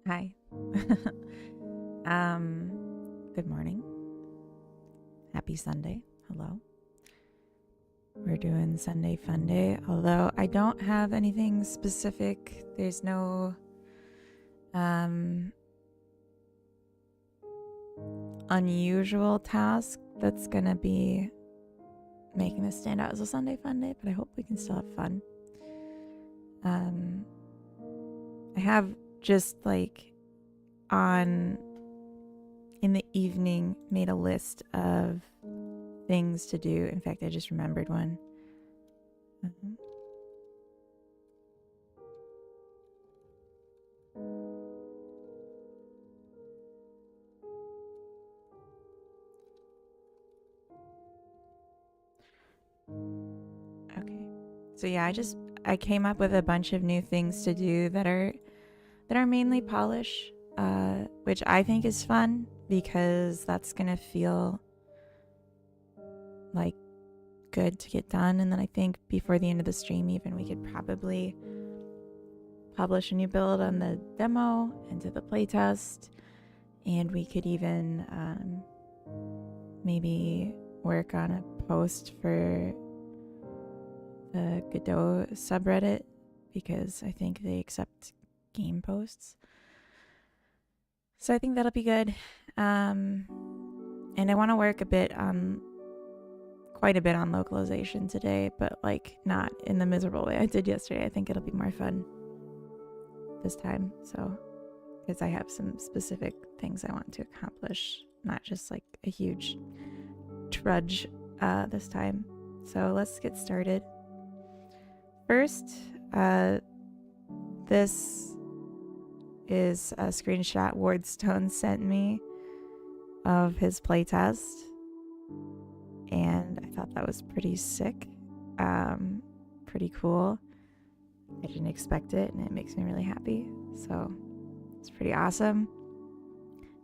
Hi. Good morning. Happy Sunday. Hello. We're doing Sunday Funday, although I don't have anything specific. There's no unusual task that's gonna be making this stand out as a Sunday Funday, but I hope we can still have fun. I have just like in the evening made a list of things to do. In fact, I just remembered one. Okay. So yeah, I came up with a bunch of new things to do that are mainly polish, which I think is fun because that's gonna feel like good to get done. And then I think before the end of the stream even we could probably publish a new build on the demo and to the playtest, and we could even maybe work on a post for the Godot subreddit because I think they accept game posts. So I think that'll be good. And I want to work quite a bit on localization today, but like not in the miserable way I did yesterday. I think it'll be more fun this time. So, because I have some specific things I want to accomplish, not just like a huge trudge this time. So let's get started. First, this is a screenshot Wardstone sent me of his playtest, and I thought that was pretty sick, pretty cool. I didn't expect it, and it makes me really happy, so it's pretty awesome.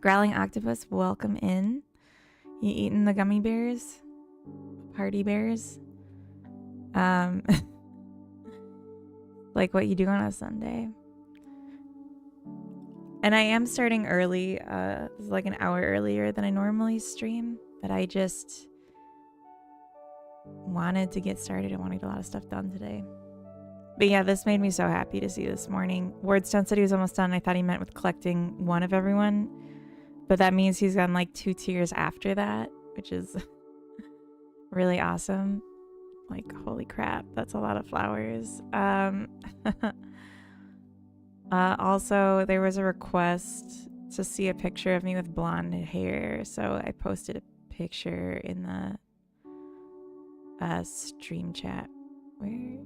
Growling Octopus, welcome in. You eating the gummy bears? Party bears? Like what you do on a Sunday. And I am starting early, like an hour earlier than I normally stream, but I just wanted to get started. I want to get a lot of stuff done today. But yeah, this made me so happy to see this morning. Wardstone said he was almost done. I thought he meant with collecting one of everyone, but that means he's gone like 2 tiers after that, which is really awesome. Like, holy crap, that's a lot of flowers. Also, there was a request to see a picture of me with blonde hair, so I posted a picture in the stream chat. Where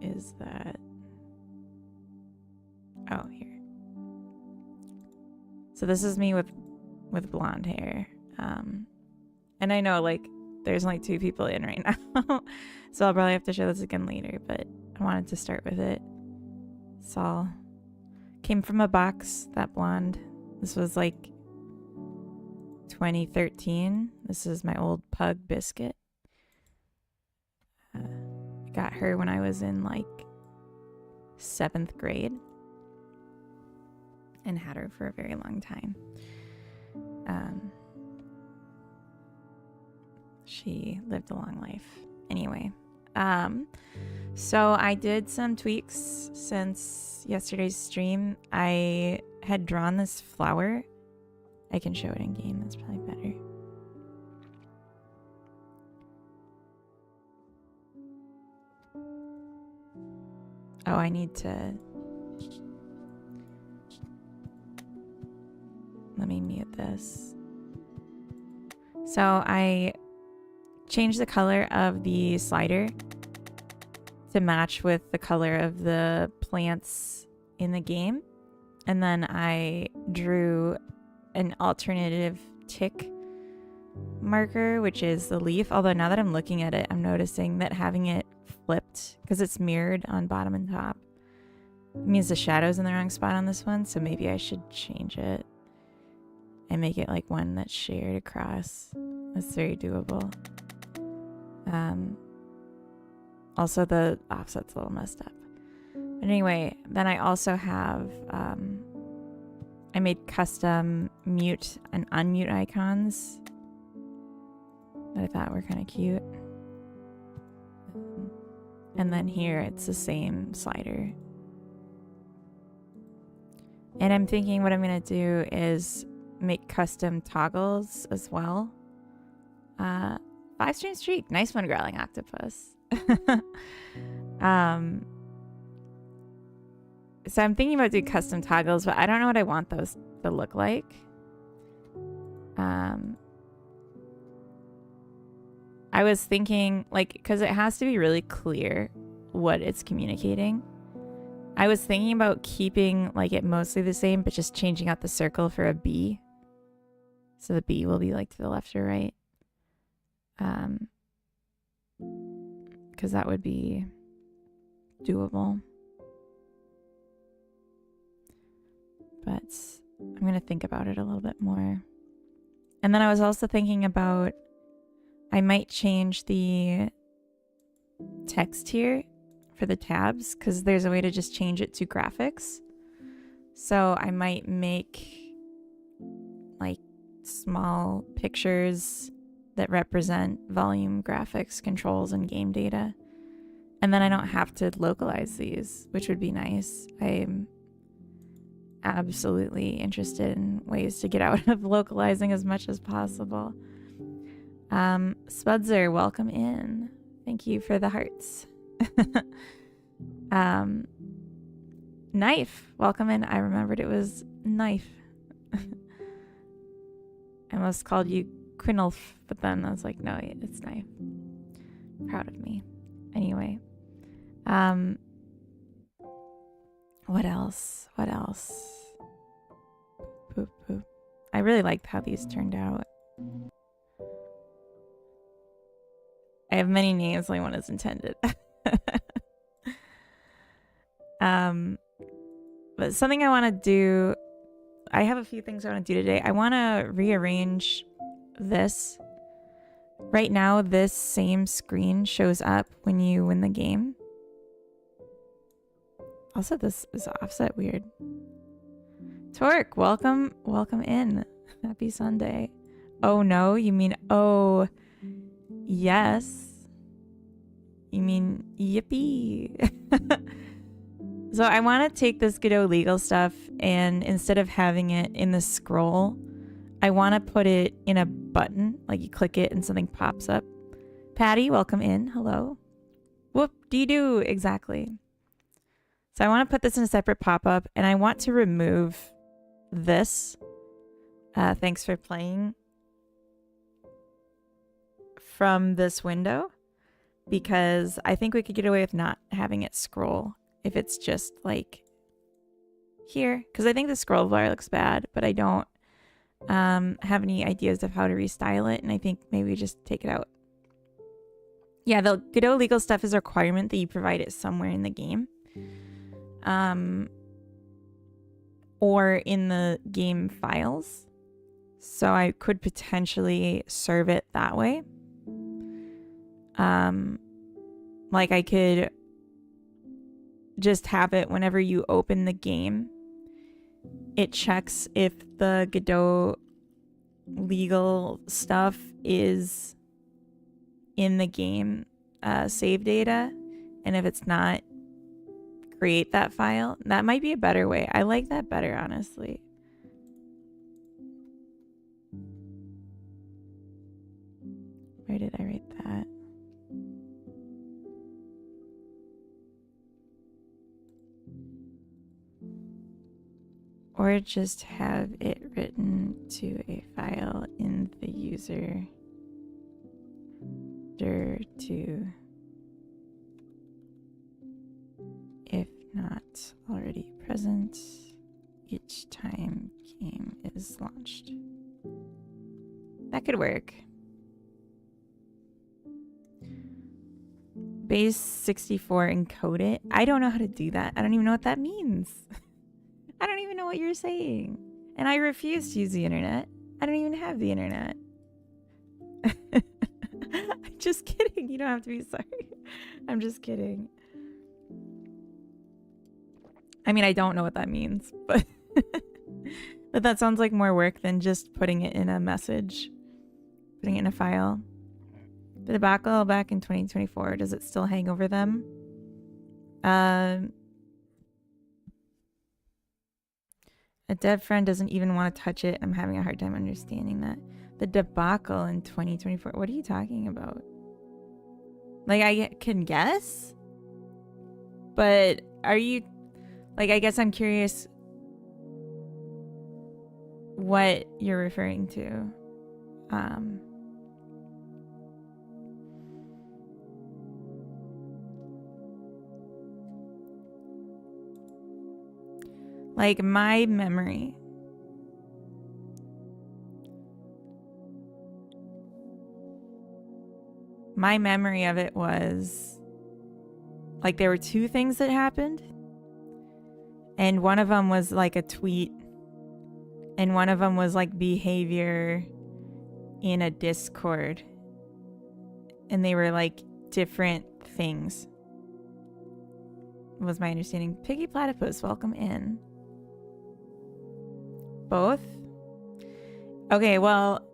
is that? Oh, here. So this is me with blonde hair. And I know like there's only 2 people in right now, so I'll probably have to show this again later, but I wanted to start with it. It's all came from a box, that blonde. This was like 2013. This is my old pug Biscuit. I got her when I was in like 7th grade and had her for a very long time. She lived a long life. Anyway, so I did some tweaks since yesterday's stream. I had drawn this flower. I can show it in game. That's probably better. Oh, I need to... Let me mute this. So I changed the color of the slider to match with the color of the plants in the game. And then I drew an alternative tick marker, which is the leaf. Although now that I'm looking at it, I'm noticing that having it flipped, because it's mirrored on bottom and top, means the shadow's in the wrong spot on this one. So maybe I should change it and make it like one that's shared across. That's very doable. Also the offset's a little messed up. But anyway, then I also have, I made custom mute and unmute icons that I thought were kind of cute. And then here it's the same slider. And I'm thinking what I'm going to do is make custom toggles as well. 5-stream streak. Nice one, Growling Octopus. So I'm thinking about doing custom toggles, but I don't know what I want those to look like. I was thinking, like, because it has to be really clear what it's communicating. I was thinking about keeping like it mostly the same, but just changing out the circle for a B. So the B will be like to the left or right. Because that would be doable. But I'm going to think about it a little bit more. And then I was also thinking about, I might change the text here for the tabs, because there's a way to just change it to graphics. So I might make like small pictures that represent volume, graphics, controls, and game data. And then I don't have to localize these, which would be nice. I'm absolutely interested in ways to get out of localizing as much as possible. Spudzer, welcome in. Thank you for the hearts. Knife, welcome in. I remembered it was Knife. I almost called you Quinolf, but then I was like, no, it's Knife. Proud of me. Anyway. What else? Poop, poop. I really liked how these turned out. I have many names, only one is intended. But something I want to do, I have a few things I want to do today. I want to rearrange this. Right now, this same screen shows up when you win the game. Also, this is offset weird. Torque, welcome in. Happy Sunday. Oh no, you mean oh yes. You mean yippee. So I want to take this Godot legal stuff, and instead of having it in the scroll, I want to put it in a button. Like you click it and something pops up. Patty, welcome in. Hello. Whoop-dee-doo. Exactly. So I want to put this in a separate pop-up, and I want to remove this. Thanks for playing. From this window, because I think we could get away with not having it scroll if it's just like here, because I think the scroll bar looks bad, but I don't have any ideas of how to restyle it, and I think maybe just take it out. Yeah, the Godot legal stuff is a requirement that you provide it somewhere in the game, or in the game files. So I could potentially serve it that way. Like I could just have it whenever you open the game, it checks if the Godot legal stuff is in the game save data, and if it's not, create that file. That might be a better way. I like that better, honestly. Where did I write that? Or just have it written to a file in the user to, if not already present, each time game is launched. That could work. Base 64 encode it. I don't know how to do that. I don't even know what that means. I don't even know what you're saying. And I refuse to use the internet. I don't even have the internet. I'm just kidding. You don't have to be sorry. I'm just kidding. I mean, I don't know what that means, but but that sounds like more work than just putting it in a message, putting it in a file. The debacle back in 2024, does it still hang over them? A dev friend doesn't even want to touch it. I'm having a hard time understanding that. The debacle in 2024. What are you talking about? Like, I can guess? But are you... Like, I guess I'm curious what you're referring to. Like, my memory of it was like there were two things that happened, and one of them was like a tweet, and one of them was like behavior in a Discord, and they were like different things, was my understanding. Piggy Platypus, welcome in. Both? Okay, well,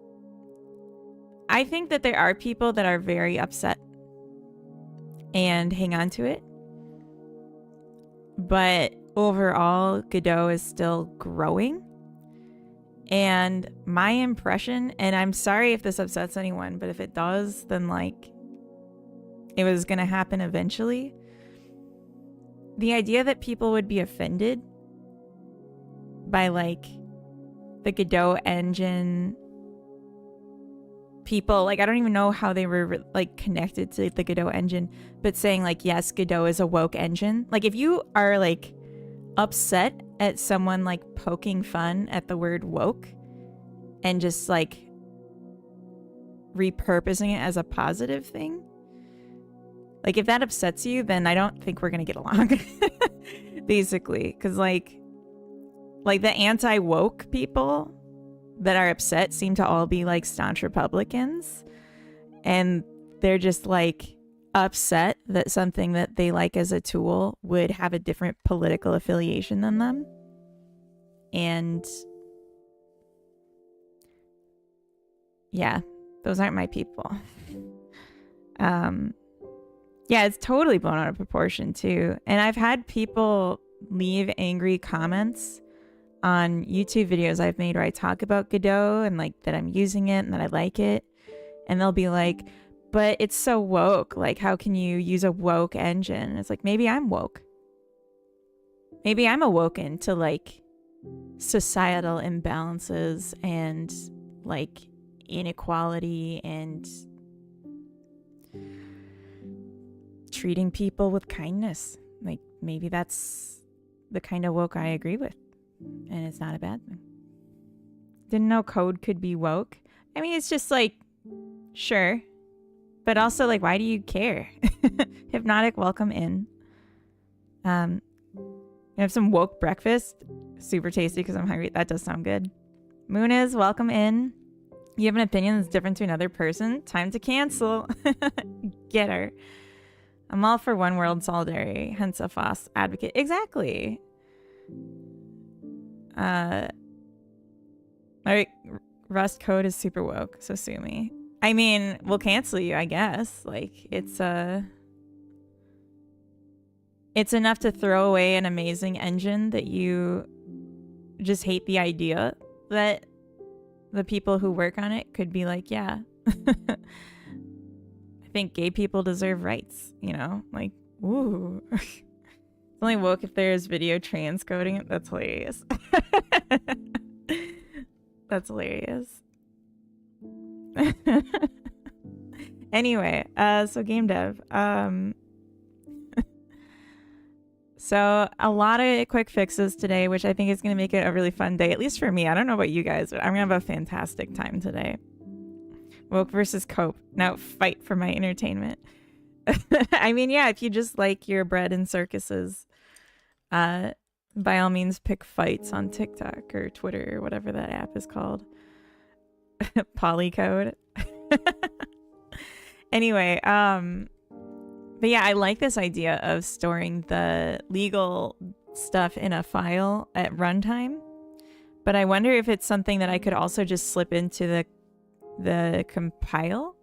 I think that there are people that are very upset and hang on to it. But overall, Godot is still growing. And my impression, and I'm sorry if this upsets anyone, but if it does, then like it was going to happen eventually. The idea that people would be offended by like the Godot engine people, like I don't even know how they were like connected to the Godot engine, but saying like, yes, Godot is a woke engine. Like if you are like upset at someone like poking fun at the word woke and just like repurposing it as a positive thing, like if that upsets you, then I don't think we're gonna get along. Basically, because like the anti-woke people that are upset seem to all be like staunch Republicans, and they're just like upset that something that they like as a tool would have a different political affiliation than them. And yeah, those aren't my people. Yeah, it's totally blown out of proportion too. And I've had people leave angry comments on YouTube videos I've made where I talk about Godot and like that I'm using it and that I like it. And they'll be like, but it's so woke. Like, how can you use a woke engine? And it's like, maybe I'm woke. Maybe I'm awoken to like societal imbalances and like inequality and treating people with kindness. Like maybe that's the kind of woke I agree with, and it's not a bad thing. Didn't know code could be woke. I mean, it's just like, sure, but also like, why do you care? Hypnotic, welcome in. You have some woke breakfast, super tasty because I'm hungry. That does sound good. Muniz, welcome in. You have an opinion that's different to another person? Time to cancel. Get her. I'm all for one world solidarity, hence a FOSS advocate. Exactly. My Rust code is super woke, so sue me. I mean, we'll cancel you, I guess. Like, it's enough to throw away an amazing engine that you just hate the idea that the people who work on it could be like, yeah, I think gay people deserve rights, you know? Like, ooh. It's only woke if there's video transcoding. That's hilarious. That's hilarious. Anyway, so game dev. So a lot of quick fixes today, which I think is going to make it a really fun day, at least for me. I don't know about you guys, but I'm going to have a fantastic time today. Woke versus cope. Now fight for my entertainment. I mean, yeah, if you just like your bread and circuses, by all means pick fights on TikTok or Twitter or whatever that app is called. Polycode. Anyway, but yeah, I like this idea of storing the legal stuff in a file at runtime. But I wonder if it's something that I could also just slip into the compile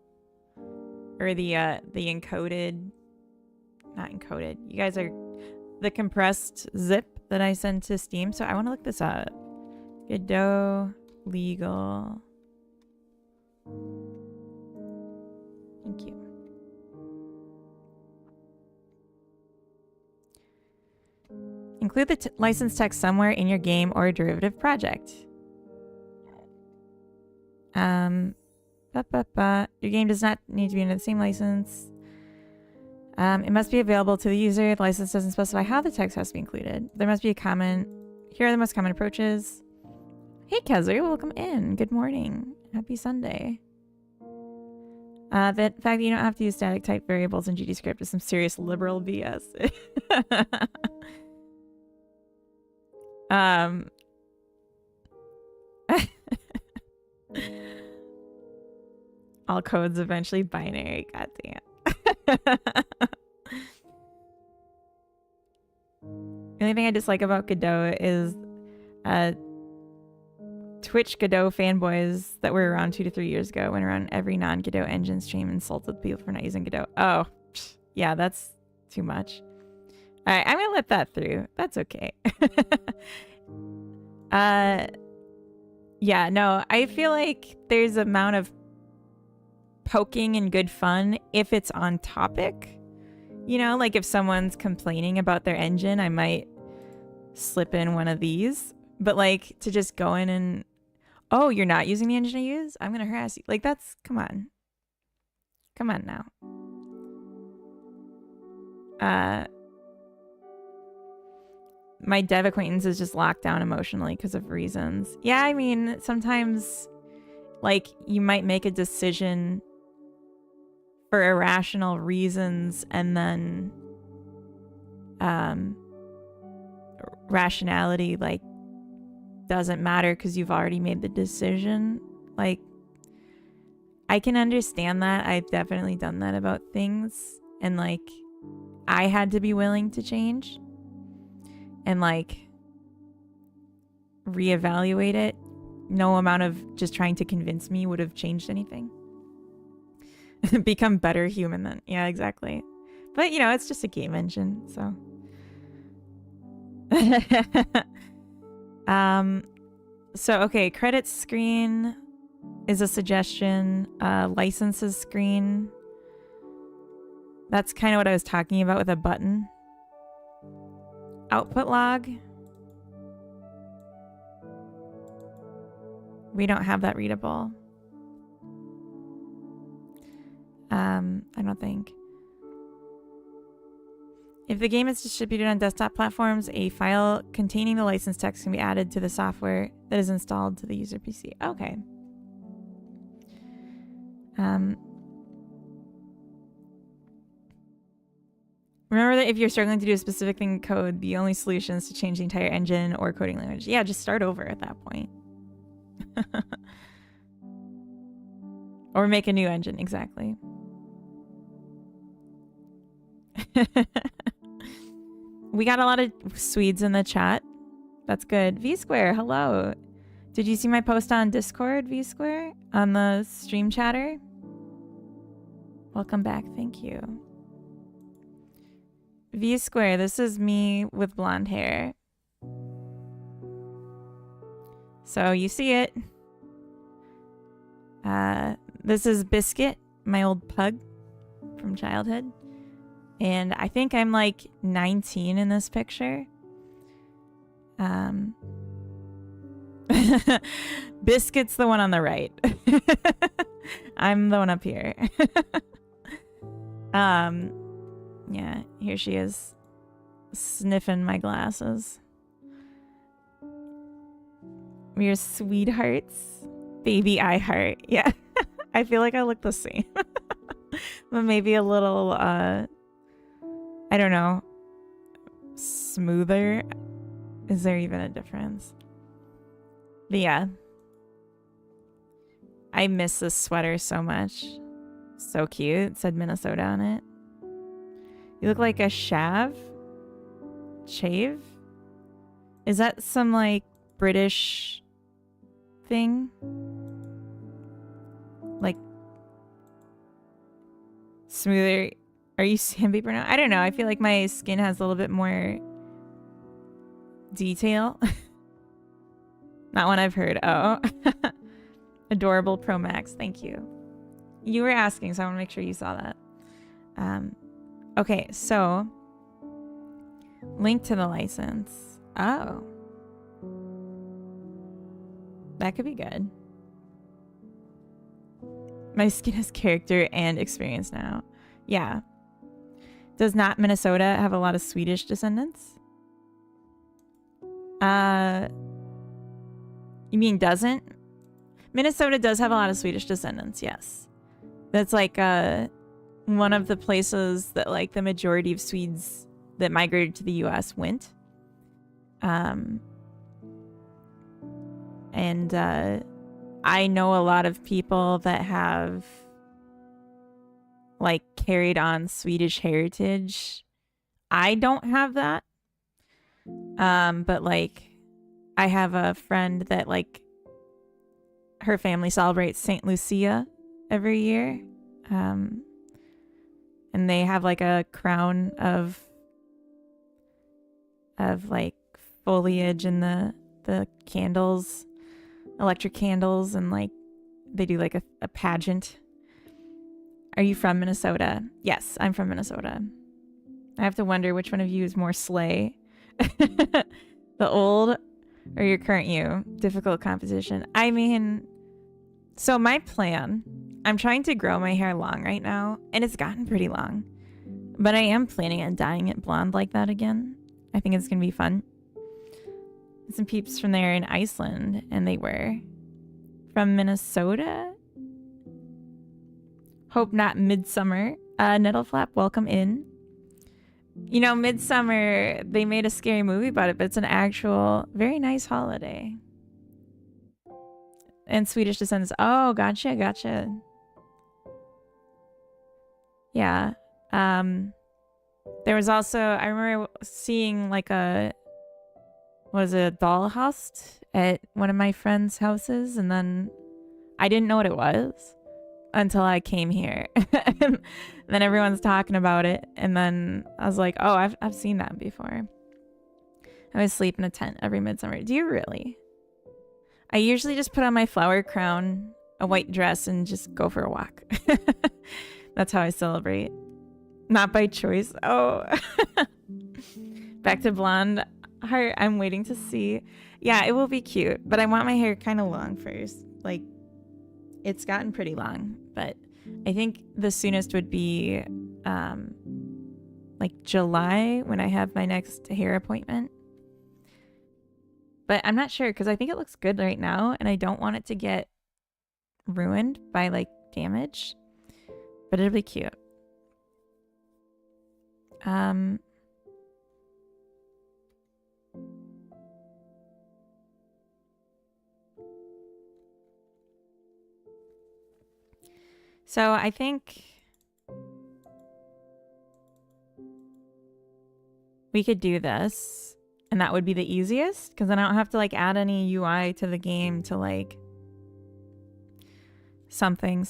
or the encoded, not encoded. You guys are the compressed zip that I send to Steam. So I want to look this up. Godot legal. Thank you. Include the license text somewhere in your game or derivative project. Your game does not need to be under the same license. It must be available to the user. The license doesn't specify how the text has to be included. There must be a comment. Here are the most common approaches. Hey, Kezzer, welcome in. Good morning. Happy Sunday. The fact that you don't have to use static type variables in GDScript is some serious liberal BS. All codes eventually binary. Goddamn. The only thing I dislike about Godot is Twitch Godot fanboys that were around 2 to 3 years ago went around every non-Godot engine stream and insulted people for not using Godot. Oh, yeah, that's too much. All right, I'm gonna let that through. That's okay. Yeah, no, I feel like there's an amount of poking and good fun if it's on topic. You know, like if someone's complaining about their engine, I might slip in one of these. But like to just go in and, oh, you're not using the engine I use? I'm gonna harass you. Like that's, come on. Come on now. My dev acquaintance is just locked down emotionally because of reasons. Yeah, I mean, sometimes like you might make a decision for irrational reasons and then rationality like doesn't matter because you've already made the decision. Like I can understand that. I've definitely done that about things, and like I had to be willing to change and like reevaluate it. No amount of just trying to convince me would have changed anything. Become better human then. Yeah, exactly. But you know, it's just a game engine, so. So okay, credits screen is a suggestion. Licenses screen. That's kind of what I was talking about with a button. Output log. We don't have that readable. I don't think. If the game is distributed on desktop platforms, a file containing the license text can be added to the software that is installed to the user PC. Okay. Remember that if you're struggling to do a specific thing in code, the only solution is to change the entire engine or coding language. Yeah, just start over at that point. Or make a new engine, exactly. We got a lot of Swedes in the chat. That's good. V Square, hello. Did you see my post on Discord, V Square? On the stream chatter? Welcome back, thank you. V Square, this is me with blonde hair. So you see it. This is Biscuit, my old pug from childhood. And I think I'm like 19 in this picture. Biscuit's the one on the right. I'm the one up here. Yeah, here she is, sniffing my glasses. We're sweethearts. Baby I heart. Yeah. I feel like I look the same. But maybe a little, I don't know, smoother. Is there even a difference? But yeah. I miss this sweater so much. So cute. It said Minnesota on it. You look like a chav? Chave? Is that some like British thing? Like smoother. Are you sandpaper now? I don't know. I feel like my skin has a little bit more detail. Not one I've heard. Oh. Adorable Pro Max. Thank you. You were asking, so I want to make sure you saw that. Okay, so link to the license. Oh. That could be good. My skin has character and experience now. Yeah. Does not Minnesota have a lot of Swedish descendants? You mean doesn't? Minnesota does have a lot of Swedish descendants, yes. That's like one of the places that like the majority of Swedes that migrated to the US went. And I know a lot of people that have like carried on Swedish heritage. I don't have that. But like I have a friend that like her family celebrates St. Lucia every year. And they have like a crown of like foliage and the candles, electric candles, and like they do like a pageant. Are you from Minnesota? Yes, I'm from Minnesota. I have to wonder which one of you is more slay. The old or your current you? Difficult competition. I mean, so my plan, I'm trying to grow my hair long right now, and it's gotten pretty long. But I am planning on dyeing it blonde like that again. I think it's going to be fun. Some peeps from there in Iceland, and they were from Minnesota. Hope not Midsummer. Nettleflap, welcome in. You know, Midsummer, they made a scary movie about it, but it's an actual very nice holiday. And Swedish descendants. Oh, gotcha. Yeah. There was also, I remember seeing like a dollhouse at one of my friends' houses, and then I didn't know what it was until I came here. And then everyone's talking about it, and then I was like, oh, I've seen that before. I would sleep in a tent every midsummer. Do you really? I usually just put on my flower crown, a white dress, and just go for a walk. That's how I celebrate. Not by choice. Oh. Back to blonde heart. I'm waiting to see. Yeah, it will be cute, but I want my hair kind of long first. Like, it's gotten pretty long, but I think the soonest would be like July when I have my next hair appointment. But I'm not sure because I think it looks good right now, and I don't want it to get ruined by like damage. But it'll be cute. So I think we could do this, and that would be the easiest because then I don't have to like add any UI to the game to like something.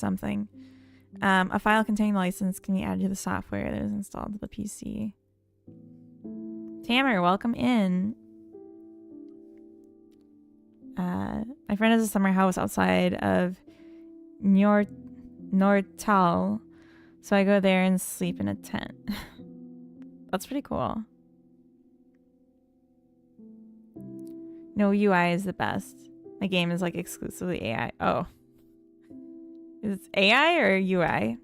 A file containing the license can be added to the software that is installed to the PC. Tamer, welcome in. My friend has a summer house outside of Nortal, so I go there and sleep in a tent. That's pretty cool. No, UI is the best. My game is like exclusively AI. Oh. Is it AI or UI?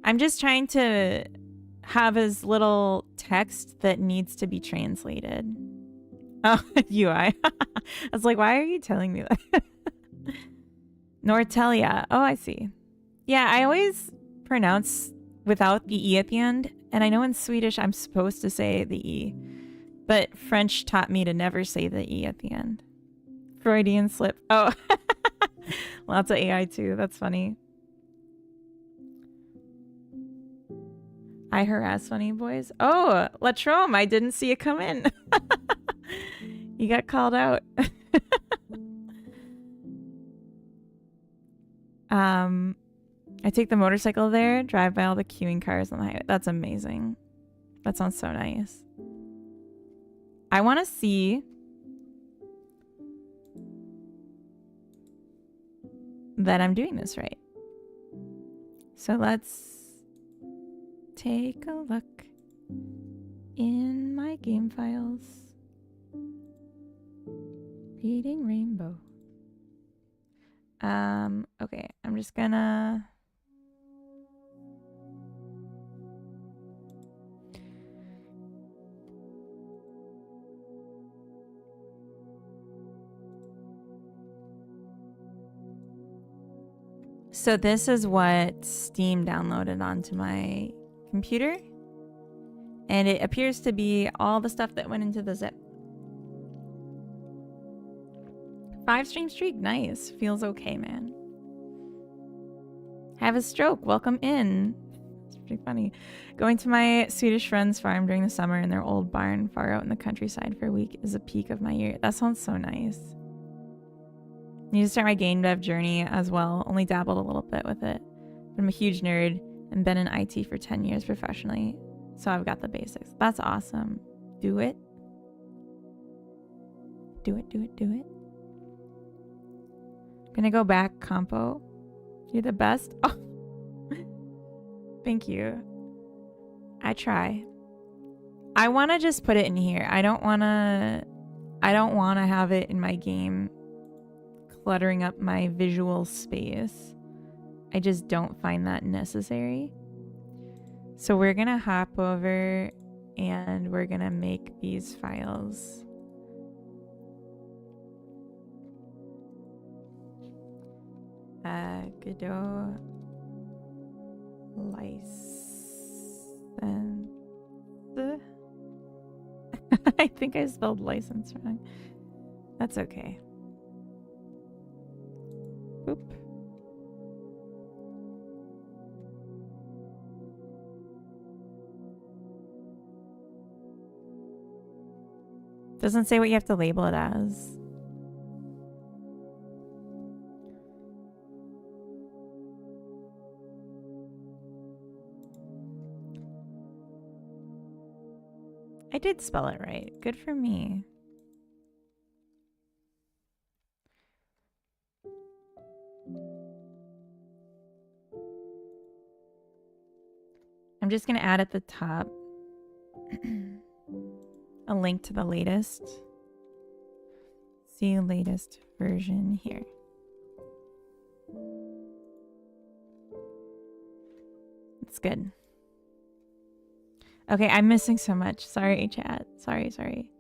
I'm just trying to have as little text that needs to be translated. Oh, UI. I was like, why are you telling me that? Nortelia. Oh, I see. Yeah, I always pronounce without the E at the end. And I know in Swedish I'm supposed to say the E. But French taught me to never say the E at the end. Freudian slip. Oh. Lots of AI too. That's funny. I harass funny boys. Oh, Latrom, I didn't see you come in. You got called out. I take the motorcycle there, drive by all the queuing cars on the highway. That's amazing. That sounds so nice. I want to see that I'm doing this right. So let's take a look in my game files. Reading Rainbow. Okay, I'm just gonna So this is what Steam downloaded onto my computer. And it appears to be all the stuff that went into the zip. 5 stream streak. Nice. Feels okay, man. Have a stroke. Welcome in. It's pretty funny. Going to my Swedish friend's farm during the summer in their old barn far out in the countryside for a week is a peak of my year. That sounds so nice. I need to start my game dev journey as well. Only dabbled a little bit with it. But I'm a huge nerd and been in IT for 10 years professionally. So I've got the basics. That's awesome. Do it. Do it, do it, do it. I'm gonna go back, Compo. You're the best. Oh, thank you. I try. I want to just put it in here. I don't want to have it in my game cluttering up my visual space. I just don't find that necessary. So we're gonna hop over and we're gonna make these files. Godot license. I think I spelled license wrong. That's okay. Boop. Doesn't say what you have to label it as. I did spell it right. Good for me. I'm just going to add at the top a link to the latest. See latest version here. It's good. Okay, I'm missing so much. Sorry, chat. Sorry.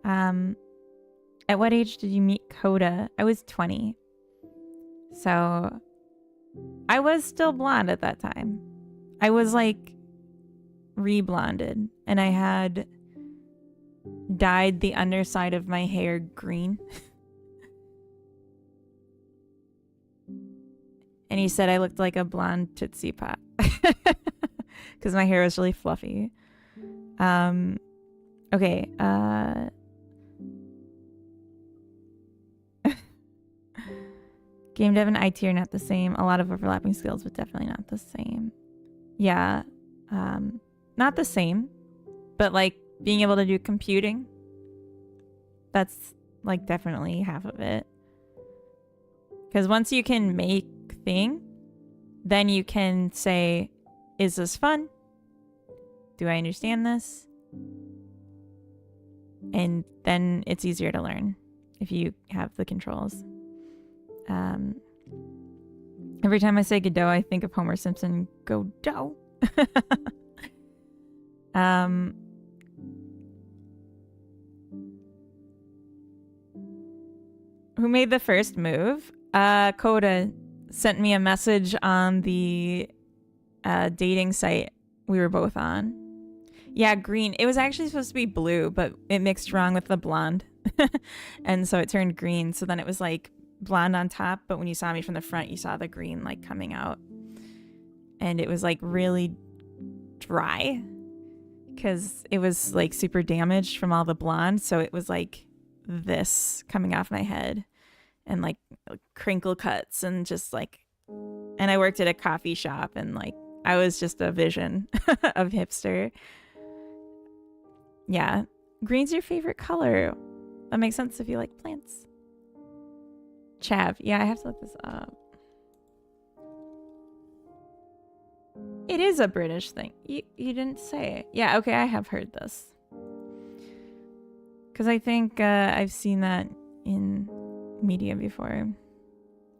At what age did you meet Coda? I was 20. So I was still blonde at that time. I was like re-blonded and I had dyed the underside of my hair green. And he said I looked like a blonde Tootsie Pop. Because my hair was really fluffy. Okay. Game dev and IT are not the same. A lot of overlapping skills, but definitely not the same. Yeah. Not the same. But like being able to do computing, that's like definitely half of it. Because once you can make thing, then you can say, is this fun? Do I understand this? And then it's easier to learn if you have the controls. Every time I say Godot, I think of Homer Simpson. Godot. Who made the first move? Coda sent me a message on the dating site we were both on. Yeah, green. It was actually supposed to be blue, but it mixed wrong with the blonde. And so it turned green. So then it was like blonde on top, but when you saw me from the front, you saw the green like coming out. And it was like really dry because it was like super damaged from all the blonde. So it was like this coming off my head and like crinkle cuts and just like, and I worked at a coffee shop and like I was just a vision of hipster. Yeah. Green's your favorite color. That makes sense if you like plants. Chav. Yeah, I have to look this up. It is a British thing. You didn't say it. Yeah, okay, I have heard this. Because I think I've seen that in media before. It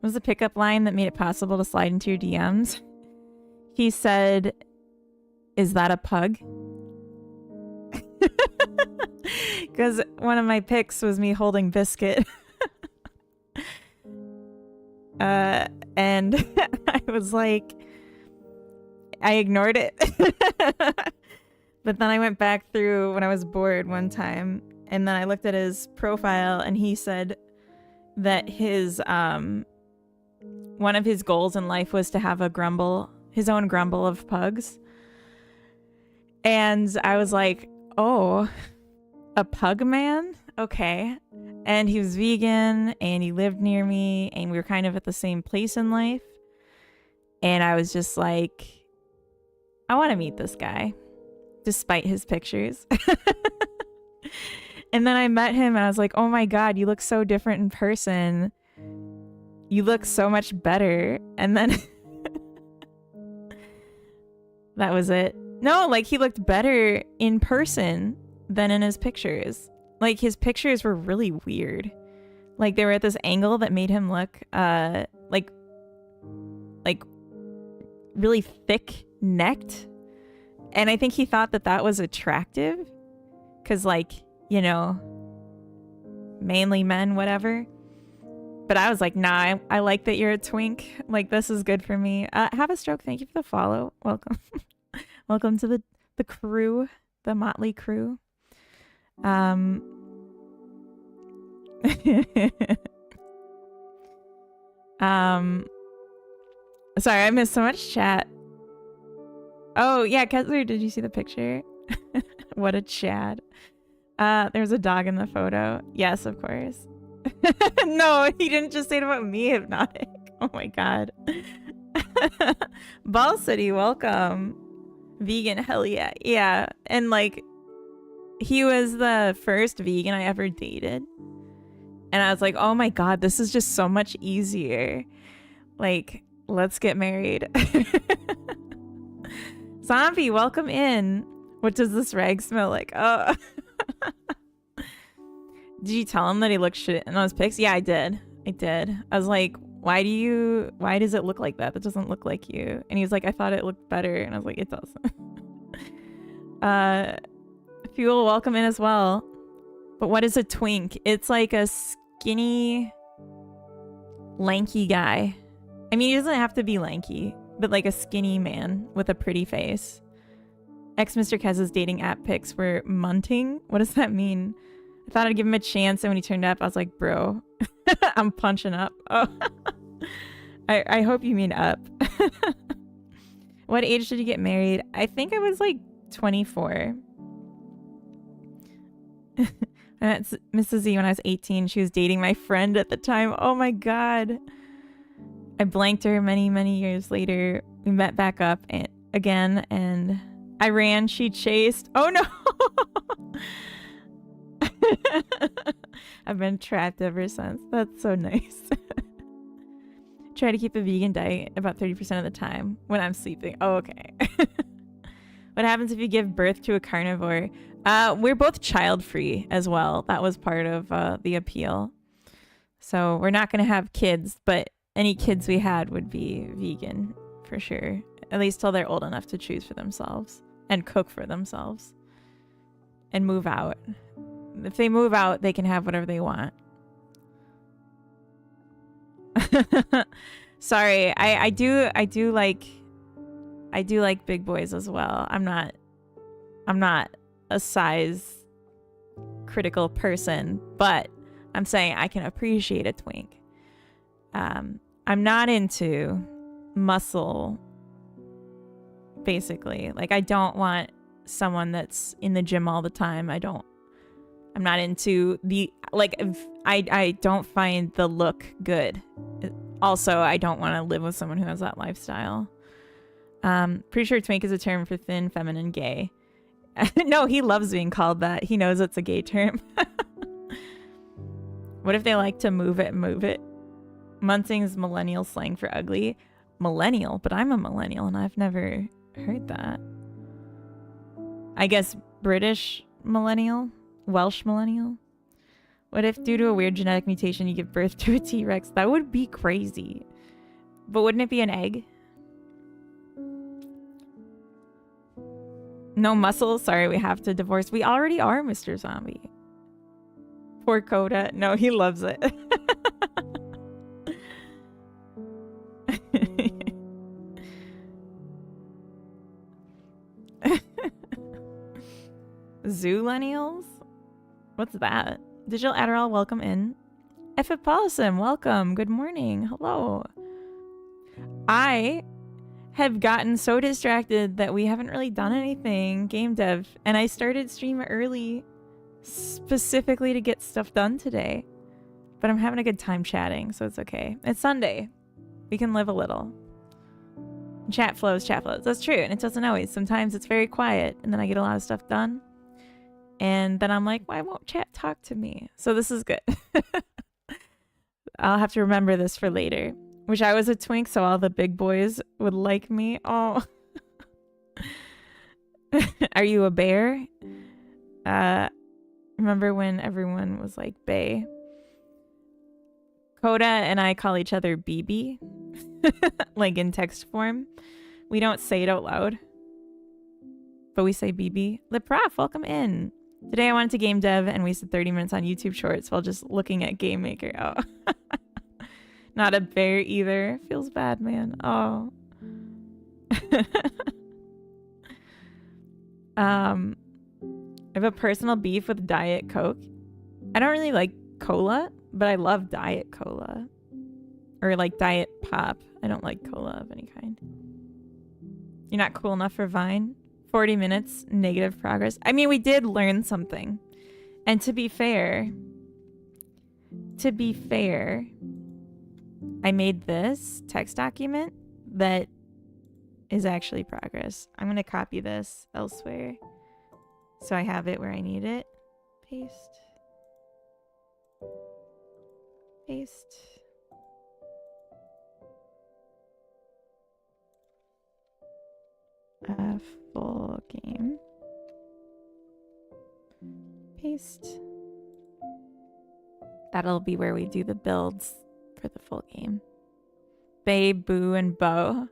was a pickup line that made it possible to slide into your DMs. He said, "Is that a pug?" Because one of my pics was me holding Biscuit. And I was like, I ignored it. But then I went back through when I was bored one time, and then I looked at his profile, and he said that his one of his goals in life was to have his own grumble of pugs. And I was like, oh, a pug man? Okay. And he was vegan, and he lived near me, and we were kind of at the same place in life. And I was just like, I want to meet this guy, despite his pictures. And then I met him, and I was like, oh my God, you look so different in person. You look so much better. And then that was it. No, like he looked better in person than in his pictures. Like his pictures were really weird. Like they were at this angle that made him look like really thick necked. And I think he thought that that was attractive. 'Cause like, you know, manly men, whatever. But I was like, nah, I like that you're a twink. Like, this is good for me. Have a stroke. Thank you for the follow. Welcome. Welcome to the crew, the motley crew. Sorry, I missed so much chat. Oh, yeah, Kessler, did you see the picture? What a Chad. There's a dog in the photo. Yes, of course. No, he didn't just say it about me, Hypnotic. Oh my God. Ball City, welcome. Vegan, hell yeah. Yeah, and like, he was the first vegan I ever dated. And I was like, oh my God, this is just so much easier. Like, let's get married. Zombie, welcome in. What does this rag smell like? Oh. Did you tell him that he looked shit in those pics? Yeah, I did. I was like, why does it look like that? That doesn't look like you. And he was like, I thought it looked better. And I was like, it doesn't. Fuel, welcome in as well. But what is a twink? It's like a skinny, lanky guy. I mean, he doesn't have to be lanky, but like a skinny man with a pretty face. Mr. Kez's dating app pics were munting. What does that mean? I thought I'd give him a chance, and when he turned up, I was like, bro, I'm punching up. Oh. I hope you mean up. What age did you get married? I think I was like 24. I met Mrs. Z when I was 18. She was dating my friend at the time. Oh my god. I blanked her many, many years later. We met back up again, and I ran. She chased. Oh no! I've been trapped ever since. That's so nice. Try to keep a vegan diet about 30% of the time when I'm sleeping. Oh, okay. What happens if you give birth to a carnivore? We're both child-free as well. That was part of the appeal. So we're not going to have kids, but any kids we had would be vegan for sure. At least till they're old enough to choose for themselves and cook for themselves and move out. If they move out, they can have whatever they want. Sorry, I do like big boys as well. I'm not a size critical person, but I'm saying I can appreciate a twink. I'm not into muscle, basically. Like, I don't want someone that's in the gym all the time. I'm not into the, like, I don't find the look good. Also, I don't want to live with someone who has that lifestyle. Pretty sure twink is a term for thin, feminine, gay. No, he loves being called that. He knows it's a gay term. What if they like to move it? Munsing's millennial slang for ugly. Millennial, but I'm a millennial and I've never heard that. I guess British millennial? Welsh millennial? What if due to a weird genetic mutation you give birth to a T-Rex? That would be crazy. But wouldn't it be an egg? No muscles? Sorry, we have to divorce. We already are, Mr. Zombie. Poor Coda. No, he loves it. Zoolenials? What's that? Digital Adderall, welcome in. F. Polisum, welcome. Good morning. Hello. I have gotten so distracted that we haven't really done anything game dev, and I started stream early specifically to get stuff done today. But I'm having a good time chatting, so it's okay. It's Sunday. We can live a little. Chat flows. That's true, and it doesn't always. Sometimes it's very quiet, and then I get a lot of stuff done. And then I'm like, why won't chat talk to me? So this is good. I'll have to remember this for later. Wish I was a twink so all the big boys would like me. Oh. Are you a bear? Remember when everyone was like bae? Coda and I call each other BB. Like in text form. We don't say it out loud. But we say BB. The prof, welcome in. Today I wanted to game dev and wasted 30 minutes on YouTube shorts while just looking at Game Maker. Oh. Not a bear either. Feels bad, man. Oh. I have a personal beef with Diet Coke. I don't really like cola, but I love Diet Cola. Or like Diet Pop. I don't like cola of any kind. You're not cool enough for Vine? 40 minutes, negative progress. I mean, we did learn something. And to be fair, I made this text document that is actually progress. I'm going to copy this elsewhere so I have it where I need it. Paste. Full game. Paste. That'll be where we do the builds for the full game. Babe, Boo, and Bo.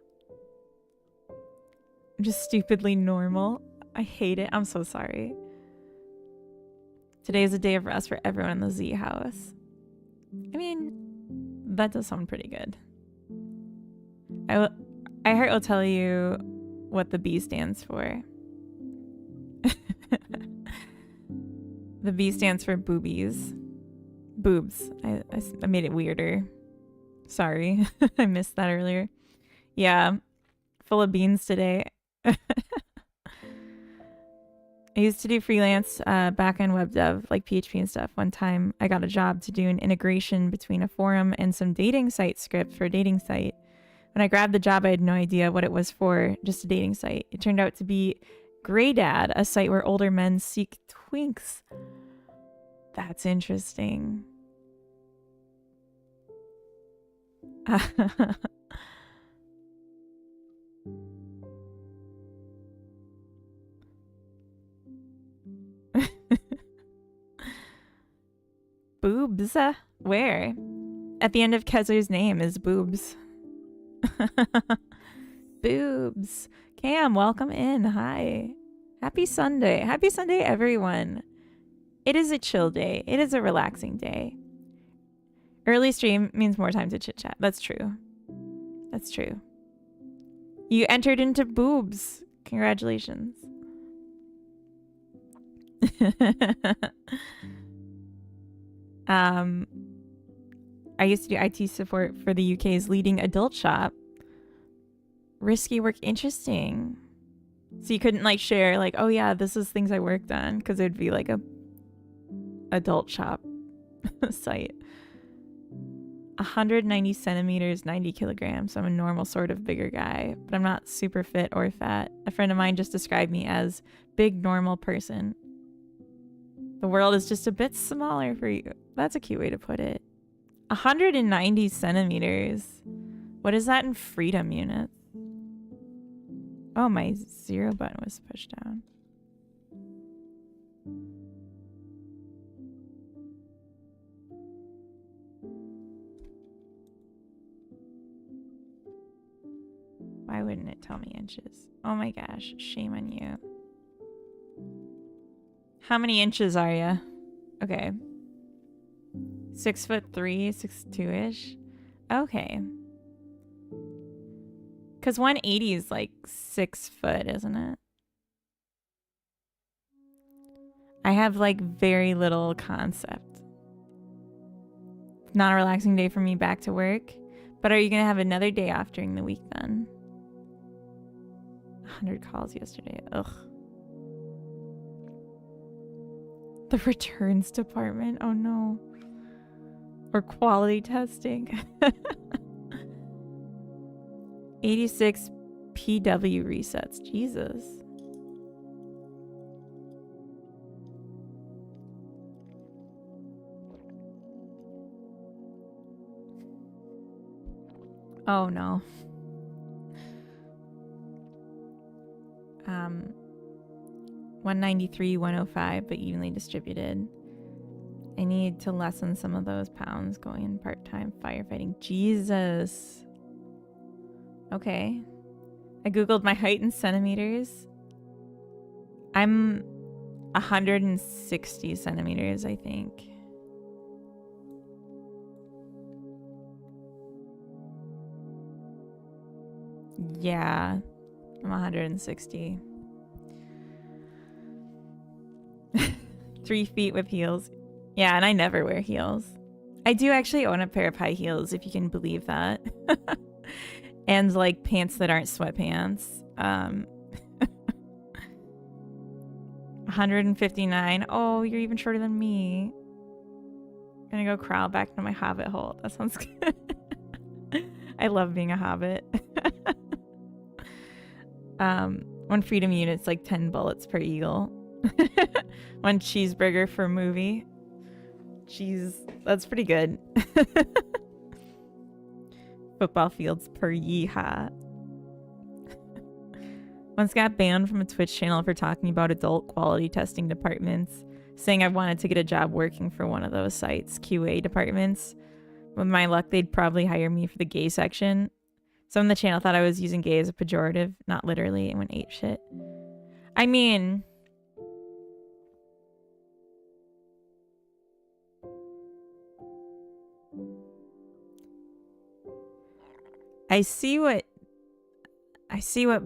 I'm just stupidly normal. I hate it. I'm so sorry. Today is a day of rest for everyone in the Z house. I mean, that does sound pretty good. I heart will tell you what the B stands for. The B stands for boobies. Boobs. I made it weirder Sorry, I missed that earlier. Yeah, full of beans today. I used to do freelance back-end web dev, like PHP and stuff. One time I got a job to do an integration between a forum and some dating site script for a dating site. When I grabbed the job, I had no idea what it was for, just a dating site. It turned out to be Grey Dad, a site where older men seek twinks. That's interesting. Boobs? Where? At the end of Kezer's name is boobs. Boobs. Cam, welcome in. Hi. Happy Sunday. Happy Sunday, everyone. It is a chill day. It is a relaxing day. Early stream means more time to chit chat. That's true. That's true. You entered into boobs. Congratulations. I used to do IT support for the UK's leading adult shop. Risky work. Interesting. So you couldn't like share like, oh yeah, this is things I worked on, because it would be like a adult shop site. 190 centimeters, 90 kilograms. So I'm a normal sort of bigger guy, but I'm not super fit or fat. A friend of mine just described me as big normal person. The world is just a bit smaller for you. That's a cute way to put it. 190 centimeters. What is that in freedom units? Oh, my 0 button was pushed down. Why wouldn't it tell me inches? Oh my gosh, shame on you. How many inches are you? Okay. 6'3", 6'2"-ish. Okay. Because 180 is like 6 foot, isn't it? I have like very little concept. Not a relaxing day for me back to work. But are you going to have another day off during the week then? 100 calls yesterday. Ugh. The returns department. Oh no. Or quality testing. 86 PW resets. Jesus. Oh no. 193, 105, but evenly distributed. I need to lessen some of those pounds going in part-time firefighting. Jesus. Okay. I googled my height in centimeters. I'm 160 centimeters, I think. Yeah, I'm 160. 3 feet with heels. Yeah, and I never wear heels. I do actually own a pair of high heels, if you can believe that. And like pants that aren't sweatpants. 159. Oh, you're even shorter than me. I'm gonna go crawl back into my hobbit hole. That sounds good. I love being a hobbit. One freedom unit's like 10 bullets per eagle. 1 cheeseburger for movie. Jeez, that's pretty good. Football fields per yeehaw. Once got banned from a Twitch channel for talking about adult quality testing departments, saying I wanted to get a job working for one of those sites, QA departments. With my luck, they'd probably hire me for the gay section. Some of the channel thought I was using gay as a pejorative, not literally, and went ape shit. I mean, I see what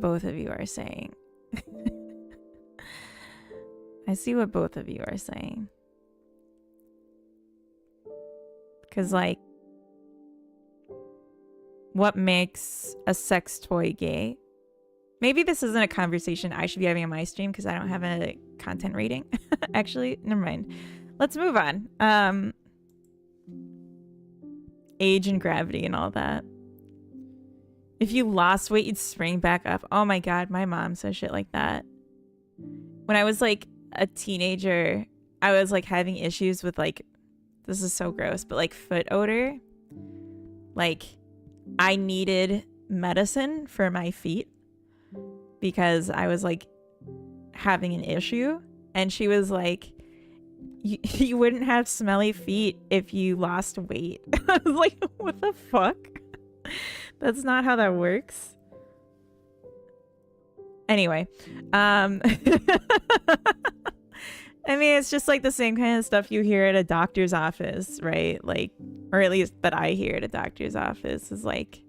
both of you are saying. I see what both of you are saying. Because, like, What makes a sex toy gay? Maybe this isn't a conversation I should be having on my stream because I don't have a content rating. Actually, never mind. Let's move on. Age and gravity and all that. If you lost weight, you'd spring back up. Oh my god, my mom says shit like that. When I was like a teenager, I was like having issues with like, this is so gross, but like foot odor. Like I needed medicine for my feet because I was like having an issue. And she was like, you wouldn't have smelly feet if you lost weight. I was like, what the fuck? That's not how that works. Anyway, I mean, it's just like the same kind of stuff you hear at a doctor's office, right? Like, or at least that I hear at a doctor's office is like,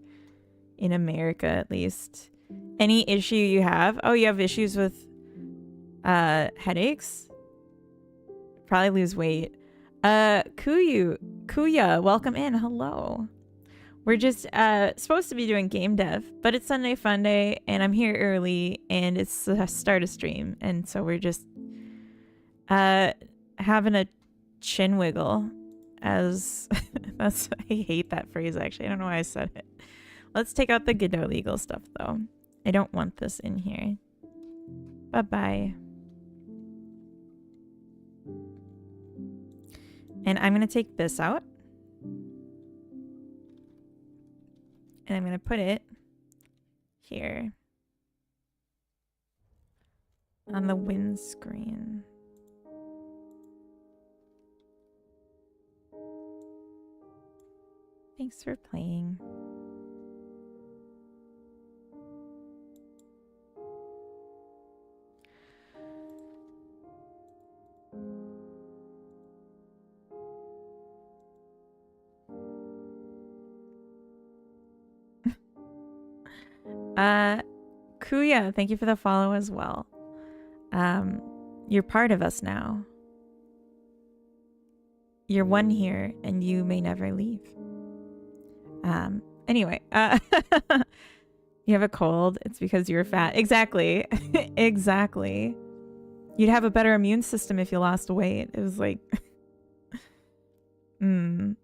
in America at least, any issue you have, oh, you have issues with headaches? Probably lose weight. Kuya, welcome in. Hello. We're just supposed to be doing game dev, but it's Sunday Funday, and I'm here early, and it's the start of stream, and so we're just having a chin wiggle. As that's, I hate that phrase actually. I don't know why I said it. Let's take out the Godot legal stuff though. I don't want this in here. Bye bye. And I'm gonna take this out. And I'm going to put it here on the windscreen. Thanks for playing. Kuya, thank you for the follow as well. You're part of us now. You're one here and you may never leave. Anyway, you have a cold. It's because you're fat. Exactly. Exactly. You'd have a better immune system if you lost weight. It was like, I'm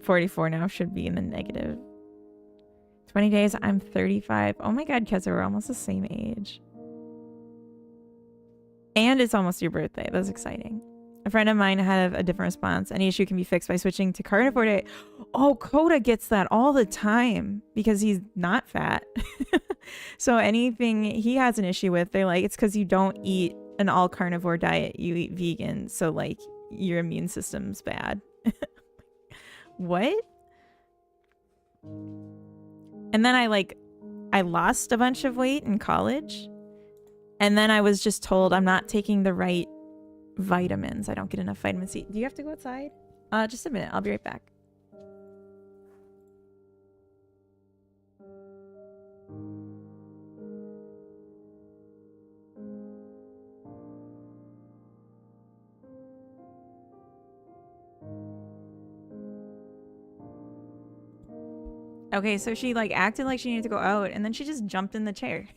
44 now, should be in the negative. 20 days, I'm 35. Oh my god, Keza, we're almost the same age. And it's almost your birthday. That's exciting. A friend of mine had a different response. Any issue can be fixed by switching to carnivore diet. Oh, Coda gets that all the time because he's not fat. So anything he has an issue with, they're like, it's because you don't eat an all carnivore diet. You eat vegan. So like your immune system's bad. What? And then I lost a bunch of weight in college. And then I was just told I'm not taking the right vitamins. I don't get enough vitamin C. Do you have to go outside? Just a minute. I'll be right back. Okay, so she like acted like she needed to go out and then she just jumped in the chair.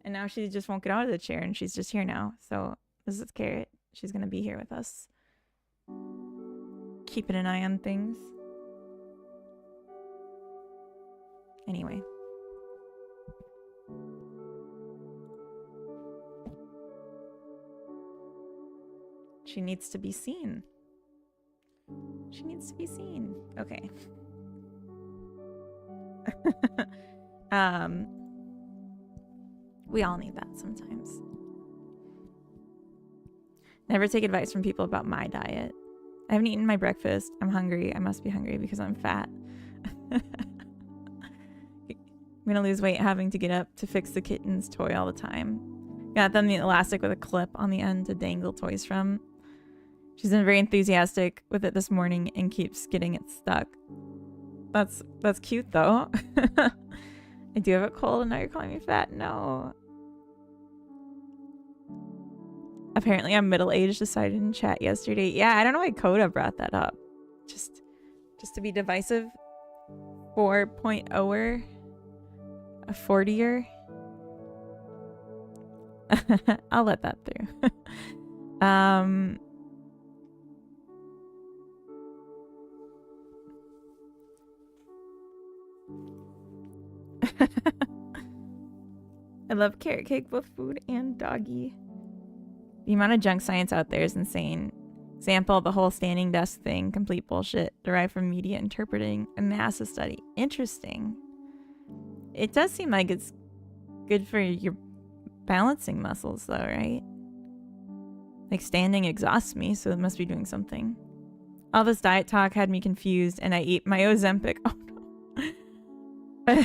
And now she just won't get out of the chair and she's just here now. So this is Carrot. She's gonna be here with us. Keeping an eye on things. Anyway. She needs to be seen. She needs to be seen. Okay. We all need that sometimes. Never take advice from people about my diet. I haven't eaten my breakfast. I'm hungry. I must be hungry because I'm fat. I'm gonna lose weight having to get up to fix the kitten's toy all the time. Got them the elastic with a clip on the end to dangle toys from. She's been very enthusiastic with it this morning and keeps getting it stuck. That's cute though. I do have a cold and now you're calling me fat. No. Apparently I'm middle-aged, decided in chat yesterday. Yeah, I don't know why Coda brought that up. Just to be divisive. 4.0er. A 40er. I'll let that through. I love carrot cake, both food and doggy. The amount of junk science out there is insane. Example, the whole standing desk thing, complete bullshit, derived from media interpreting a NASA study. Interesting. It does seem like it's good for your balancing muscles though, right? Like standing exhausts me, so it must be doing something. All this diet talk had me confused and I ate my Ozempic. Oh no. I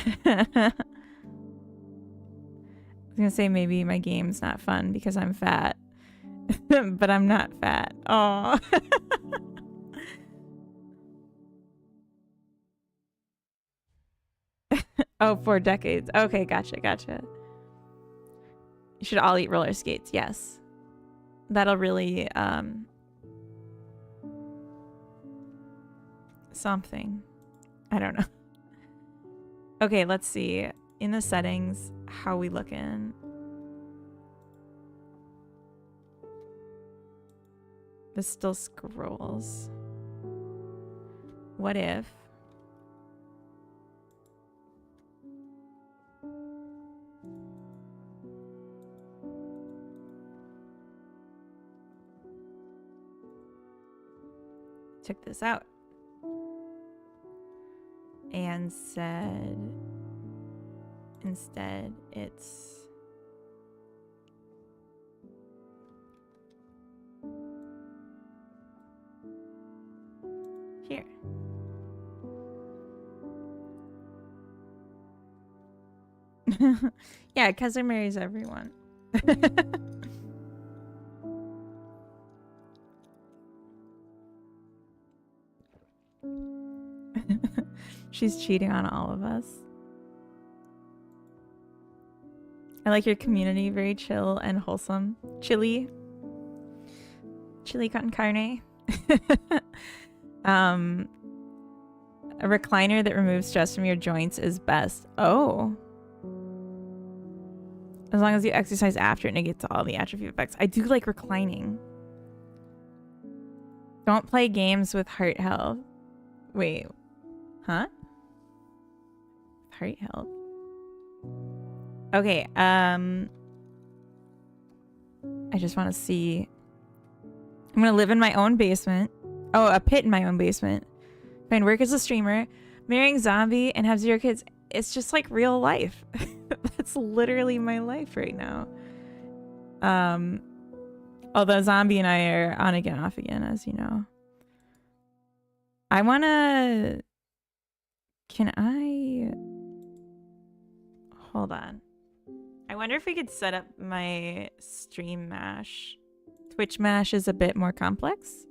was gonna say maybe my game's not fun because I'm fat. But I'm not fat. Oh. Oh, 4 decades. Okay, gotcha. You should all eat roller skates, yes. That'll really, something. I don't know. Okay, let's see. In the settings, how we looking? This still scrolls. What if? Took this out. And said, instead it's here. Yeah, cousin marries everyone. She's cheating on all of us. I like your community, very chill and wholesome. Chili con carne. A recliner that removes stress from your joints is best. Oh. As long as you exercise after and it gets all the atrophy effects. I do like reclining. Don't play games with heart health. Wait. Huh? Heart health. Okay, I just want to see. I'm gonna live in my own basement. Oh, a pit in my own basement. Find work as a streamer, marrying zombie, and have 0 kids. It's just like real life. That's literally my life right now. Although zombie and I are on again, off again, as you know. I wanna. Can I? Hold on. I wonder if we could set up my stream mash. Twitch mash is a bit more complex.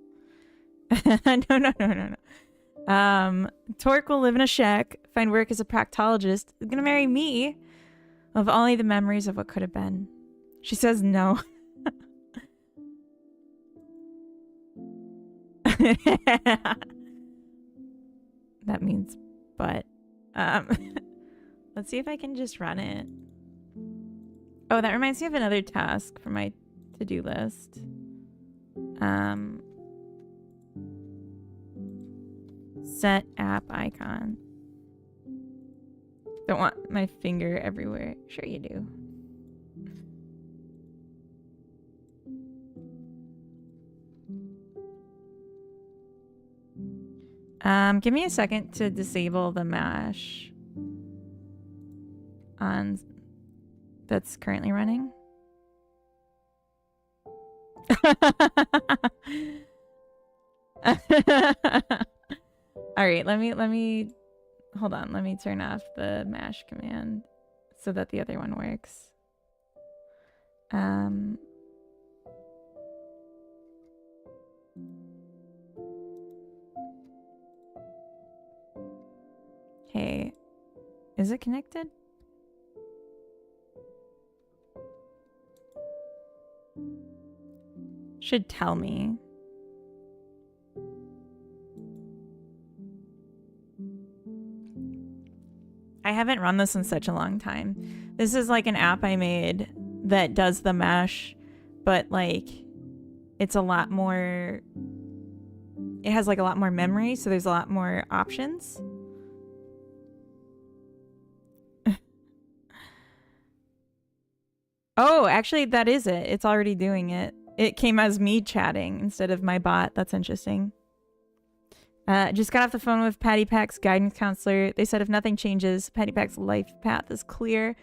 No. Torque will live in a shack, find work as a proctologist, is gonna marry me. Of only the memories of what could have been. She says no. That means but. Let's see if I can just run it. Oh, that reminds me of another task for my to-do list. Set app icon. Don't want my finger everywhere. Sure you do. Give me a second to disable the mash on that's currently running. All right, let me hold on. Let me turn off the mash command so that the other one works. Hey, is it connected? Should tell me. I haven't run this in such a long time. This is like an app I made that does the mash, but like it's a lot more, it has like a lot more memory, so there's a lot more options. Oh, actually that is it. It's already doing it. It came as me chatting instead of my bot. That's interesting. Just got off the phone with Patty Pack's guidance counselor. They said if nothing changes, Patty Pack's life path is clear.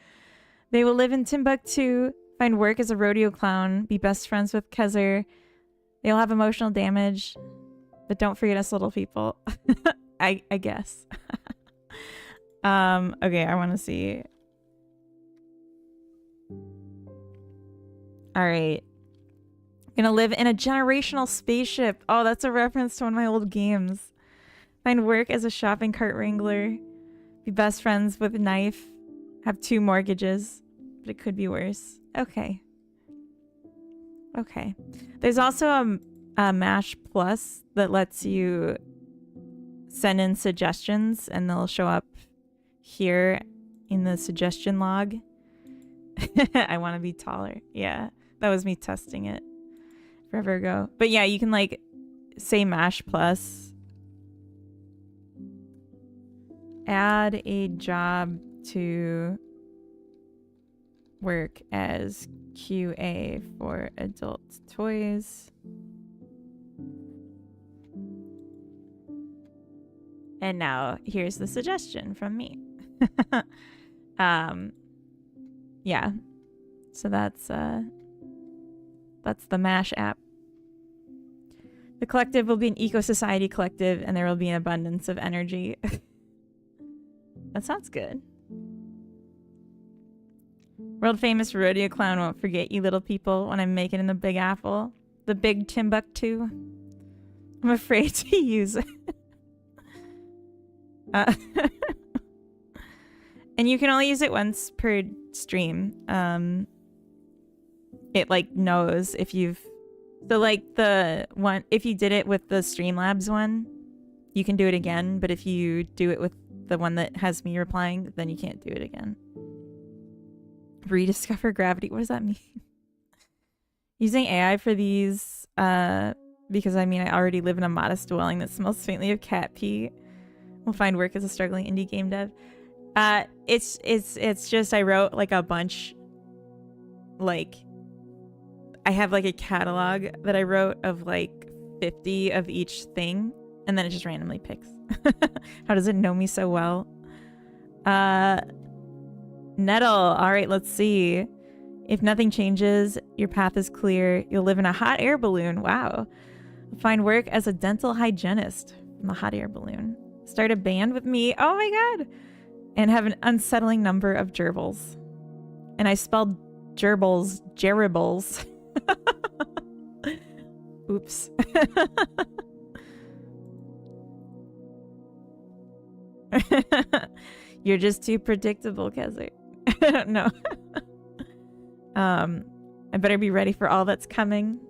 They will live in Timbuktu, find work as a rodeo clown, be best friends with Kezer. They'll have emotional damage, but don't forget us little people. I guess. Okay, I want to see. All right. Gonna live in a generational spaceship. Oh, that's a reference to one of my old games. Find work as a shopping cart wrangler. Be best friends with a knife. Have 2 mortgages. But it could be worse. Okay. Okay. There's also a Mash Plus that lets you send in suggestions and they'll show up here in the suggestion log. I want to be taller. Yeah. That was me testing it forever ago. But yeah, you can like say Mash Plus. Add a job to work as QA for adult toys. And now here's the suggestion from me. Yeah. So that's the MASH app. The collective will be an eco-society collective and there will be an abundance of energy. That sounds good. World famous rodeo clown won't forget you little people when I make it in the Big Apple. The big Timbuktu. I'm afraid to use it. And you can only use it once per stream. It like knows if you've, so like the one, if you did it with the Streamlabs one, you can do it again. But if you do it with the one that has me replying, then you can't do it again. Rediscover gravity. What does that mean? Using AI for these, because I mean, I already live in a modest dwelling that smells faintly of cat pee. We'll find work as a struggling indie game dev. It's just, I wrote like a bunch, like, I have like a catalog that I wrote of like 50 of each thing, and then it just randomly picks. How does it know me so well? Nettle. All right, let's see. If nothing changes, your path is clear. You'll live in a hot air balloon. Wow. Find work as a dental hygienist from the hot air balloon. Start a band with me. Oh my god. And have an unsettling number of gerbils. And I spelled gerbils, geribbles. Oops. You're just too predictable, Kezer. No. I better be ready for all that's coming.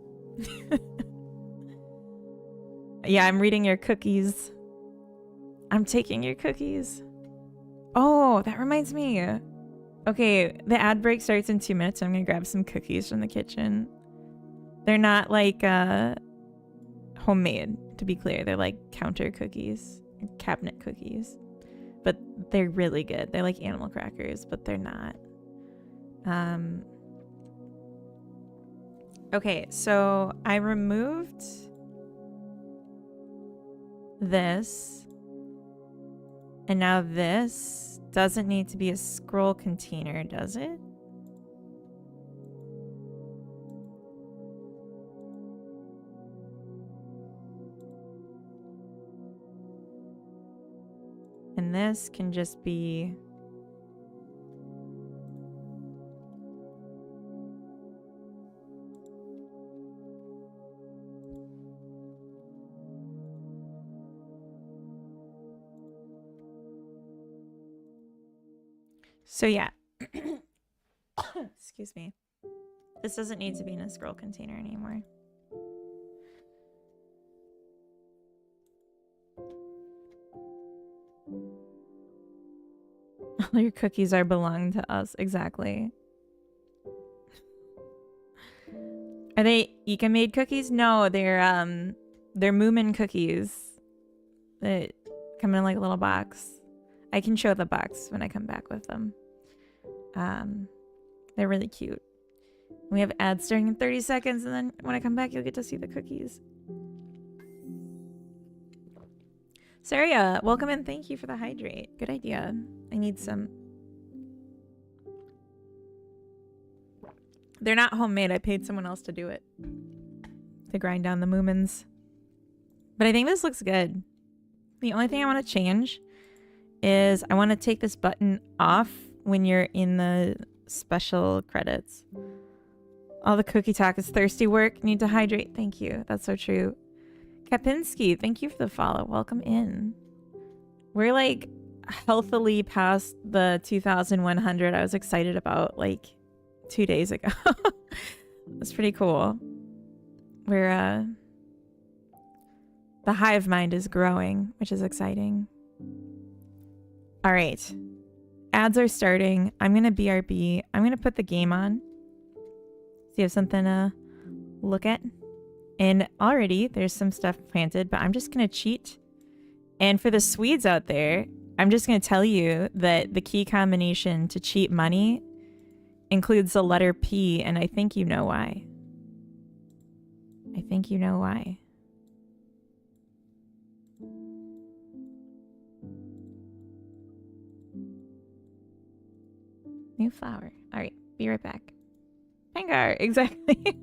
Yeah, I'm reading your cookies. I'm taking your cookies. Oh, that reminds me. Okay, the ad break starts in 2 minutes. So I'm gonna grab some cookies from the kitchen. They're not like homemade, to be clear. They're like counter cookies, cabinet cookies. But they're really good. They're like animal crackers, but they're not. Okay, so I removed this. And now this doesn't need to be a scroll container, does it? And this can just be so yeah. Excuse me. This doesn't need to be in a scroll container anymore. All your cookies are belong to us. Exactly. Are they Ika made cookies? No, they're Moomin cookies that come in like a little box. I can show the box when I come back with them. They're really cute. We have ads starting in 30 seconds, and then when I come back, you'll get to see the cookies. Saria, welcome and thank you for the hydrate. Good idea. I need some. They're not homemade. I paid someone else to do it. To grind down the Moomins. But I think this looks good. The only thing I want to change is I want to take this button off when you're in the special credits. All the cookie talk is thirsty work. Need to hydrate. Thank you. That's so true. Kapinski, thank you for the follow. Welcome in. We're like healthily past the 2,100 I was excited about like 2 days ago. That's pretty cool. We're the hive mind is growing, which is exciting. All right. Ads are starting. I'm going to BRB. I'm going to put the game on. So you have something to look at. And already there's some stuff planted, but I'm just going to cheat. And for the Swedes out there, I'm just going to tell you that the key combination to cheat money includes the letter P, and I think you know why. I think you know why. New flower. All right, be right back. Pangar, exactly.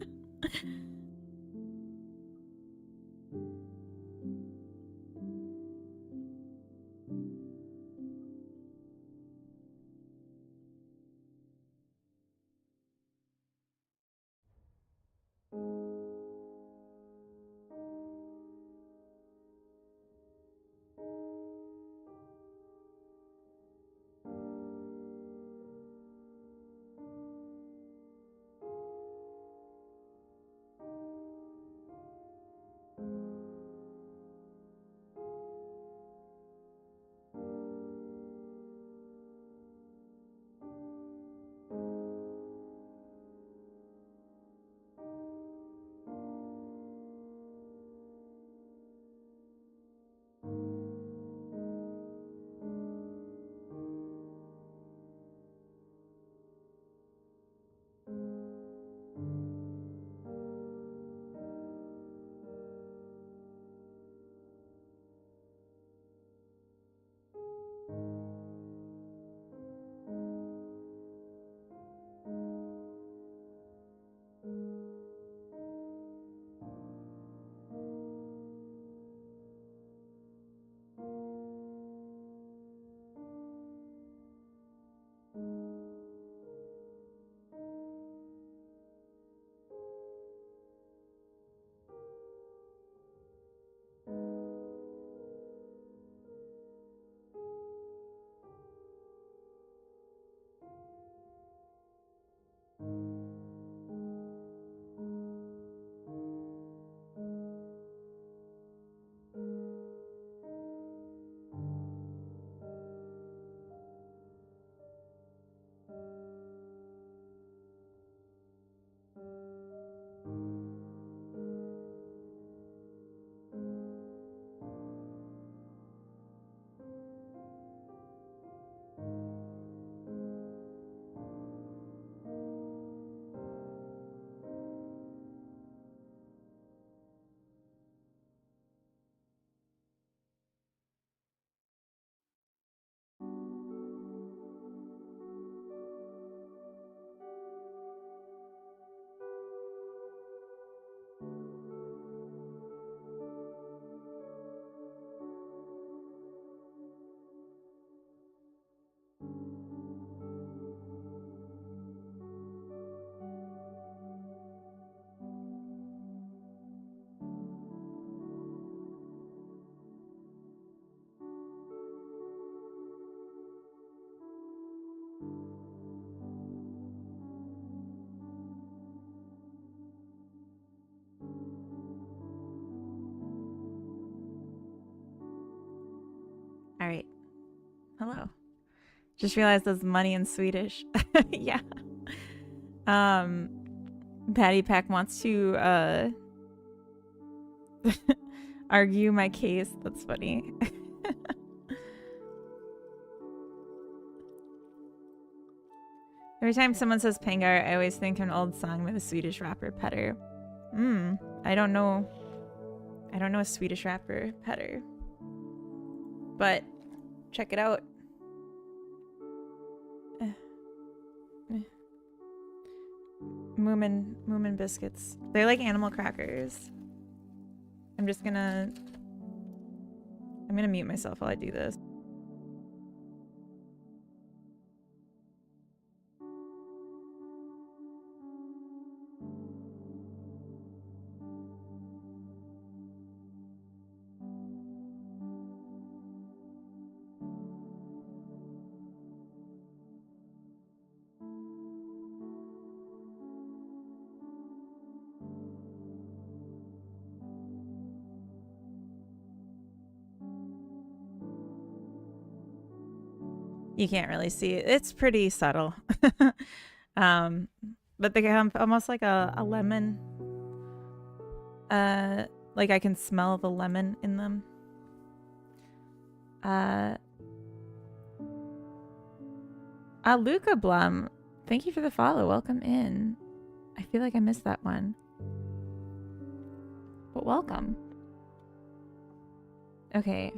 All right. Hello. Just realized there's money in Swedish. Yeah. Patty Pack wants to argue my case. That's funny. Every time someone says Pangar, I always think of an old song with a Swedish rapper, Petter. I don't know a Swedish rapper, Petter. But check it out. Moomin biscuits. They're like animal crackers. I'm gonna mute myself while I do this. You can't really see it. It's pretty subtle. But they have almost like a lemon. Like I can smell the lemon in them. Luca Blum, thank you for the follow. Welcome in. I feel like I missed that one. But welcome. Okay.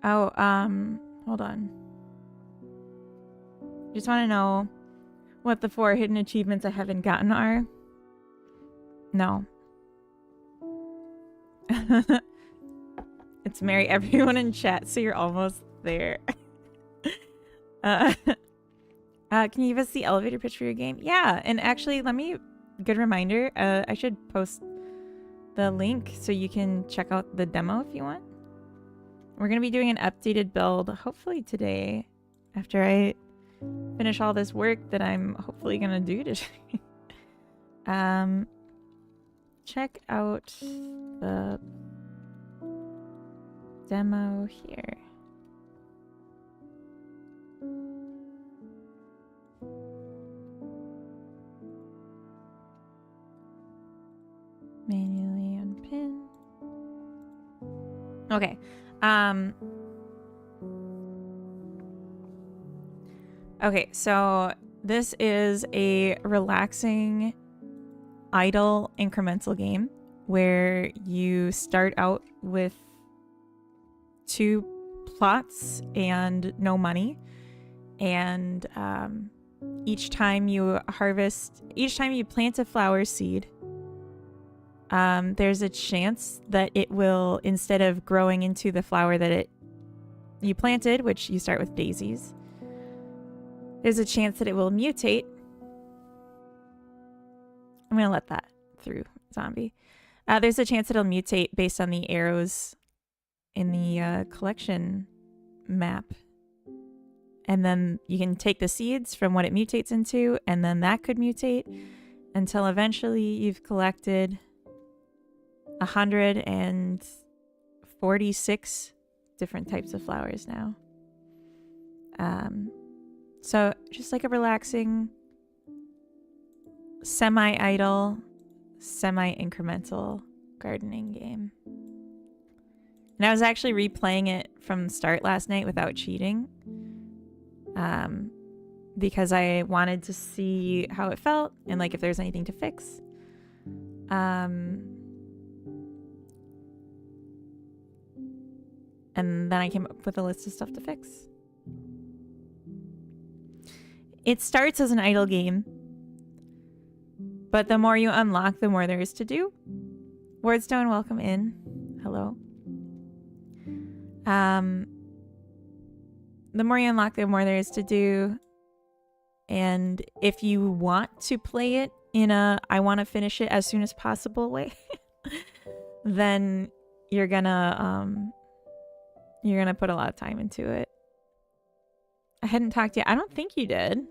Oh, hold on. Just want to know what the 4 hidden achievements I haven't gotten are. No. It's marry everyone in chat, so you're almost there. Can you give us the elevator pitch for your game? Yeah, and actually, good reminder, I should post the link so you can check out the demo if you want. We're going to be doing an updated build, hopefully today, after I finish all this work that I'm hopefully going to do today. Check out the demo here. Manually unpin. Okay. Okay, so this is a relaxing, idle, incremental game where you start out with 2 plots and no money. And each time you plant a flower seed, there's a chance that it will, instead of growing into the flower that you planted, which you start with daisies, there's a chance that it will mutate. I'm going to let that through, zombie. There's a chance it'll mutate based on the arrows in the collection map. And then you can take the seeds from what it mutates into, and then that could mutate until eventually you've collected 146 different types of flowers now. So just like a relaxing, semi-idle, semi-incremental gardening game. And I was actually replaying it from the start last night without cheating. Because I wanted to see how it felt and like if there's anything to fix. And then I came up with a list of stuff to fix. It starts as an idle game, but the more you unlock, the more there is to do. Wordstone, welcome in. Hello. The more you unlock, the more there is to do. And if you want to play it in a I want to finish it as soon as possible way, then you're gonna put a lot of time into it. I hadn't talked yet. I don't think you did.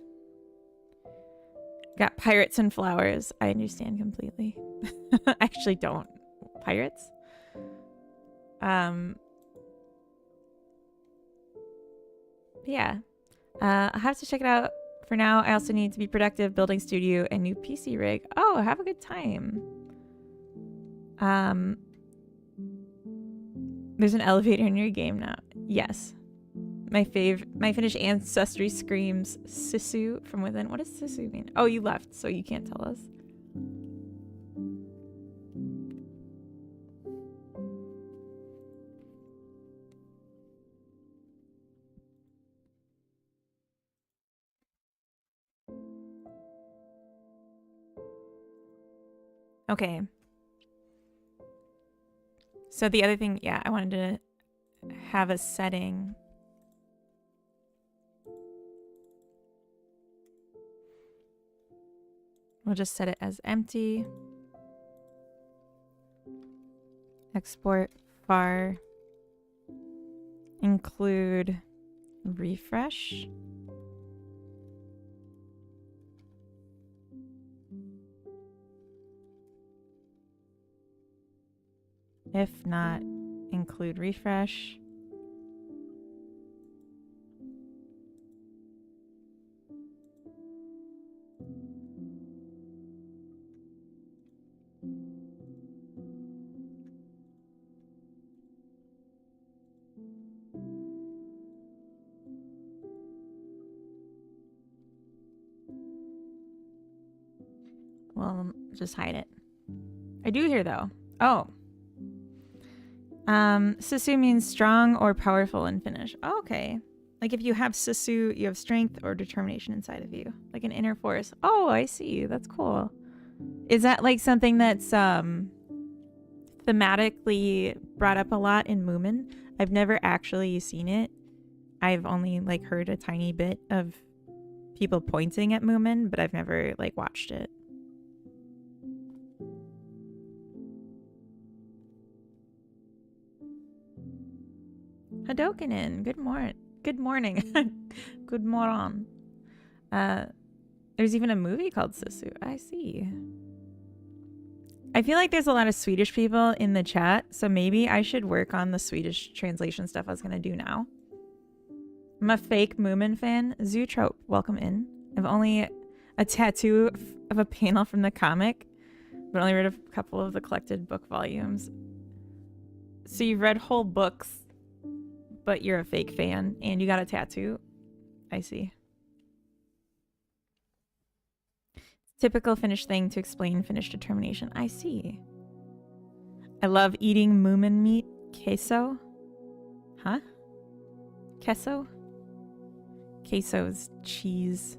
Got pirates and flowers. I understand completely. I actually don't. Pirates? Yeah. I have to check it out. For now, I also need to be productive, building studio and new PC rig. Oh, have a good time. There's an elevator in your game now. Yes. My Finnish ancestry screams Sisu from within. What does Sisu mean? Oh, you left, so you can't tell us. Okay. So the other thing, yeah, I wanted to have a setting. We'll just set it as empty. Export var. Include refresh. If not, include refresh. Well, just hide it. I do hear though. Oh. Sisu means strong or powerful in Finnish. Oh, okay. Like if you have Sisu, you have strength or determination inside of you. Like an inner force. Oh, I see. That's cool. Is that like something that's thematically brought up a lot in Moomin? I've never actually seen it. I've only like heard a tiny bit of people pointing at Moomin, but I've never like watched it. Hadokinen, good morning. Good morning. Good morning. There's even a movie called Sisu. I see. I feel like there's a lot of Swedish people in the chat, so maybe I should work on the Swedish translation stuff I was gonna do now. I'm a fake Moomin fan. Zootrope, welcome in. I've only a tattoo of a panel from the comic, but only read a couple of the collected book volumes. So you've read whole books, but you're a fake fan, and you got a tattoo? I see. Typical Finnish thing to explain Finnish determination. I see. I love eating Moomin meat. Queso? Huh? Queso? Queso is cheese,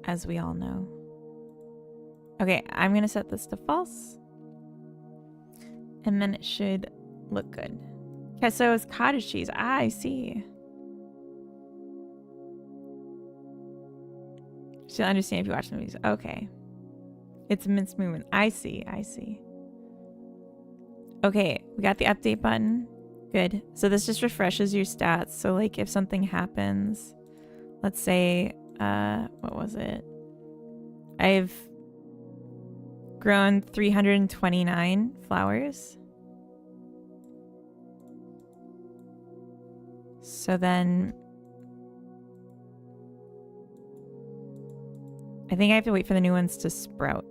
as we all know. Okay, I'm gonna set this to false. And then it should look good. Queso is cottage cheese. Ah, I see. She'll understand if you watch the movies. Okay. It's minced movement. I see. I see. Okay, we got the update button. Good. So this just refreshes your stats. So like if something happens, let's say, what was it? I've grown 329 flowers. So then I think I have to wait for the new ones to sprout.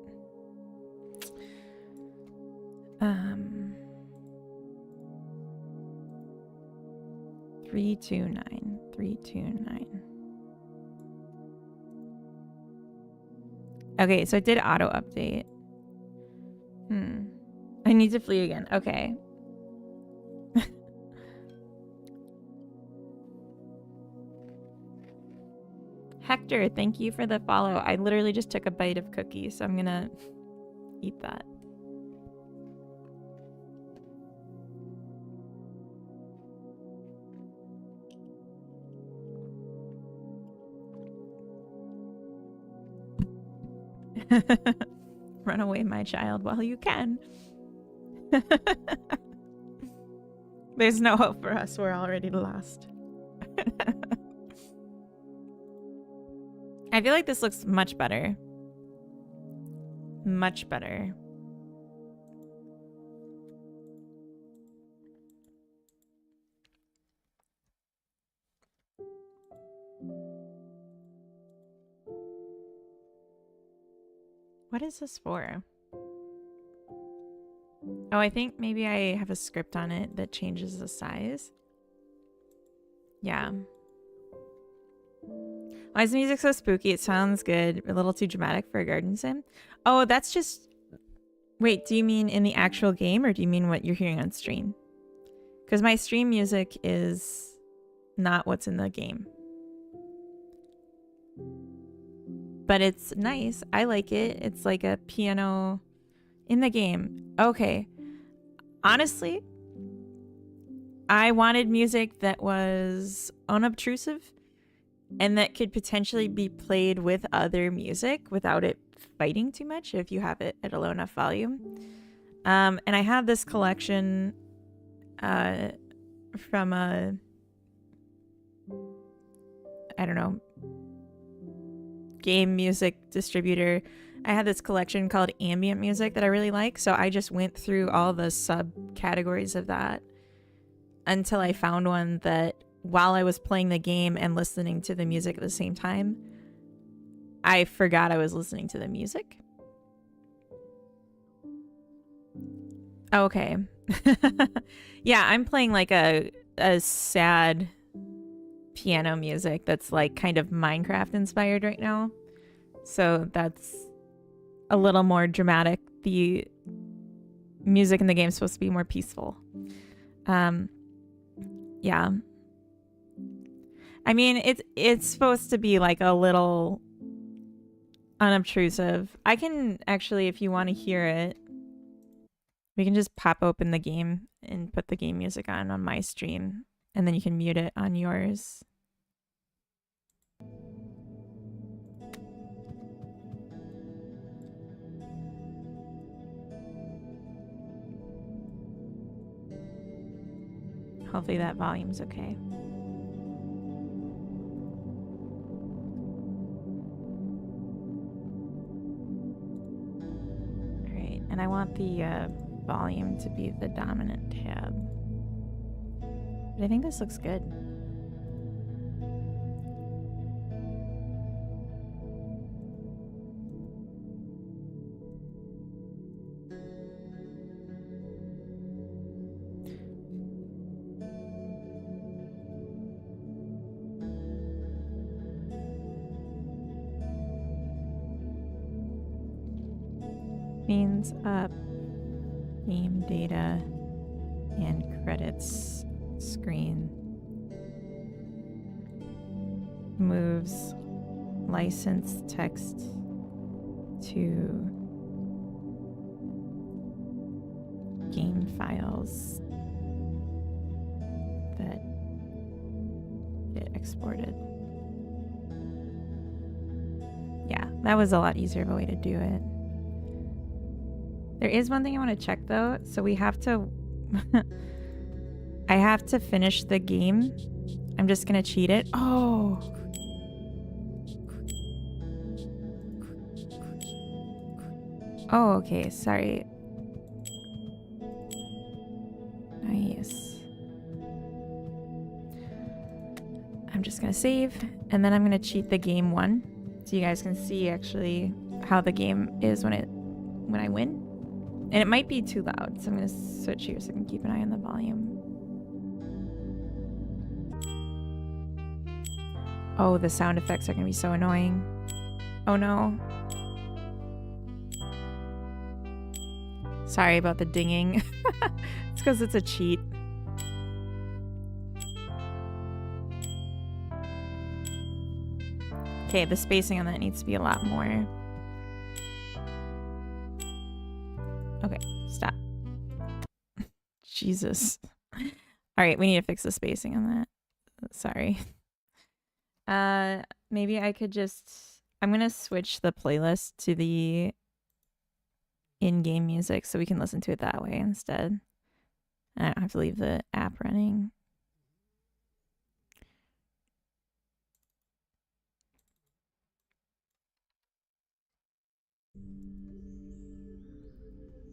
329, 329. Okay, so it did auto update. I need to flee again. Okay. Hector, thank you for the follow. I literally just took a bite of cookie, so I'm gonna eat that. Run away, my child, while you can. There's no hope for us. We're already lost. I feel like this looks much better. Much better. What is this for? Oh, I think maybe I have a script on it that changes the size. Yeah. Why is the music so spooky? It sounds good. A little too dramatic for a garden sim. Oh, that's just... Wait, do you mean in the actual game or do you mean what you're hearing on stream? Because my stream music is not what's in the game. But it's nice. I like it. It's like a piano in the game. Okay. Honestly, I wanted music that was unobtrusive and that could potentially be played with other music without it fighting too much if you have it at a low enough volume. And I have this collection from a, I don't know, game music distributor. I had this collection called ambient music that I really like, so I just went through all the subcategories of that until I found one that while I was playing the game and listening to the music at the same time, I forgot I was listening to the music. Okay. Yeah, I'm playing like a sad piano music that's like kind of Minecraft inspired right now. So that's a little more dramatic. The music in the game is supposed to be more peaceful. Yeah. I mean, it's supposed to be like a little unobtrusive. I can actually, if you want to hear it, we can just pop open the game and put the game music on my stream, and then you can mute it on yours. Hopefully that volume's okay. All right, and I want the volume to be the dominant tab. But I think this looks good. Means up, game data, and credits screen. Moves license text to game files that get exported. Yeah, that was a lot easier of a way to do it. There is one thing I want to check though. So we have to I have to finish the game. I'm just gonna cheat it. Oh. Oh, okay, sorry. Nice. I'm just gonna save, and then I'm gonna cheat the game one, so you guys can see actually how the game is when I win. And it might be too loud, so I'm gonna switch here so I can keep an eye on the volume. Oh, the sound effects are gonna be so annoying. Oh no. Sorry about the dinging. It's because it's a cheat. Okay, the spacing on that needs to be a lot more. Okay, stop. Jesus. All right, we need to fix the spacing on that. Sorry. Maybe I could just... I'm gonna switch the playlist to the in-game music so we can listen to it that way instead. I don't have to leave the app running.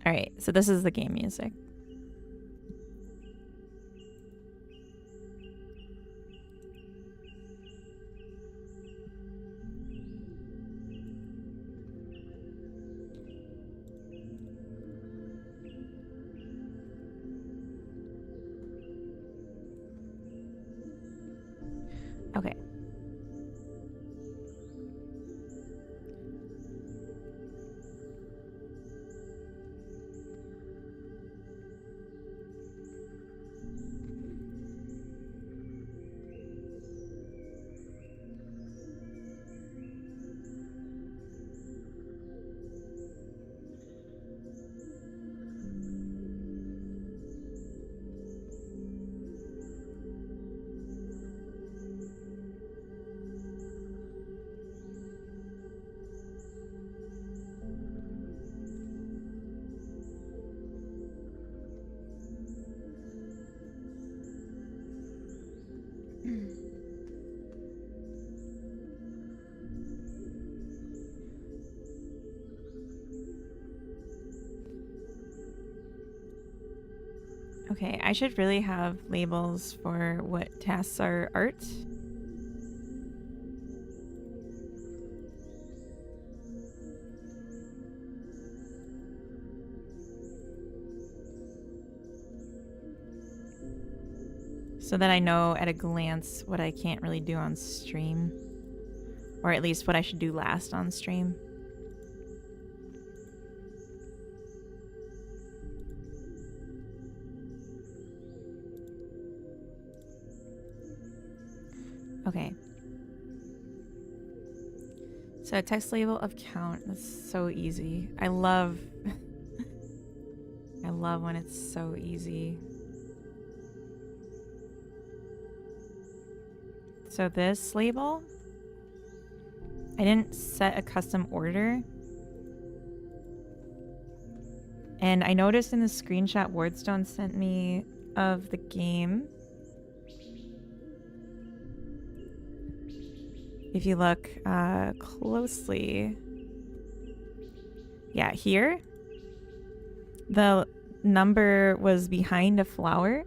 All right, so this is the game music. Okay. Okay, I should really have labels for what tasks are art. So that I know at a glance what I can't really do on stream. Or at least what I should do last on stream. Okay. So text label of count. That's so easy. I love I love when it's so easy. So this label, I didn't set a custom order. And I noticed in the screenshot Wardstone sent me of the game, if you look closely, yeah, here, the number was behind a flower,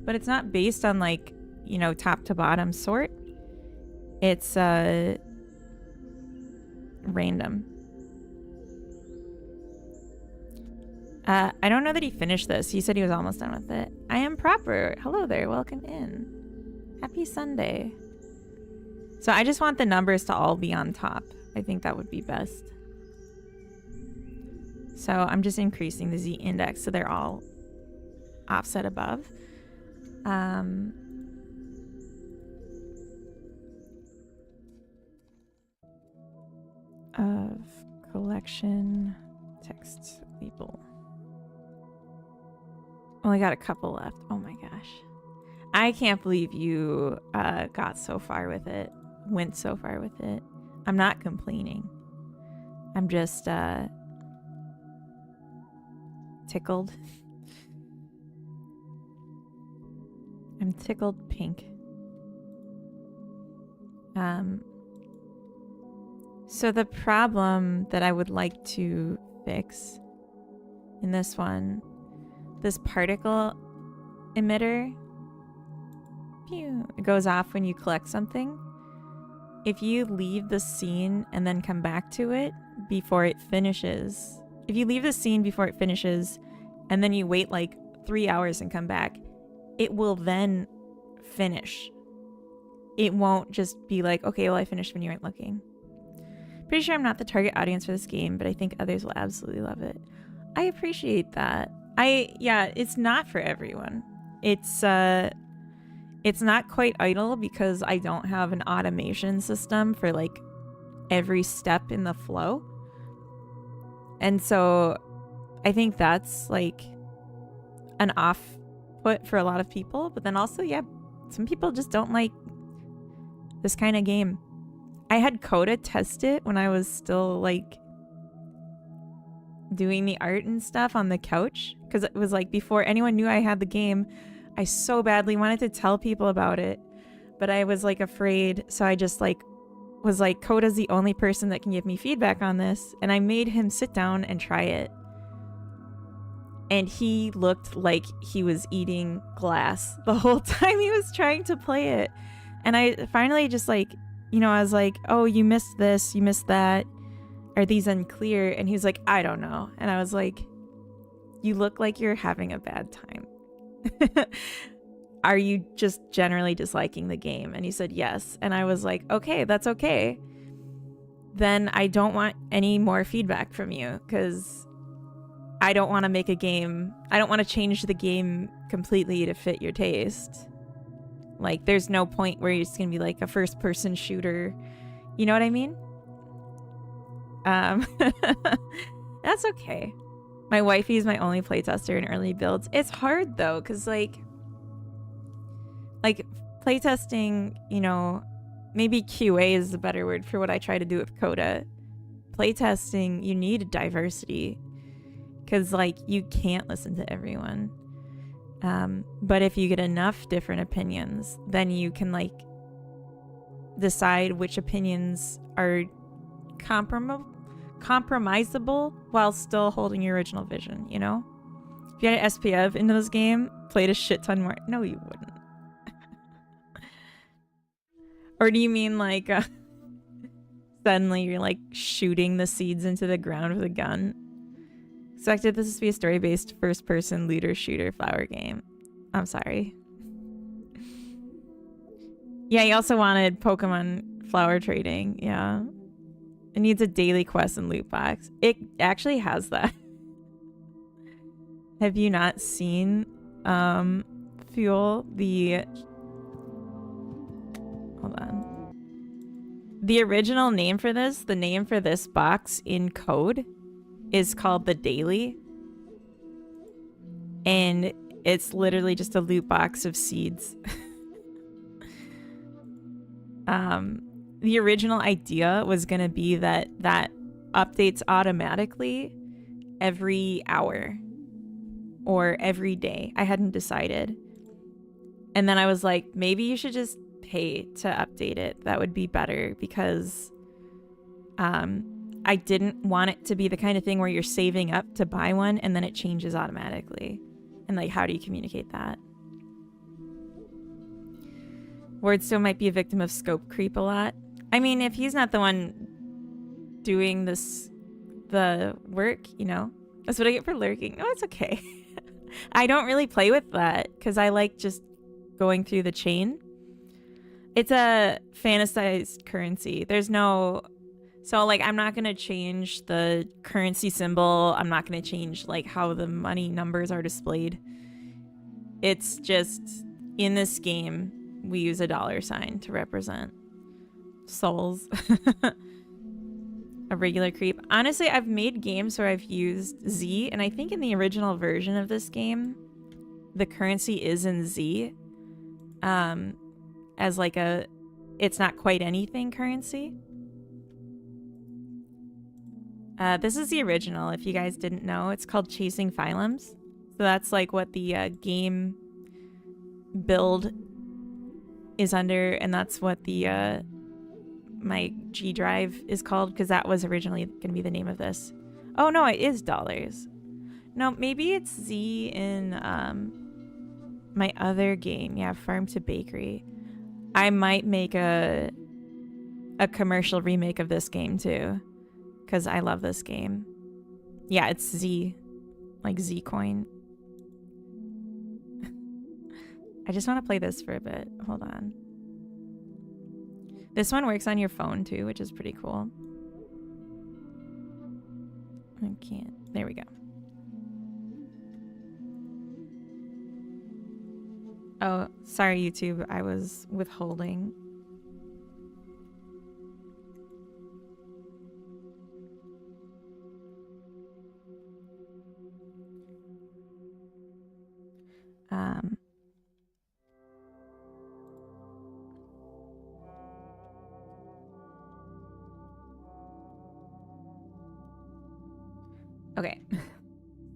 but it's not based on like, you know, top to bottom sort. It's random. I don't know that he finished this. He said he was almost done with it. I am proper. Hello there. Welcome in. Happy Sunday. So I just want the numbers to all be on top. I think that would be best. So I'm just increasing the Z index so they're all offset above. Of collection text label. Only got a couple left. Oh my gosh. I can't believe you got so far with it. Went so far with it. I'm not complaining. I'm just tickled. I'm tickled pink. So the problem that I would like to fix in this one, this particle emitter, pew, it goes off when you collect something. If you leave the scene and then come back to it before it finishes, if you leave the scene before it finishes and then you wait like 3 hours and come back, it will then finish. It won't just be like, okay, well, I finished when you weren't looking. Pretty sure I'm not the target audience for this game, but I think others will absolutely love it. I appreciate that. Yeah, it's not for everyone. It's not quite idle because I don't have an automation system for like every step in the flow. And so I think that's like an off put for a lot of people, but then also, yeah, some people just don't like this kind of game. I had Coda test it when I was still like doing the art and stuff on the couch, because it was like before anyone knew I had the game. I so badly wanted to tell people about it, but I was like afraid, so I just like was like, Coda's the only person that can give me feedback on this, and I made him sit down and try it. and he looked like he was eating glass the whole time he was trying to play it. And I finally just like, you know, I was like, oh, you missed this, you missed that. Are these unclear? And he was like, I don't know. And I was like, you look like you're having a bad time. Are you just generally disliking the game? And he said yes. And I was like, okay, that's okay. Then I don't want any more feedback from you, because I don't want to make a game. I don't want to change the game completely to fit your taste. Like, there's no point where it's going to be like a first person shooter. You know what I mean? That's okay. My wifey is my only playtester in early builds. It's hard though, because like playtesting, you know, maybe QA is the better word for what I try to do with Coda. Playtesting, you need diversity, because like you can't listen to everyone. But if you get enough different opinions, then you can like decide which opinions are compromisable while still holding your original vision, you know? If you had an SPF into this game, played a shit ton more. No, you wouldn't. Or do you mean like suddenly you're like shooting the seeds into the ground with a gun? Expected this to be a story-based first-person looter shooter flower game. I'm sorry. Yeah, he also wanted Pokemon flower trading. Yeah. It needs a daily quest and loot box. It actually has that. Have you not seen Fuel? Hold on. The original name for this, the name for this box in code is called the Daily. And it's literally just a loot box of seeds. The original idea was going to be that updates automatically every hour or every day. I hadn't decided. And then I was like, maybe you should just pay to update it. That would be better, because I didn't want it to be the kind of thing where you're saving up to buy one and then it changes automatically. And like, how do you communicate that? Wordstone might be a victim of scope creep a lot. I mean, if he's not the one doing the work, you know, that's what I get for lurking. Oh, it's okay. I don't really play with that because I like just going through the chain. It's a fantasized currency. There's no... So, like, I'm not going to change the currency symbol. I'm not going to change, like, how the money numbers are displayed. It's just, in this game, we use a $sign to represent souls. A regular creep. Honestly, I've made games where I've used Z, and I think in the original version of this game, the currency is in Z. As, like, a... It's not quite anything currency. This is the original, if you guys didn't know. It's called Chasing Phylums. So that's like what the game build is under, and that's what the my G drive is called, because that was originally going to be the name of this. Oh no, it is dollars. No, maybe it's Z in my other game. Yeah, Farm to Bakery. I might make a commercial remake of this game too, because I love this game. Yeah, it's Z, like Z coin. I just want to play this for a bit. Hold on. This one works on your phone too, which is pretty cool. I can't. There we go. Oh, sorry, YouTube. I was withholding. Okay.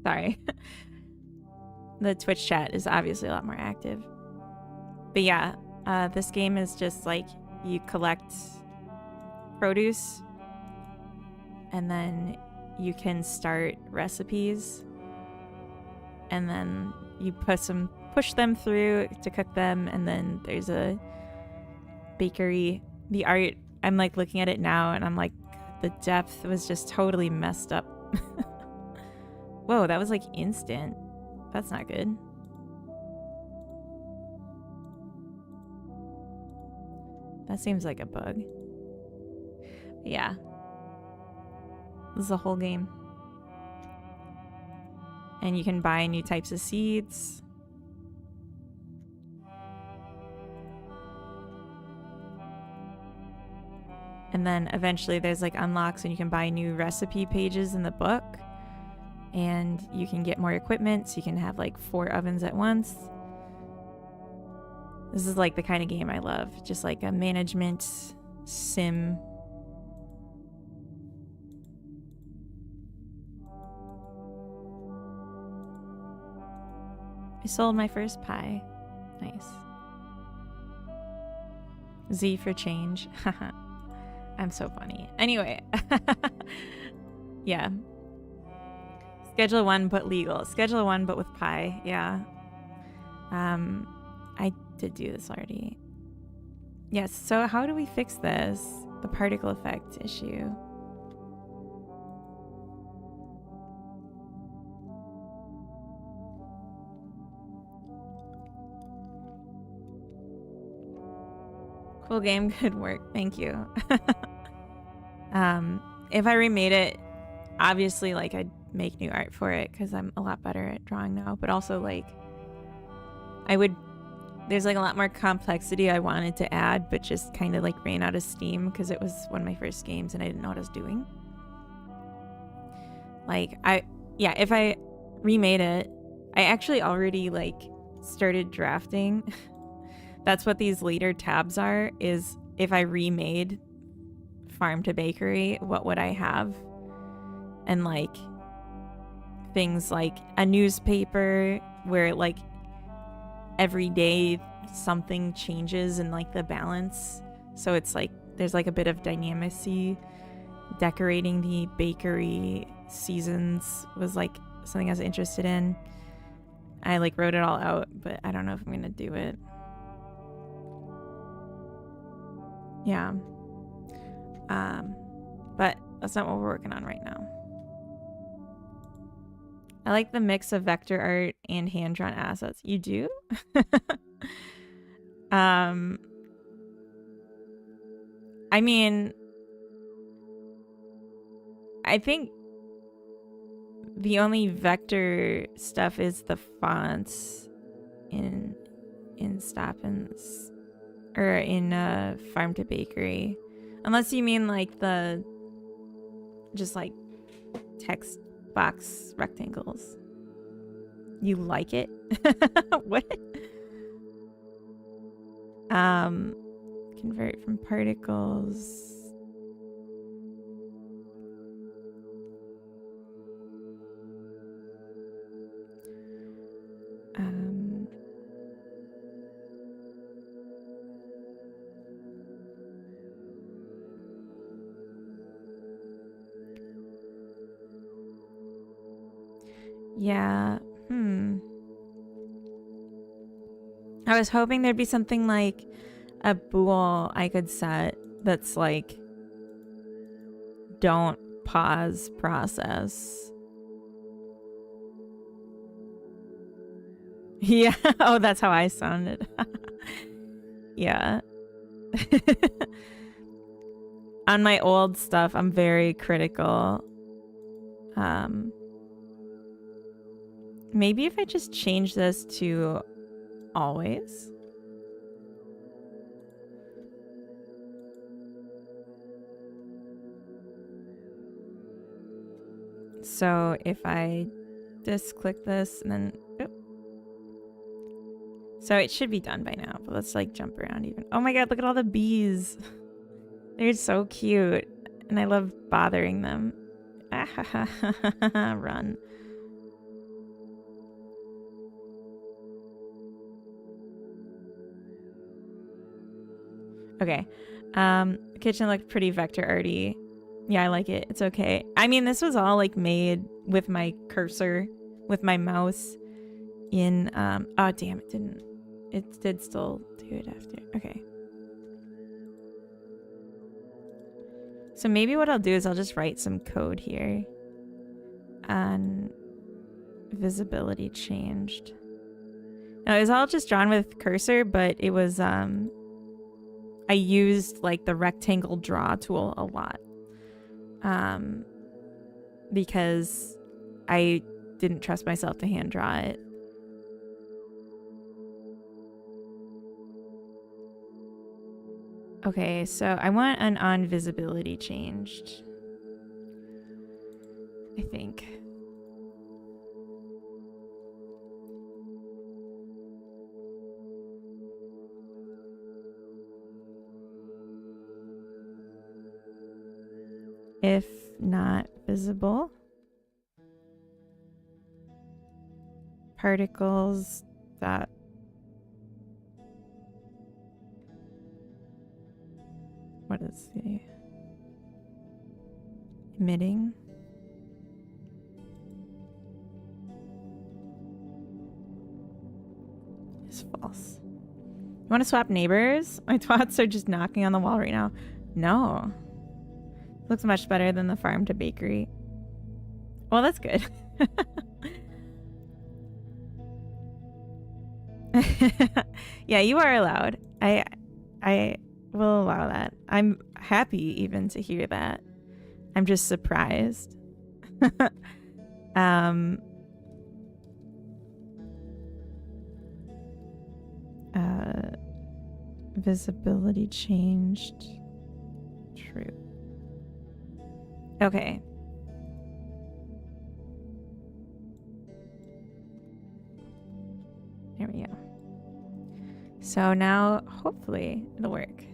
Sorry. The Twitch chat is obviously a lot more active. But yeah, this game is just like you collect produce and then you can start recipes. and then you push them through to cook them, and then there's a bakery. The art, I'm like looking at it now and I'm like, the depth was just totally messed up. Whoa, that was like instant. That's not good. That seems like a bug. But yeah. This is a whole game. And you can buy new types of seeds. And then eventually there's like unlocks and you can buy new recipe pages in the book. And you can get more equipment, so you can have like 4 ovens at once. This is like the kind of game I love. Just like a management sim. I sold my first pie. Nice. Z for change. I'm so funny. Anyway. Yeah. Schedule 1 but legal. Schedule 1 but with pie. Yeah. I did do this already. Yes, so how do we fix this? The particle effect issue. Cool game, good work. Thank you. If I remade it, obviously like I'd make new art for it because I'm a lot better at drawing now, but also like there's like a lot more complexity I wanted to add, but just kind of like ran out of steam because it was one of my first games and I didn't know what I was doing. Like if I remade it, I actually already like started drafting. That's what these later tabs are, is if I remade Farm to Bakery, what would I have? And like things like a newspaper where like every day something changes in like the balance. So it's like there's like a bit of dynamicy. Decorating the bakery seasons was like something I was interested in. I like wrote it all out, but I don't know if I'm gonna do it. Yeah. But that's not what we're working on right now. I like the mix of vector art and hand-drawn assets. You do? I mean, I think the only vector stuff is the fonts in Stoppins or in Farm to Bakery. Unless you mean like the just like text box rectangles. You like it? What? Convert from particles. Yeah. I was hoping there'd be something like a bool I could set that's like, don't pause process. Yeah. Oh, that's how I sounded. Yeah. On my old stuff, I'm very critical. Maybe if I just change this to always. So if I just click this and then, so it should be done by now, but let's like jump around even. Oh my God, look at all the bees. They're so cute and I love bothering them. Run. Okay. Kitchen looked pretty vector arty. Yeah, I like it. It's okay. I mean, this was all like made with my cursor, with my mouse. in oh damn, it did still do it after. Okay. So maybe what I'll do is I'll just write some code here on visibility changed. Now it was all just drawn with cursor, but it was I used like the rectangle draw tool a lot. Because I didn't trust myself to hand draw it. Okay, so I want an on visibility changed. I think. If not visible, particles that what is the emitting is false. You want to swap neighbors? My twats are just knocking on the wall right now. No. Looks much better than the farm to bakery. Well, that's good. Yeah, you are allowed. I will allow that. I'm happy even to hear that. I'm just surprised. Visibility changed. True. Okay. There we go. So now, hopefully, it'll work.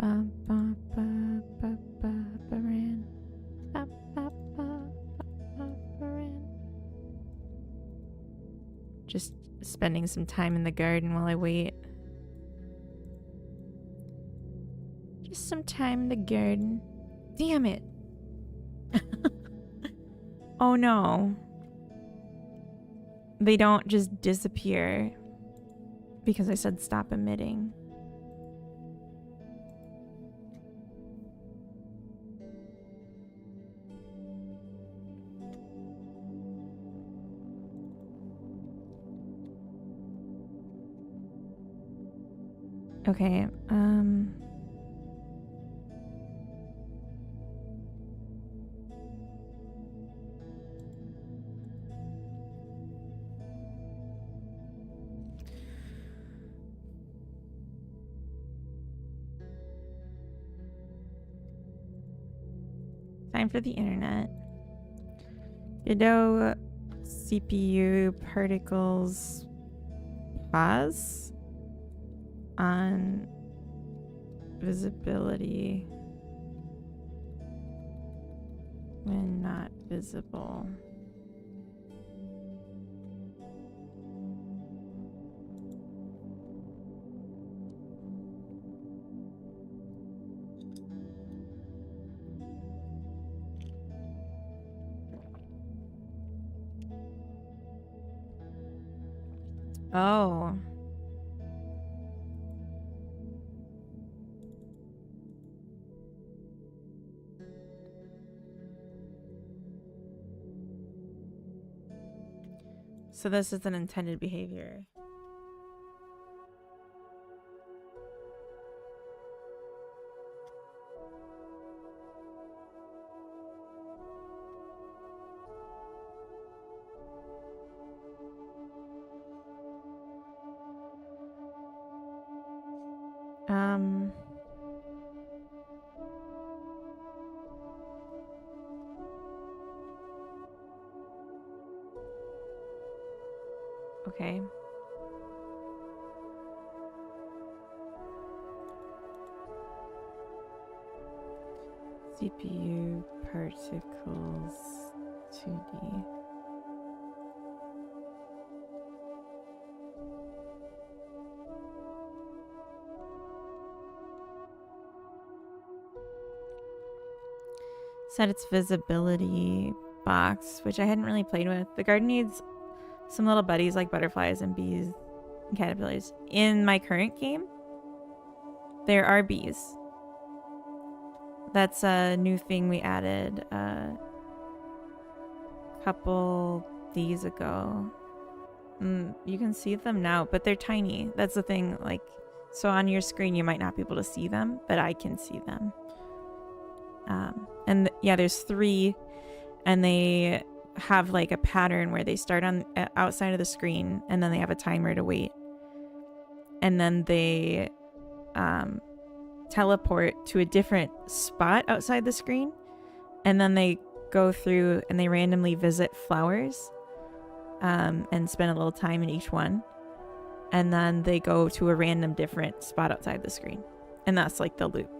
Ba, ba, ba, ba, ba, baran. Ba, ba, ba, ba, baran. Just spending some time in the garden while I wait. Just some time in the garden. Damn it. Oh no. They don't just disappear because I said stop emitting. Okay, time for the internet. Ditto CPU particles pause on visibility when not visible. Oh. So this is an intended behavior. Okay. CPU particles 2D. Set its visibility box, which I hadn't really played with. The garden needs some little buddies like butterflies and bees and caterpillars. In my current game, there are bees. That's a new thing we added a couple days ago. You can see them now, but they're tiny. That's the thing. Like, so on your screen, you might not be able to see them, but I can see them. And yeah, there's 3, and they have like a pattern where they start on outside of the screen, and then they have a timer to wait, and then they teleport to a different spot outside the screen, and then they go through and they randomly visit flowers and spend a little time in each one, and then they go to a random different spot outside the screen, and that's like the loop.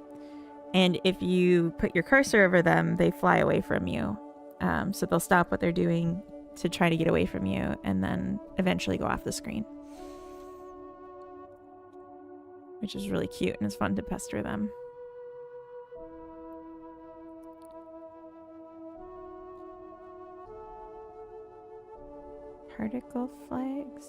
And if you put your cursor over them, they fly away from you. So they'll stop what they're doing to try to get away from you, and then eventually go off the screen. Which is really cute, and it's fun to pester them. Particle flags.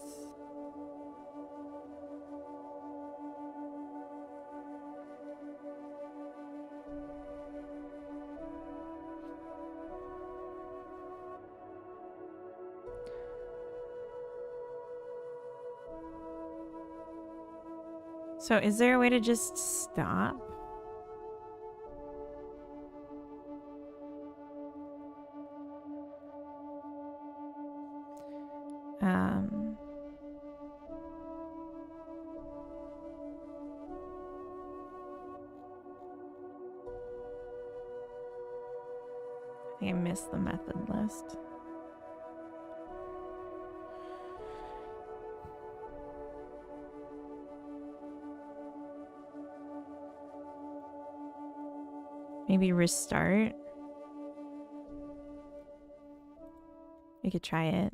So is there a way to just stop? I think I missed the method list. Maybe restart. We could try it.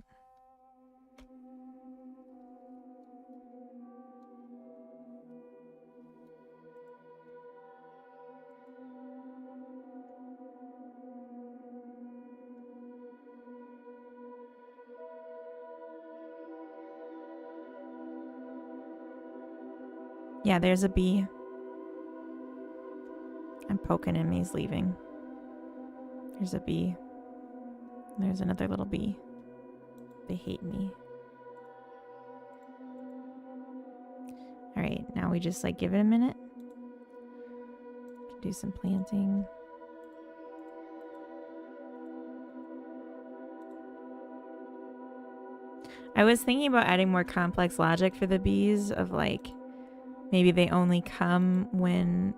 Yeah, there's a bee. I'm poking him, he's leaving. There's a bee. There's another little bee. They hate me. Alright, now we just like give it a minute. Do some planting. I was thinking about adding more complex logic for the bees, of like maybe they only come when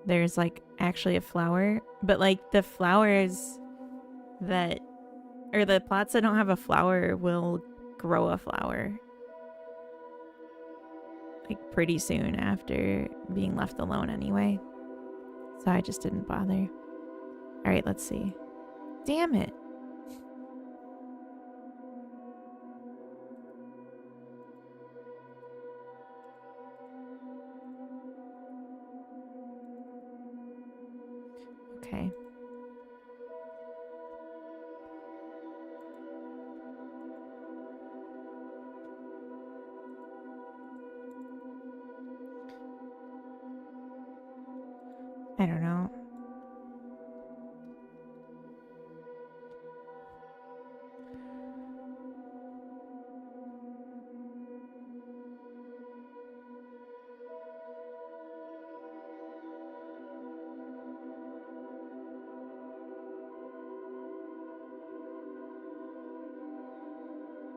there's like actually a flower, but like the flowers that, or the plots that don't have a flower will grow a flower like pretty soon after being left alone anyway. So I just didn't bother. All right, let's see. Damn it. Okay. I don't know.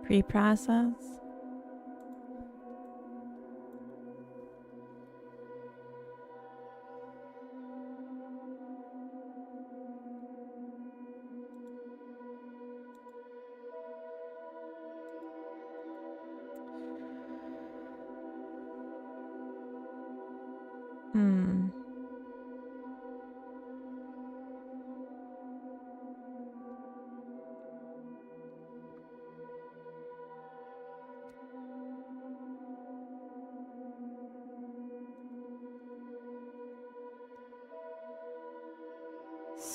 Pre-process.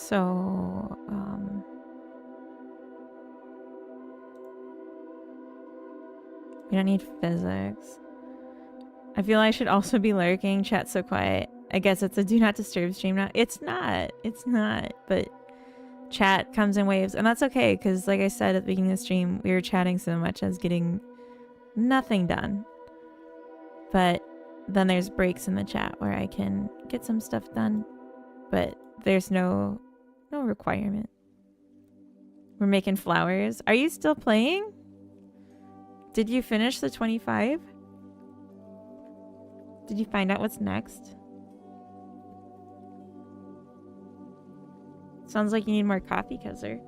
So, we don't need physics. I feel I should also be lurking. Chat's so quiet. I guess it's a do not disturb stream now. It's not. It's not. But chat comes in waves. And that's okay, because like I said at the beginning of the stream, we were chatting so much as getting nothing done. But then there's breaks in the chat where I can get some stuff done. But there's no requirement. We're making flowers. Are you still playing? Did you finish the 25? Did you find out what's next? Sounds like you need more coffee, Kaiser.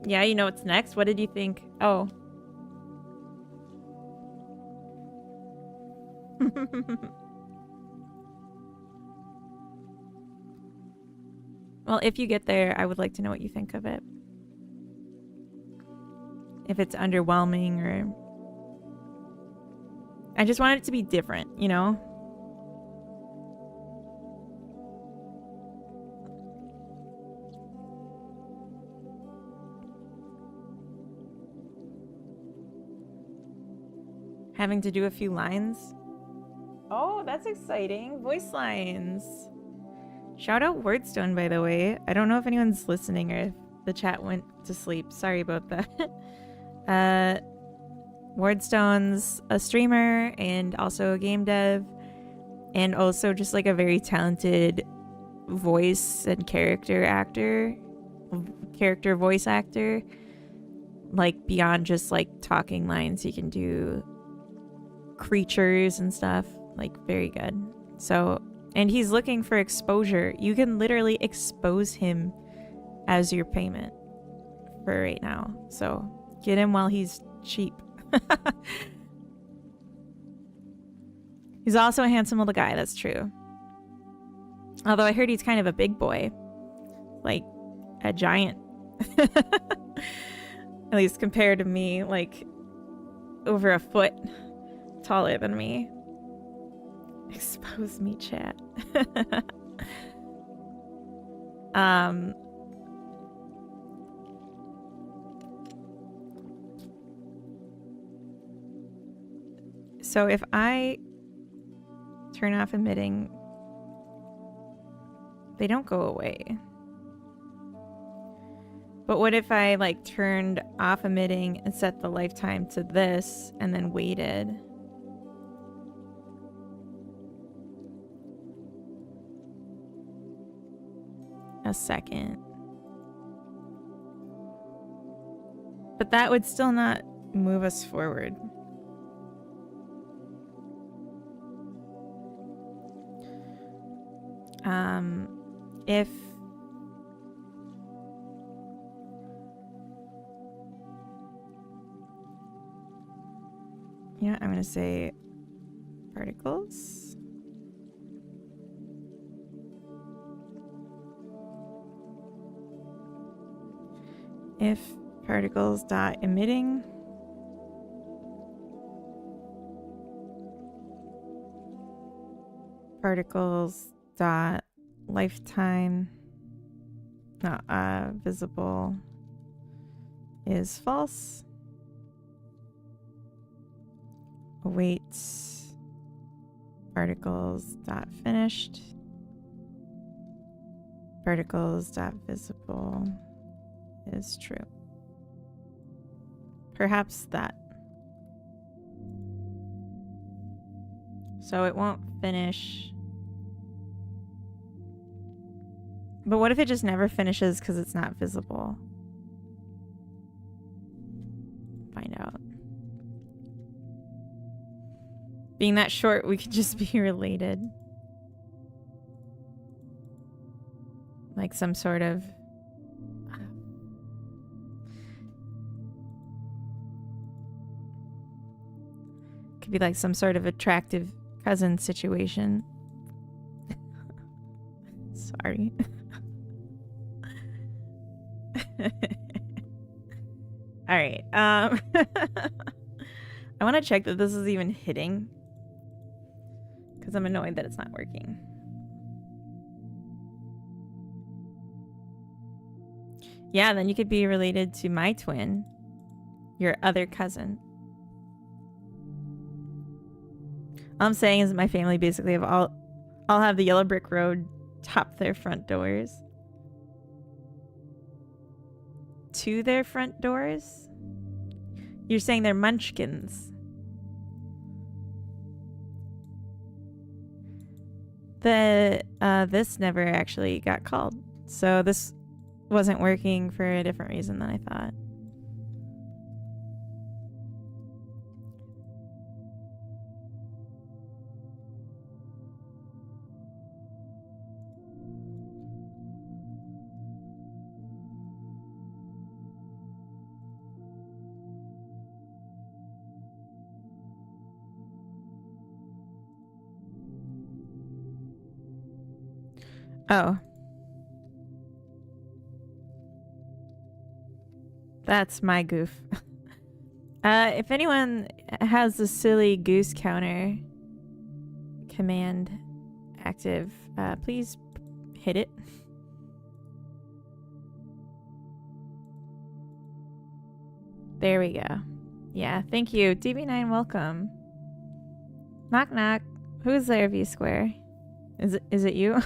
Yeah, you know what's next? What did you think? Oh. Well, if you get there, I would like to know what you think of it. If it's underwhelming or... I just want it to be different, you know? Having to do a few lines. Oh, that's exciting. Voice lines. Shout out Wordstone, by the way. I don't know if anyone's listening or if the chat went to sleep. Sorry about that. Wordstone's a streamer and also a game dev, and also just like a very talented voice and character voice actor. Like beyond just like talking lines, he can do creatures and stuff. Like very good. So, and he's looking for exposure. You can literally expose him as your payment for right now. So get him while he's cheap. He's also a handsome little guy, that's true. Although I heard he's kind of a big boy. Like a giant. At least compared to me, like over a foot taller than me. Expose me, chat. So if I turn off emitting, they don't go away. But what if I like turned off emitting and set the lifetime to this and then waited? A second. But that would still not move us forward. If you know, I'm gonna say particles. If particles dot emitting particles dot lifetime visible is false. Await particles dot finished. Particles dot visible is true. Perhaps that. So it won't finish. But what if it just never finishes because it's not visible? Find out. Being that short, we could just be related. Like some sort of... Could be like some sort of attractive cousin situation. Sorry. All right. I want to check that this is even hitting, because I'm annoyed that it's not working. Yeah, then you could be related to my twin, your other cousin. All I'm saying is my family basically have all have the yellow brick road top their front doors. To their front doors? You're saying they're munchkins. This never actually got called. So this wasn't working for a different reason than I thought. Oh. That's my goof. If anyone has the silly goose counter command active, please hit it. There we go. Yeah, thank you. DB9, welcome. Knock knock. Who's there, V Square? Is it you?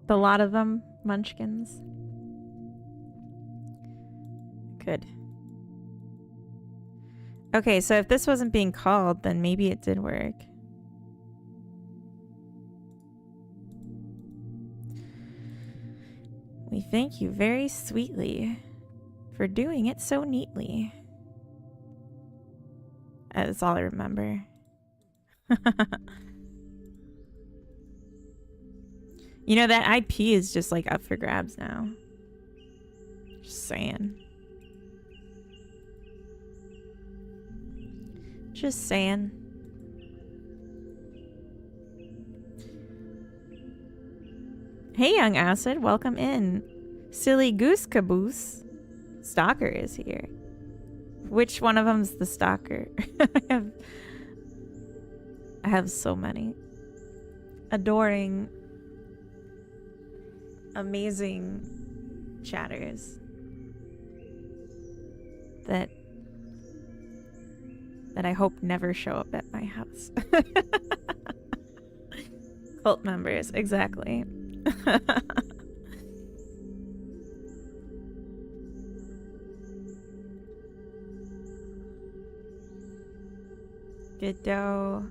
The lot of them, munchkins. Good. Okay, so if this wasn't being called, then maybe it did work. We thank you very sweetly for doing it so neatly. That's all I remember. You know, that IP is just like up for grabs now. Just saying. Just saying. Hey, Young Acid, welcome in. Silly Goose Caboose. Stalker is here. Which one of them's the stalker? I have so many. Adoring, amazing chatters that I hope never show up at my house. Cult members, exactly. Good dough.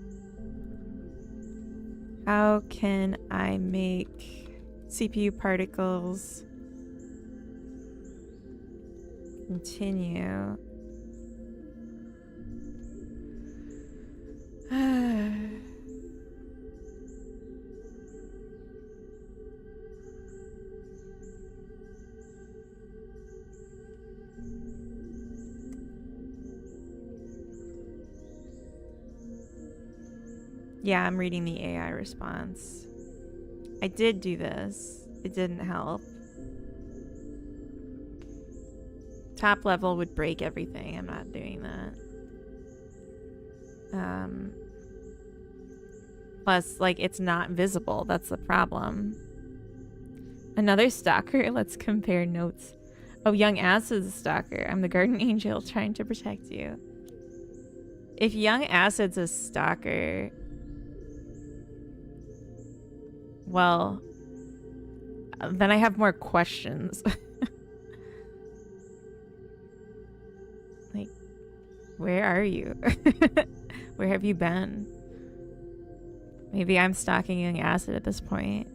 How can I make CPU particles continue? Yeah, I'm reading the AI response. I did do this. It didn't help. Top level would break everything. I'm not doing that. Plus, like, it's not visible. That's the problem. Another stalker? Let's compare notes. Oh, Young Acid's a stalker. I'm the guardian angel trying to protect you. If Young Acid's a stalker... well, then I have more questions. Like, where are you? Where have you been? Maybe I'm stalking Young Acid at this point.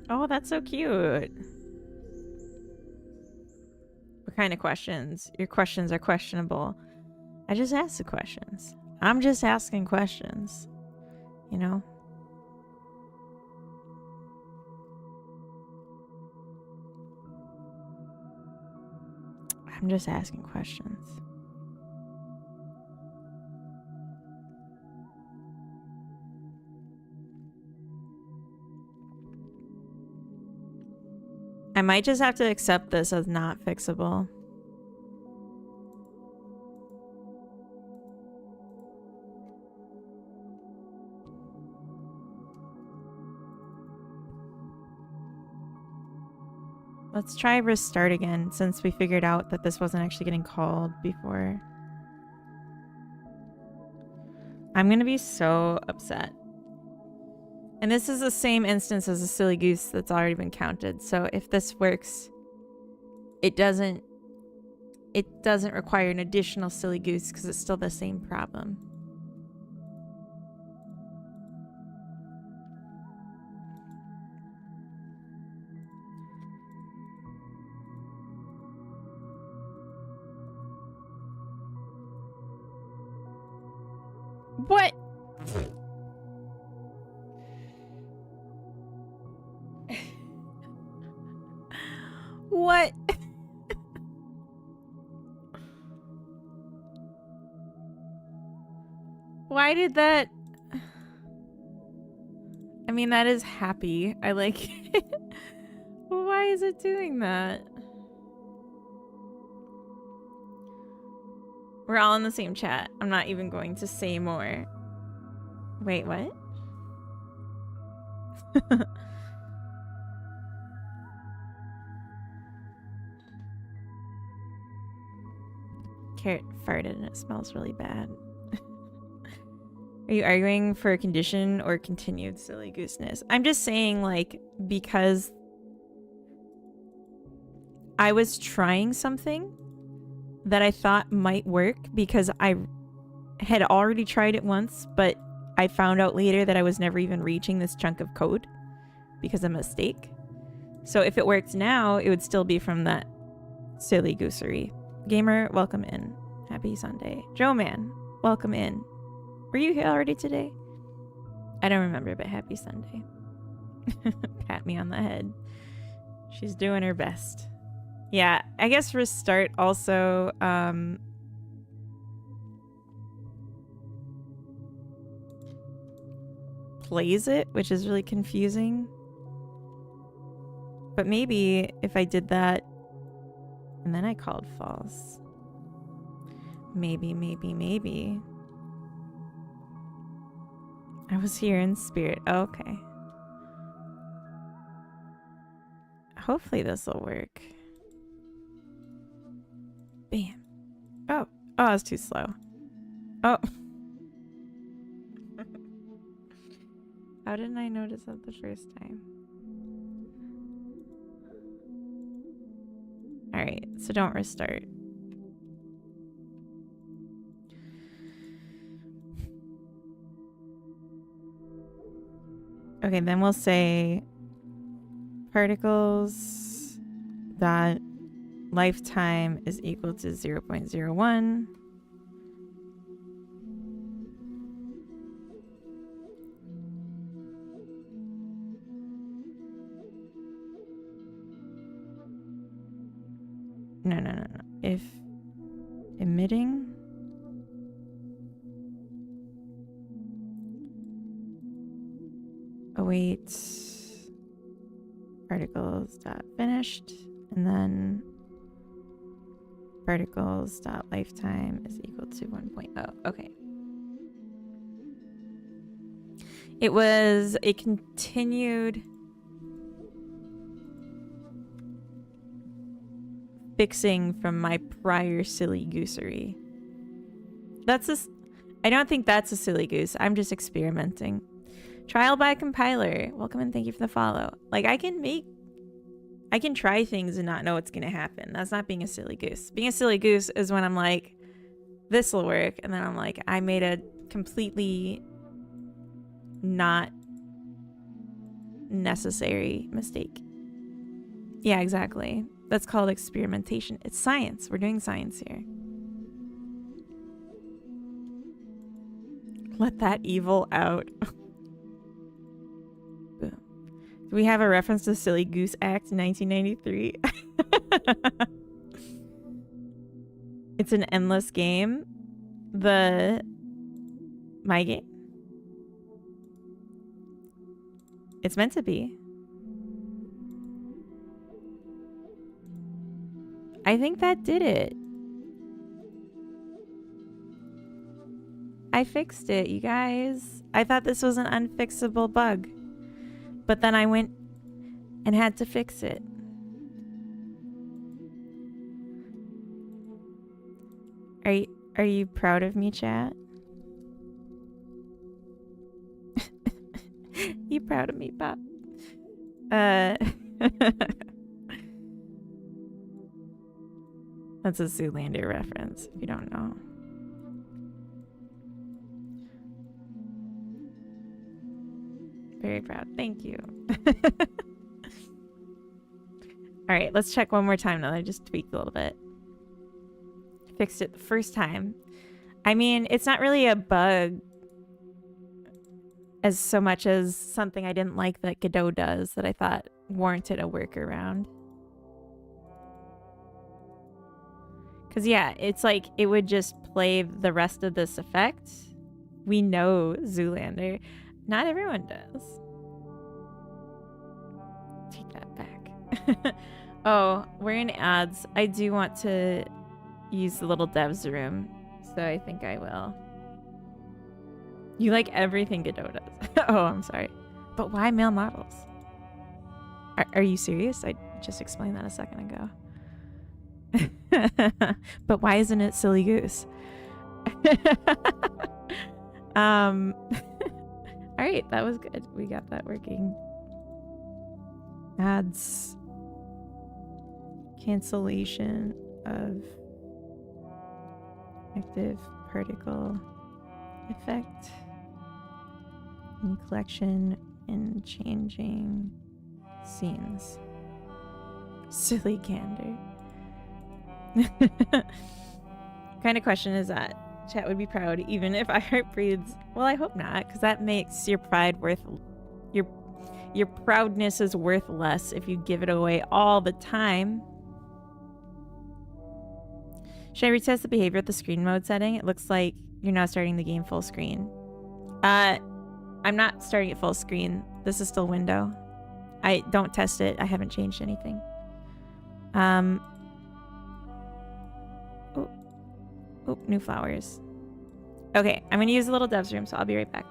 Oh, that's so cute. What kind of questions? Your questions are questionable. I just ask the questions. I'm just asking questions, you know? I'm just asking questions. I might just have to accept this as not fixable. Let's try restart again since we figured out that this wasn't actually getting called before. I'm gonna be so upset. And this is the same instance as a silly goose that's already been counted. So if this works, it doesn't require an additional silly goose because it's still the same problem. What? What? Why did that? I mean, that is happy. I like it. Why is it doing that? We're all in the same chat. I'm not even going to say more. Wait, what? Carrot farted and it smells really bad. Are you arguing for a condition or continued silly gooseness? I'm just saying, like, because I was trying something that I thought might work because I had already tried it once, but I found out later that I was never even reaching this chunk of code because of a mistake. So if it worked now, it would still be from that silly goosery. Gamer, welcome in. Happy Sunday. Joe Man, welcome in. Were you here already today? I don't remember, but happy Sunday. Pat me on the head. She's doing her best. Yeah, I guess restart also plays it, which is really confusing. But maybe if I did that and then I called false. Maybe. I was here in spirit. Okay. Hopefully this will work. Bam. Oh, I was too slow. Oh. How didn't I notice that the first time? Alright, so don't restart. Okay, then we'll say particles dot lifetime is equal to 0.01. No. If emitting awaits particles dot finished, and then particles dot lifetime is equal to 1.0. Okay. It was a continued fixing from my prior silly goosery. I don't think that's a silly goose. I'm just experimenting. Trial by compiler. Welcome and thank you for the follow. Like, I can try things and not know what's going to happen. That's not being a silly goose. Being a silly goose is when I'm like, this will work. And then I'm like, I made a completely not necessary mistake. Yeah, exactly. That's called experimentation. It's science. We're doing science here. Let that evil out. Boom. Do we have a reference to Silly Goose Act 1993? It's an endless game. My game? It's meant to be. I think that did it. I fixed it, you guys. I thought this was an unfixable bug. But then I went and had to fix it. Are you proud of me, chat? You proud of me, Pop? That's a Zoolander reference, if you don't know. Very proud. Thank you. All right, let's check one more time now that I just tweaked a little bit. Fixed it the first time. I mean, it's not really a bug as so much as something I didn't like that Godot does that I thought warranted a workaround. Because, yeah, it's like it would just play the rest of this effect. We know Zoolander. Not everyone does. Take that back. Oh, we're in ads. I do want to use the little devs room, so I think I will. You like everything Godot does. Oh, I'm sorry. But why male models? Are you serious? I just explained that a second ago. But why isn't it Silly Goose? All right, that was good. We got that working. Ads. Cancellation of active particle effect and collection and changing scenes. Silly candor. Kind of question is that? Chat would be proud even if I heart breeds. Well, I hope not, because that makes your pride worth your proudness is worth less if you give it away all the time. Should I retest the behavior at the screen mode setting? It looks like you're now starting the game full screen. I'm not starting it full screen. This is still window. I don't test it. I haven't changed anything. Oh, new flowers. Okay, I'm gonna use a little devs room, so I'll be right back.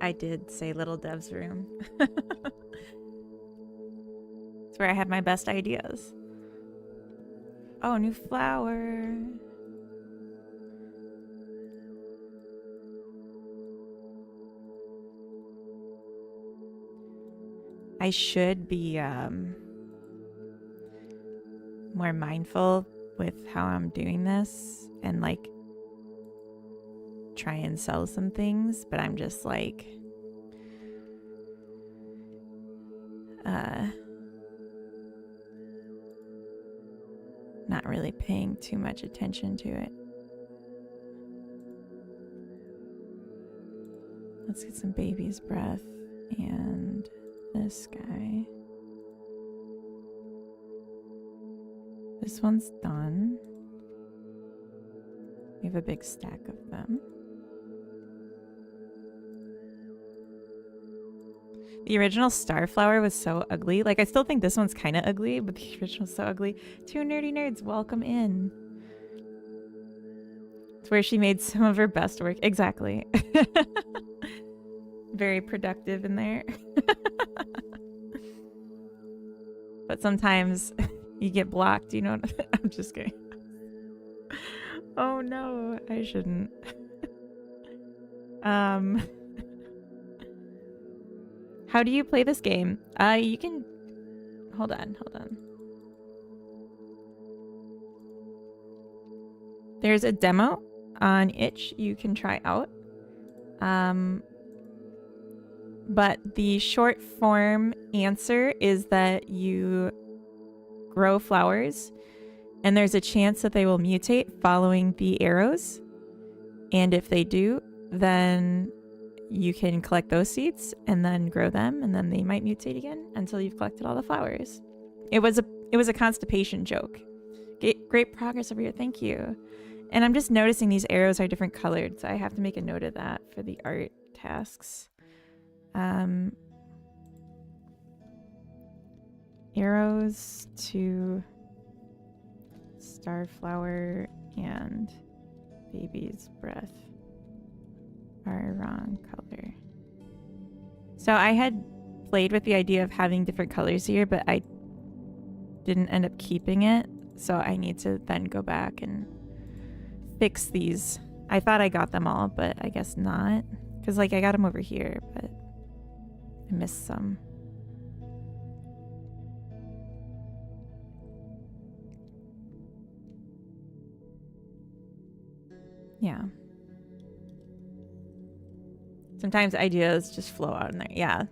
I did say Little Dev's room. It's where I have my best ideas. Oh, new flower. I should be more mindful with how I'm doing this and like try and sell some things, but I'm just like not really paying too much attention to it. Let's get some baby's breath and this guy. This one's done. We have a big stack of them. The original Starflower was so ugly. Like, I still think this one's kind of ugly, but the original's so ugly. Two nerdy nerds, welcome in. It's where she made some of her best work. Exactly. Very productive in there. But sometimes you get blocked, you know? I'm just kidding. Oh no, I shouldn't. How do you play this game? You can... Hold on. There's a demo on itch you can try out. But the short form answer is that you grow flowers and there's a chance that they will mutate following the arrows. And if they do, then you can collect those seeds and then grow them, and then they might mutate again until you've collected all the flowers. It was a constipation joke. Great progress over here. Thank you. And I'm just noticing these arrows are different colored, so I have to make a note of that for the art tasks. Arrows to Starflower and Baby's Breath are wrong color. So I had played with the idea of having different colors here, but I didn't end up keeping it. So I need to then go back and fix these. I thought I got them all, but I guess not. Because like I got them over here, but I missed some. Yeah. Sometimes ideas just flow out in there. Yeah.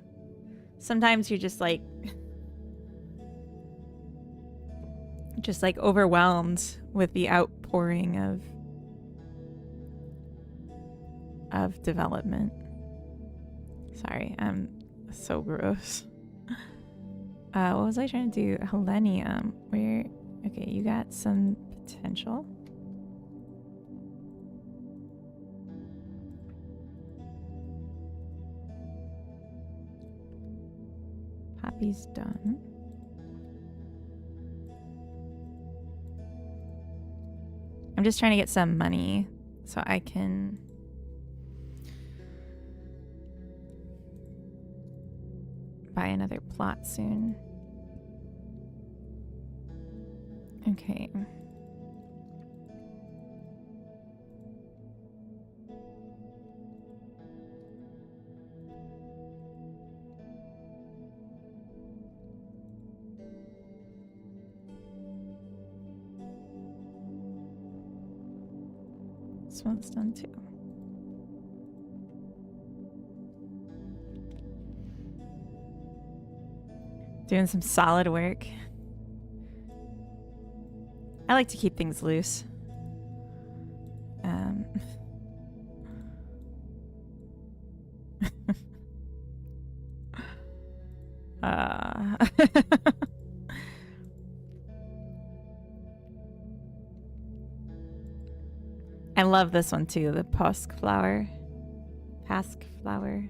Sometimes you're just like overwhelmed with the outpouring of development. Sorry, I'm so gross. What was I trying to do? Helenium. Where? Okay, you got some potential. Poppy's done. I'm just trying to get some money so I can buy another plot soon. Okay. This one's done too. Doing some solid work. I like to keep things loose. I love this one too, the Pasque flower. Pasque flower.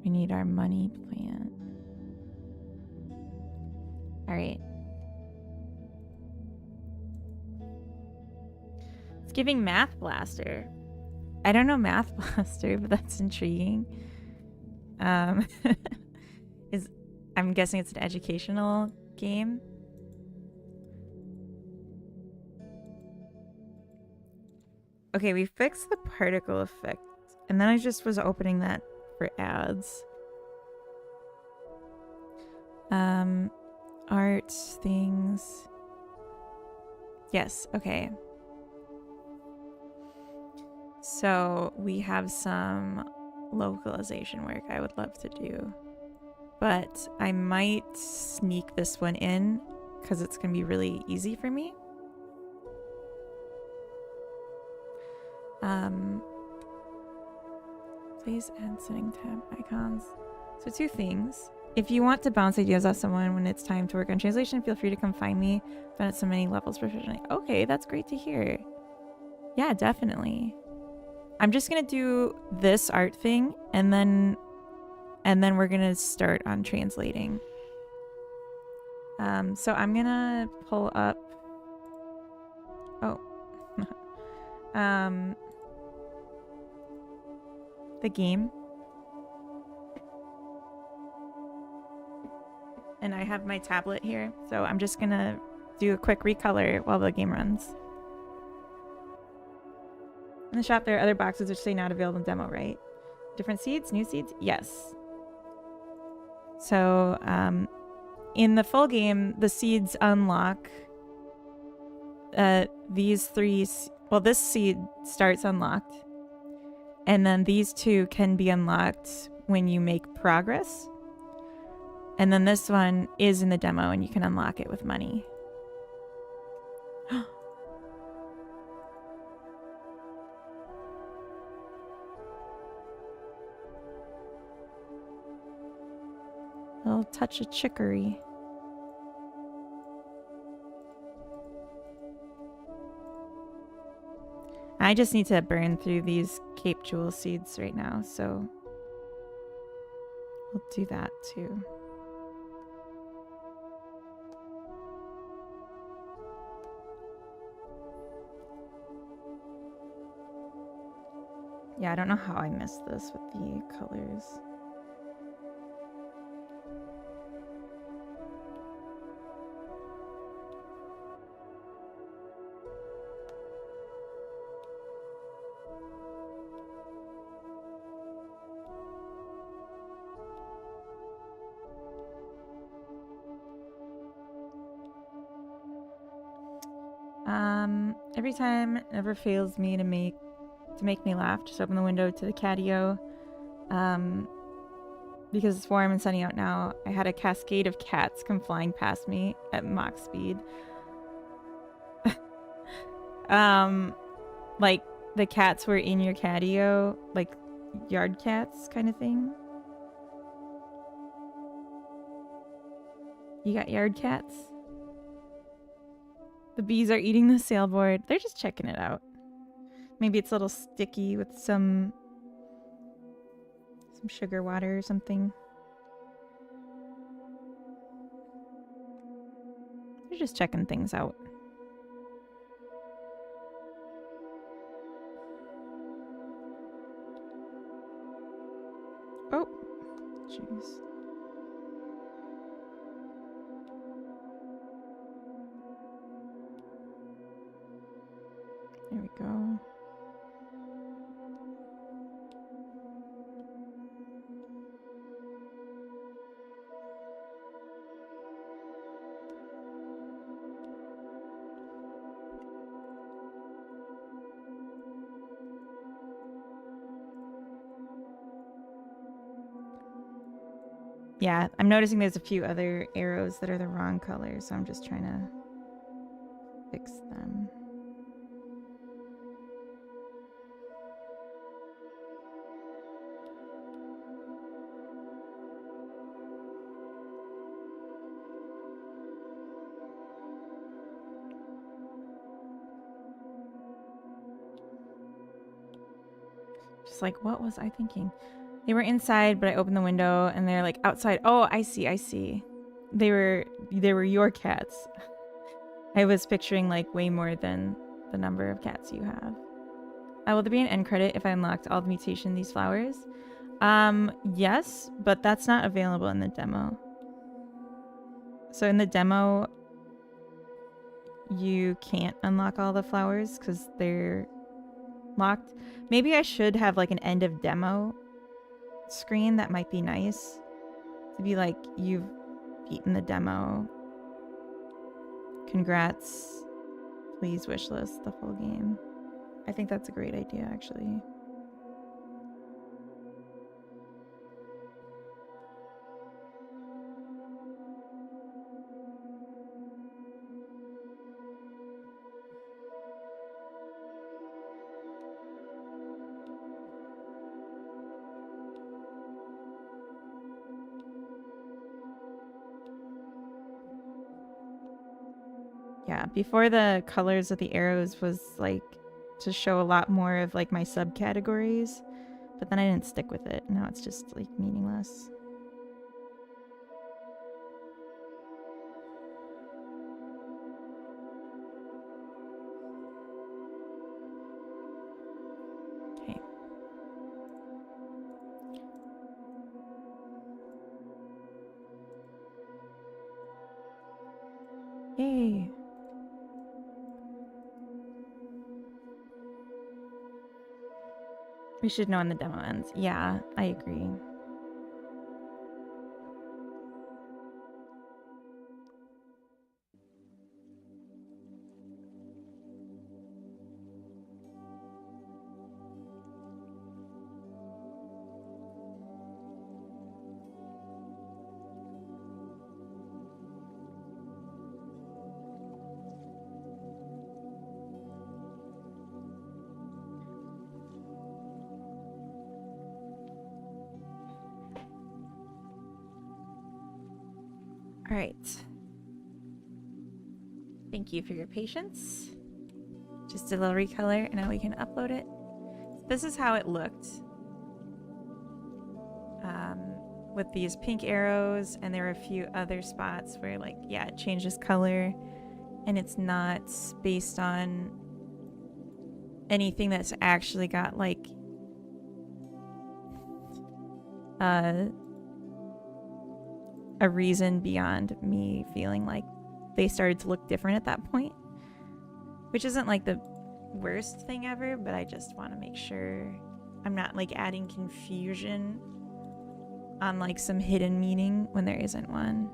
We need our money plant. All right. It's giving Math Blaster. I don't know Math Blaster, but that's intriguing. I'm guessing it's an educational game. Okay, we fixed the particle effect, and then I just was opening that for ads. Art things. Yes, okay. So we have some localization work I would love to do, but I might sneak this one in because it's gonna be really easy for me. Please add setting tab icons. So 2 things. If you want to bounce ideas off someone when it's time to work on translation, feel free to come find me. I've done it so many levels professionally. Okay, that's great to hear. Yeah, definitely. I'm just gonna do this art thing and then we're gonna start on translating. So I'm gonna pull up the game. And I have my tablet here, so I'm just gonna do a quick recolor while the game runs. In the shop, there are other boxes which say not available in demo, right? Different seeds? New seeds? Yes. So, in the full game, the seeds unlock these 3... Well, this seed starts unlocked. And then these 2 can be unlocked when you make progress. And then this one is in the demo, and you can unlock it with money. A little touch of chicory. I just need to burn through these Cape Jewel seeds right now, so we'll do that too. Yeah, I don't know how I missed this with the colors. Every time it never fails me to make me laugh. Just open the window to the catio. Because it's warm and sunny out now, I had a cascade of cats come flying past me at Mach speed. Like the cats were in your catio, like yard cats kind of thing. You got yard cats? The bees are eating the sailboard. They're just checking it out. Maybe it's a little sticky with some sugar water or something. They're just checking things out. Oh, jeez. There we go. Yeah, I'm noticing there's a few other arrows that are the wrong color, so I'm just trying to fix them. Just like, what was I thinking? They were inside, but I opened the window and they're like outside. Oh, I see. They were your cats. I was picturing like way more than the number of cats you have. Will there be an end credit if I unlocked all the mutation these flowers? Yes, but that's not available in the demo. So in the demo, you can't unlock all the flowers because they're locked. Maybe I should have like an end of demo screen. That might be nice. To be like, you've beaten the demo. Congrats. Please wishlist the full game. I think that's a great idea, actually. Yeah, before the colors of the arrows was like to show a lot more of like my subcategories, but then I didn't stick with it. Now it's just like meaningless. Okay. Yay. We should know when the demo ends. Yeah, I agree. All right. Thank you for your patience. Just a little recolor, and now we can upload it. This is how it looked. With these pink arrows, and there are a few other spots where, like, yeah, it changes color, and it's not based on anything that's actually got, like, a reason beyond me feeling like they started to look different at that point, which isn't like the worst thing ever, but I just want to make sure I'm not like adding confusion on like some hidden meaning when there isn't one.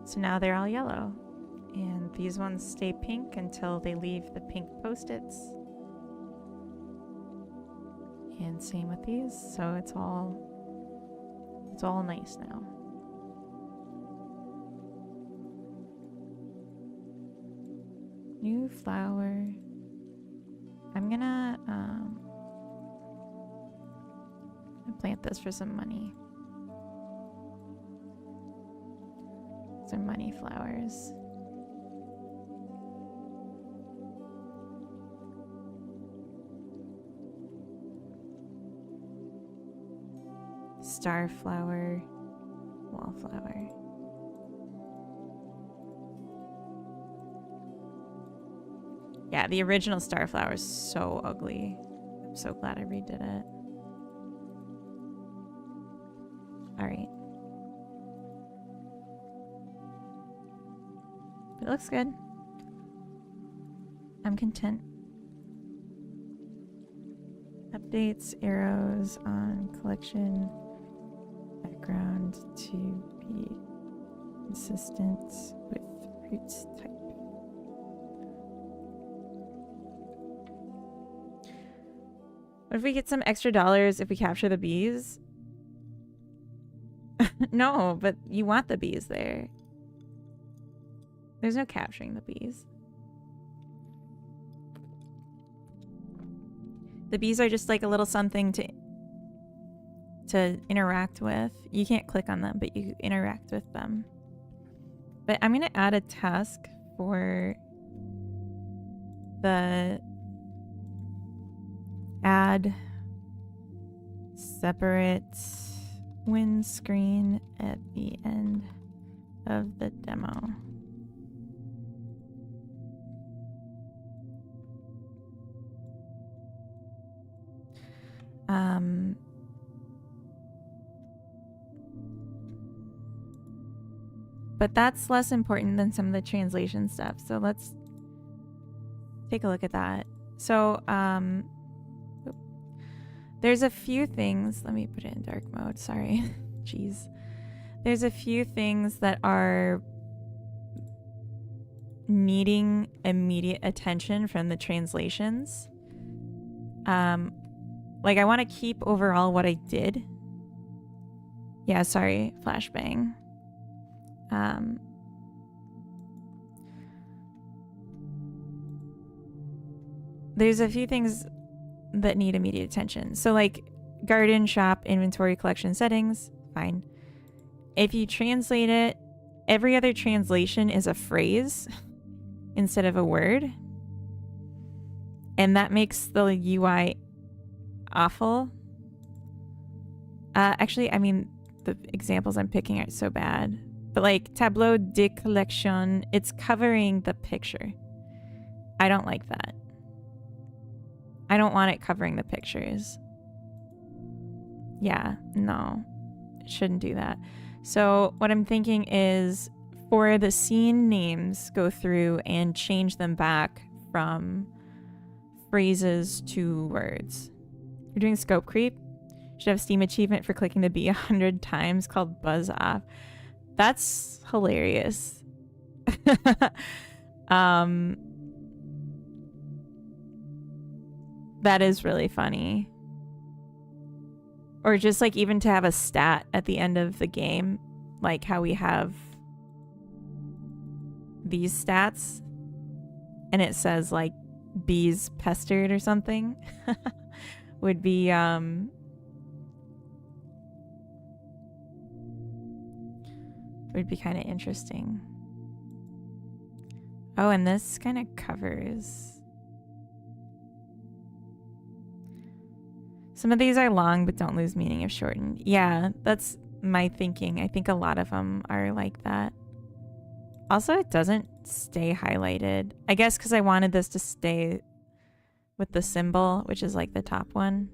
So now they're all yellow, and these ones stay pink until they leave the pink post-its. And same with these, so it's all nice now. New flower. I'm gonna plant this for some money. Some money flowers. Starflower, wallflower. Yeah, the original Starflower is so ugly. I'm so glad I redid it. All right. It looks good. I'm content. Updates, arrows on collection, background to be consistent with roots type. What if we get some extra dollars if we capture the bees? No, but you want the bees there. There's no capturing the bees. The bees are just like a little something to interact with. You can't click on them, but you interact with them. But I'm gonna add a task for the add separate windscreen at the end of the demo. But that's less important than some of the translation stuff. So let's take a look at that. So, there's a few things. Let me put it in dark mode. Sorry. Jeez. There's a few things that are needing immediate attention from the translations. Like I want to keep overall what I did. Yeah, sorry, flashbang. There's a few things that need immediate attention. So like garden, shop, inventory, collection settings, fine. If you translate it, every other translation is a phrase instead of a word. And that makes the UI awful. Actually, I mean, the examples I'm picking are so bad. But like tableau de collection, it's covering the picture. I don't like that. I don't want it covering the pictures. Yeah, no, it shouldn't do that. So what I'm thinking is for the scene names, go through and change them back from phrases to words. You're doing scope creep. You should have a Steam achievement for clicking the B 100 times called Buzz Off. That's hilarious. That is really funny. Or just like even to have a stat at the end of the game, like how we have these stats and it says like bees pestered or something would be kind of interesting. Oh, and this kind of covers. Some of these are long, but don't lose meaning if shortened. Yeah, that's my thinking. I think a lot of them are like that. Also, it doesn't stay highlighted. I guess because I wanted this to stay with the symbol, which is like the top one.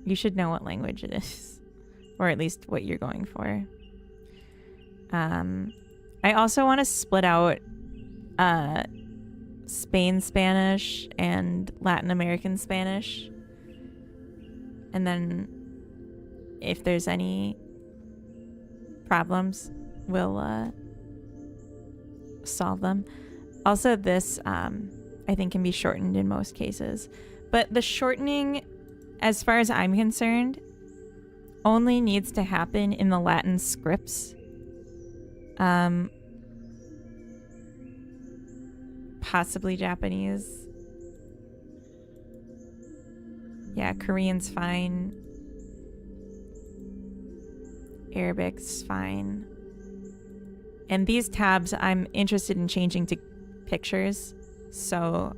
You should know what language it is, or at least what you're going for. I also want to split out Spain Spanish and Latin American Spanish. And then if there's any problems, we'll solve them. Also, this I think can be shortened in most cases. But the shortening, as far as I'm concerned, only needs to happen in the Latin scripts. Possibly Japanese. Yeah, Korean's fine. Arabic's fine. And these tabs I'm interested in changing to pictures, so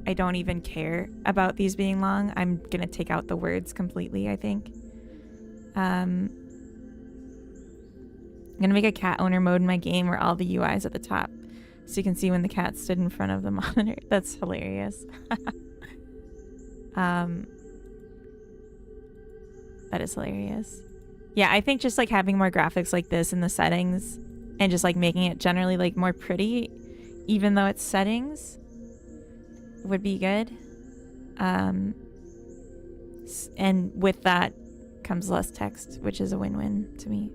I don't even care about these being long. I'm gonna take out the words completely, I think. I'm gonna make a cat owner mode in my game where all the UI is at the top, so you can see when the cat stood in front of the monitor. That's hilarious. That is hilarious. Yeah, I think just like having more graphics like this in the settings and just like making it generally like more pretty, even though it's settings, would be good. And with that comes less text, which is a win-win to me.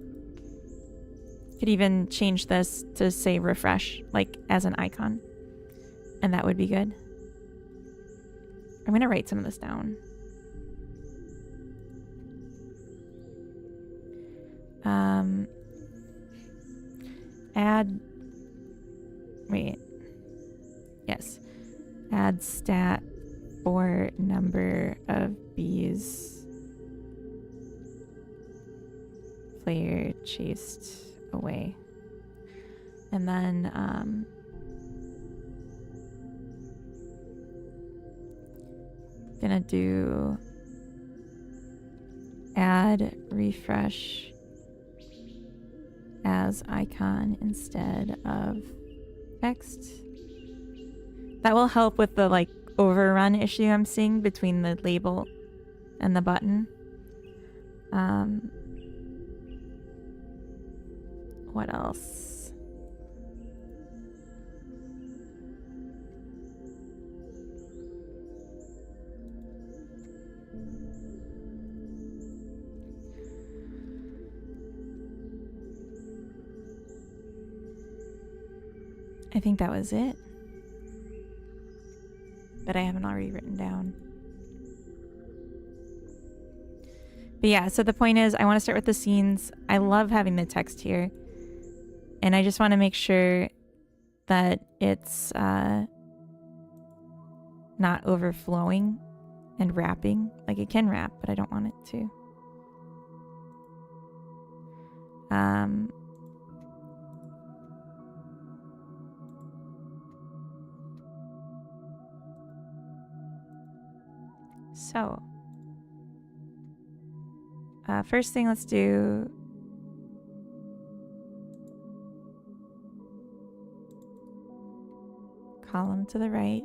Could even change this to say refresh, like as an icon, and that would be good. I'm I'm gonna write some of this down. Add, wait, yes. Add stat for number of bees player chased away. And then, gonna do add refresh as icon instead of text. That will help with the like overrun issue I'm seeing between the label and the button. What else? I think that was it. That I haven't already written down. But yeah, so the point is I want to start with the scenes. I love having the text here. And I just want to make sure that it's not overflowing and wrapping. Like it can wrap, but I don't want it to. So, first thing, let's do column to the right.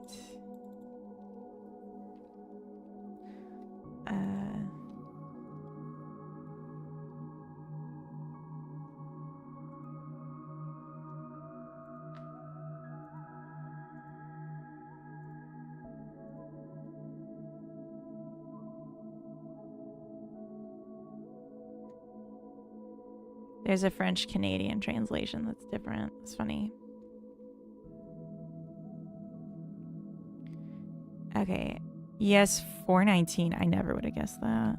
There's a French-Canadian translation that's different. It's funny. Okay. Yes, 419. I never would have guessed that.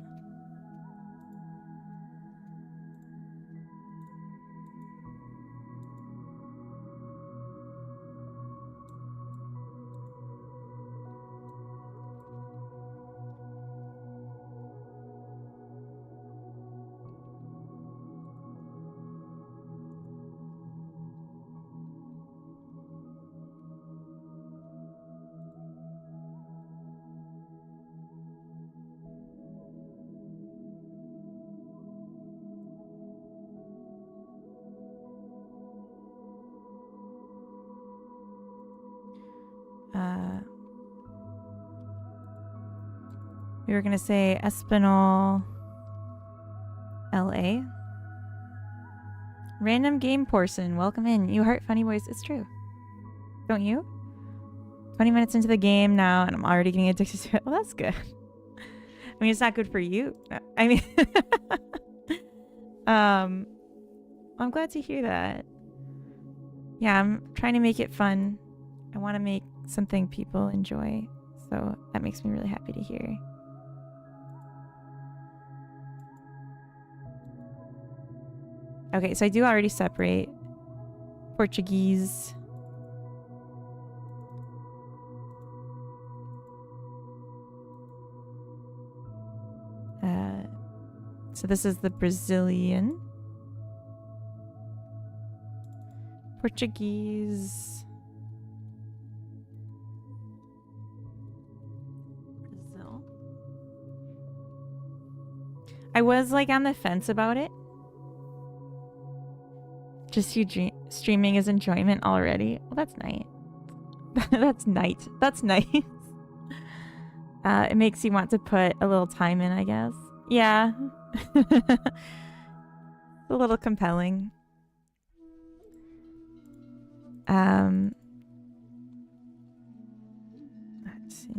We were going to say Espinal, LA. Random game person, welcome in. You heart funny voice. It's true. Don't you? 20 minutes into the game now, and I'm already getting addicted to it. Well, that's good. I mean, it's not good for you. I mean, I'm glad to hear that. Yeah, I'm trying to make it fun. I want to make something people enjoy. So that makes me really happy to hear. Okay, so I do already separate Portuguese. So this is the Brazilian. Portuguese. Brazil. I was like on the fence about it. Just you streaming is enjoyment already. Well, that's nice. That's nice. That's nice. It makes you want to put a little time in, I guess. Yeah. A little compelling. Let's see.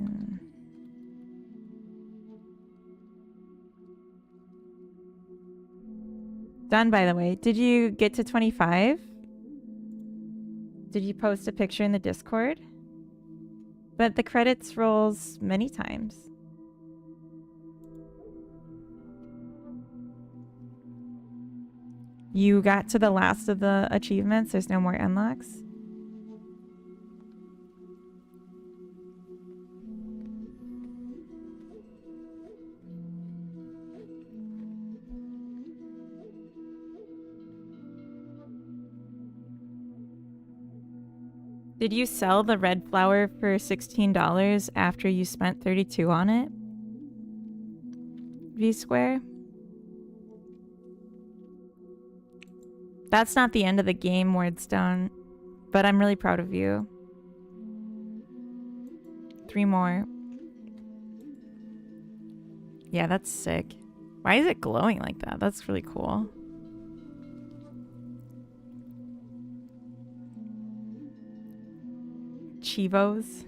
Done, by the way. Did you get to 25? Did you post a picture in the Discord? But the credits rolls many times. You got to the last of the achievements. There's no more unlocks. Did you sell the red flower for $16 after you spent $32 on it? V-Square? That's not the end of the game, Wardstone, but I'm really proud of you. 3 more. Yeah, that's sick. Why is it glowing like that? That's really cool. Chivos.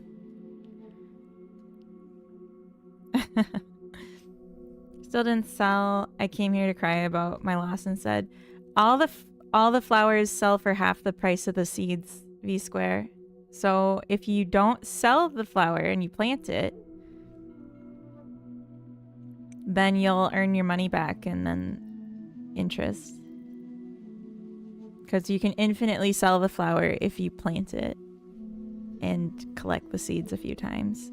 Still didn't sell. I came here to cry about my loss and said, all the flowers sell for half the price of the seeds, V-Square. So if you don't sell the flower and you plant it, then you'll earn your money back and then interest. Because you can infinitely sell the flower if you plant it and collect the seeds a few times.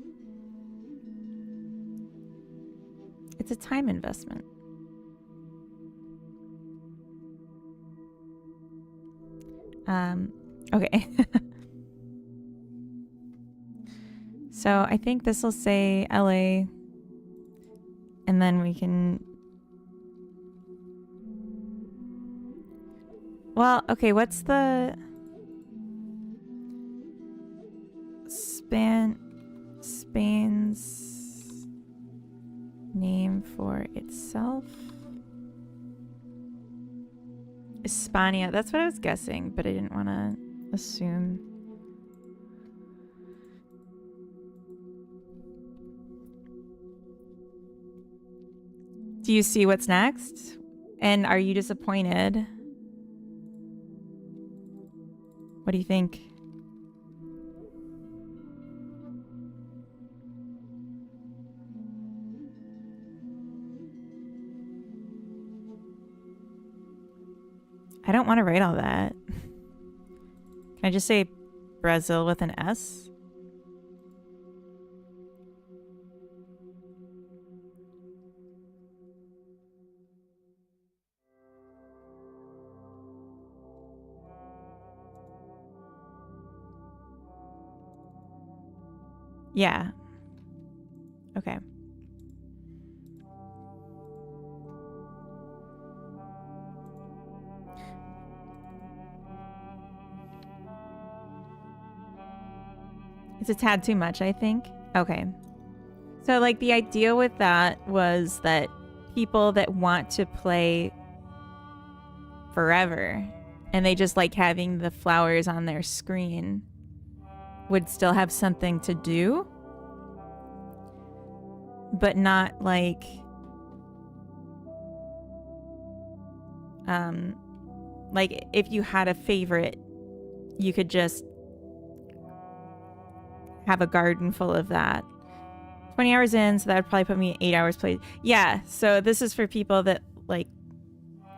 It's a time investment. Okay. So I think this will say LA, and then we can... Well, okay, what's the... Spain's name for itself? Hispania. That's what I was guessing, but I didn't want to assume. Do you see what's next? And are you disappointed? What do you think? I don't want to write all that. Can I just say Brazil with an S? Yeah. Okay. It's a tad too much, I think. Okay. So, like, the idea with that was that people that want to play forever and they just like having the flowers on their screen would still have something to do, but not like if you had a favorite, you could just have a garden full of that. 20 hours in, so that would probably put me at 8 hours played. Yeah, so this is for people that like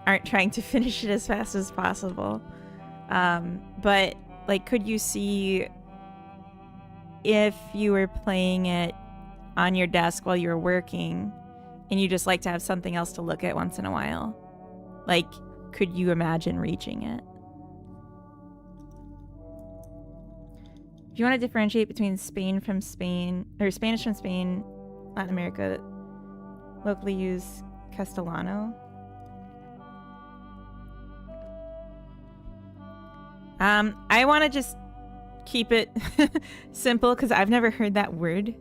aren't trying to finish it as fast as possible. But like, could you see if you were playing it on your desk while you were working and you just like to have something else to look at once in a while? Like, could you imagine reaching it? If you want to differentiate between Spanish from Spain, Latin America locally use Castellano. I want to just keep it simple because I've never heard that word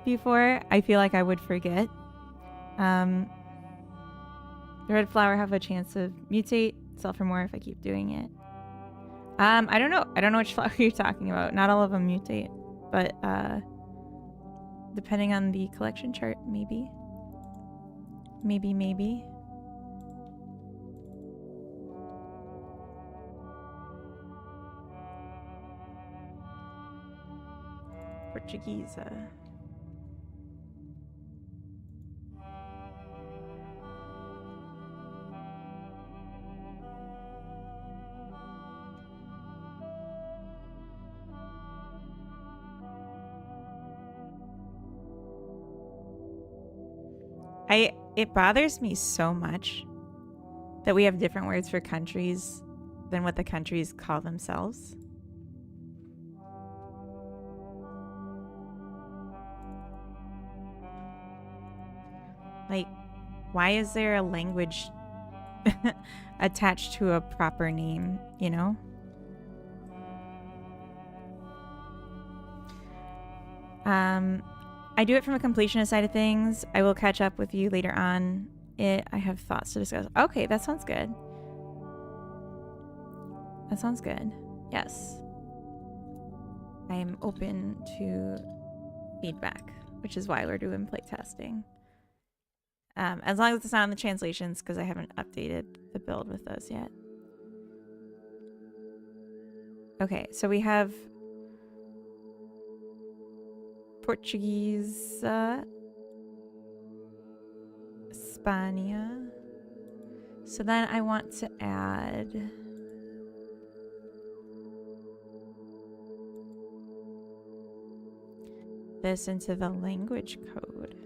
before. I feel like I would forget. The red flower have a chance to mutate, sell for more if I keep doing it. I don't know. I don't know which flower you're talking about. Not all of them mutate, but depending on the collection chart, maybe. Maybe. Portuguese. It bothers me so much that we have different words for countries than what the countries call themselves. Like, why is there a language attached to a proper name, you know? I do it from a completionist side of things. I will catch up with you later on. I have thoughts to discuss. Okay, that sounds good. That sounds good. Yes. I am open to feedback, which is why we're doing playtesting. As long as it's not on the translations, because I haven't updated the build with those yet. Okay, so we have Portuguese, Spania. So then I want to add this into the language code.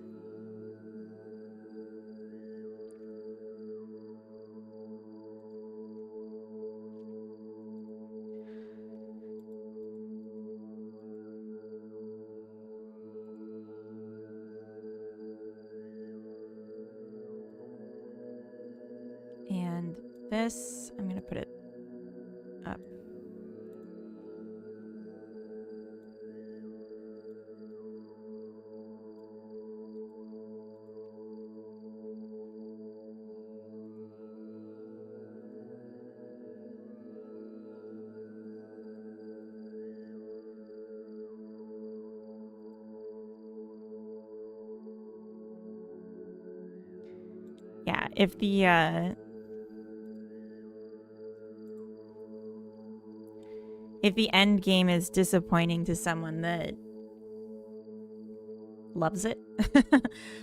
And this, I'm going to put it up. Yeah, if the end game is disappointing to someone that loves it,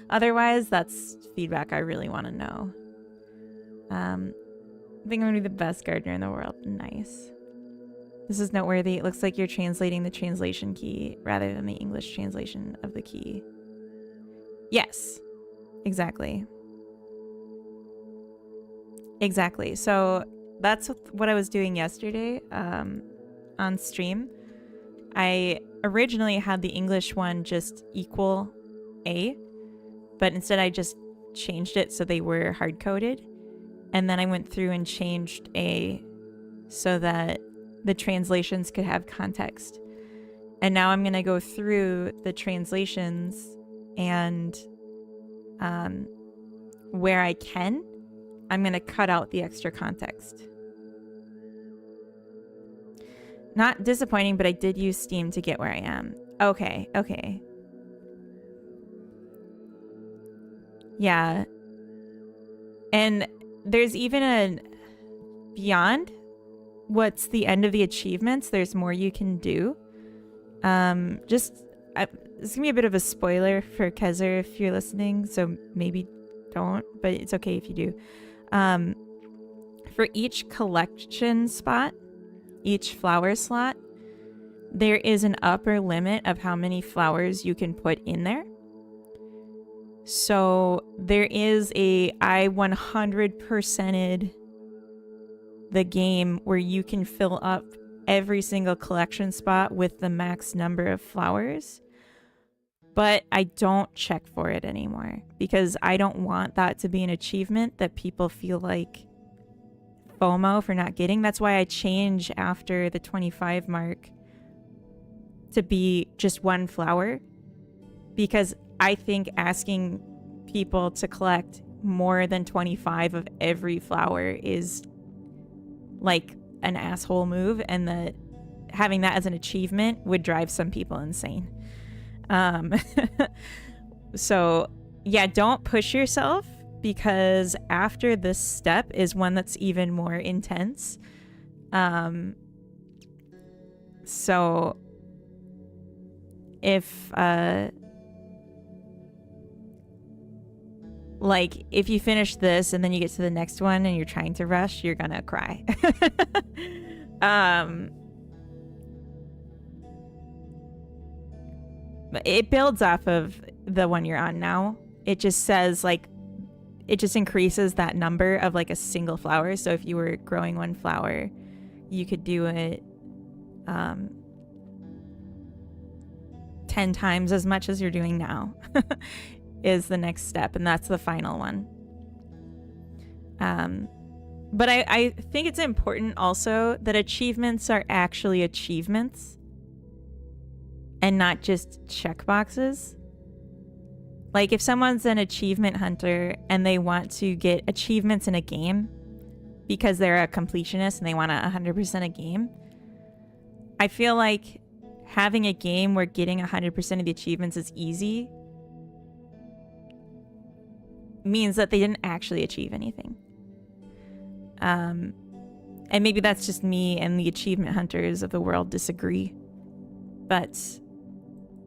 otherwise, that's feedback I really want to know. I think I'm gonna be the best gardener in the world. Nice. This is noteworthy. It looks like you're translating the translation key rather than the English translation of the key. Yes, exactly. Exactly. So that's what I was doing yesterday on stream. I originally had the English one just equal A, but instead I just changed it so they were hard-coded. And then I went through and changed A so that the translations could have context. And now I'm going to go through the translations and where I can, I'm going to cut out the extra context. Not disappointing, but I did use Steam to get where I am. Okay, okay. Yeah. And there's even a beyond what's the end of the achievements. There's more you can do. This is going to be a bit of a spoiler for Kezer if you're listening, so maybe don't, but it's okay if you do. For each collection spot, each flower slot, there is an upper limit of how many flowers you can put in there. So there is I 100%ed the game where you can fill up every single collection spot with the max number of flowers. But I don't check for it anymore because I don't want that to be an achievement that people feel like FOMO for not getting. That's why I change after the 25 mark to be just one flower, because I think asking people to collect more than 25 of every flower is like an asshole move, and that having that as an achievement would drive some people insane. So yeah, don't push yourself, because after this step is one that's even more intense. So if like if you finish this and then you get to the next one and you're trying to rush, you're gonna cry. It builds off of the one you're on now. It just says like, it just increases that number of like a single flower. So if you were growing one flower, you could do it 10 times as much as you're doing now is the next step. And that's the final one. But I think it's important also that achievements are actually achievements and not just checkboxes. Like if someone's an achievement hunter and they want to get achievements in a game because they're a completionist and they want 100% a game, I feel like having a game where getting 100% of the achievements is easy means that they didn't actually achieve anything. And maybe that's just me and the achievement hunters of the world disagree, but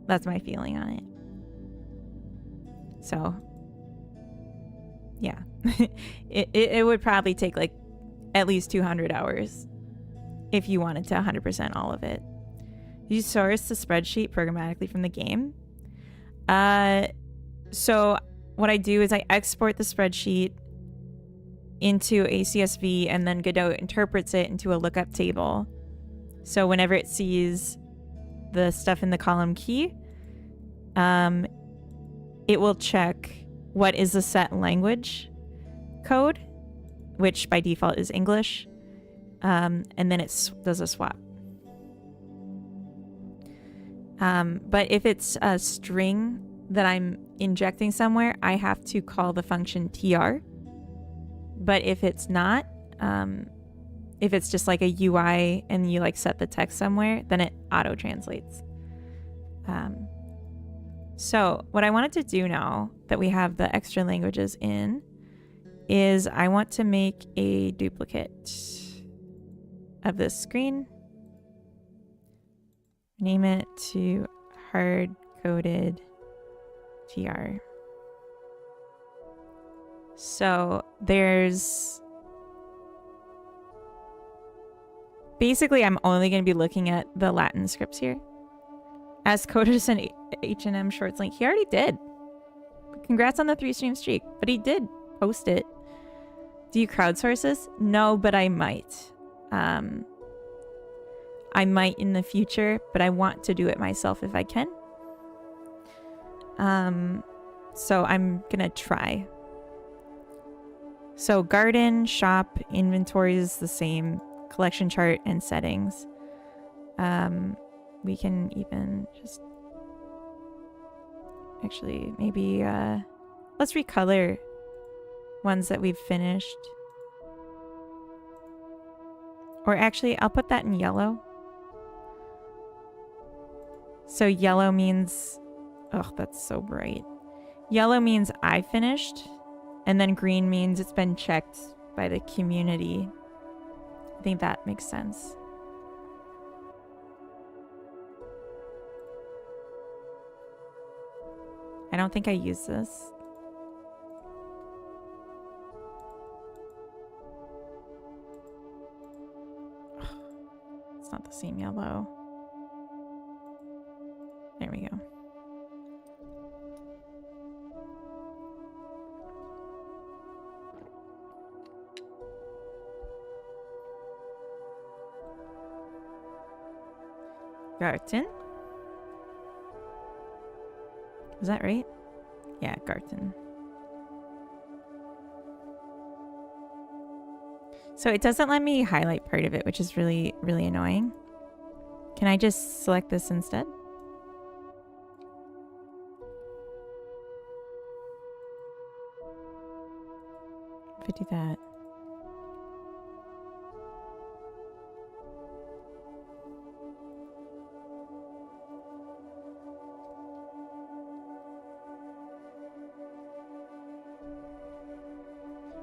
that's my feeling on it. So, yeah, it would probably take like at least 200 hours if you wanted to 100% all of it. You source the spreadsheet programmatically from the game. So what I do is I export the spreadsheet into a CSV, and then Godot interprets it into a lookup table. So whenever it sees the stuff in the column key, it will check what is the set language code, which by default is English, and then it does a swap. But if it's a string that I'm injecting somewhere, I have to call the function tr. But if it's not, if it's just like a UI and you like set the text somewhere, then it auto translates. So what I wanted to do now that we have the extra languages in is I want to make a duplicate of this screen. Name it to hard-coded tr. So there's basically, I'm only going to be looking at the Latin scripts here. As coded as an H&M Shorts link, he already did. Congrats on the 3-stream streak, but he did post it. Do you crowdsource this? No, but I might. I might in the future, but I want to do it myself if I can. So I'm gonna try. So garden, shop, inventory is the same. Collection chart and settings. We can even just actually maybe let's recolor ones that we've finished. Or actually, I'll put that in yellow. So yellow means, oh, that's so bright. Yellow means I finished, and then green means it's been checked by the community. I think that makes sense. I don't think I use this. It's not the same yellow. There we go. Garten? Was that right? Yeah, Garten. So it doesn't let me highlight part of it, which is really, really annoying. Can I just select this instead? If I do that.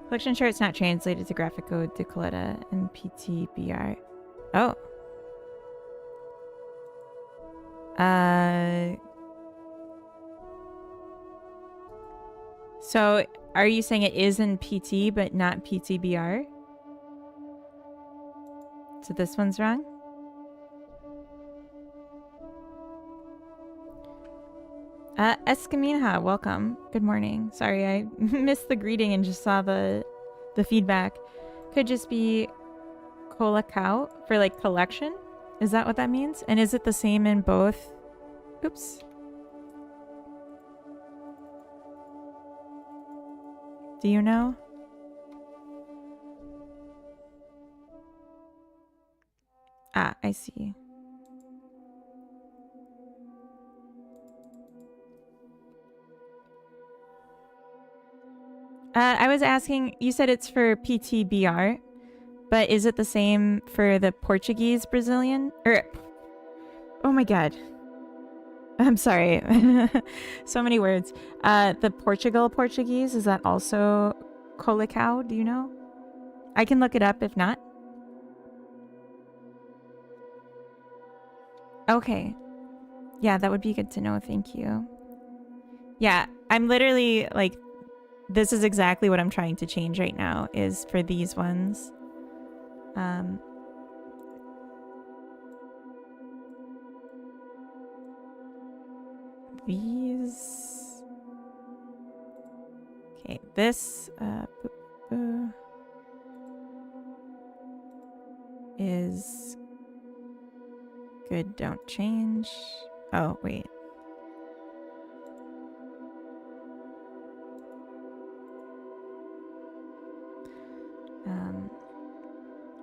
Collection chart's not translated to graphic code, Decoleta, and PTBR. Oh. So are you saying it is in PT but not PTBR? So this one's wrong? Escaminha, welcome. Good morning. Sorry, I missed the greeting and just saw the feedback. Could just be Colacao for like collection. Is that what that means? And is it the same in both? Oops. Do you know? Ah, I see. I was asking, you said it's for PTBR, but is it the same for the Portuguese Brazilian? Or, oh my God. I'm sorry. So many words. The Portugal Portuguese, is that also Colacao? Do you know? I can look it up if not. Okay. Yeah, that would be good to know. Thank you. Yeah, I'm literally like, this is exactly what I'm trying to change right now is for these ones. These. Okay, this is good. Don't change. Oh, wait.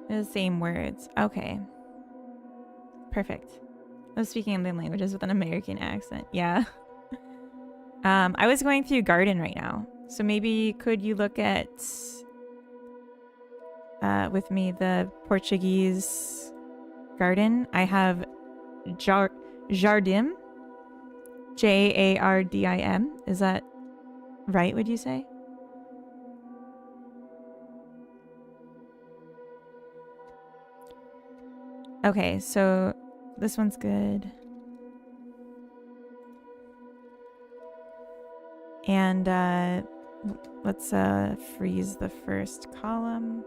The same words. Okay. Perfect. I'm speaking in the languages with an American accent. Yeah. I was going through Garden right now. So maybe could you look at with me the Portuguese garden? I have Jardim. Jardim. Is that right, would you say? Okay, so this one's good. And let's freeze the first column.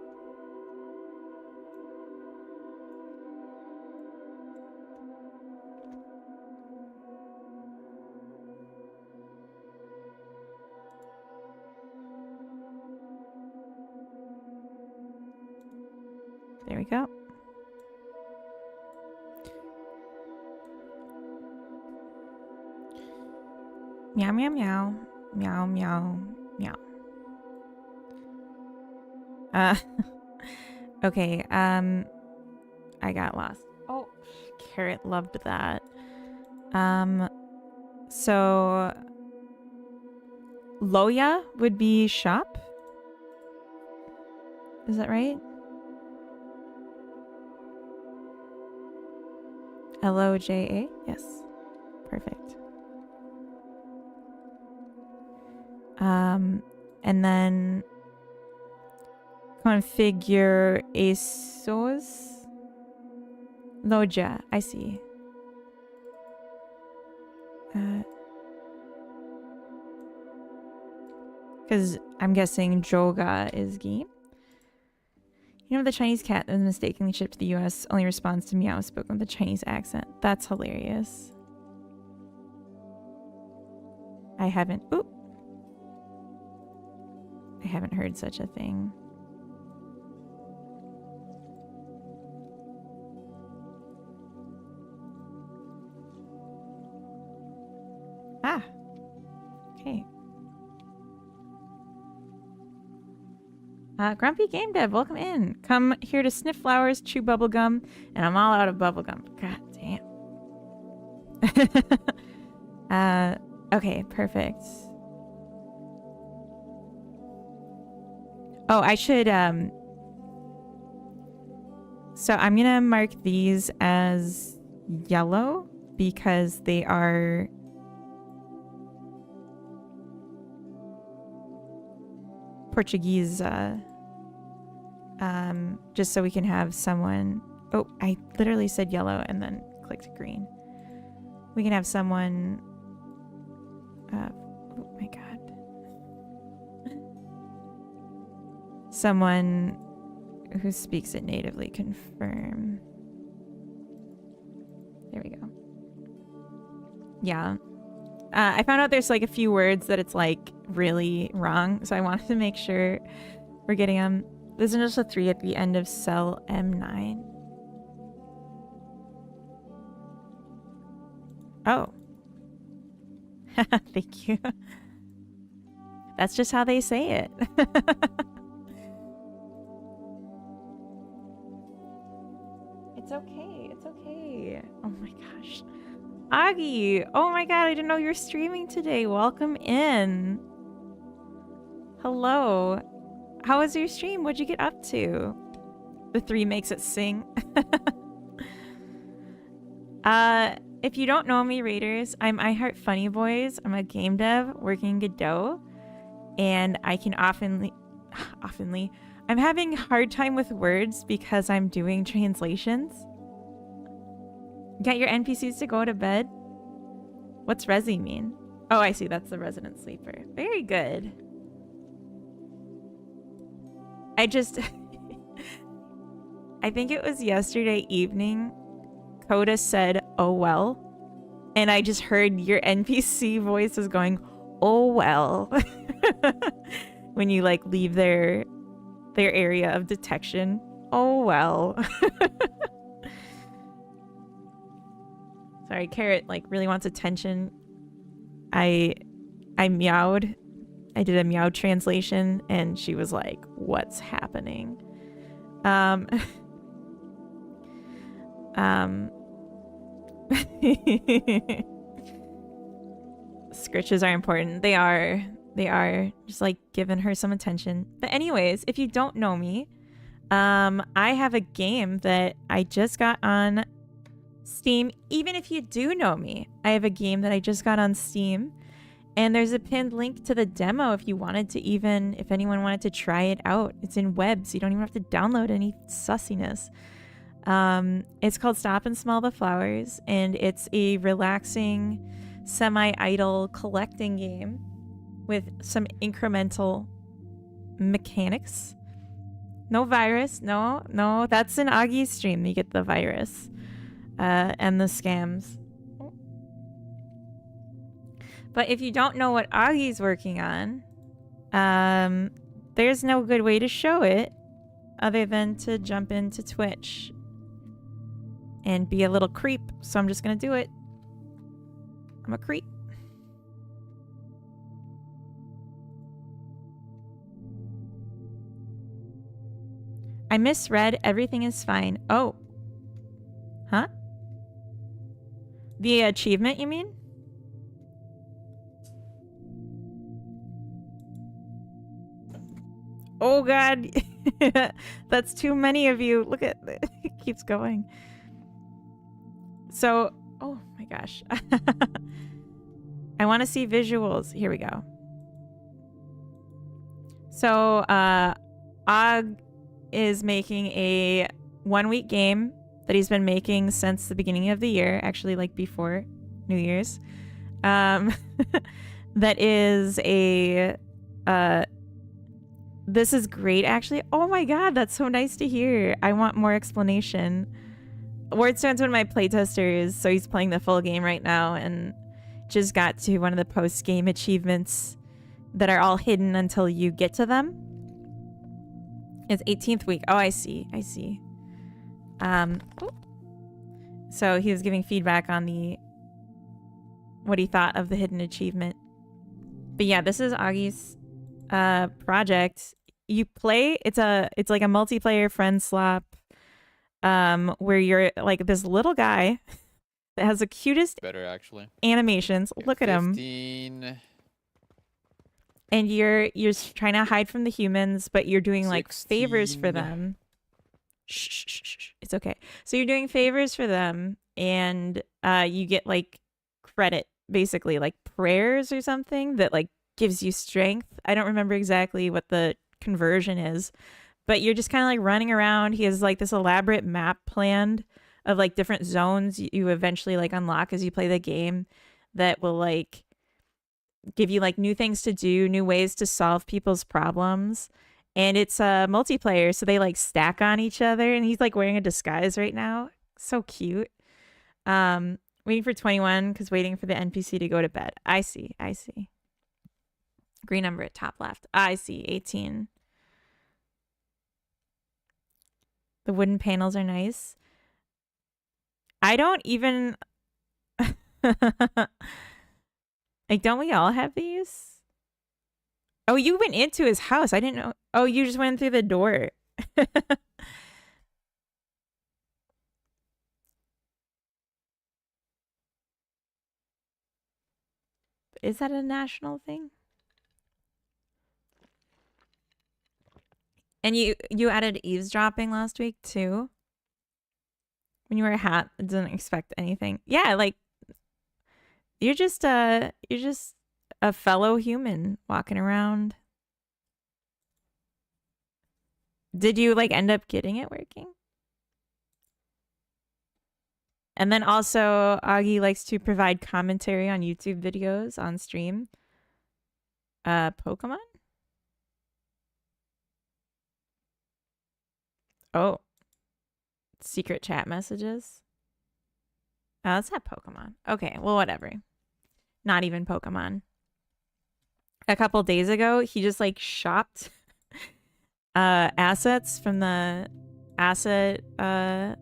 There we go. Meow, meow, meow. Meow, meow, meow. Okay, I got lost. Oh, Carrot loved that. So Loya would be shop. Is that right? Loja? Yes. Perfect. And then configure ASOS Loja. I see. Because I'm guessing Joga is game. You know, the Chinese cat that was mistakenly shipped to the US only responds to meow spoken with a Chinese accent. That's hilarious. I haven't heard such a thing. Ah. Okay. Grumpy Game Dev, welcome in. Come here to sniff flowers, chew bubblegum, and I'm all out of bubblegum. God damn. Okay, perfect. Oh, I should, so I'm gonna mark these as yellow because they are Portuguese, just so we can have someone. Oh, I literally said yellow and then clicked green. We can have someone. Oh my god. Someone who speaks it natively confirm. There we go. Yeah. I found out there's like a few words that it's like really wrong, so I wanted to make sure we're getting them. There's just a 3 at the end of cell M9. Oh. Thank you. That's just how they say it. It's okay. It's okay. Oh my gosh. Augie. Oh my god, I didn't know you were streaming today. Welcome in. Hello. How was your stream? What'd you get up to? The 3 makes it sing. If you don't know me, Raiders, I'm I Heart Funny Boys. I'm a game dev working Godot, and I can oftenly, I'm having a hard time with words because I'm doing translations. Get your NPCs to go to bed. What's Resi mean? Oh, I see. That's the resident sleeper. Very good. I just, I think it was yesterday evening, Coda said, "Oh well," and I just heard your NPC voices going, "Oh well," when you like leave their area of detection. Oh well. Sorry, Carrot like really wants attention. I meowed. I did a meow translation, and she was like, "What's happening?" Scritches are important. They are just like giving her some attention. But anyways, if you don't know me, I have a game that I just got on Steam. Even if you do know me, I have a game that I just got on Steam, and there's a pinned link to the demo if you wanted to, even if anyone wanted to try it out. It's in web, so you don't even have to download any sussiness. It's called Stop and Smell the Flowers, and it's a relaxing, semi-idle collecting game with some incremental mechanics. No virus. No, that's an Augie stream. You get the virus and the scams. But if you don't know what Augie's working on, there's no good way to show it other than to jump into Twitch and be a little creep. So I'm just gonna do it. I'm a creep. I misread. Everything is fine. Oh. Huh? The achievement, you mean? Oh god. That's too many of you. Look at it. It keeps going. So, oh my gosh. I want to see visuals. Here we go. So, Og is making a 1-week game that he's been making since the beginning of the year, actually like before New Year's. That is a this is great actually. Oh my god, that's so nice to hear. I want more explanation. Wordstone's one of my playtesters, so he's playing the full game right now and just got to one of the post-game achievements that are all hidden until you get to them. It's 18th week. Oh, I see. So he was giving feedback on what he thought of the hidden achievement. But yeah, this is Augie's project. You play, it's like a multiplayer friend slap, where you're like this little guy that has the cutest actually animations. Look at him. 15. And you're trying to hide from the humans, but you're doing like 16. favors for them. Shh. It's okay. So you're doing favors for them, and you get like credit, basically like prayers or something that like gives you strength. I don't remember exactly what the conversion is, but you're just kind of like running around. He has like this elaborate map planned of like different zones you eventually like unlock as you play the game that will like give you like new things to do, new ways to solve people's problems. And it's a multiplayer, so they like stack on each other, and he's like wearing a disguise right now. So cute. Waiting for 21 because waiting for the NPC to go to bed. I see. Green number at top left. I see. 18. The wooden panels are nice. I don't even... like, don't we all have these? Oh, you went into his house. I didn't know. Oh, you just went through the door. Is that a national thing? And you added eavesdropping last week too? When you wear a hat, it doesn't expect anything. Yeah, like you're just a fellow human walking around. Did you like end up getting it working? And then also Augie likes to provide commentary on YouTube videos on stream. Pokemon? Oh. Secret chat messages? Oh, that's not Pokemon. Okay, well, whatever. Not even Pokemon. A couple days ago, he just like shopped assets from the asset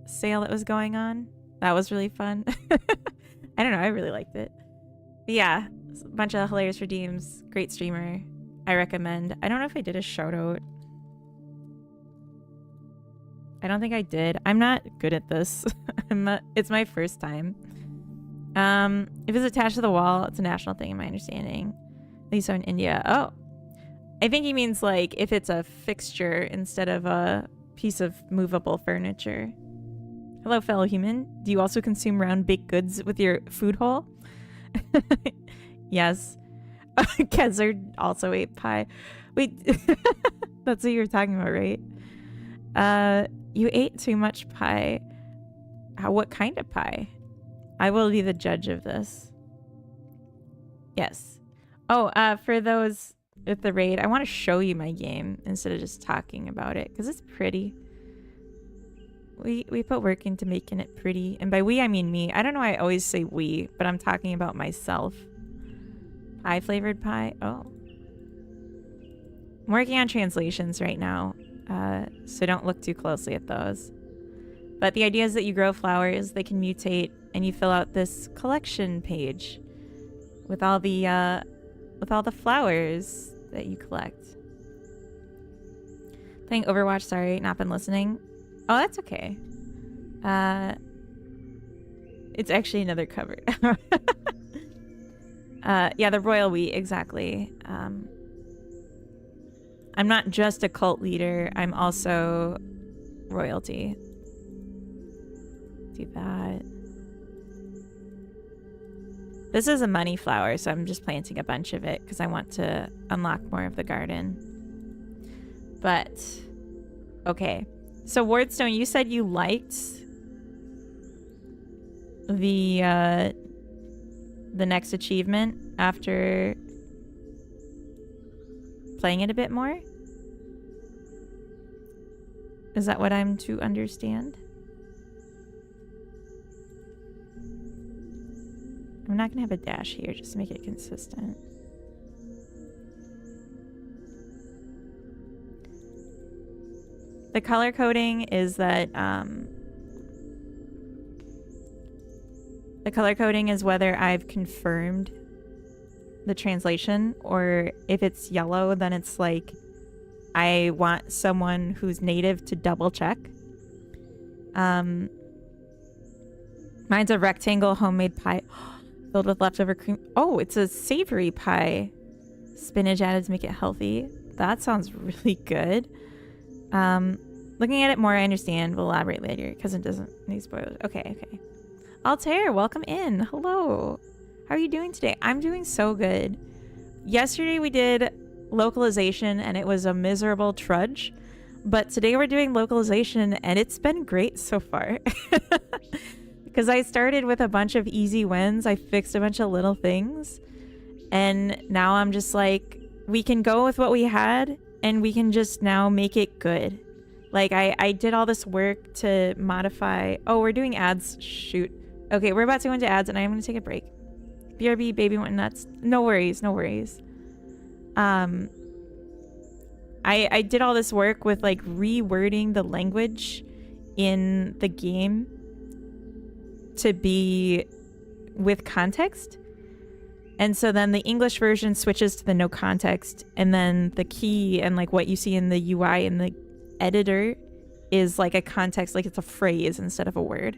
sale that was going on. That was really fun. I don't know, I really liked it. But yeah, a bunch of hilarious redeems. Great streamer. I recommend. I don't know if I did a shout out. I don't think I did. I'm not good at this. It's my first time. If it's attached to the wall, it's a national thing in my understanding. At least in India. Oh. I think he means like if it's a fixture instead of a piece of movable furniture. Hello, fellow human. Do you also consume round baked goods with your food hole? Yes. Kezzer also ate pie. Wait, that's what you were talking about, right? You ate too much pie. What kind of pie? I will be the judge of this. Yes. Oh, for those with the raid, I want to show you my game instead of just talking about it because it's pretty. We put work into making it pretty. And by we, I mean me. I don't know why I always say we, but I'm talking about myself. Pie flavored pie. Oh. I'm working on translations right now. So don't look too closely at those. But the idea is that you grow flowers, they can mutate, and you fill out this collection page with all the flowers that you collect. Playing Overwatch, sorry, not been listening. Oh, that's okay. It's actually another cover. Yeah, the royal we, exactly. I'm not just a cult leader, I'm also royalty. Do that. This is a money flower, so I'm just planting a bunch of it because I want to unlock more of the garden. But, okay. So, Wardstone, you said you liked the next achievement after playing it a bit more? Is that what I'm to understand? I'm not gonna have a dash here, just to make it consistent. The color coding is that the color coding is whether I've confirmed the translation, or if it's yellow, then it's like I want someone who's native to double check. Mine's a rectangle homemade pie filled with leftover cream. Oh, it's a savory pie. Spinach added to make it healthy. That sounds really good. Looking at it more, I understand. We'll elaborate later because it doesn't need spoilers. Okay. Altair, welcome in. Hello. How are you doing today? I'm doing so good. Yesterday we did localization and it was a miserable trudge. But today we're doing localization and it's been great so far. Because I started with a bunch of easy wins. I fixed a bunch of little things. And now I'm just like, we can go with what we had and we can just now make it good. Like I did all this work to modify. Oh, we're doing ads. Shoot. Okay, we're about to go into ads and I'm going to take a break. BRB, baby went nuts. No worries, no worries. I did all this work with like rewording the language in the game to be with context. And so then the English version switches to the no context, and then the key and like what you see in the UI in the editor is like a context, like it's a phrase instead of a word.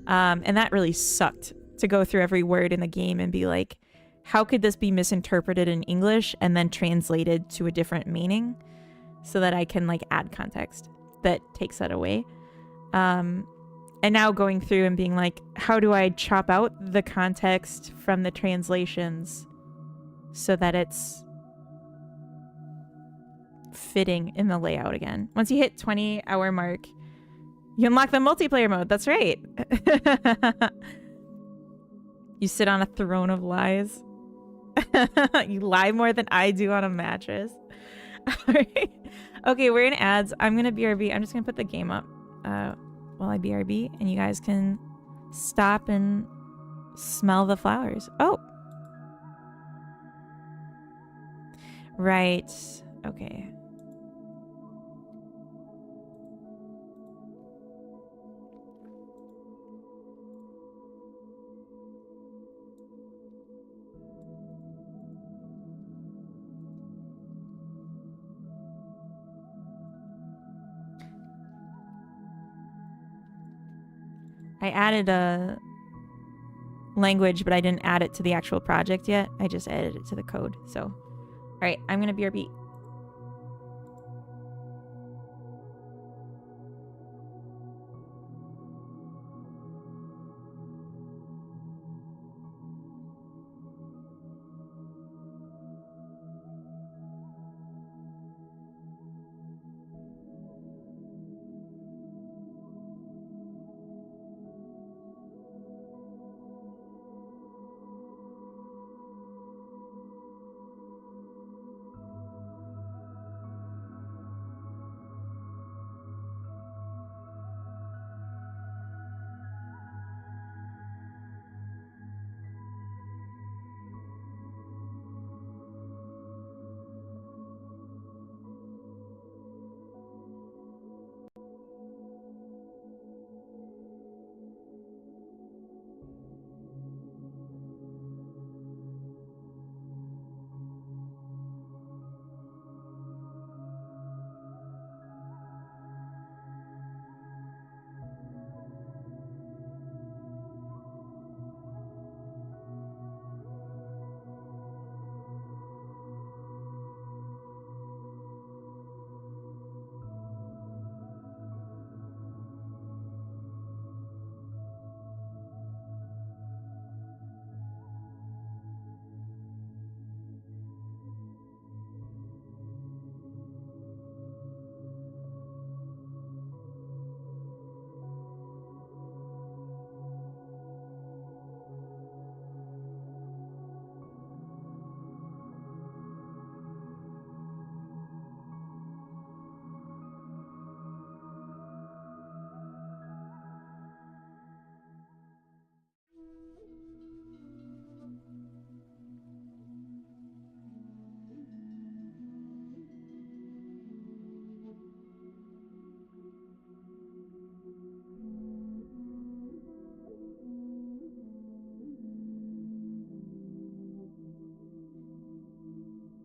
And that really sucked to go through every word in the game and be like, how could this be misinterpreted in English and then translated to a different meaning so that I can like add context that takes that away. And now going through and being like, how do I chop out the context from the translations so that it's fitting in the layout again? Once you hit 20-hour mark, you unlock the multiplayer mode. That's right. You sit on a throne of lies. You lie more than I do on a mattress. All right. Okay, we're in ads. I'm going to BRB. I'm just going to put the game up while I BRB, and you guys can stop and smell the flowers. Oh. Right. Okay. I added a language, but I didn't add it to the actual project yet. I just added it to the code. So, all right, I'm going to BRB.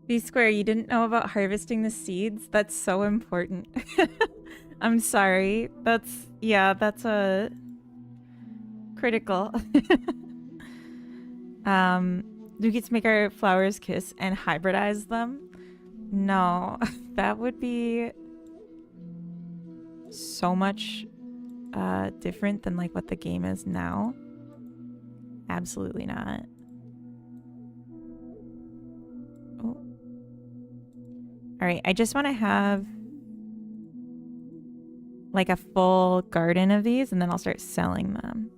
B-Square, you didn't know about harvesting the seeds? That's so important. I'm sorry. That's a critical. Do we get to make our flowers kiss and hybridize them? No, that would be so much different than like what the game is now. Absolutely not. Oh. All right, I just want to have like a full garden of these, and then I'll start selling them.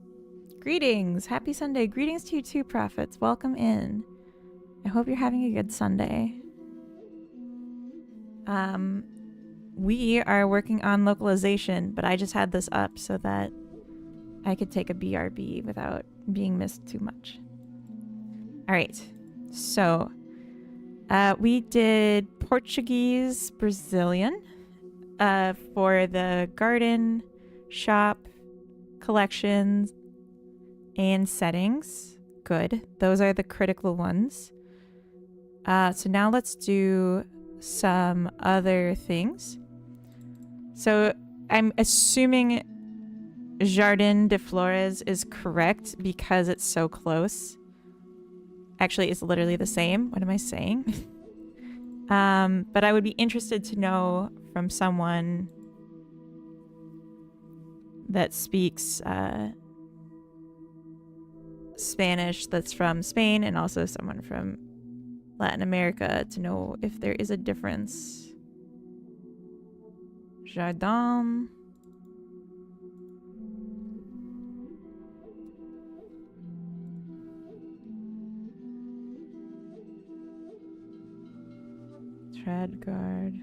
Greetings. Happy Sunday. Greetings to you too, prophets. Welcome in. I hope you're having a good Sunday. We are working on localization, but I just had this up so that I could take a BRB without being missed too much. All right. So we did Portuguese Brazilian for the garden, shop, collections, and settings. Good. Those are the critical ones. So now let's do some other things. So I'm assuming Jardin de Flores is correct because it's so close. Actually, it's literally the same. What am I saying? But I would be interested to know from someone that speaks Spanish that's from Spain, and also someone from Latin America to know if there is a difference. Jardin. Treadguard.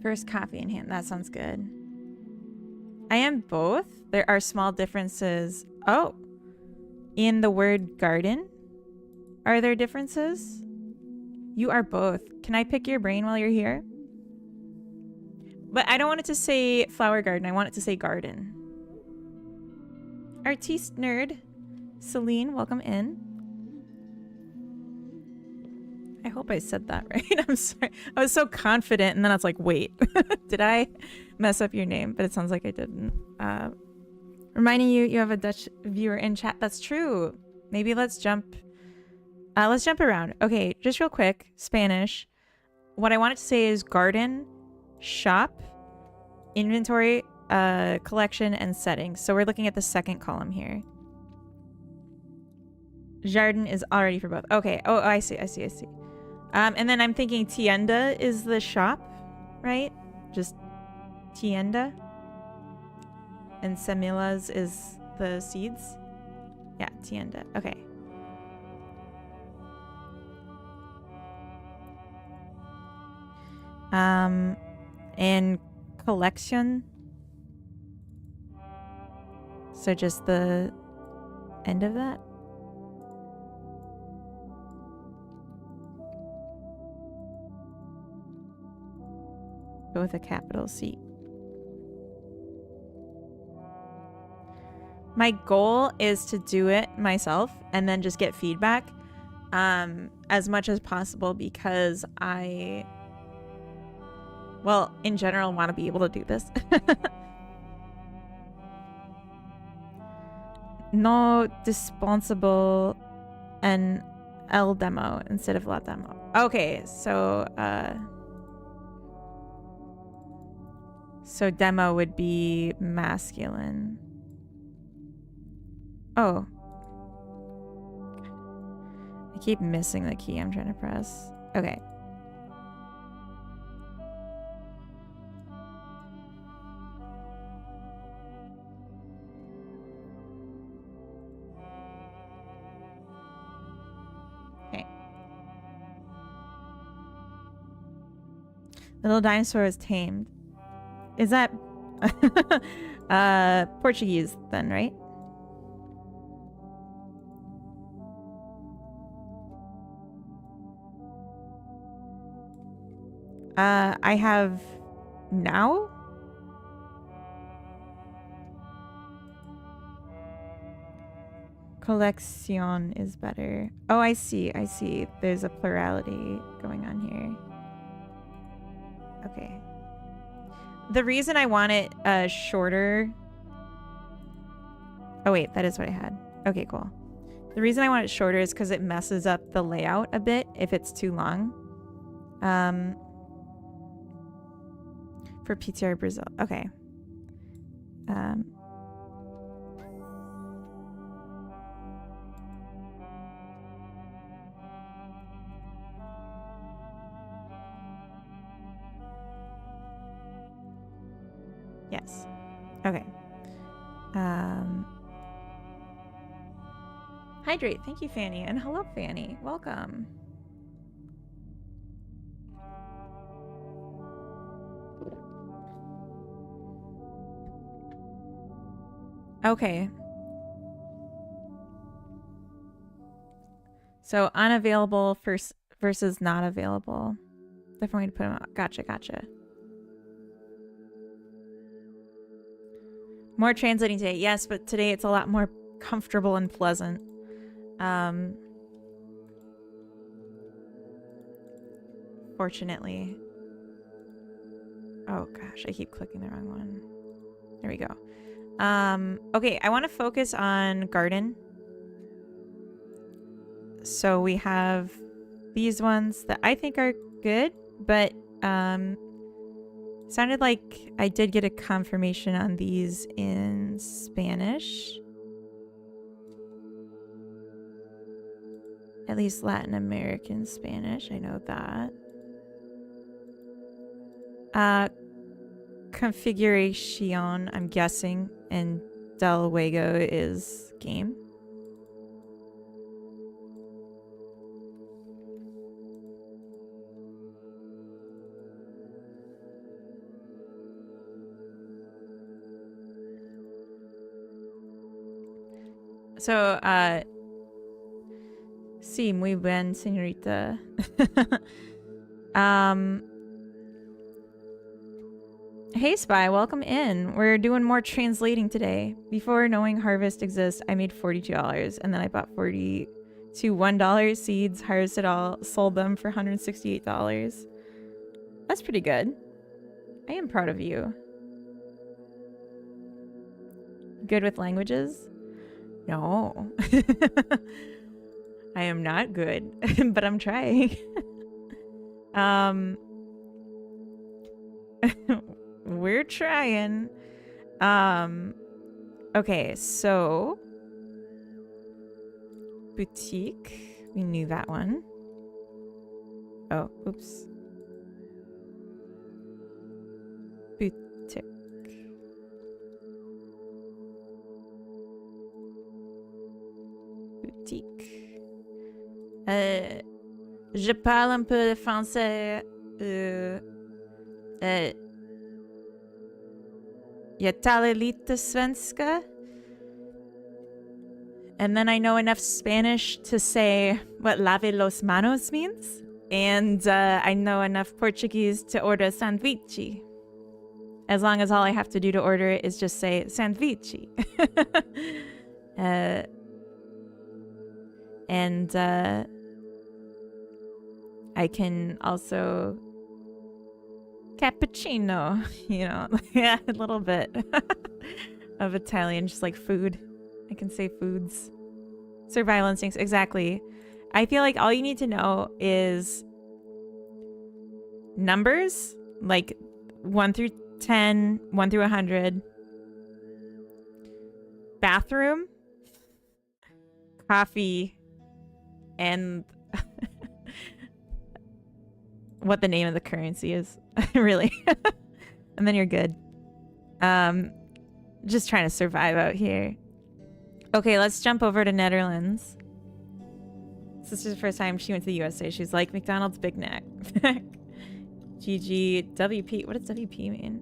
First coffee in hand. That sounds good. I am both. There are small differences. Oh, in the word garden, are there differences? You are both. Can I pick your brain while you're here? But I don't want it to say flower garden. I want it to say garden. Artiste nerd. Celine, welcome in. I hope I said that right. I'm sorry. I was so confident, and then I was like, wait, did I mess up your name? But it sounds like I didn't. Reminding you, you have a Dutch viewer in chat. That's true. Maybe let's jump around. Okay, just real quick. Spanish. What I wanted to say is garden, shop, inventory, collection, and settings. So we're looking at the second column here. Jardin is already for both. Okay. Oh, I see. And then I'm thinking tienda is the shop, right? Just tienda. And semillas is the seeds. Yeah, tienda. Okay. And collection. So just the end of that. Go with a capital C. My goal is to do it myself and then just get feedback as much as possible, because I, well, in general, want to be able to do this. No dispensable and el demo instead of la demo. Okay, so demo would be masculine. Oh. I keep missing the key I'm trying to press. Okay. Okay. Little dinosaur is tamed. Is that Portuguese then, right? I have now. Collection is better. Oh, I see. There's a plurality going on here. Okay. The reason I want it shorter... Oh, wait. That is what I had. Okay, cool. The reason I want it shorter is because it messes up the layout a bit if it's too long. For PTR Brazil. Okay. Hydrate. Thank you, Fanny. And hello, Fanny. Welcome. Okay. So unavailable versus not available. Different way to put them out. Gotcha. More translating today. Yes, but today it's a lot more comfortable and pleasant. Fortunately. Oh gosh, I keep clicking the wrong one. There we go. Okay, I want to focus on garden. So we have these ones that I think are good, but sounded like I did get a confirmation on these in Spanish. At least Latin American Spanish, I know that. Configuration, I'm guessing, and Del Luego is game. So, sí, muy bien, señorita. Hey, Spy, welcome in. We're doing more translating today. Before knowing Harvest exists, I made $42, and then I bought 42 $1 seeds, harvested all, sold them for $168. That's pretty good. I am proud of you. Good with languages? No. I am not good, but I'm trying. We're trying. Okay, so boutique. We knew that one. Oh, oops. Boutique. Boutique. Je parle un peu de français. Jag talar lite svenska. And then I know enough Spanish to say what lave los manos means. And I know enough Portuguese to order sandwichi. As long as all I have to do to order it is just say sandwichi. And I can also cappuccino, you know, yeah, a little bit of Italian, just like food. I can say foods. Survival instincts, exactly. I feel like all you need to know is numbers, like 1 through 10, 1 through 100. Bathroom, coffee, and what the name of the currency is, really. And then you're good. Just trying to survive out here. Okay, let's jump over to Netherlands. This is the first time she went to the USA. She's like, McDonald's Big Mac. GG, WP. What does WP mean?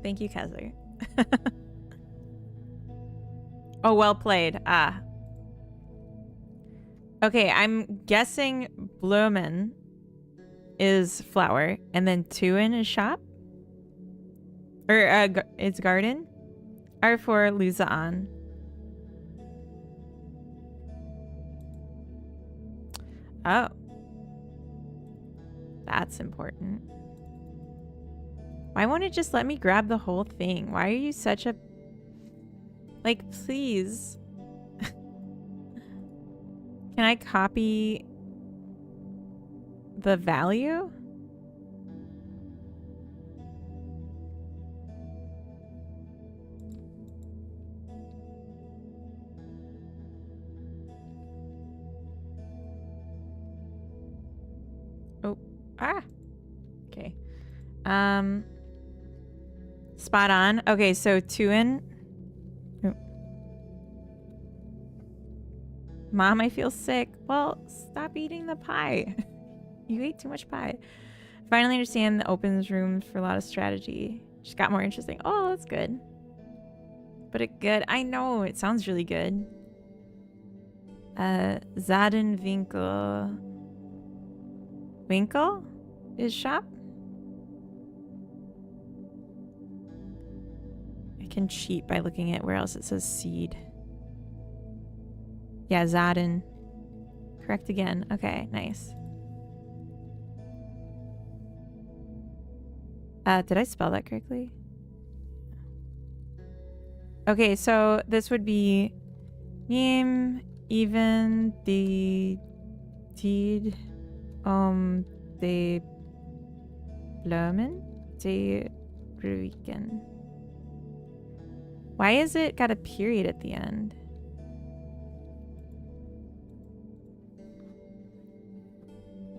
Thank you, Kaiser. Oh, well played. Ah. Okay, I'm guessing Blumen is flower, and then Tuin is shop? Or it's garden? R4 Luzon. Oh. That's important. Why won't it just let me grab the whole thing? Why are you such a... Like, please. Can I copy the value? Oh, ah. Okay. Spot on. Okay, so Tuin. Oh. Mom, I feel sick. Well, stop eating the pie. You ate too much pie. Finally understand the opens rooms for a lot of strategy. Just got more interesting. Oh, that's good. But it good. I know, it sounds really good. Zadenwinkel. Winkle is shop? I can cheat by looking at where else it says seed. Yeah, Zaden. Correct again. Okay, nice. Did I spell that correctly? Okay, so this would be name even the deed de Blumen de Ruiken. Why is it got a period at the end?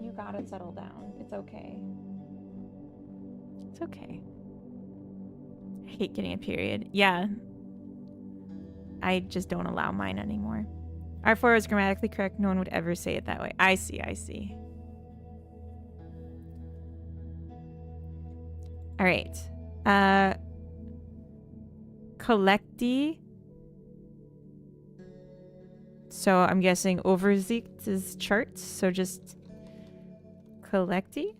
You gotta settle down. It's okay. It's okay. I hate getting a period. Yeah. I just don't allow mine anymore. R4 is grammatically correct. No one would ever say it that way. I see, I see. All right. Collecti. So I'm guessing Oversicht is charts. So just Collecti?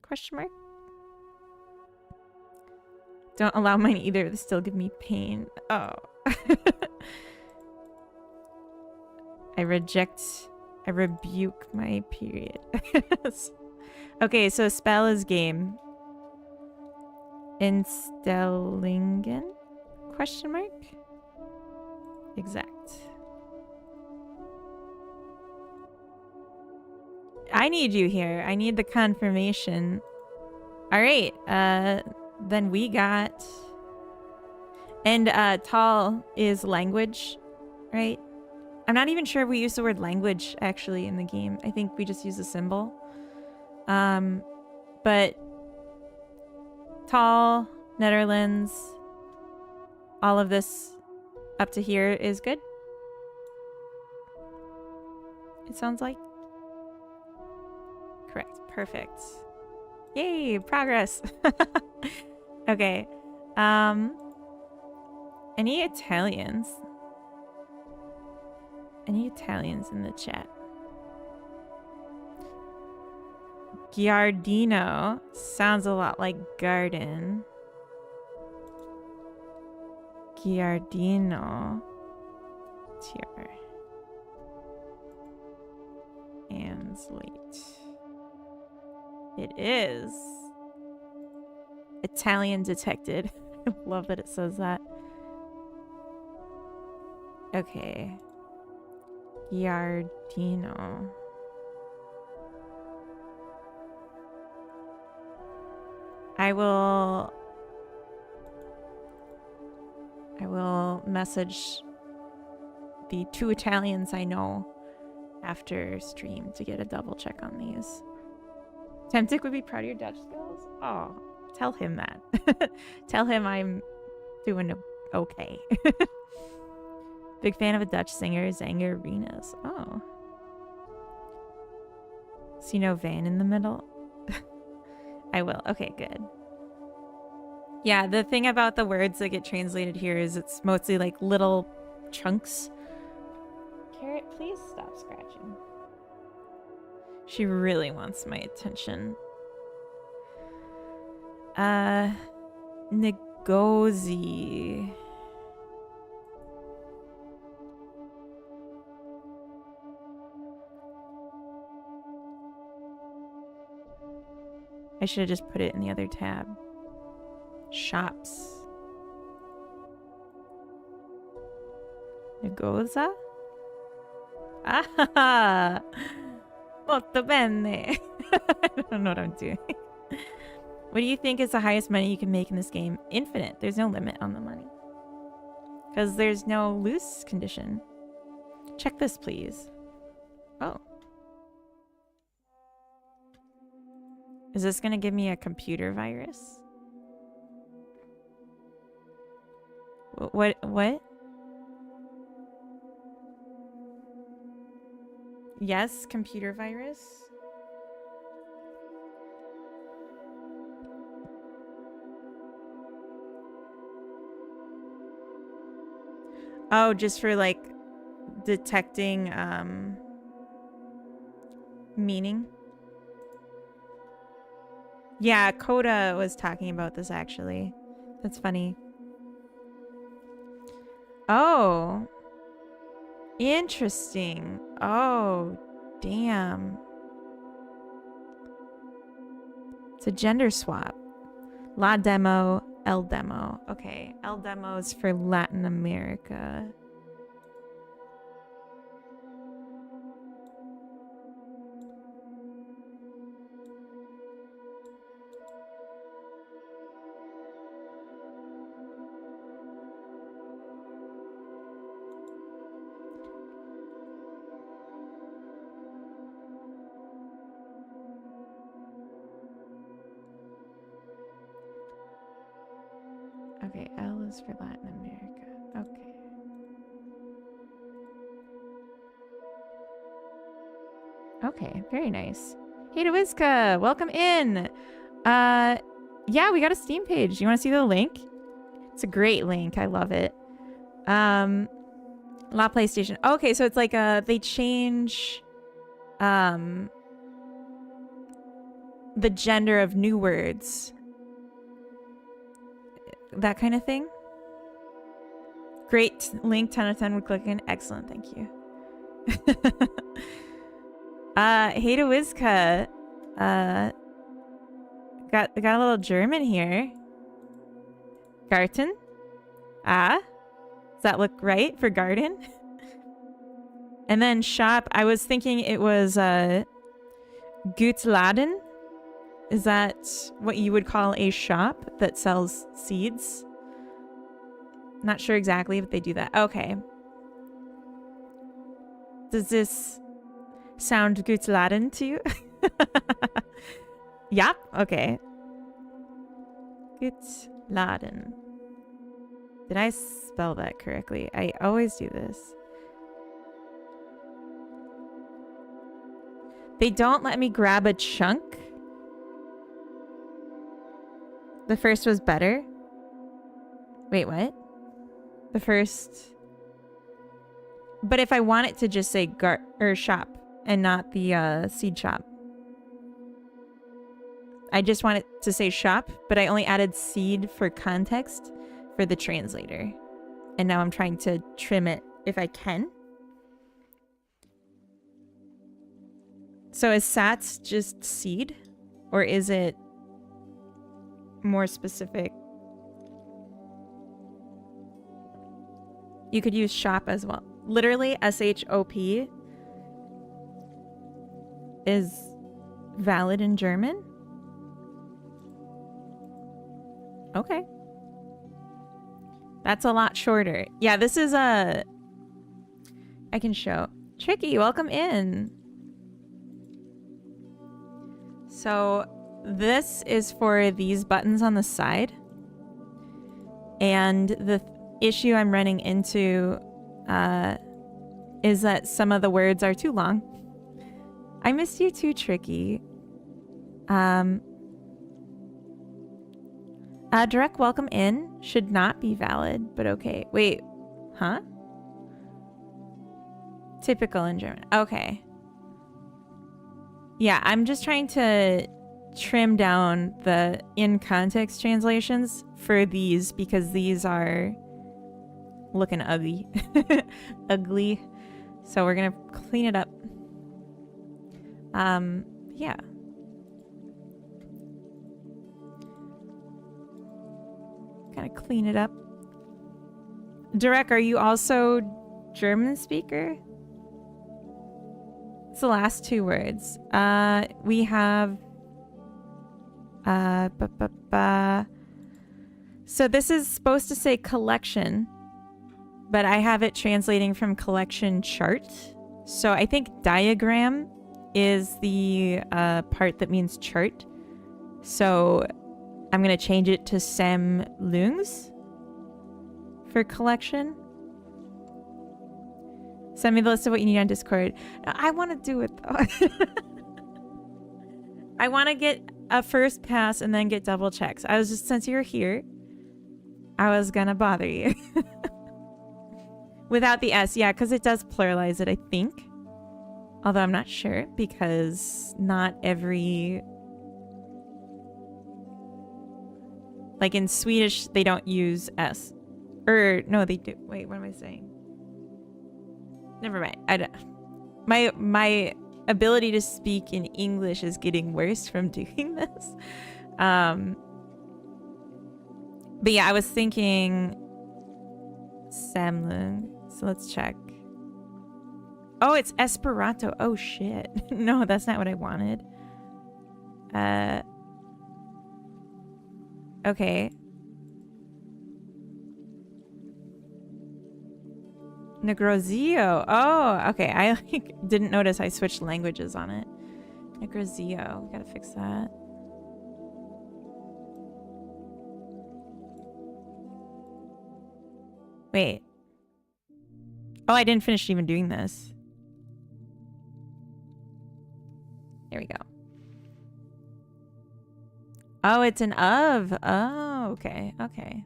Question mark? Don't allow mine either. They still give me pain. Oh. I rebuke my period. Okay, so spell is game. Instellingen? Question mark? Exact. I need you here. I need the confirmation. All right. Then we got... And tall is language, right? I'm not even sure if we use the word language actually in the game. I think we just use a symbol. But tall, Netherlands, all of this up to here is good. It sounds like. Correct. Perfect. Yay, progress. Okay. Any Italians? Any Italians in the chat? Giardino sounds a lot like garden. Giardino. Tier. Translate. It is. Italian detected. I love that it says that. Okay. Giardino. I will message the 2 Italians I know after stream to get a double check on these. Temtic would be proud of your Dutch skills. Oh, tell him that. Tell him I'm doing okay. Big fan of a Dutch singer, Zanger Arenas. Oh. See no van in the middle? I will. Okay, good. Yeah, the thing about the words that get translated here is it's mostly like little chunks. Carrot, please stop scratching. She really wants my attention. Negozi. I should have just put it in the other tab. Shops. Negoza? Ah! Molto bene. I don't know what I'm doing. What do you think is the highest money you can make in this game? Infinite. There's no limit on the money. Because there's no loose condition. Check this, please. Oh. Is this gonna give me a computer virus? What? Yes, computer virus. Oh, just for like detecting meaning. Yeah, Coda was talking about this actually. That's funny. Oh. Interesting. Oh, damn. It's a gender swap. La demo, El demo. Okay, El demo is for Latin America. Okay, L is for Latin America. Okay. Okay, very nice. Hey, Dewizka, welcome in. Yeah, we got a Steam page. You want to see the link? It's a great link. I love it. La PlayStation. Okay, so it's like they change the gender of new words. That kind of thing. Great link, 10 out of 10 would click in. Excellent, thank you. Hey to Wizka. Got a little German here. Garten. Ah. Does that look right for garden? And then shop. I was thinking it was Gutsladen. Is that what you would call a shop that sells seeds? Not sure exactly, but they do that. Okay. Does this sound Gutsladen to you? Yep. Okay. Gutsladen. Did I spell that correctly? I always do this. They don't let me grab a chunk. The first was better. Wait, what? The first... But if I want it to just say shop and not the seed shop. I just want it to say shop, but I only added seed for context for the translator. And now I'm trying to trim it if I can. So is sats just seed? Or is it more specific? You could use shop as well. Literally, S-H-O-P is valid in German? Okay. That's a lot shorter. Yeah, this is I can show. Tricky, welcome in. So this is for these buttons on the side. And the issue I'm running into is that some of the words are too long. I missed you too, Tricky. Direct welcome in should not be valid, but okay. Wait, huh? Typical in German. Okay. Yeah, I'm just trying to trim down the in-context translations for these because these are looking ugly. Ugly. So we're gonna clean it up. Yeah. Kind of clean it up. Derek, are you also German speaker? It's the last two words. We have so this is supposed to say collection, but I have it translating from collection chart. So I think diagram is the part that means chart. So I'm going to change it to Sammlungs for collection. Send me the list of what you need on Discord. I want to do it though. I want to get a first pass and then get double checks. I was just, since you're here, I was going to bother you. Without the S, yeah, because it does pluralize it, I think. Although I'm not sure, because not every... Like in Swedish, they don't use S. Or, no, they do. Wait, what am I saying? Never mind. I don't... My ability to speak in English is getting worse from doing this. But yeah, I was thinking... Samlung. So let's check. Oh, it's Esperanto. Oh, shit. No, that's not what I wanted. Okay. Negrozio. Oh, okay. I like didn't notice I switched languages on it. Negrozio. Gotta fix that. Wait. Oh, I didn't finish even doing this. Here we go. Oh, it's an of. Oh, okay. Okay.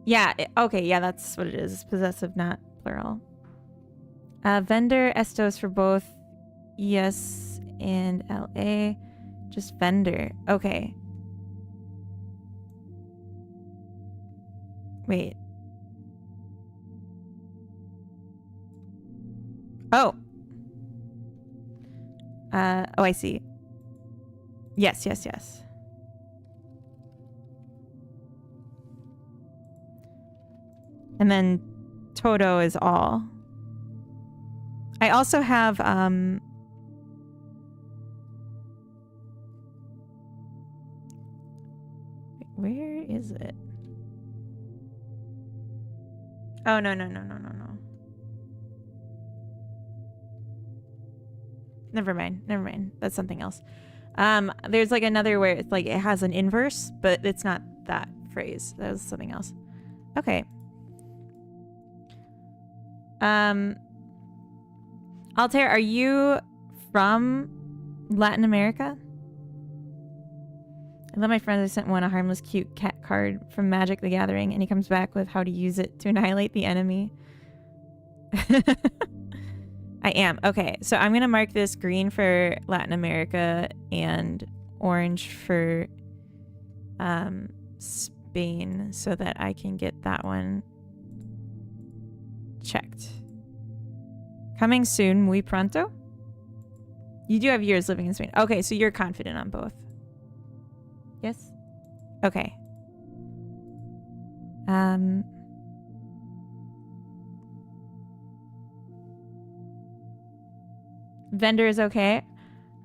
Yeah. Okay. Yeah, that's what it is. It's possessive, not plural. Vendor estos for both ES and LA. Just vendor. Okay. Wait. Oh. Oh, I see. Yes, yes, yes. And then Toto is all. I also have, where is it? Oh, no, no, no, no, no, no. Never mind. Never mind. That's something else. There's like another where it's like it has an inverse, but it's not that phrase. That was something else. Okay. Altair, are you from Latin America? I love my friends. I sent one a harmless cute cat card from Magic the Gathering, and he comes back with how to use it to annihilate the enemy. I am. Okay, so I'm going to mark this green for Latin America and orange for Spain so that I can get that one checked. Coming soon, muy pronto? You do have years living in Spain. Okay, so you're confident on both. Yes? Okay. Vendor is okay.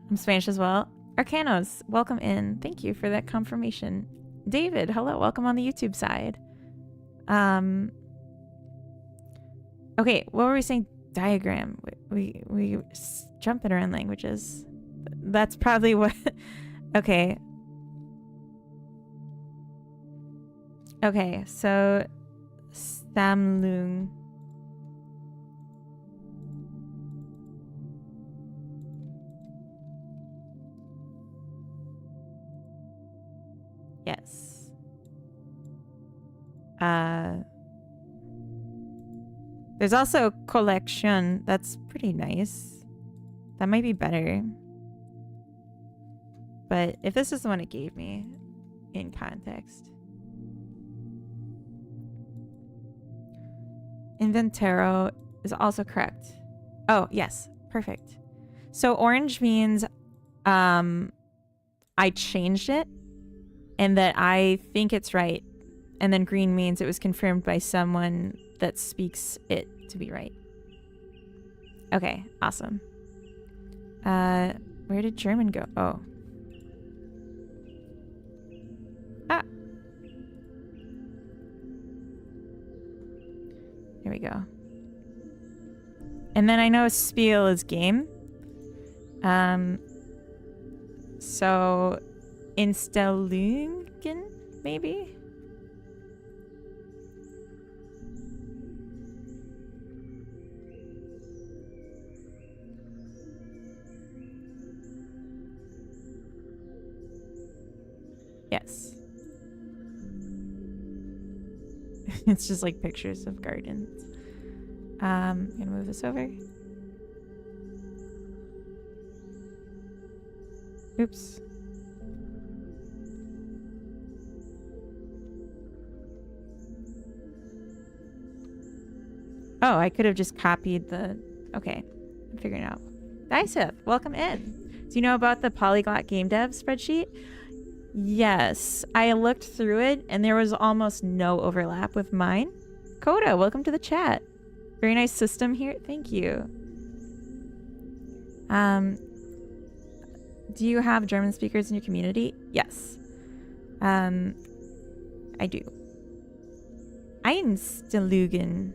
I'm Spanish as well. Arcanos, welcome in. Thank you for that confirmation. David, hello. Welcome on the YouTube side. Okay, what were we saying? Diagram. We jumping around languages. That's probably what... Okay. Okay, so... Samlung. Yes. There's also collection. That's pretty nice. That might be better. But if this is the one it gave me in context. Inventaro is also correct. Oh, yes. Perfect. So orange means I changed it and that I think it's right. And then green means it was confirmed by someone that speaks it to be right. Okay, awesome. Where did German go? Oh. Ah. Here we go. And then I know spiel is game. So Instalungen, maybe? Yes. It's just like pictures of gardens. I'm gonna move this over. Oops. Oh, I could have just copied the... Okay, I'm figuring it out. Dysith, welcome in. Do you know about the Polyglot Game Dev spreadsheet? Yes, I looked through it and there was almost no overlap with mine. Coda, welcome to the chat. Very nice system here. Thank you. Do you have German speakers in your community? Yes. I do. Einstellungen.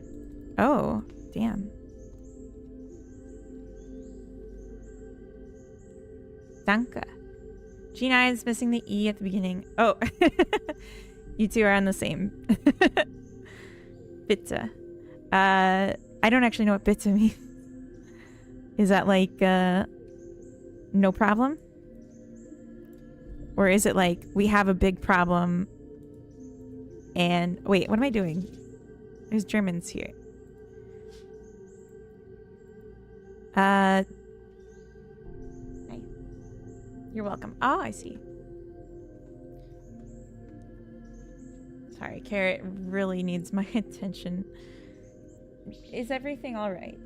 Oh, damn. Danke. G9 is missing the E at the beginning. Oh. You two are on the same. Bitte. I don't actually know what bitte means. Is that like, no problem? Or is it like, we have a big problem and... Wait, what am I doing? There's Germans here. Hi. You're welcome. Oh, I see. Sorry, Carrot really needs my attention. Is everything all right?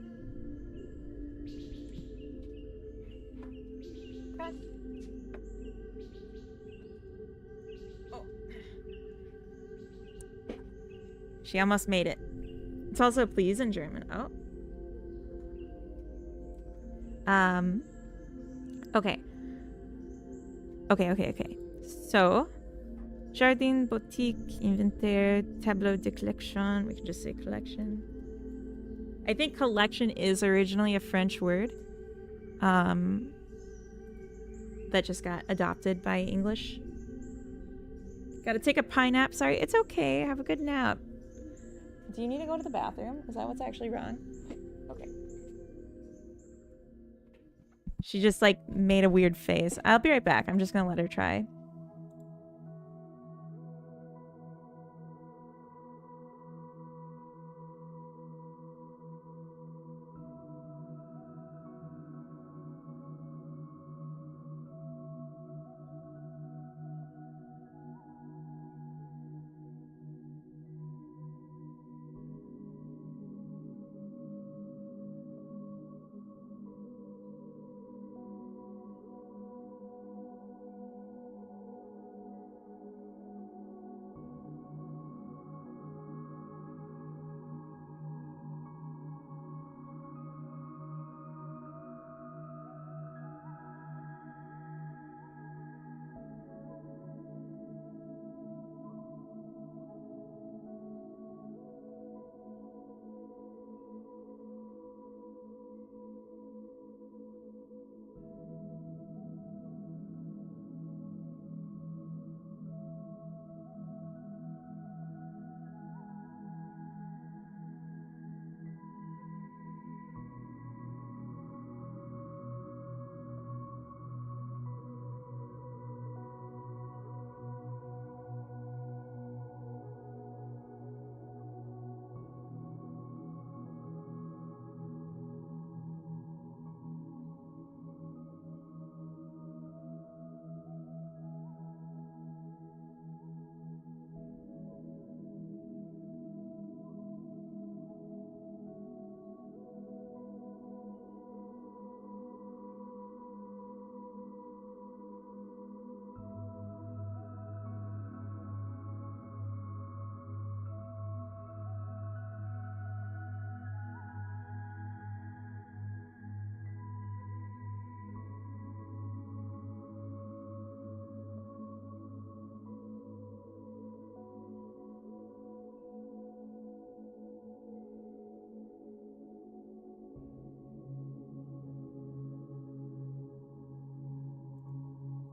Oh. She almost made it. It's also please in German. Oh. Okay. Okay. So, Jardin, Boutique, Inventaire, Tableau de Collection. We can just say collection. I think collection is originally a French word. That just got adopted by English. Gotta take a pie nap. Sorry, it's okay. Have a good nap. Do you need to go to the bathroom? Is that what's actually wrong? Okay. She just like made a weird face. I'll be right back. I'm just gonna let her try.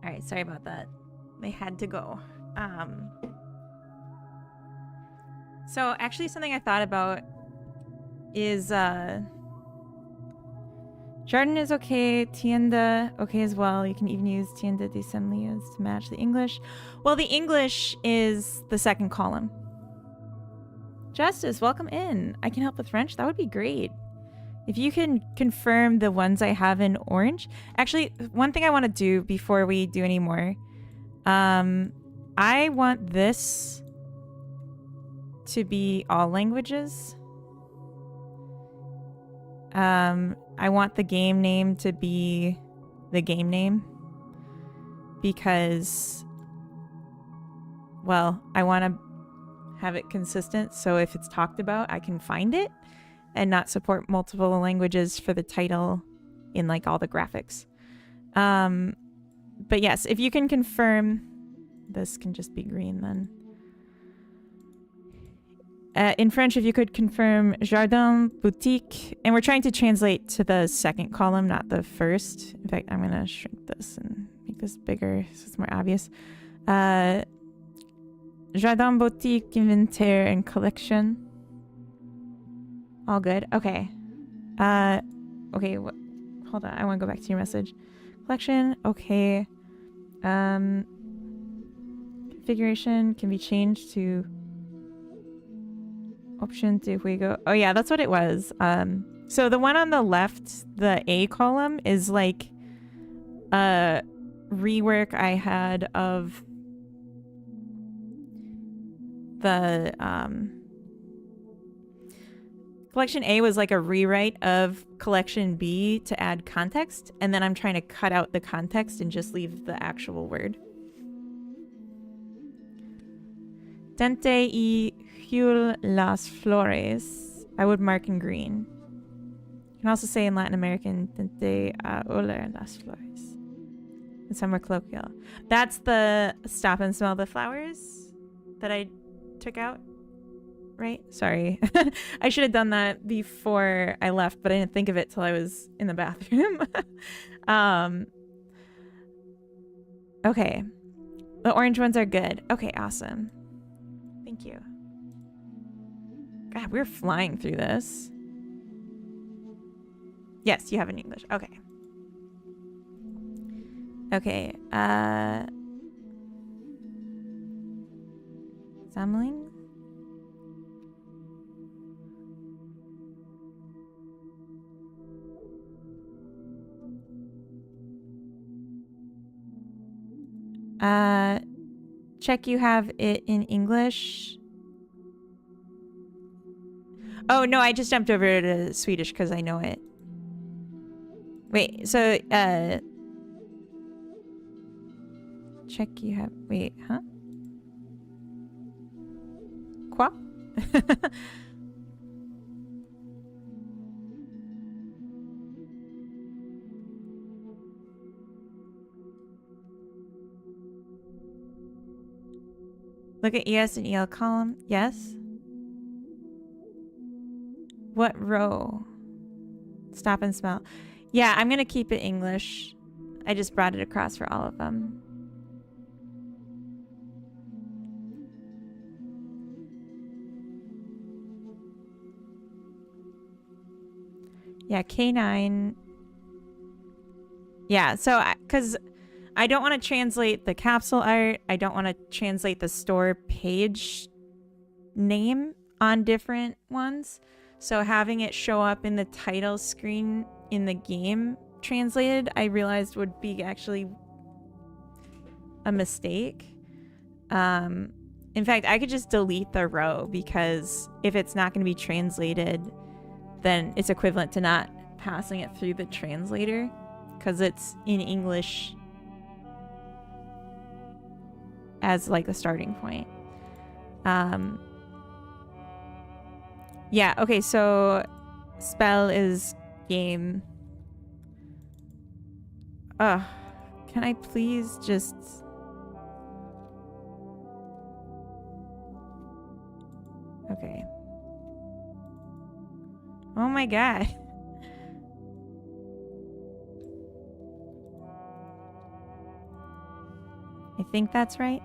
All right, sorry about that. They had to go. So actually something I thought about is Jardin is okay, tienda okay as well. You can even use tienda de semillas to match the English. Well, the English is the second column. Justice, welcome in. I can help with French. That would be great. If you can confirm the ones I have in orange. Actually, one thing I want to do before we do any more. I want this to be all languages. I want the game name to be the game name because, well, I want to have it consistent. So if it's talked about, I can find it and not support multiple languages for the title in like all the graphics. But yes, if you can confirm, this can just be green then. In French, if you could confirm Jardin, Boutique, and we're trying to translate to the second column, not the first. In fact, I'm going to shrink this and make this bigger so it's more obvious. Jardin, Boutique, Inventaire, and Collection. All good. Okay. Okay. Hold on. I want to go back to your message. Collection. Okay. Configuration can be changed to option to juego. Oh yeah, that's what it was. So the one on the left, the A column, is like a rework I had of the collection A was like a rewrite of collection B to add context, and then I'm trying to cut out the context and just leave the actual word. Dente y Hul las flores. I would mark in green. You can also say in Latin American, Dente a oler las flores. It's somewhere colloquial. That's the stop and smell the flowers that I took out, right? Sorry. I should have done that before I left, but I didn't think of it till I was in the bathroom. Okay. The orange ones are good. Okay, awesome. Thank you. God, we're flying through this. Yes, you have in English. Okay. Okay. Samling? Check you have it in English. Oh, no, I just jumped over to Swedish because I know it. Wait, so, check you have... Wait, huh? Quoi? Look at ES and EL column. Yes. What row? Stop and smell. Yeah, I'm going to keep it English. I just brought it across for all of them. Yeah, K9. Yeah, so because I don't want to translate the capsule art. I don't want to translate the store page name on different ones. So having it show up in the title screen in the game translated, I realized would be actually a mistake. In fact, I could just delete the row because if it's not going to be translated, then it's equivalent to not passing it through the translator because it's in English as like the starting point. Yeah, okay, so spell is game. Ugh, can I please just... Okay. Oh my god. I think that's right.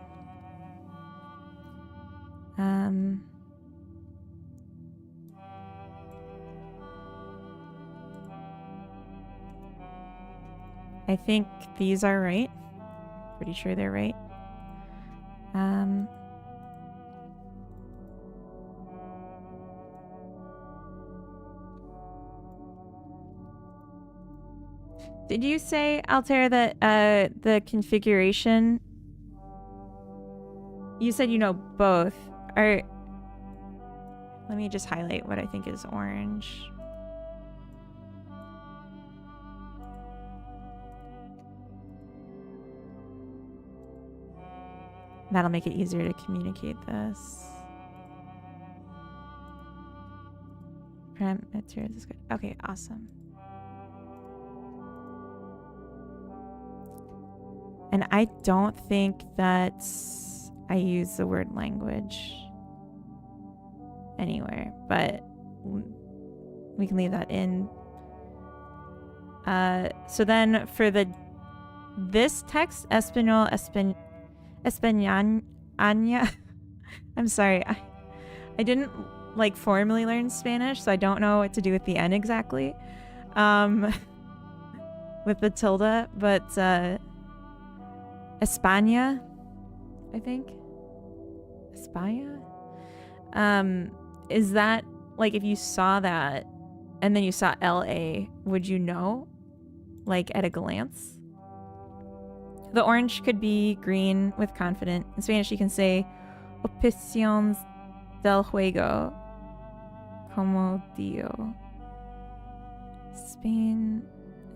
I think these are right. Pretty sure they're right. Did you say, Altair, that the configuration? You said you know both. Let me just highlight what I think is orange. That'll make it easier to communicate this. Materials is good. Okay, awesome. And I don't think that I use the word language anywhere, but we can leave that in. So then for this text, Español, España. I'm sorry. I didn't like formally learn Spanish, so I don't know what to do with the N exactly. With the tilde, but España, I think. España? Is that like if you saw that and then you saw LA, would you know? Like at a glance? The orange could be green with confident. In Spanish, you can say opciones del juego como Dio. In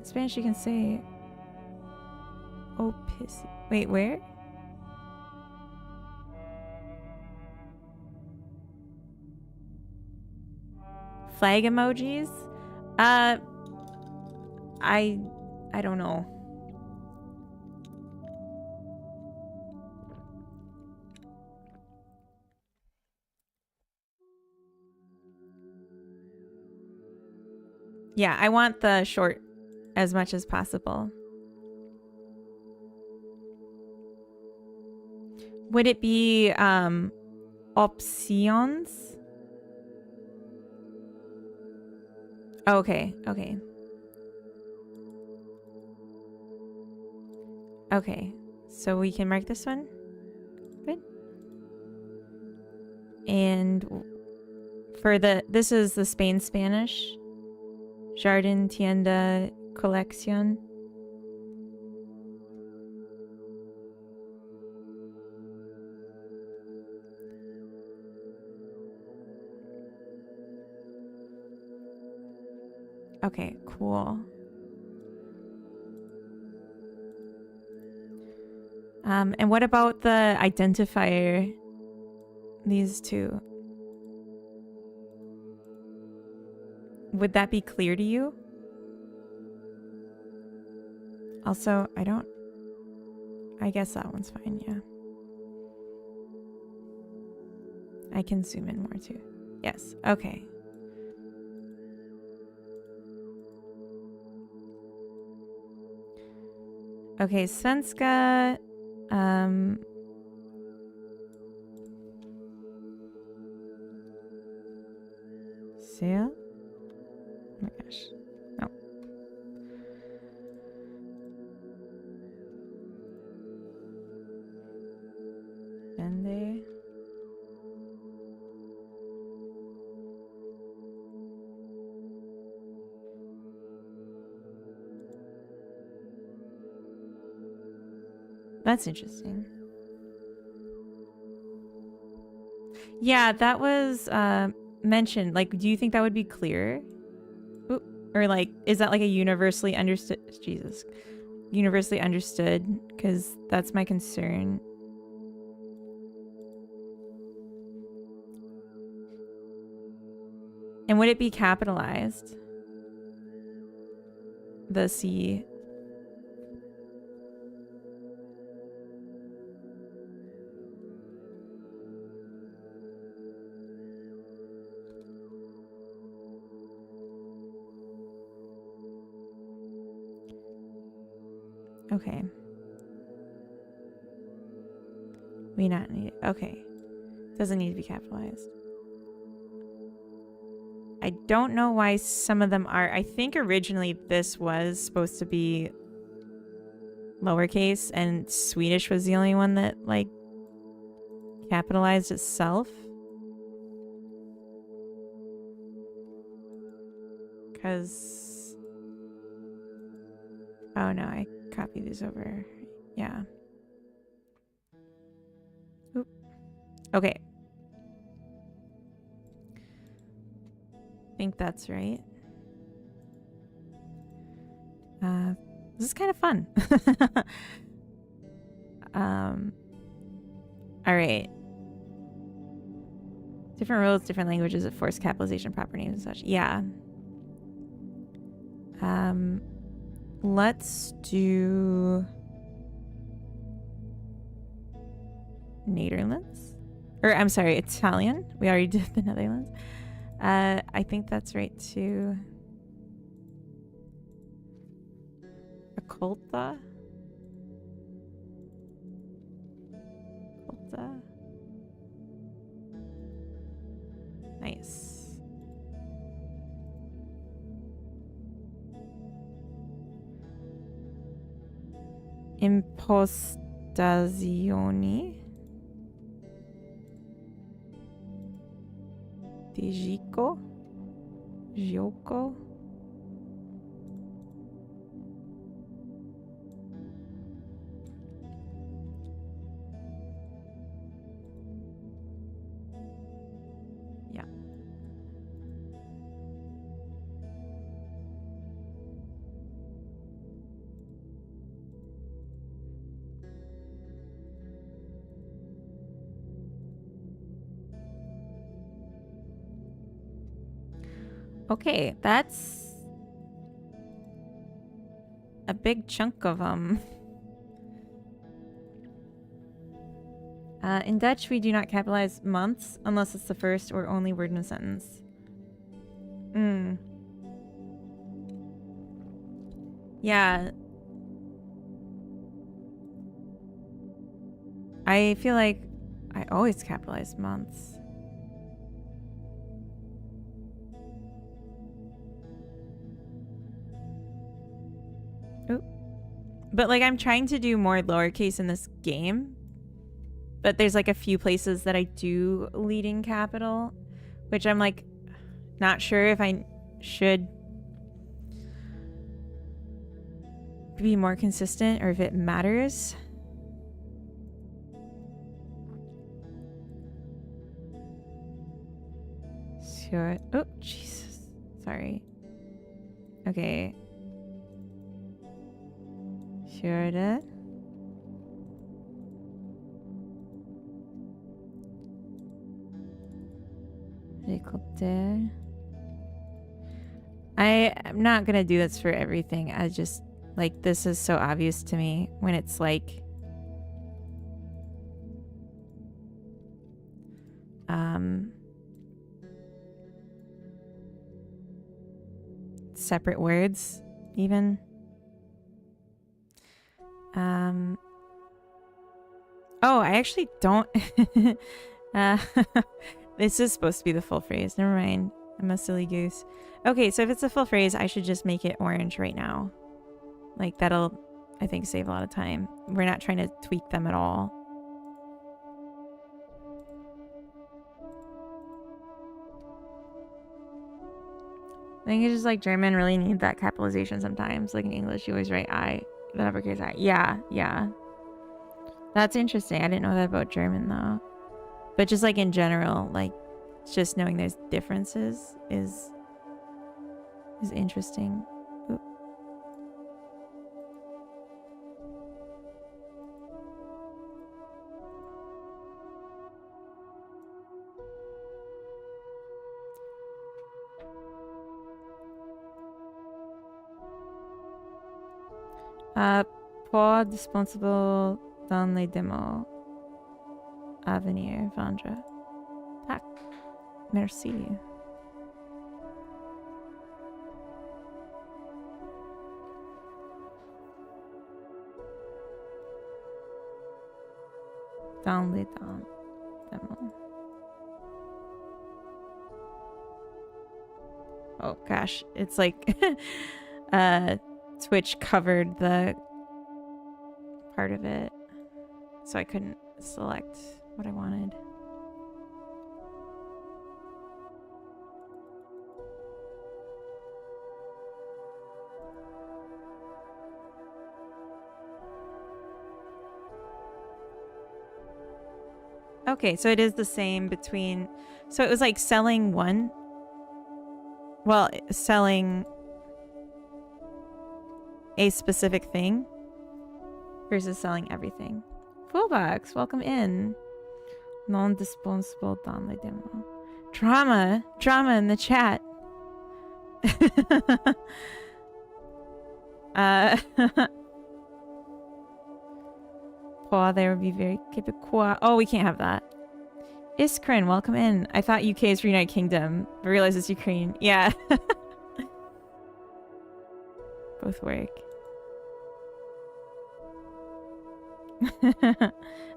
Spanish, you can say wait, where? Flag emojis? I don't know. Yeah, I want the short as much as possible. Would it be opciones? Okay, okay. Okay, so we can mark this one. Good. And for this is the Spain Spanish. Jardín, tienda, colección. Okay, cool. And what about the identifier? These two. Would that be clear to you? Also, I guess that one's fine, yeah. I can zoom in more too. Yes, okay. Okay, svenska. Sale? Oh my gosh. No. Funday. That's interesting. Yeah, that was mentioned. Like, do you think that would be clear? Oop. Or like, is that like a universally understood? Jesus, universally understood? Because that's my concern. And would it be capitalized? The C. Okay. We not need. Okay. Doesn't need to be capitalized. I don't know why some of them are. I think originally this was supposed to be lowercase and Swedish was the only one that like capitalized itself. Because... Oh no, I copied these over. Yeah. Oop. Okay. I think that's right. This is kind of fun. All right. Different rules, different languages that force capitalization, proper names, and such. Yeah. Let's do Netherlands. Or I'm sorry, Italian. We already did the Netherlands. I think that's right too. Occulta. Occulta. Nice. Impostazioni. Tijiko. Gioko. Yeah. Okay, that's a big chunk of them. In Dutch, we do not capitalize months unless it's the first or only word in a sentence. Yeah. I feel like I always capitalize months. Ooh. But like I'm trying to do more lowercase in this game. But there's like a few places that I do leading capital, which I'm like not sure if I should be more consistent or if it matters. Sure. Oh, Jesus. Sorry. Okay. Sure. Récolter. I'm not gonna do this for everything. I just like this is so obvious to me when it's like separate words even. Oh, I actually don't this is supposed to be the full phrase. Never mind. I'm a silly goose. Okay, so if it's a full phrase, I should just make it orange right now. Like that'll, I think, save a lot of time. We're not trying to tweak them at all. I think it's just like German really need that capitalization sometimes. Like in English, you always write I, the uppercase I. Yeah, yeah. That's interesting. I didn't know that about German though. But just like in general, like just knowing there's differences is interesting. Oop. Pas disponible dans les démos à venir vendre. Tac. Merci. Dans les demo. Oh gosh, it's like Twitch covered the part of it, so I couldn't select what I wanted. Okay, so it is the same between... So it was like selling one... Well, selling a specific thing versus selling everything. Fullbox, welcome in. Non-dispensable dans les demo. Drama in the chat. Oh, they would be very Quebecois. Oh, we can't have that. Iskrin, welcome in. I thought UK is for United Kingdom, but realized it's Ukraine. Yeah. Both work.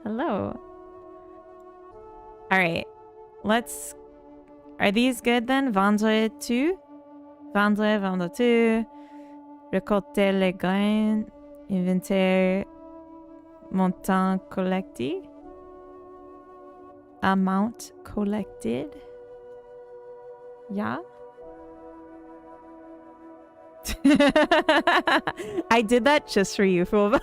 Hello. All right. Let's... Are these good then? Vendre tout? Vendre tout. Récolter les grains. Inventaire. Montant collecté. Amount collected. Yeah. I did that just for you, Fullbox.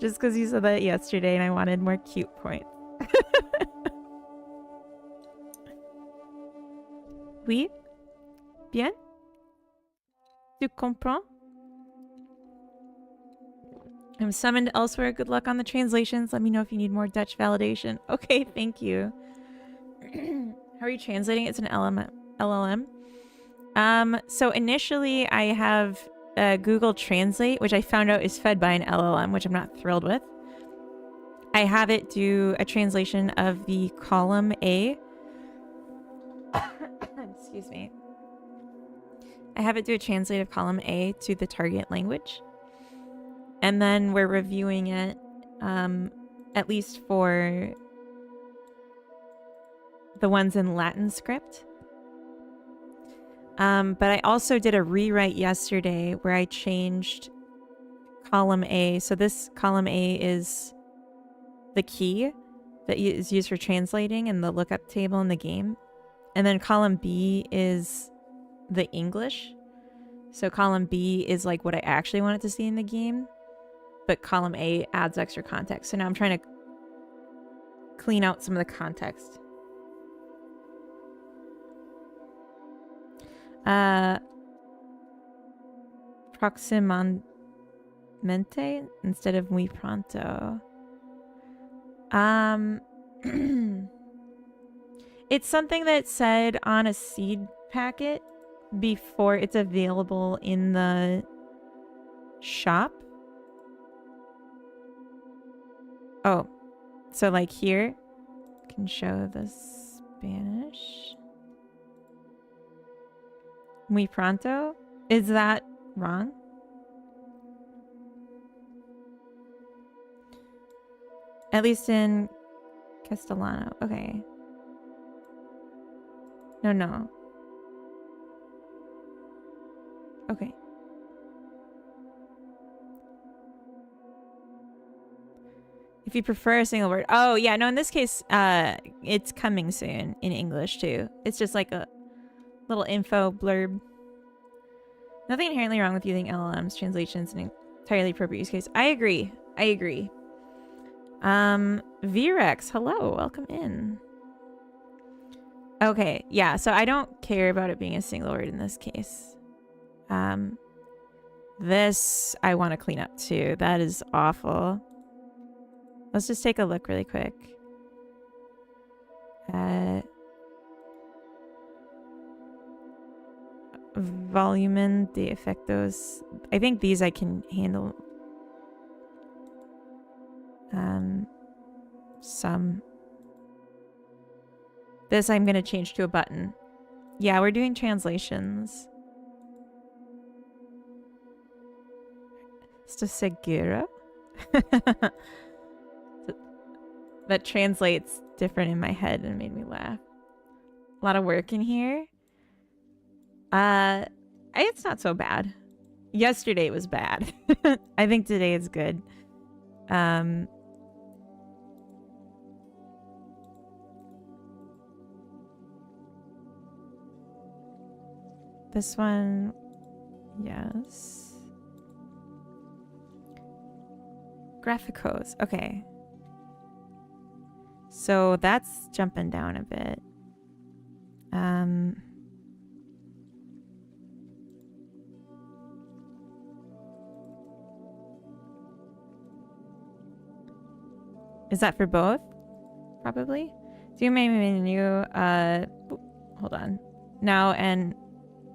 Just because you said that yesterday and I wanted more cute points. Oui? Bien? Tu comprends? I'm summoned elsewhere. Good luck on the translations. Let me know if you need more Dutch validation. Okay, thank you. How are you translating it to an LLM? So initially I have Google Translate, which I found out is fed by an LLM, which I'm not thrilled with. I have it do a translation of the column A. Excuse me. I have it do a translate of column A to the target language. And then we're reviewing it, at least for the ones in Latin script. But I also did a rewrite yesterday where I changed column A. So this column A is the key that is used for translating in the lookup table in the game. And then column B is the English. So column B is like what I actually wanted to see in the game. But column A adds extra context. So now I'm trying to clean out some of the context. Proximamente instead of muy pronto. It's something that's said on a seed packet before it's available in the shop. Oh, so like here, I can show the Spanish. Muy pronto? Is that wrong? At least in Castellano. Okay. No. Okay. If you prefer a single word. Oh, yeah. No, in this case, it's coming soon in English, too. It's just like a little info blurb. Nothing inherently wrong with using LLMs, translations, in an entirely appropriate use case. I agree. Vrex, hello. Welcome in. Okay, yeah. So I don't care about it being a single word in this case. This I want to clean up, too. That is awful. Let's just take a look really quick. Volumen de efectos. I think these I can handle. Some. This I'm going to change to a button. Yeah, we're doing translations. Esto seguro? that translates different in my head and made me laugh. A lot of work in here. It's not so bad. Yesterday was bad. I think today is good. This one, yes. Graphicos, okay. So that's jumping down a bit. Is that for both? Probably. Do main menu, hold on. Now, and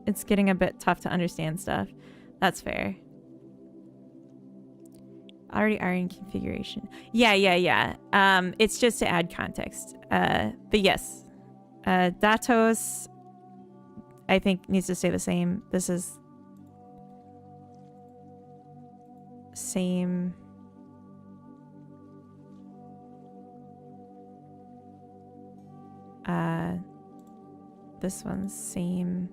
it's getting a bit tough to understand stuff. That's fair. Already are in configuration. Yeah. It's just to add context. But yes. Datos, I think, needs to stay the same. This is same. This one's same.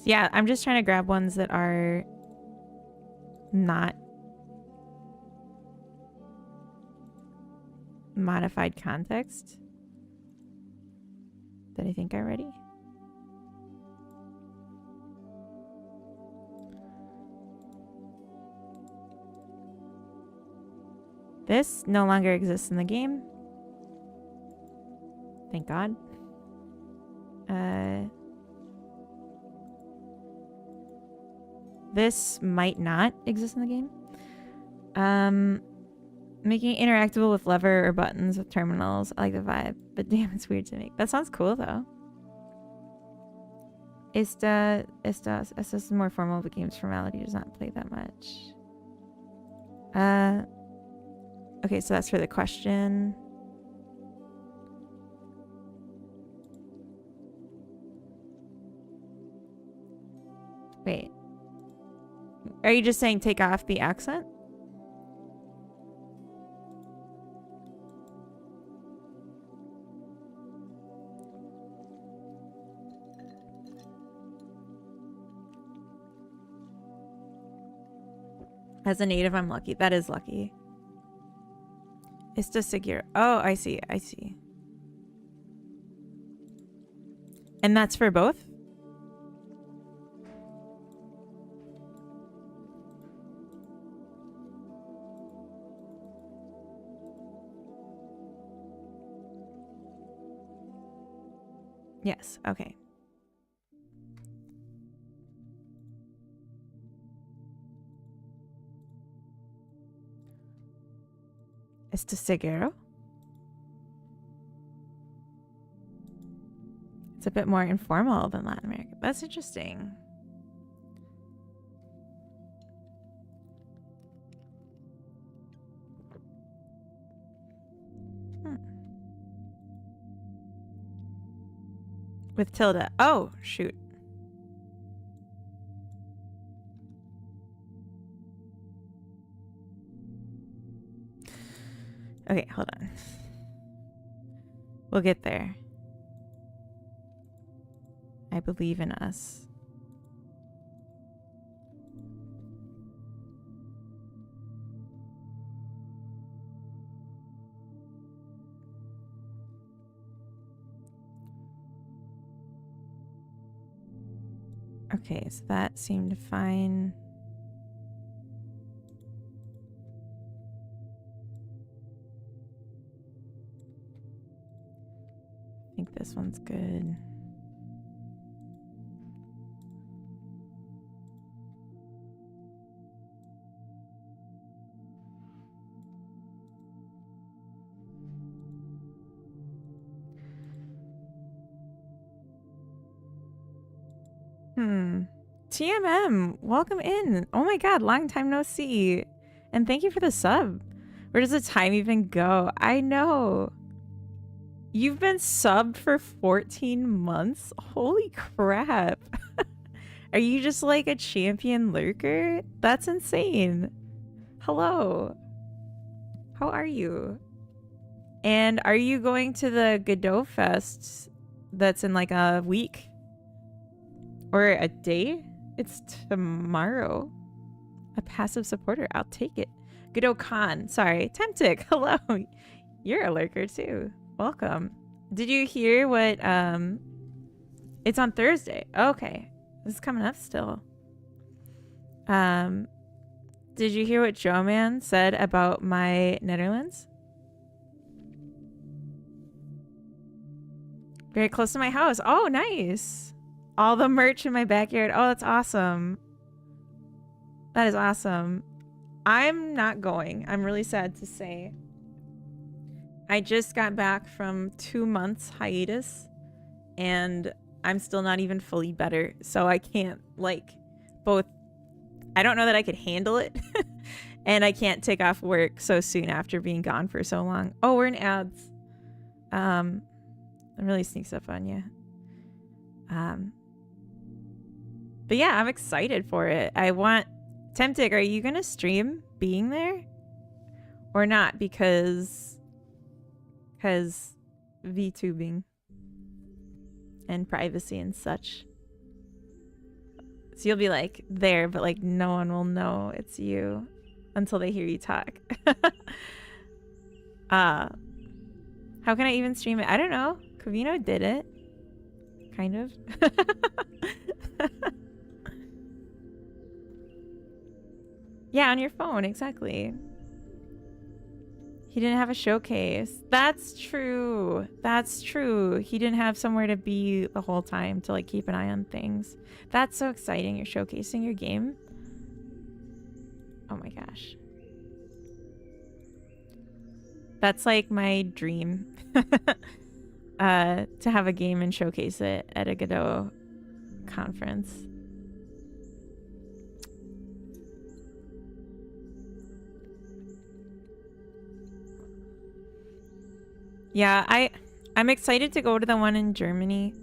Yeah, I'm just trying to grab ones that are not modified context that I think are ready. This no longer exists in the game. Thank God. This might not exist in the game. Making it interactable with lever or buttons with terminals. I like the vibe, but damn, it's weird to make. That sounds cool though. Esta is more formal, but game's formality does not play that much. Okay, so that's for the question. Wait. Are you just saying take off the accent? As a native, I'm lucky. That is lucky. It's just Seguro. Oh, I see. I see. And that's for both? Yes. Okay. It's to Seguro. It's a bit more informal than Latin America. That's interesting. With tilde. Oh, shoot. Okay, hold on. We'll get there. I believe in us. Okay, so that seemed fine. I think this one's good. TMM, welcome in. Oh my god, long time no see. And thank you for the sub. Where does the time even go? I know. You've been subbed for 14 months? Holy crap. Are you just like a champion lurker? That's insane. Hello. How are you? And are you going to the Godot Fest that's in like a week? Or a day? It's tomorrow. A passive supporter. I'll take it. Godot Con. Sorry. Temptic. Hello. You're a lurker too. Welcome. Did you hear what it's on Thursday? Okay. This is coming up still. Did you hear what Joe Man said about my Netherlands? Very close to my house. Oh, nice. All the merch in my backyard. Oh, that's awesome. That is awesome. I'm not going. I'm really sad to say. I just got back from 2 months hiatus and I'm still not even fully better. So I can't like both. I don't know that I could handle it and I can't take off work so soon after being gone for so long. Oh, we're in ads. It really sneaks up on you. But yeah, I'm excited for it. I want Temptic, are you gonna stream being there or not? Because VTubing and privacy and such. So you'll be like there, but like no one will know it's you until they hear you talk. How can I even stream it? I don't know. Covino did it. Kind of. Yeah, on your phone, exactly. He didn't have a showcase. That's true. That's true. He didn't have somewhere to be the whole time to like keep an eye on things. That's so exciting. You're showcasing your game. Oh my gosh. That's like my dream. To have a game and showcase it at a Godot conference. Yeah, I'm excited to go to the one in Germany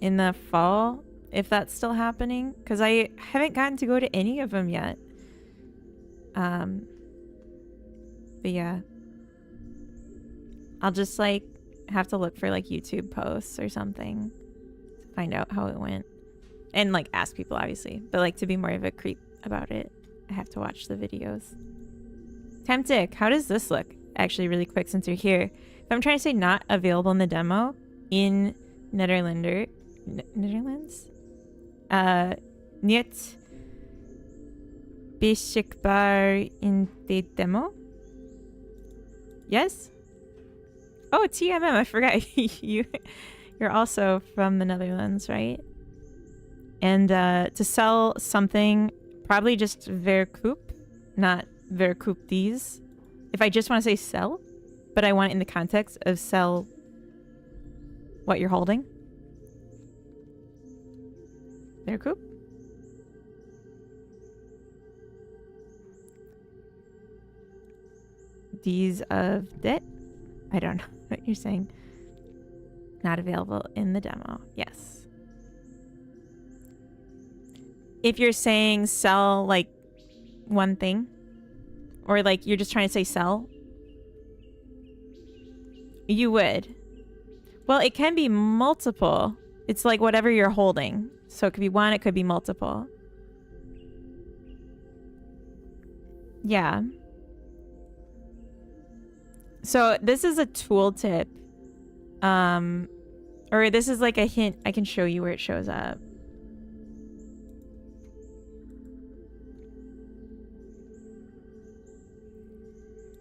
in the fall, if that's still happening, because I haven't gotten to go to any of them yet. But yeah, I'll just like have to look for like YouTube posts or something to find out how it went, and like ask people obviously, but like to be more of a creep about it, I have to watch the videos. Temptic, how does this look? Actually, really quick since you're here. If I'm trying to say not available in the demo in Netherlands, niet beschikbaar in de demo. Yes. Oh, TMM. I forgot you're also from the Netherlands, right? And to sell something, probably just verkoop, not verkoop these. If I just want to say sell, but I want it in the context of sell what you're holding. Verkoop. These of dit. I don't know what you're saying. Not available in the demo. Yes. If you're saying sell like one thing, or like you're just trying to say sell, you would. Well, it can be multiple. It's like whatever you're holding. So it could be one, it could be multiple. Yeah. So this is a tooltip. Or this is like a hint. I can show you where it shows up.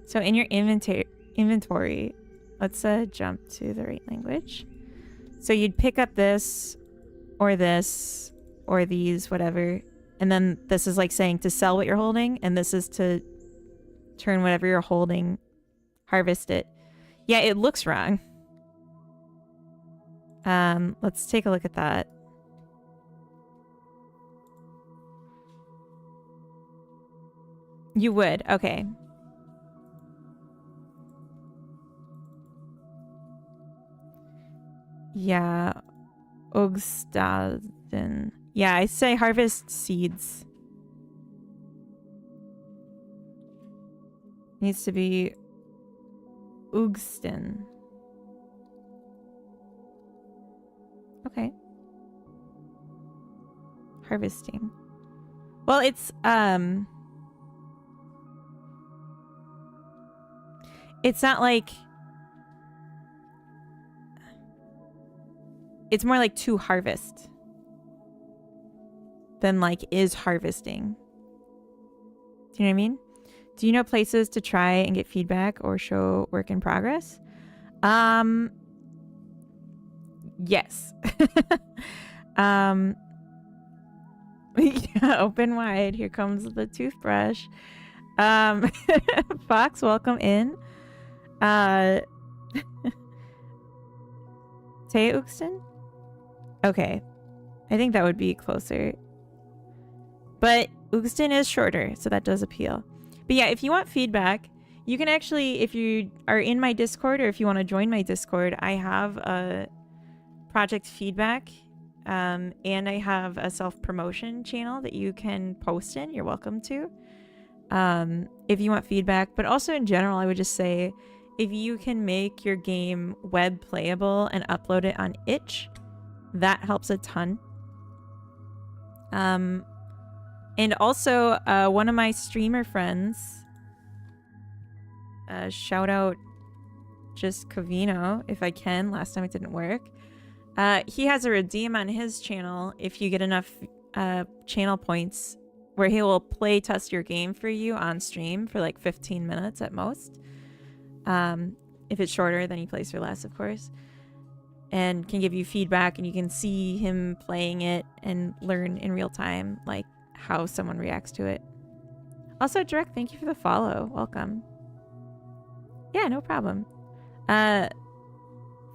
So in your inventory, let's jump to the right language. So you'd pick up this or these, whatever. And then this is like saying to sell what you're holding. And this is to turn whatever you're holding, harvest it. Yeah, it looks wrong. Let's take a look at that. You would, okay. Yeah. Ogstaden. Yeah, I say harvest seeds. Needs to be Ugsten. Okay. Harvesting. Well, it's not like, it's more like to harvest than like is harvesting. Do you know what I mean? Do you know places to try and get feedback or show work in progress? Yes. Yeah, open wide. Here comes the toothbrush. Fox, welcome in. Teuxton? Okay. I think that would be closer. But Uxton is shorter, so that does appeal. But yeah, if you want feedback, you can actually, if you are in my Discord or if you want to join my Discord, I have a project feedback and I have a self-promotion channel that you can post in. You're welcome to. If you want feedback, but also in general, I would just say if you can make your game web playable and upload it on itch, that helps a ton. And also, one of my streamer friends, shout out just Covino, if I can. Last time it didn't work. He has a redeem on his channel if you get enough channel points where he will play test your game for you on stream for like 15 minutes at most. If it's shorter, then he plays for less, of course. And can give you feedback, and you can see him playing it and learn in real time, like, how someone reacts to it. Also, Direct, thank you for the follow. Welcome. Yeah, no problem. Verzamal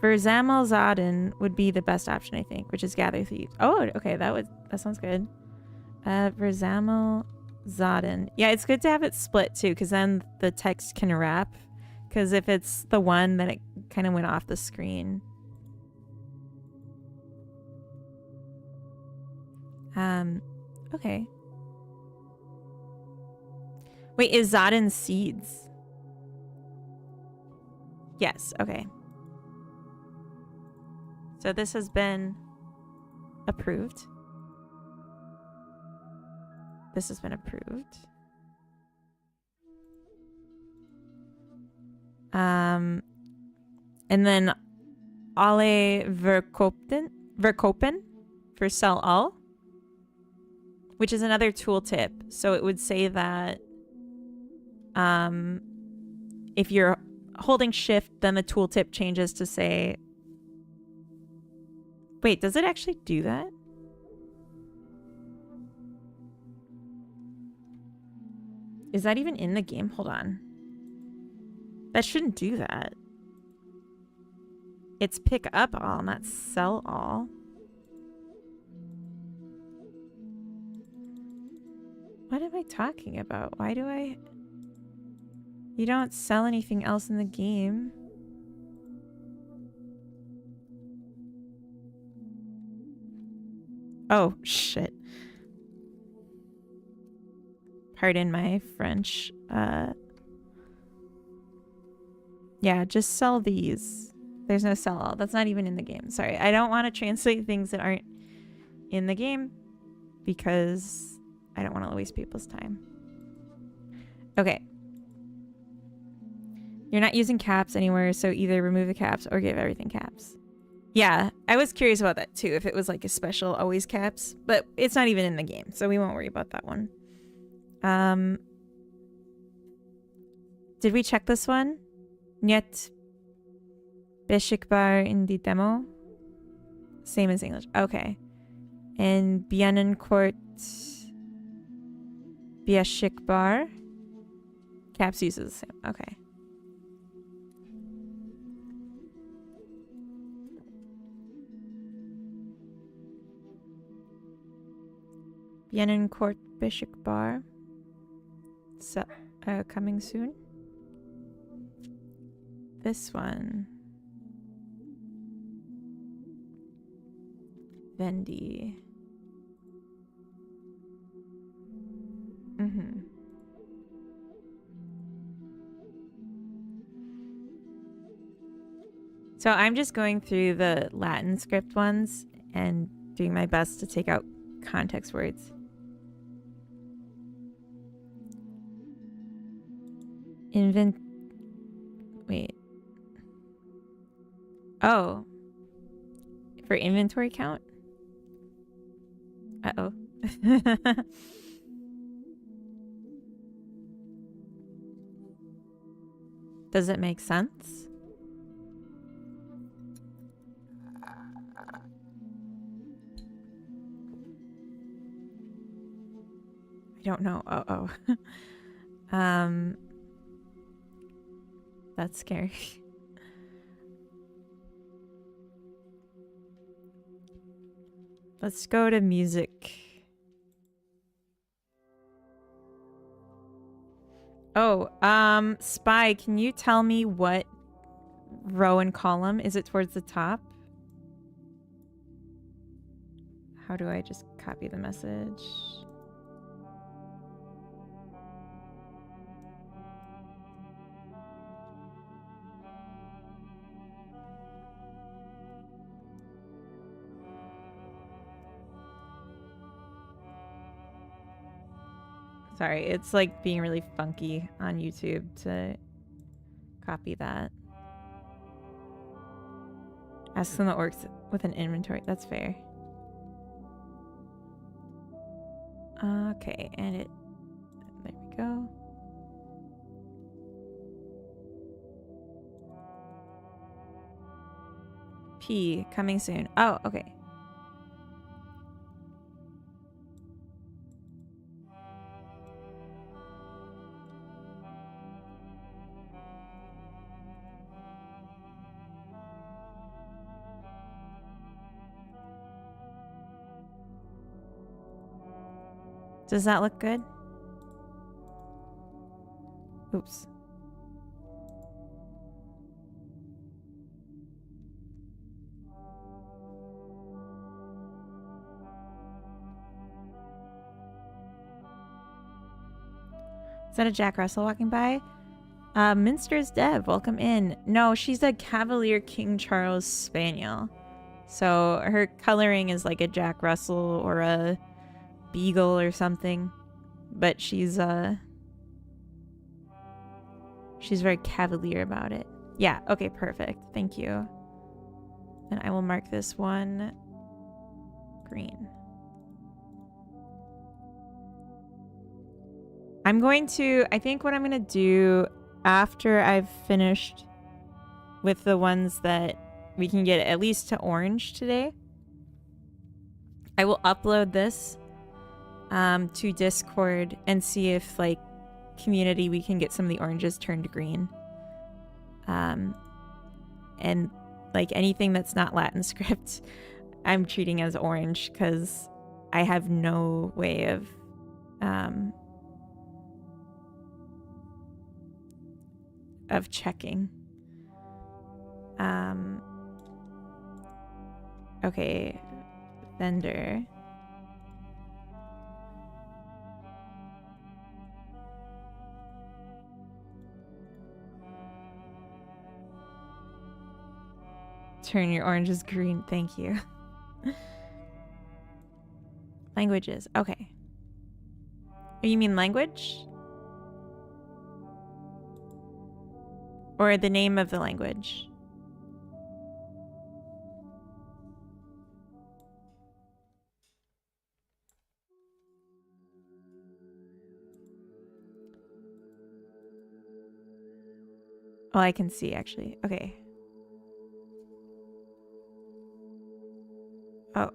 Zaden would be the best option, I think, which is Gather Thieves. Oh, okay, that sounds good. Verzamal Zaden. Yeah, it's good to have it split too, because then the text can wrap. Because if it's the one, then it kind of went off the screen. Okay. Wait, is Zaden seeds? Yes, okay. So this has been approved. This has been approved. And then alle verkopen for sell all, which is another tooltip. So it would say that if you're holding shift, then the tooltip changes to say, wait, does it actually do that? Is that even in the game? Hold on. That shouldn't do that. It's pick up all, not sell all. What am I talking about? Why do I... You don't sell anything else in the game. Oh, shit. Pardon my French. Yeah, just sell these. There's no sell all. That's not even in the game. Sorry, I don't want to translate things that aren't in the game because I don't want to waste people's time. Okay. You're not using caps anywhere, so either remove the caps or give everything caps. Yeah, I was curious about that too, if it was like a special always caps, but it's not even in the game, so we won't worry about that one. Did we check this one? Niet beschikbaar in die demo? Same as English. Okay. And binnenkort beschikbaar? Caps uses the same. Okay. Binnenkort beschikbaar. So, coming soon. This one. Vendy. So I'm just going through the Latin script ones and doing my best to take out context words. Wait. Oh. For inventory count? Uh-oh. Does it make sense? I don't know. Uh-oh. That's scary. Let's go to music. Oh, Spy, can you tell me what row and column? Is it towards the top? How do I just copy the message? Sorry, it's like being really funky on YouTube to copy that. Ask them that works with an inventory. That's fair. Okay, and it... There we go. P, coming soon. Oh, okay. Does that look good? Oops. Is that a Jack Russell walking by? Minster's Dev, welcome in. No, she's a Cavalier King Charles Spaniel. So her coloring is like a Jack Russell or a Beagle or something. But she's very cavalier about it. Yeah, okay, perfect. Thank you. And I will mark this one green. I think what I'm going to do after I've finished with the ones that we can get at least to orange today, I will upload this to Discord and see if, like, community, we can get some of the oranges turned green. And, like, anything that's not Latin script, I'm treating as orange because I have no way of checking. Okay, vendor. Turn your oranges green. Thank you. Languages. Okay. Oh, you mean language? Or the name of the language? Oh, I can see actually. Okay. Oh.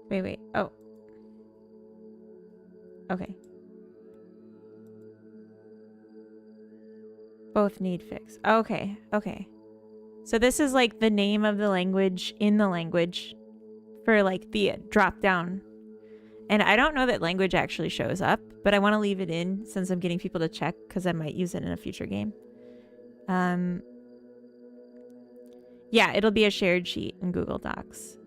Wait. Oh. Okay. Both need fix. Okay. So this is like the name of the language in the language for like the drop down. And I don't know that language actually shows up, but I want to leave it in since I'm getting people to check because I might use it in a future game. Yeah, it'll be a shared sheet in Google Docs.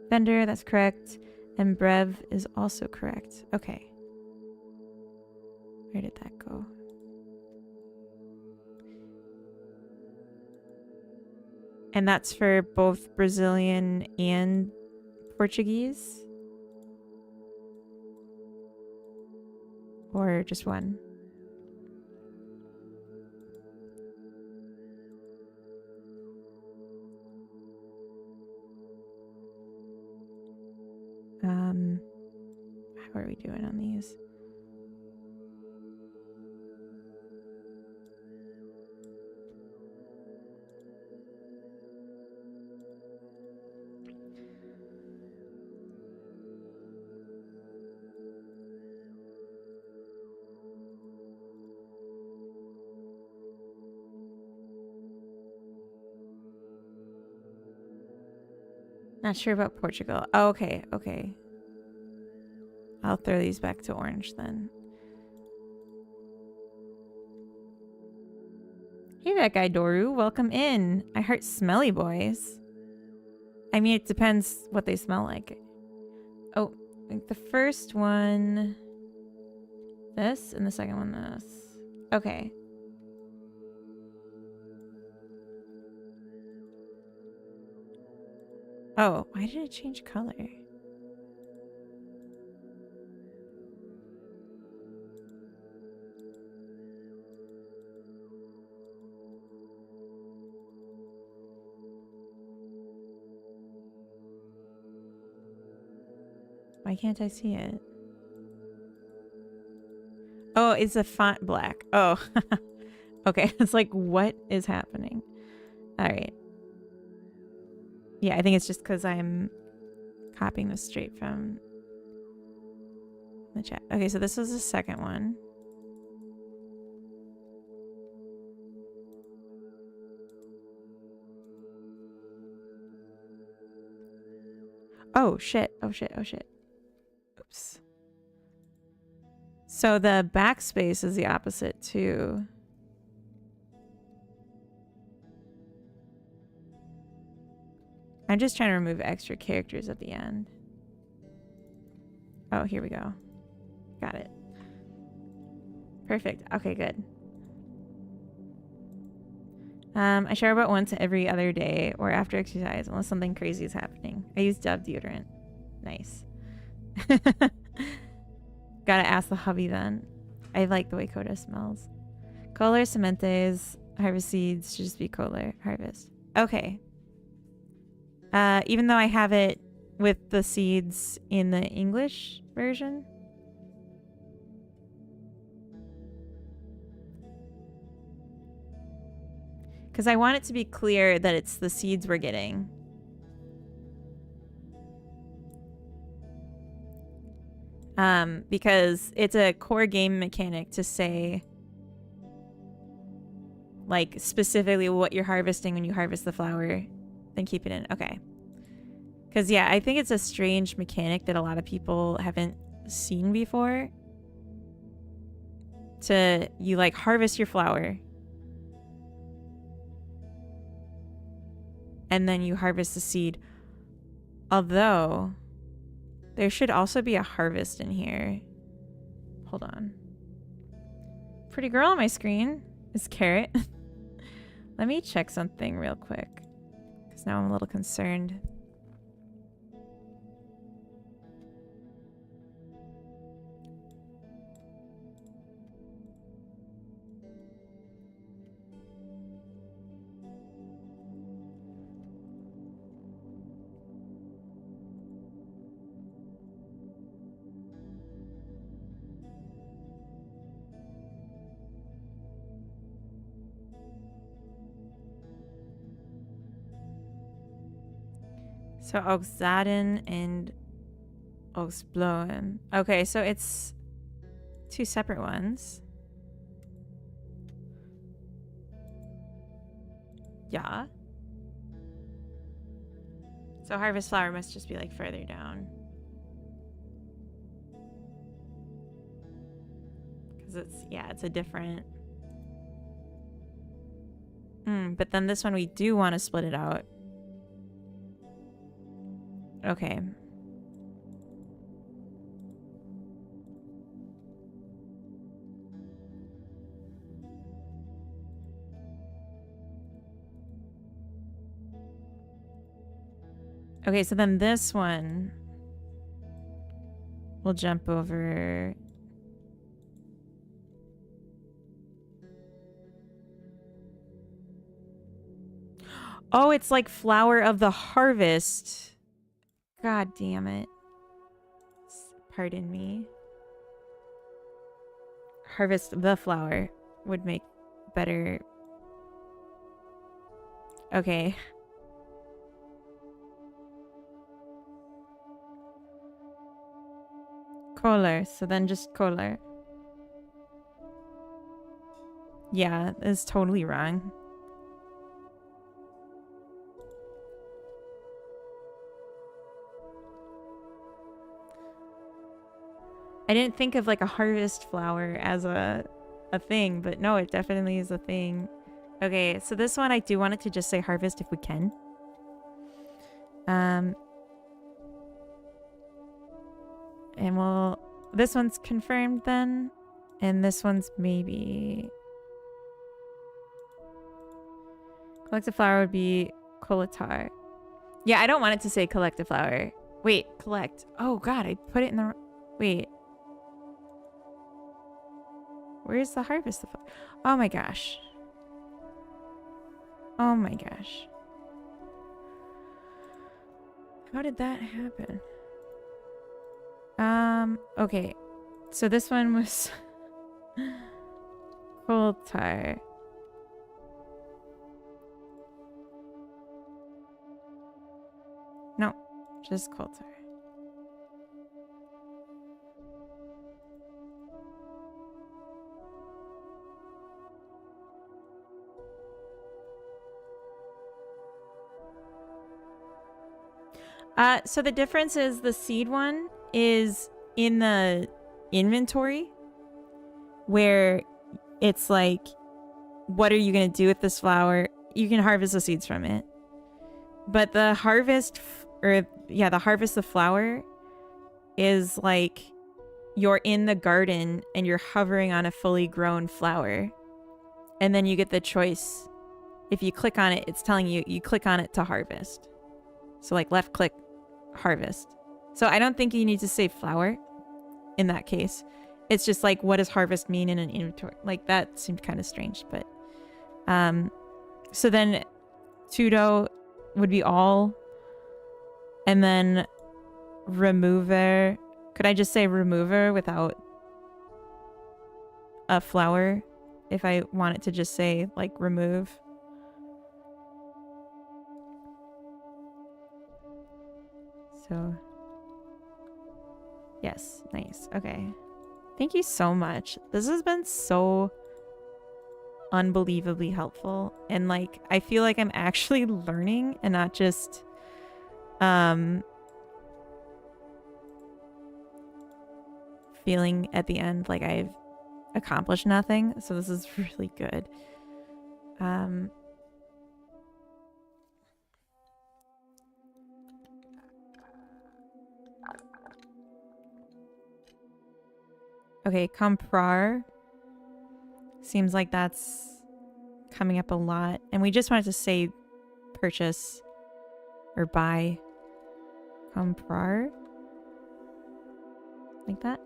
Vendor, that's correct. And Brev is also correct. Okay. Where did that go? And that's for both Brazilian and Portuguese? Or just one? How are we doing on these? Not sure about Portugal. Oh, okay, okay. I'll throw these back to orange then. Hey, that guy Doru. Welcome in. I heart smelly boys. I mean, it depends what they smell like. Oh, like the first one, this, and the second one, this. Okay. Oh, why did it change color? Why can't I see it? Oh, it's a font black. Oh, okay. It's like, what is happening? All right. Yeah, I think it's just because I'm copying this straight from the chat. Okay, so this was the second one. Oh, shit. Oh, shit. Oh, shit. Oops. So the backspace is the opposite too. I'm just trying to remove extra characters at the end. Oh, here we go. Got it. Perfect. Okay, good. I shower about once every other day or after exercise unless something crazy is happening. I use Dove deodorant. Nice. Gotta ask the hubby then. I like the way Coda smells. Kohler sementes, harvest seeds should just be Kohler harvest. Okay. Even though I have it with the seeds in the English version. Because I want it to be clear that it's the seeds we're getting. Because it's a core game mechanic to say, like, specifically what you're harvesting when you harvest the flower, then keep it in. Okay. Because, yeah, I think it's a strange mechanic that a lot of people haven't seen before. You, like, harvest your flower. And then you harvest the seed. Although, there should also be a harvest in here. Hold on. Pretty girl on my screen is Carrot. Let me check something real quick. Because now I'm a little concerned. So Oxzaden and Oxbloen. Okay, so it's two separate ones. Yeah. So harvest flower must just be like further down. it's, yeah, it's a different... but then this one we do want to split it out. Okay. Okay, so then this one we'll jump over. Oh, it's like flower of the harvest. God damn it. Pardon me. Harvest the flower would make better. Okay. Color. So then just color. Yeah, it's totally wrong. I didn't think of like a harvest flower as a thing, but no, it definitely is a thing. Okay, so this one I do want it to just say harvest if we can. And we'll... This one's confirmed then. And this one's maybe... Collect a flower would be Kolatar. Yeah, I don't want it to say collect a flower. Wait, collect. Oh god, I put it in the... Wait. Where's the harvest? Oh my gosh. Oh my gosh. How did that happen? Okay. So this one was Kolatar. No, just Coulter. So the difference is the seed one is in the inventory where it's like, what are you going to do with this flower? You can harvest the seeds from it. But the harvest, the harvest the flower is like you're in the garden and you're hovering on a fully grown flower. And then you get the choice. If you click on it, it's telling you, you click on it to harvest. So like left click, harvest. So I don't think you need to say flower in that case. It's just like, what does harvest mean in an inventory? Like that seemed kind of strange, but so then Tudo would be all, and then remover. Could I just say remover without a flower if I want it to just say like remove? So yes, nice. Okay. Thank you so much. This has been so unbelievably helpful, and like I feel like I'm actually learning and not just feeling at the end like I've accomplished nothing. So this is really good. Okay, comprar seems like that's coming up a lot, and we just wanted to say purchase or buy. Comprar, like that.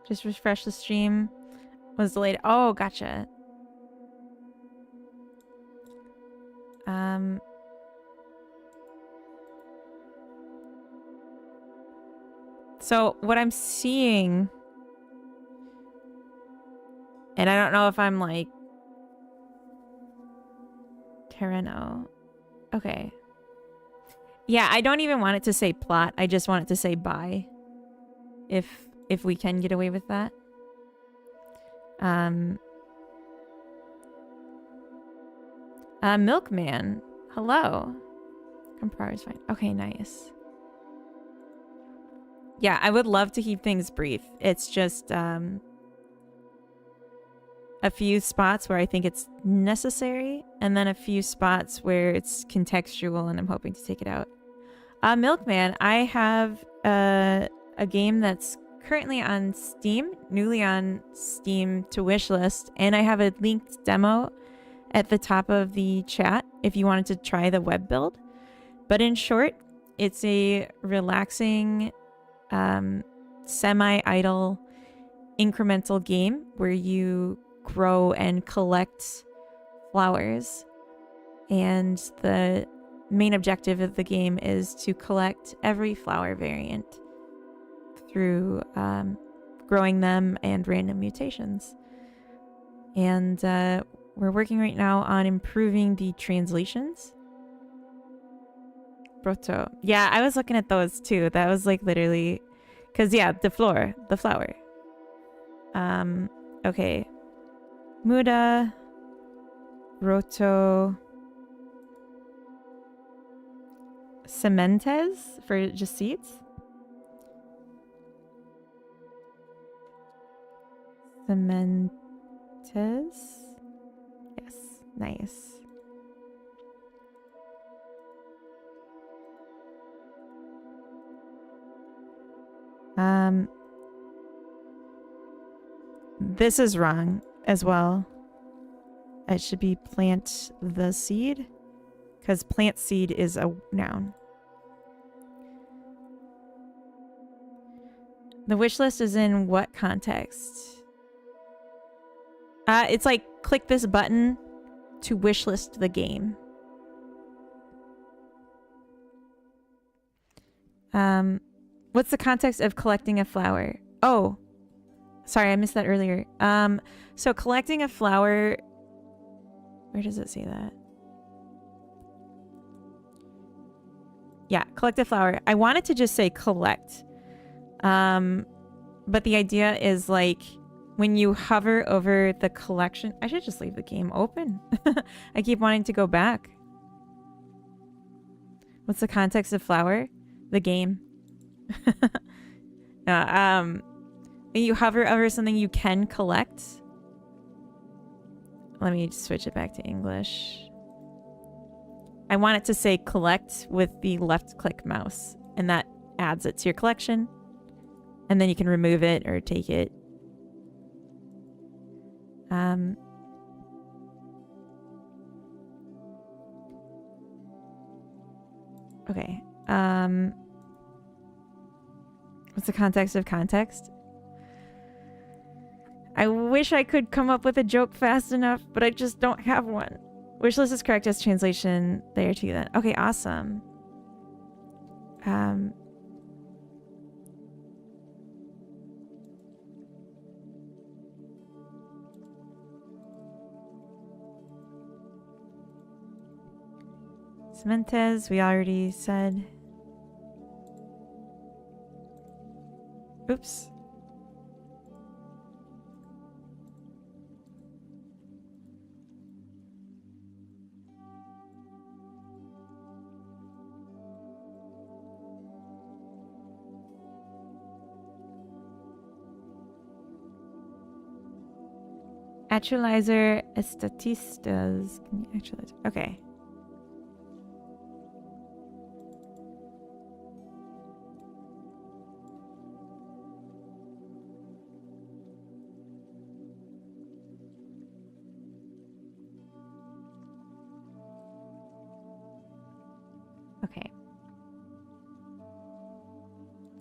Just refresh the stream. Was delayed. Oh, gotcha. So what I'm seeing, and I don't know if I'm like Terreno. Okay. Yeah, I don't even want it to say plot. I just want it to say buy. If we can get away with that. Milkman. Hello. Comprar is fine. Okay, nice. Yeah, I would love to keep things brief. It's just a few spots where I think it's necessary, and then a few spots where it's contextual and I'm hoping to take it out. Milkman, I have a game that's currently on Steam, newly on Steam to wishlist, and I have a linked demo at the top of the chat if you wanted to try the web build. But in short, it's a relaxing, semi-idle, incremental game where you grow and collect flowers. And the main objective of the game is to collect every flower variant through growing them and random mutations. And we're working right now on improving the translations. Broto. Yeah, I was looking at those too. That was like literally... Because yeah, the flower. Okay. Muda. Roto. Sementes for just seeds. Sementes. Yes, nice. This is wrong as well. It should be plant the seed, because plant seed is a noun. The wish list is in what context? It's like click this button to wishlist the game. What's the context of collecting a flower? Oh, sorry, I missed that earlier. So collecting a flower, where does it say that? Yeah, collect a flower. I wanted to just say collect. But the idea is like when you hover over the collection, I should just leave the game open. I keep wanting to go back. What's the context of flower? The game. When you hover over something you can collect. Let me switch it back to English. I want it to say collect with the left click mouse, and that adds it to your collection. And then you can remove it or take it. Okay. What's the context of context? I wish I could come up with a joke fast enough, but I just don't have one. Wishlist is correct as translation there too then. Okay, awesome. Sementes, we already said. Oops. Actualizer estatistas. Can you actualize? Okay. Okay.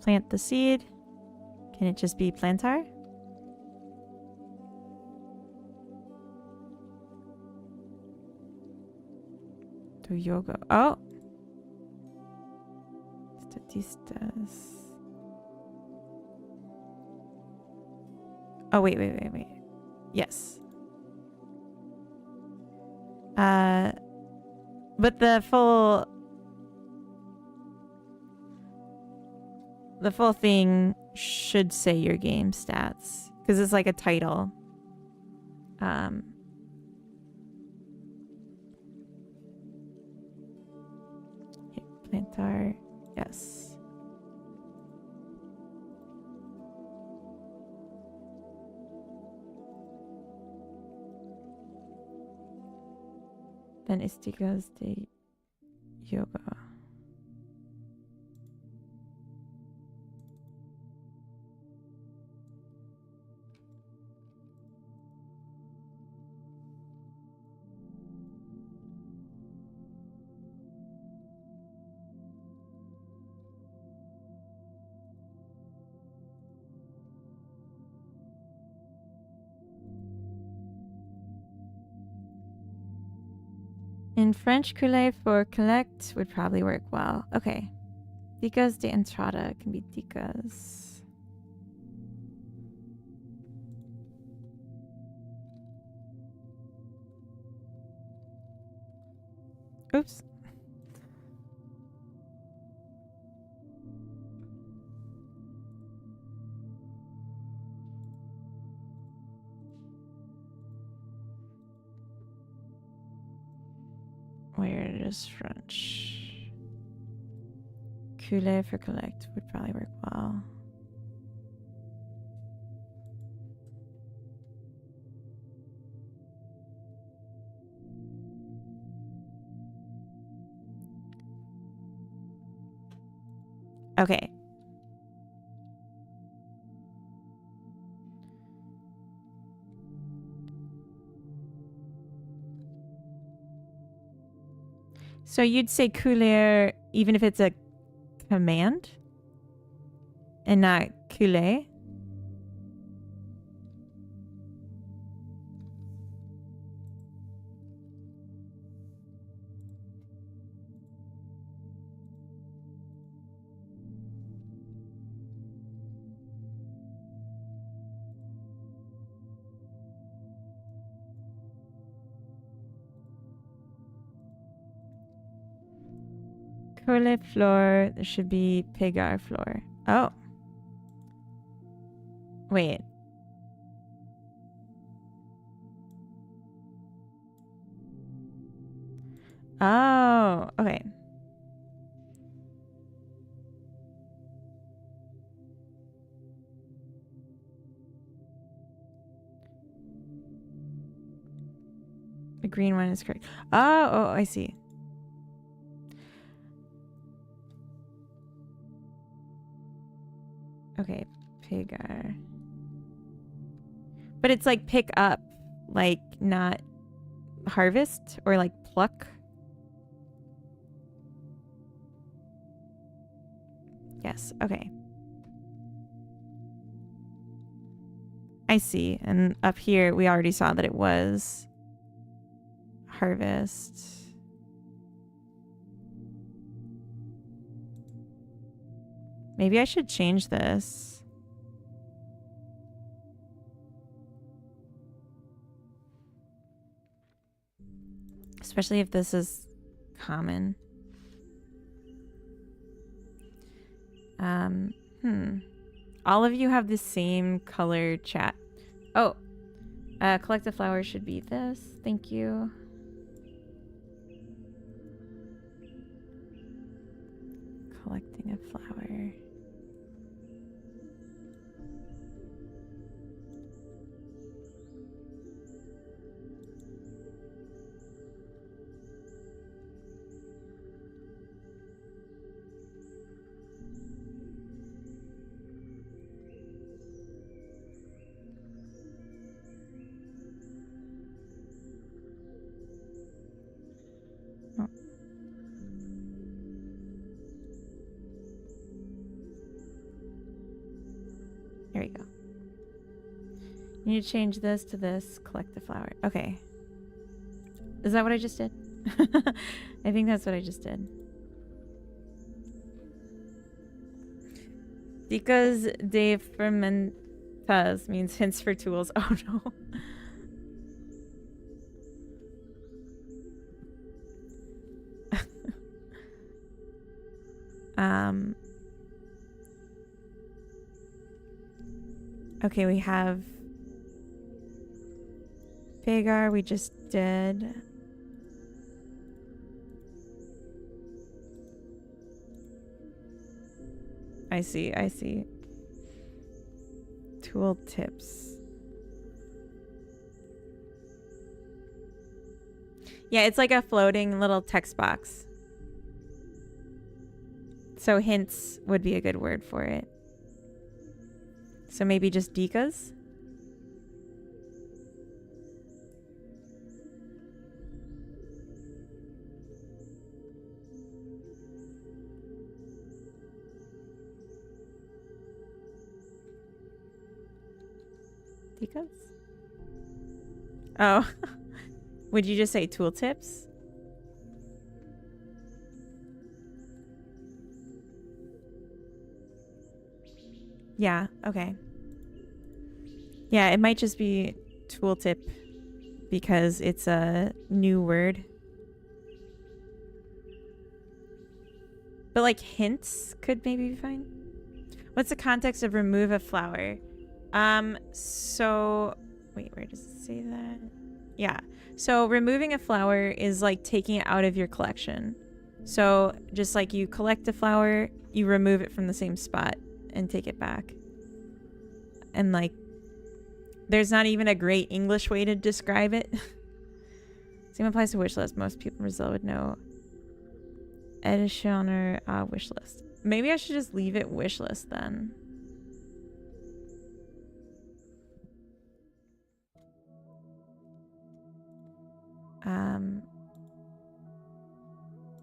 Plant the seed. Can it just be plantar? Do yoga. Oh. Statistas. Oh, wait. Yes. But the full thing should say your game stats because it's like a title. Plantar. Yes. Then Istigas de Yoga. In French, couler for collect would probably work well. Okay. Dicas de entrada can be dicas. Oops. Where is French? Couler for collect would probably work well. Okay. So you'd say couler even if it's a command and not couler? Couler floor. There should be pegar floor. Oh. Wait. Oh, okay. The green one is correct. Oh, I see. Okay, pegar. But it's like pick up, like not harvest or like pluck. Yes, okay. I see. And up here, we already saw that it was harvest. Maybe I should change this. Especially if this is common. All of you have the same color chat. Oh, collect a flower should be this. Thank you. Collecting a flower. There we go. You need to change this to this. Collect the flower. Okay. Is that what I just did? I think that's what I just did. Because de fermentas means hints for tools. Oh no. Okay, we have Pegar, we just did. I see. I see. Tool tips. Yeah, it's like a floating little text box. So hints would be a good word for it. So maybe just dicas? Dicas? Oh. Would you just say tooltips? Yeah, okay. Yeah, it might just be tooltip because it's a new word. But like hints could maybe be fine. What's the context of remove a flower? So wait, where does it say that? Yeah. So removing a flower is like taking it out of your collection. So just like you collect a flower, you remove it from the same spot and take it back. And like there's not even a great English way to describe it. Same applies to wish list. Most people in Brazil would know. Edition or wish list. Maybe I should just leave it wish list then.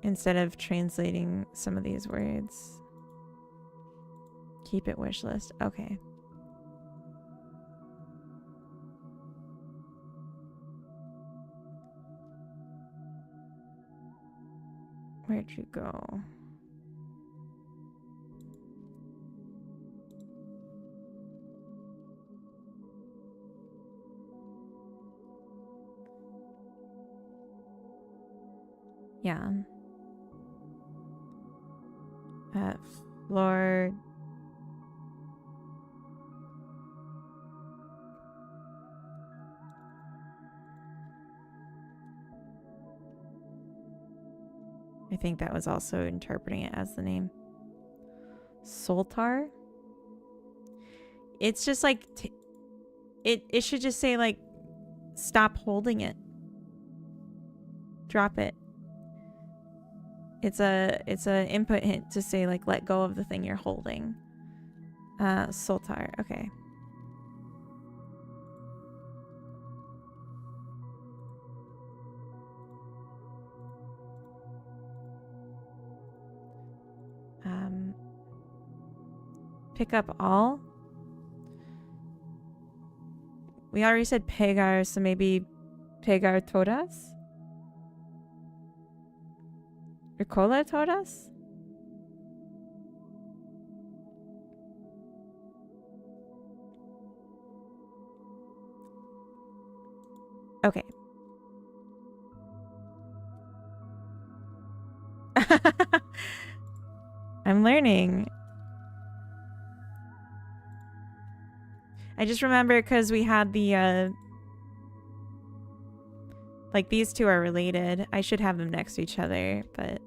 Instead of translating some of these words. Keep it wish list. Okay. Where'd you go? Yeah. Floor. I think that was also interpreting it as the name. Soltar? It's just like it should just say like stop holding it. Drop it. It's a input hint to say like let go of the thing you're holding. Soltar. Okay. Pick up all. We already said pegar, so maybe pegar todas? Recola todas? Okay. I'm learning. I just remember because we had the like these two are related. I should have them next to each other, but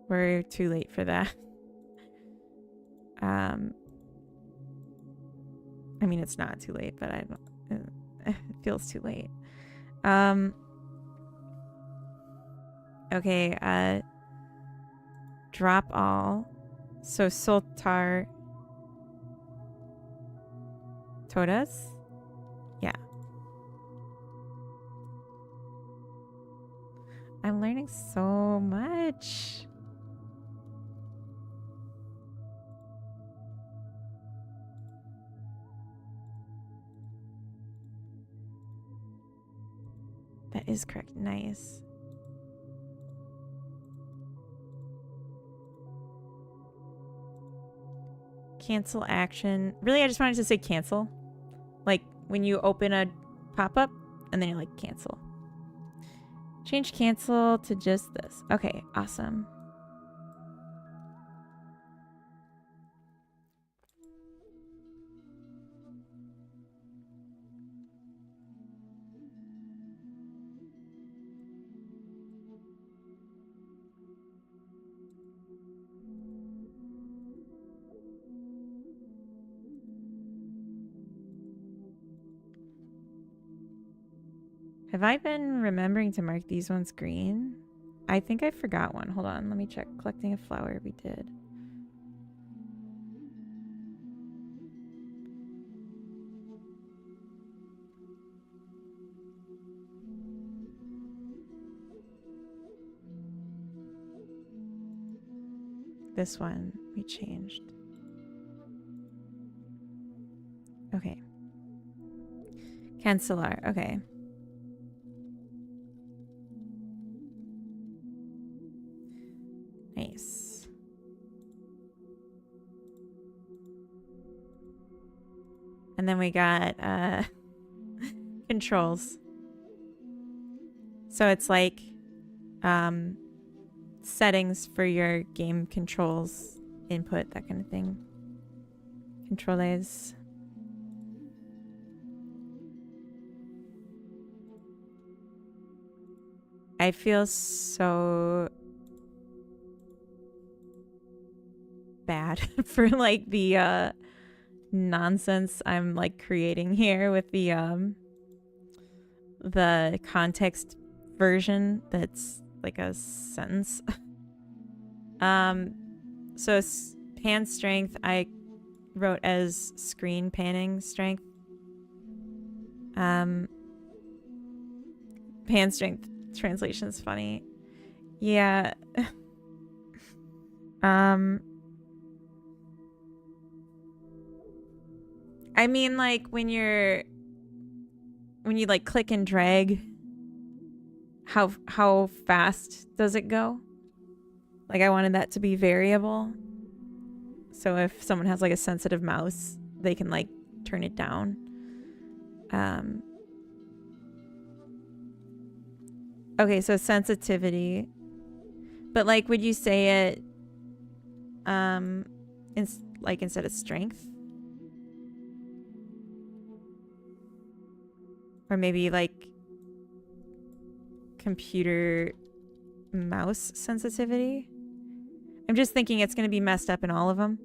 we're too late for that. I mean it's not too late, but I don't it feels too late. Okay, drop all. So soltar todas? Yeah. I'm learning so much. That is correct. Nice. Cancel action. Really, I just wanted to say cancel. Like when you open a pop-up and then you're like cancel. Change cancel to just this. Okay, awesome. Have I been remembering to mark these ones green? I think I forgot one. Hold on, let me check. Collecting a flower, we did. This one we changed. Okay. Cancelar, okay. Nice. And then we got controls. So it's like settings for your game controls, input, that kind of thing. Controles. I feel so bad for like the nonsense I'm like creating here with the context version that's like a sentence. So pan strength I wrote as screen panning strength. Pan strength translation's funny. Yeah. I mean, like when you like click and drag, how fast does it go? Like I wanted that to be variable. So if someone has like a sensitive mouse, they can like turn it down. Okay, so sensitivity. But like would you say it like instead of strength? Or maybe like computer mouse sensitivity? I'm just thinking it's going to be messed up in all of them.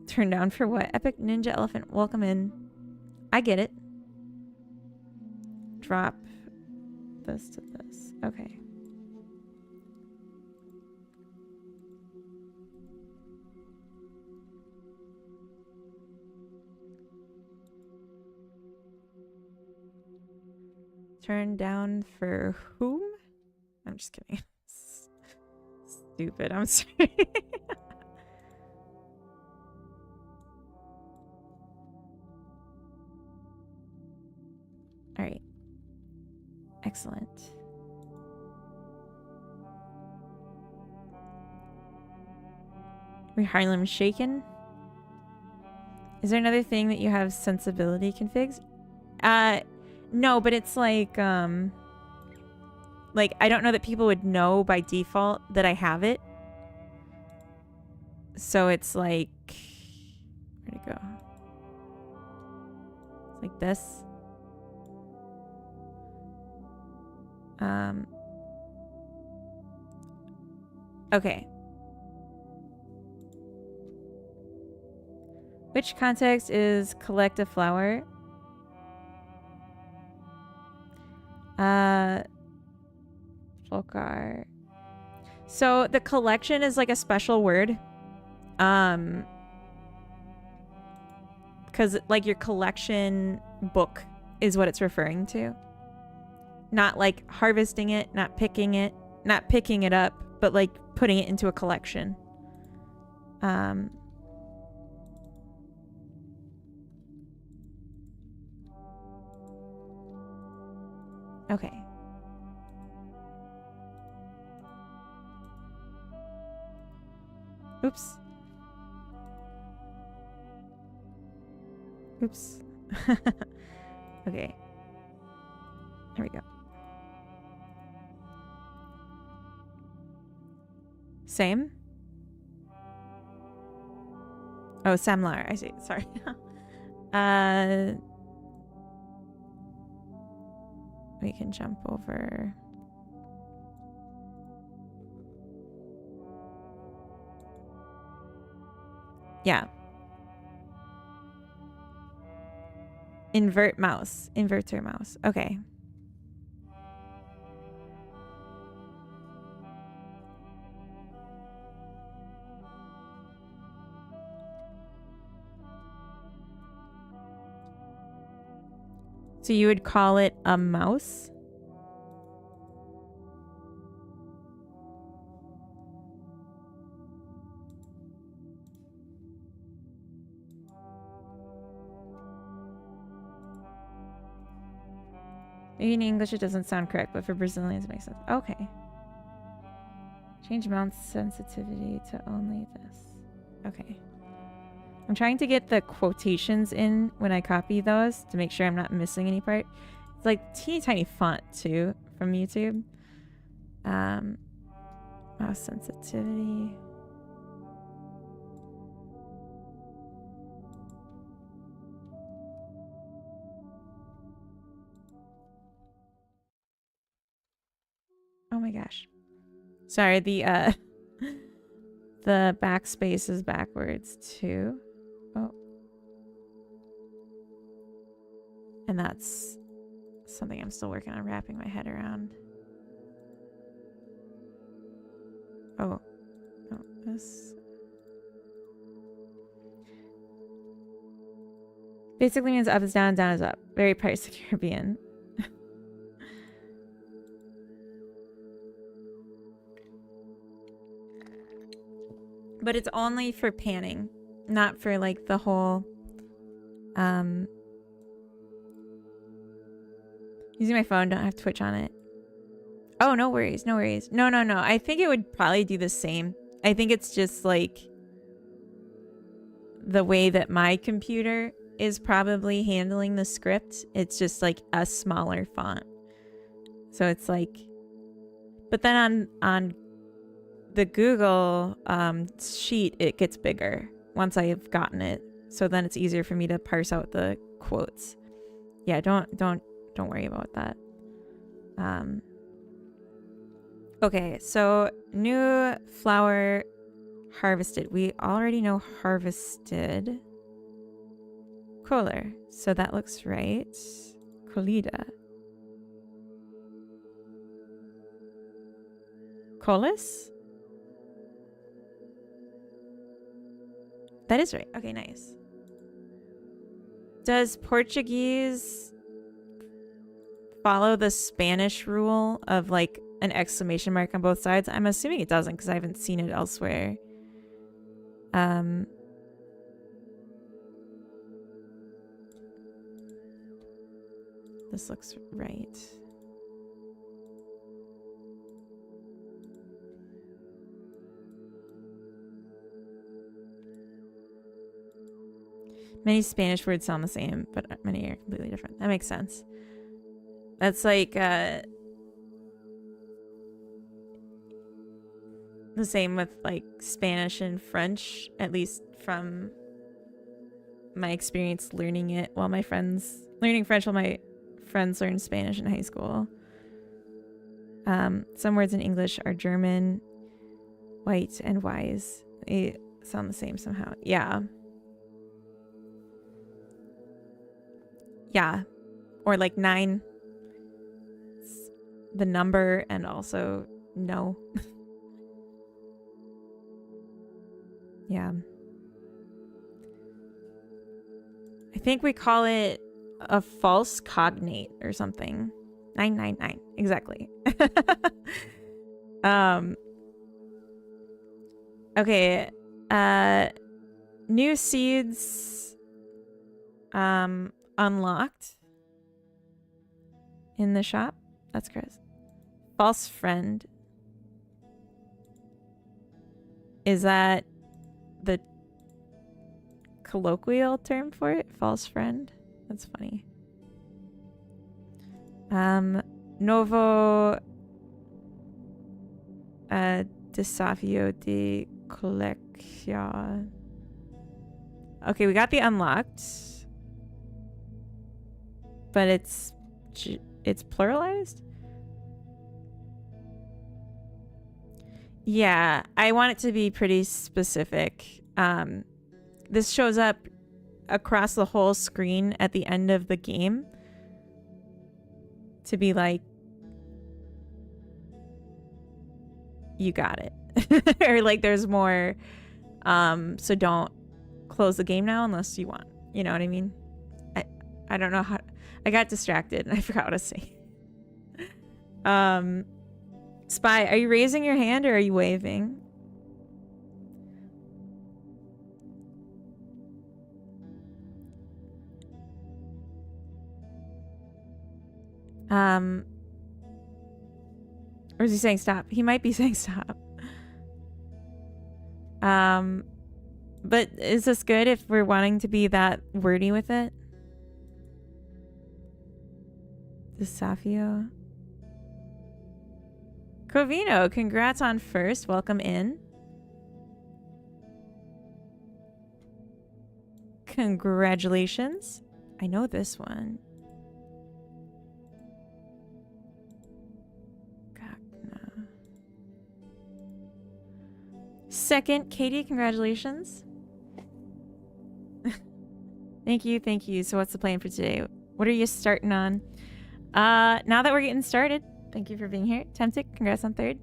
Turn down for what? Epic Ninja Elephant, welcome in. I get it. Drop this to this. Okay. Turn down for whom? I'm just kidding. Stupid. I'm sorry. All right. Excellent. Were Harlem shaken? Is there another thing that you have sensibility configs? No, but it's like I don't know that people would know by default that I have it. So it's like, where'd it go? It's like this. Okay. Which context is collect a flower? Folkar. So the collection is like a special word. Because like your collection book is what it's referring to. Not like harvesting it, not picking it up, but like putting it into a collection. Okay. Oops. Oops. Okay. Here we go. Same? Oh, Samlar. I see. Sorry. We can jump over. Yeah. Invert mouse. Inverter mouse. Okay. So you would call it a mouse? Maybe in English it doesn't sound correct, but for Brazilians it makes sense. Okay. Change mouse sensitivity to only this. Okay. I'm trying to get the quotations in when I copy those to make sure I'm not missing any part. It's like teeny tiny font too from YouTube. Mouse sensitivity. Oh my gosh. Sorry, the the backspace is backwards too. Oh. And that's something I'm still working on wrapping my head around. Oh. No, this basically means up is down, down is up. Very Pirates of the Caribbean. But it's only for panning, not for like the whole using my phone, don't have Twitch on it. Oh, no worries, no worries. No. I think it would probably do the same. I think it's just like the way that my computer is probably handling the script. It's just like a smaller font. So it's like, but then on the Google sheet, it gets bigger once I've gotten it. So then it's easier for me to parse out the quotes. Yeah, don't worry about that. Okay, so new flower harvested. We already know harvested. Kohler. So that looks right. Colida. Colis? That is right. Okay, nice. Does Portuguese follow the Spanish rule of like an exclamation mark on both sides? I'm assuming it doesn't because I haven't seen it elsewhere. This looks right. Many Spanish words sound the same, but many are completely different. That makes sense. That's like the same with like Spanish and French, at least from my experience learning it while learning French while my friends learned Spanish in high school. Some words in English are German, white, and wise. They sound the same somehow. Yeah. Yeah. Or like 9. It's the number and also no. Yeah. I think we call it a false cognate or something. 999. Exactly. Okay. New seeds unlocked in the shop. That's Chris. False friend. Is that the colloquial term for it? False friend? That's funny. Novo desafio de colección. Okay, we got the unlocked. But it's pluralized? Yeah, I want it to be pretty specific. This shows up across the whole screen at the end of the game to be like, you got it. Or like there's more, so don't close the game now unless you want. You know what I mean? I don't know how... I got distracted and I forgot what to say. Spy, are you raising your hand or are you waving? Or is he saying stop? He might be saying stop. But is this good if we're wanting to be that wordy with it? Desafio. Covino, congrats on first. Welcome in. Congratulations. I know this one. Second, Katie, congratulations. Thank you, thank you. So what's the plan for today? What are you starting on? Now that we're getting started, thank you for being here. Tempted, congrats on third.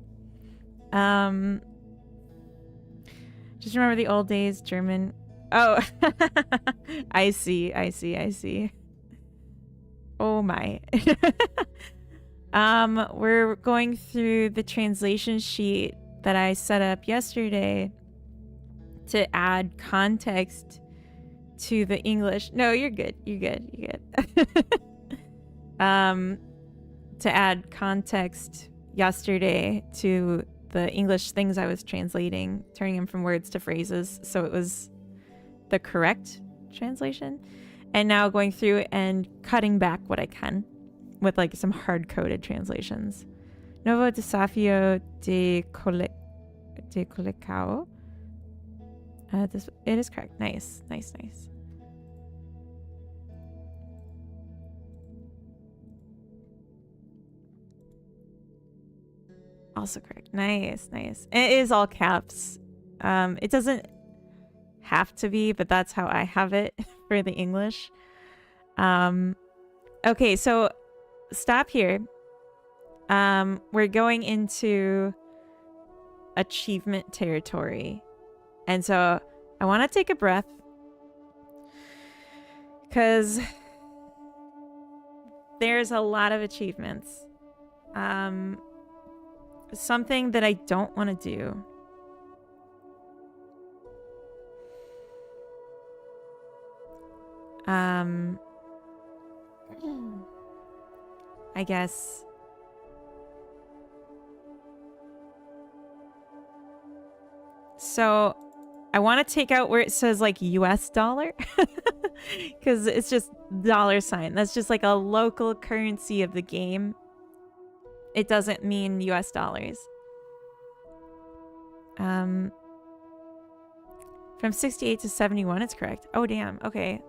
Just remember the old days, German. Oh, I see. Oh my. We're going through the translation sheet that I set up yesterday to add context to the English. No, you're good. You're good. To add context yesterday to the English things I was translating, turning them from words to phrases, so it was the correct translation. And now going through and cutting back what I can with like some hard-coded translations. Novo desafio de colecao. It is correct. Nice. Also correct. Nice. It is all caps. It doesn't have to be, but that's how I have it for the English. Okay, so stop here. We're going into achievement territory. And so I want to take a breath because there's a lot of achievements. Something that I don't want to do. I guess so I want to take out where it says like US dollar because it's just $sign. That's just like a local currency of the game. It doesn't mean US dollars. From 68 to 71, it's correct. Oh, damn. Okay.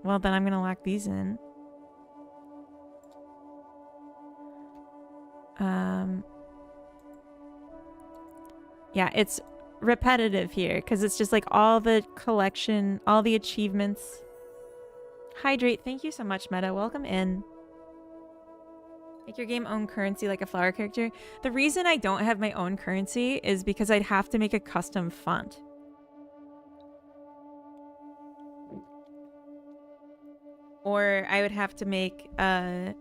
Well, then I'm going to lock these in. Yeah, it's repetitive here because it's just like all the collection, all the achievements. Hydrate. Thank you so much, Meta. Welcome in. Make your game own currency like a flower character. The reason I don't have my own currency is because I'd have to make a custom font. Or I would have to make a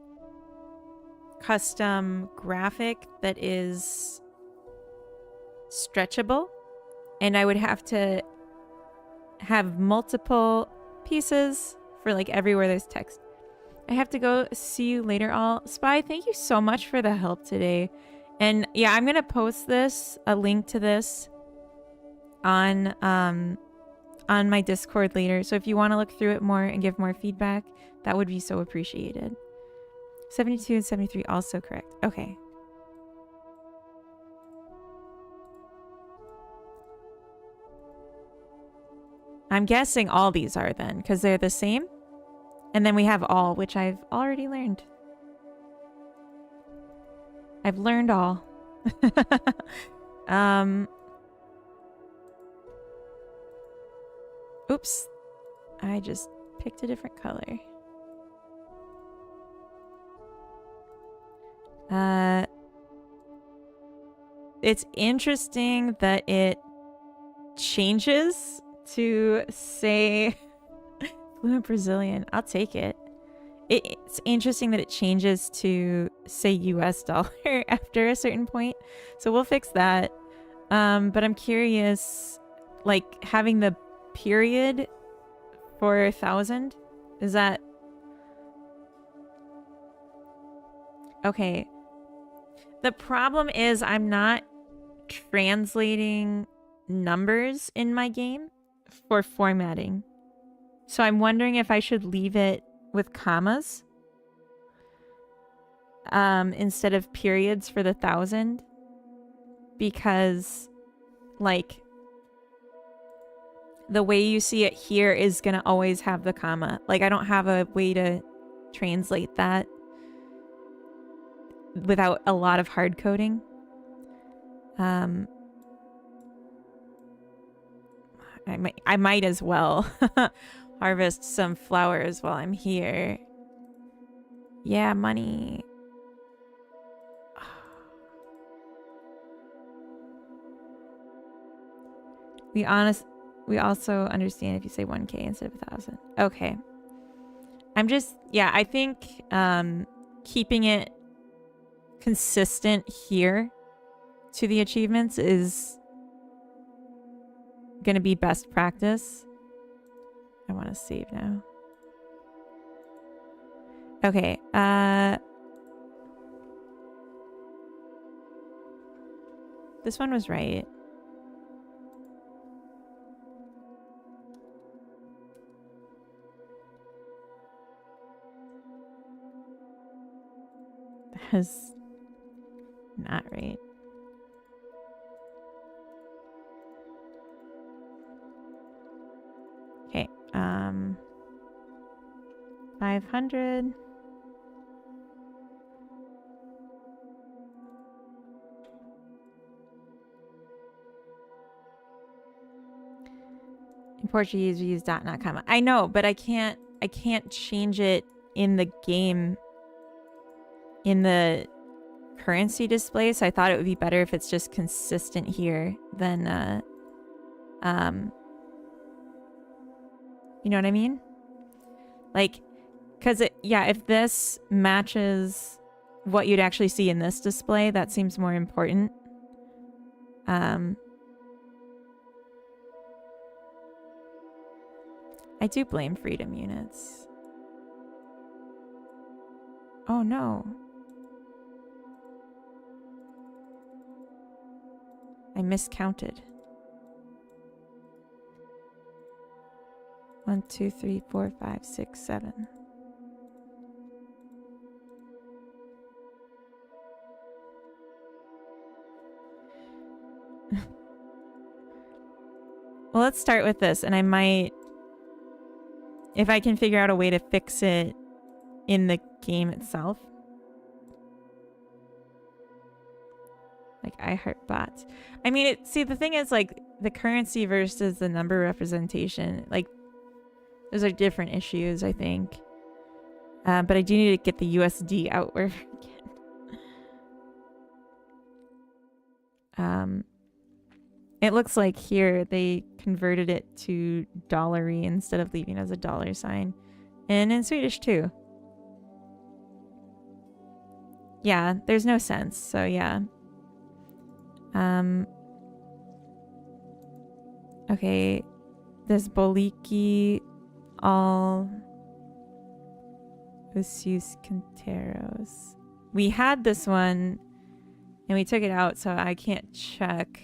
custom graphic that is stretchable. And I would have to have multiple pieces for like everywhere there's text. I have to go. See you later, all. Spy, thank you so much for the help today. And yeah, I'm going to post this, a link to this on my Discord later. So if you want to look through it more and give more feedback, that would be so appreciated. 72 and 73 also correct. Okay. I'm guessing all these are then, because they're the same. And then we have all, which I've already learned. I've learned all. Oops. I just picked a different color. It's interesting that it changes to say fluent Brazilian. I'll take it. It's interesting that it changes to say US dollar after a certain point. So we'll fix that. But I'm curious, like having the period for 1,000, is that okay? The problem is I'm not translating numbers in my game for formatting. So I'm wondering if I should leave it with commas instead of periods for the 1,000, because like the way you see it here is going to always have the comma. Like I don't have a way to translate that without a lot of hard coding. I might as well harvest some flowers while I'm here. Yeah, money. We also understand if you say 1K instead of 1,000. Okay. I think keeping it consistent here to the achievements is going to be best practice. I want to save now. Okay. This one was right. That is not right. Okay. 500. In Portuguese, we use dot, not comma. I know, but I can't change it in the game in the currency display. So I thought it would be better if it's just consistent here than you know what I mean? Like, because if this matches what you'd actually see in this display, that seems more important. I do blame freedom units. Oh no. I miscounted. 1, 2, 3, 4, 5, 6, 7. Well, let's start with this, and I might, if I can figure out a way to fix it in the game itself. Like, I heart bots. I mean, see, the thing is, like, the currency versus the number representation, like, those are different issues, I think. But I do need to get the USD out where again. It looks like here they converted it to dollary instead of leaving it as a dollar sign. And in Swedish too. Yeah, there's no sense. So yeah. Okay. This Boliki all Usius Quinteros. We had this one and we took it out, so I can't check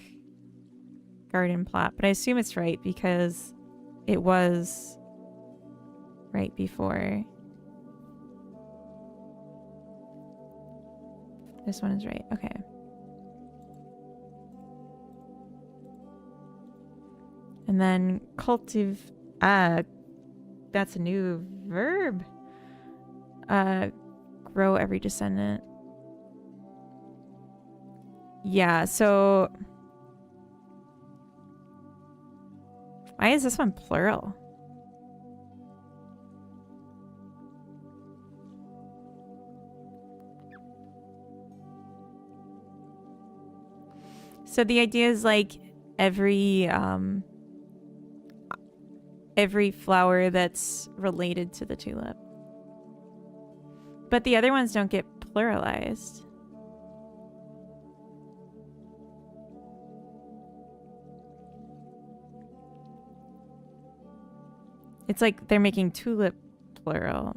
garden plot, but I assume it's right because it was right before. This one is right. Okay. And then that's a new verb. Grow every descendant. Yeah, so why is this one plural? So the idea is like every flower that's related to the tulip. But the other ones don't get pluralized. It's like they're making tulip plural.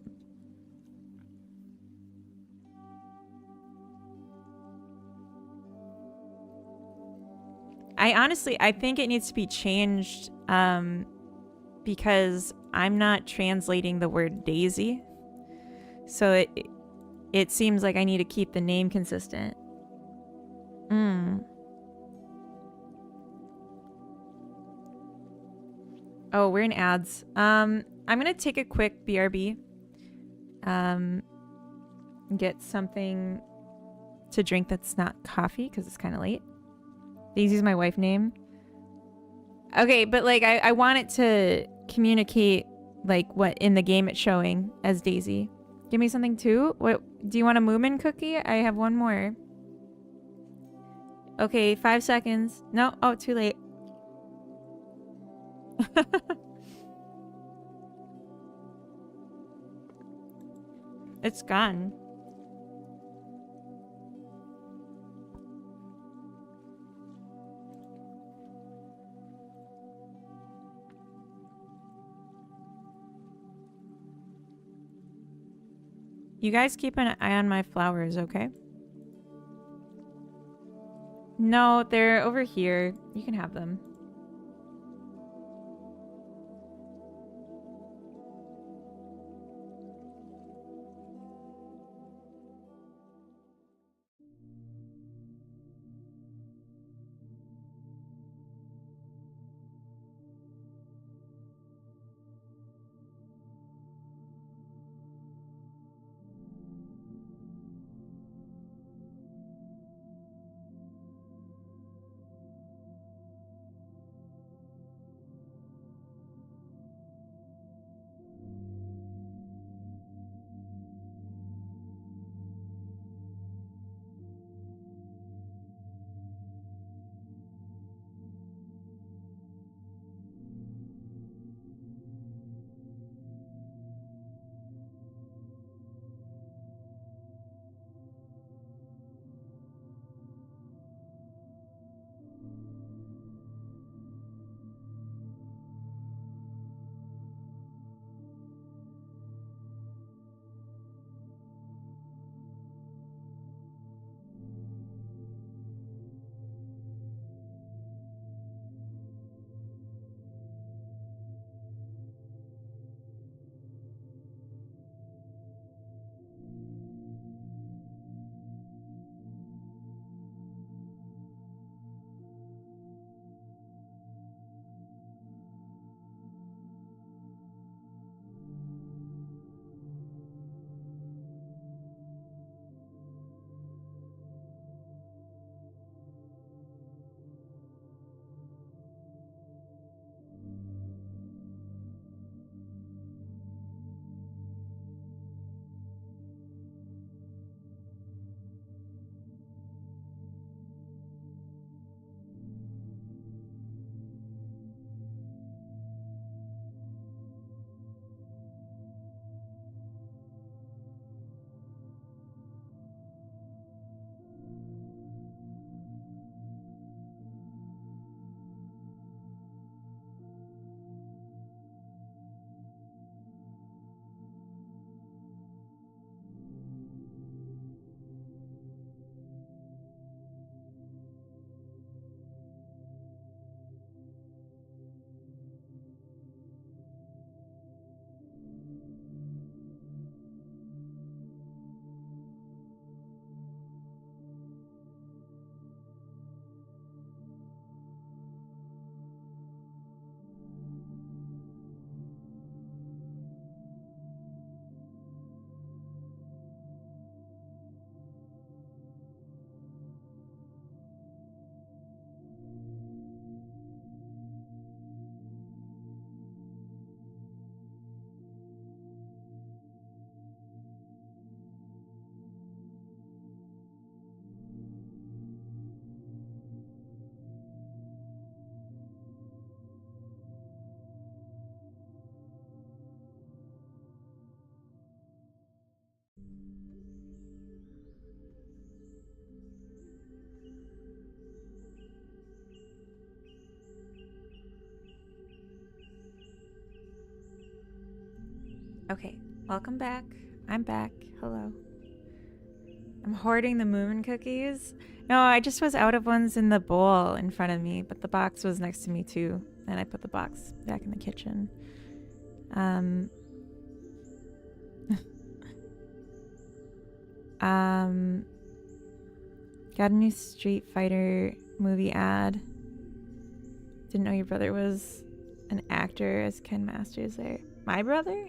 I think it needs to be changed because I'm not translating the word daisy. So it seems like I need to keep the name consistent. Oh, we're in ads. I'm gonna take a quick BRB. Get something to drink that's not coffee because it's kind of late. Daisy's my wife name. Okay, but like I want it to communicate like what in the game it's showing as Daisy. Give me something too. What do you want a Moomin cookie? I have one more. Okay, 5 seconds. No, oh, too late. It's gone. You guys keep an eye on my flowers, okay? No, they're over here. You can have them. Okay, welcome back. I'm back. Hello. I'm hoarding the moon cookies. No, I just was out of ones in the bowl in front of me, but the box was next to me too. And I put the box back in the kitchen. Got a new Street Fighter movie ad. Didn't know your brother was an actor as Ken Masters there. My brother?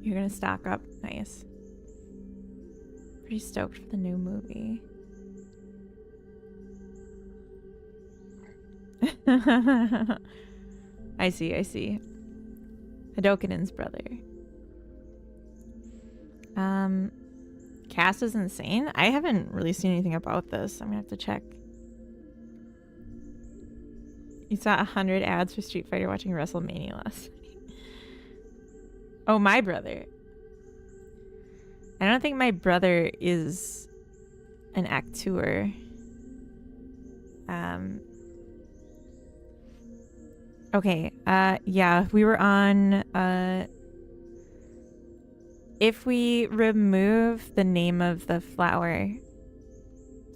You're gonna stock up. Nice. Pretty stoked for the new movie. I see. Hadokenen's brother. Cast is insane? I haven't really seen anything about this. I'm gonna have to check. You saw 100 ads for Street Fighter watching WrestleMania last night. Oh, my brother. I don't think my brother is an actor. Okay, yeah, we were on, if we remove the name of the flower,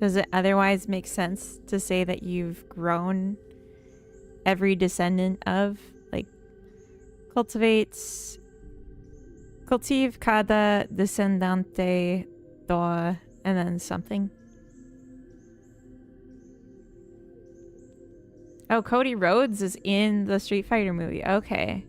does it otherwise make sense to say that you've grown every descendant of, like, cultive cada descendante do, and then something? Oh, Cody Rhodes is in the Street Fighter movie. Okay.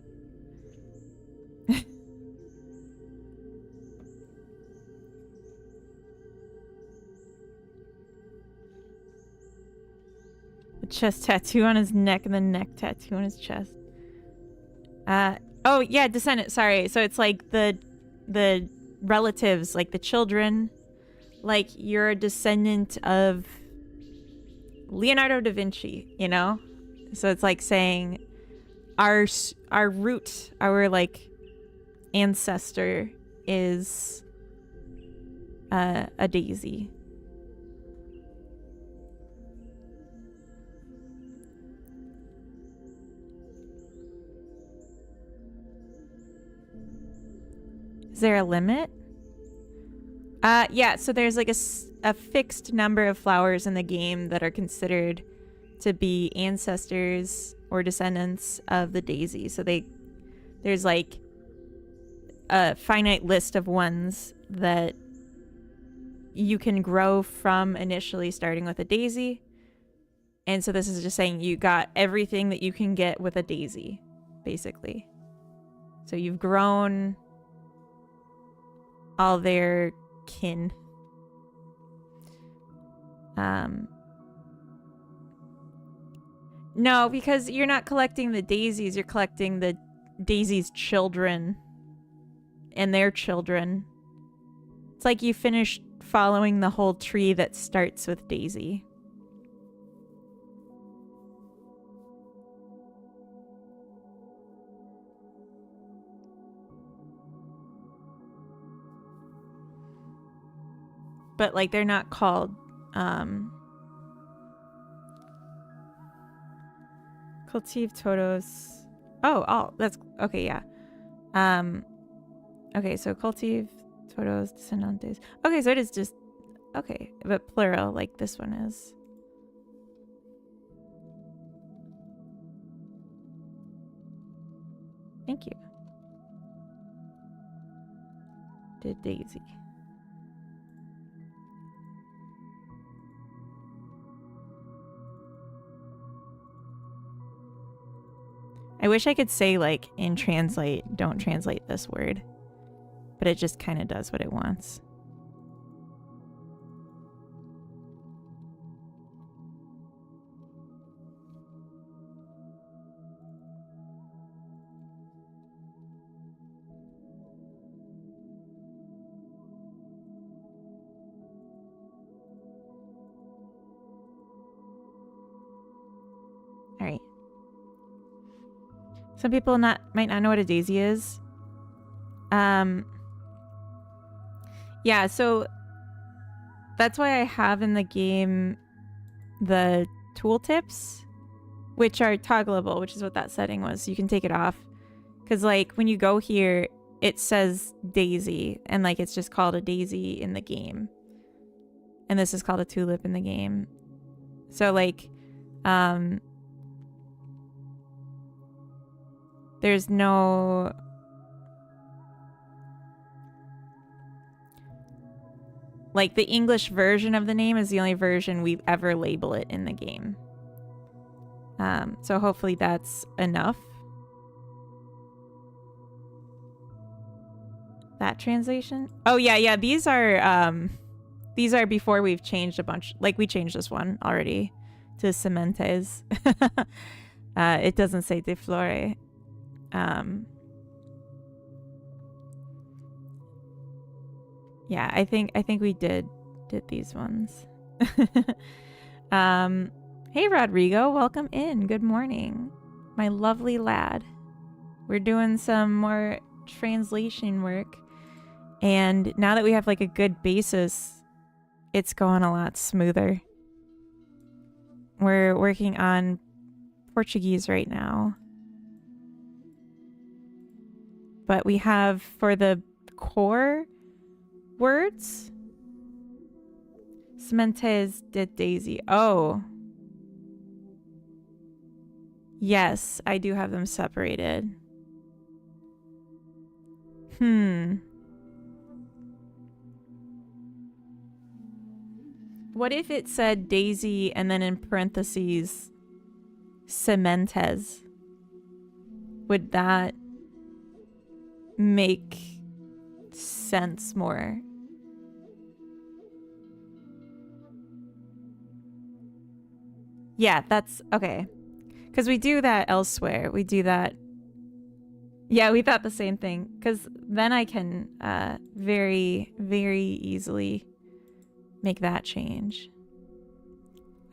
The chest tattoo on his neck and the neck tattoo on his chest. Oh yeah, descendant, sorry. So it's like the relatives, like the children. Like you're a descendant of Leonardo da Vinci, you know? So it's like saying our root, our like ancestor is a daisy. Is there a limit? Yeah, so there's like a fixed number of flowers in the game that are considered to be ancestors or descendants of the daisy. So there's like a finite list of ones that you can grow from initially starting with a daisy. And so this is just saying you got everything that you can get with a daisy, basically. So you've grown all their kin. No, because you're not collecting the daisies, you're collecting the daisy's children and their children. It's like you finished following the whole tree that starts with Daisy. But like they're not called cultive todos. Oh, that's okay, yeah. Okay, so cultive todos descendantes. Okay, so it is just okay, but plural like this one is. Thank you. De Daisy. I wish I could say like in translate, don't translate this word, but it just kind of does what it wants. All right. Some people might not know what a daisy is. Yeah, so that's why I have in the game the tooltips which are toggleable, which is what that setting was. So you can take it off. Because, like, when you go here, it says daisy, and, like, it's just called a daisy in the game. And this is called a tulip in the game. So, like, there's no... Like, the English version of the name is the only version we ever label it in the game. So hopefully that's enough. That translation? Oh, yeah. These are before we've changed a bunch. Like, we changed this one already to Sementes. It doesn't say de flore. Yeah, I think we did these ones. Hey Rodrigo, welcome in. Good morning, my lovely lad. We're doing some more translation work, and now that we have like a good basis, it's going a lot smoother. We're working on Portuguese right now, but we have, for the core words, Sementes de Daisy. Oh. Yes, I do have them separated. What if it said Daisy and then in parentheses Sementes? Would that make sense more? Yeah, that's okay. Because we do that elsewhere. We do that. Yeah, we thought the same thing. Because then I can very, very easily make that change.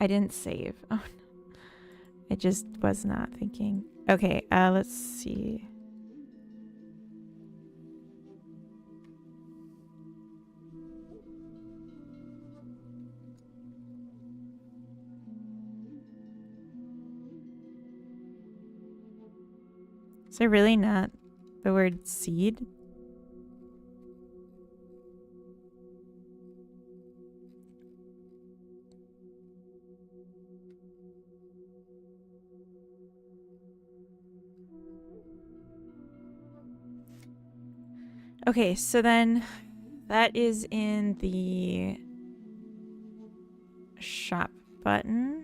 I didn't save. Oh, no. I just was not thinking. Okay, let's see. Is there really not the word seed? Okay, so then that is in the shop button.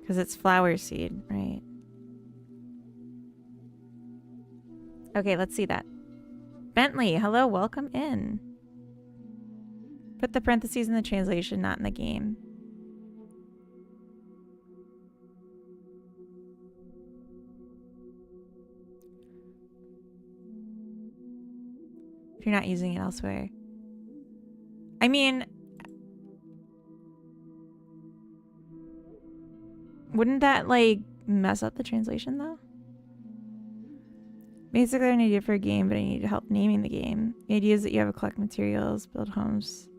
Because it's flower seed, right? Okay, let's see that. Bentley, hello, welcome in. Put the parentheses in the translation, not in the game. If you're not using it elsewhere. I mean, wouldn't that, like, mess up the translation, though? Basically, I need it for a game, but I need help naming the game. The idea is that you have to collect materials, build homes.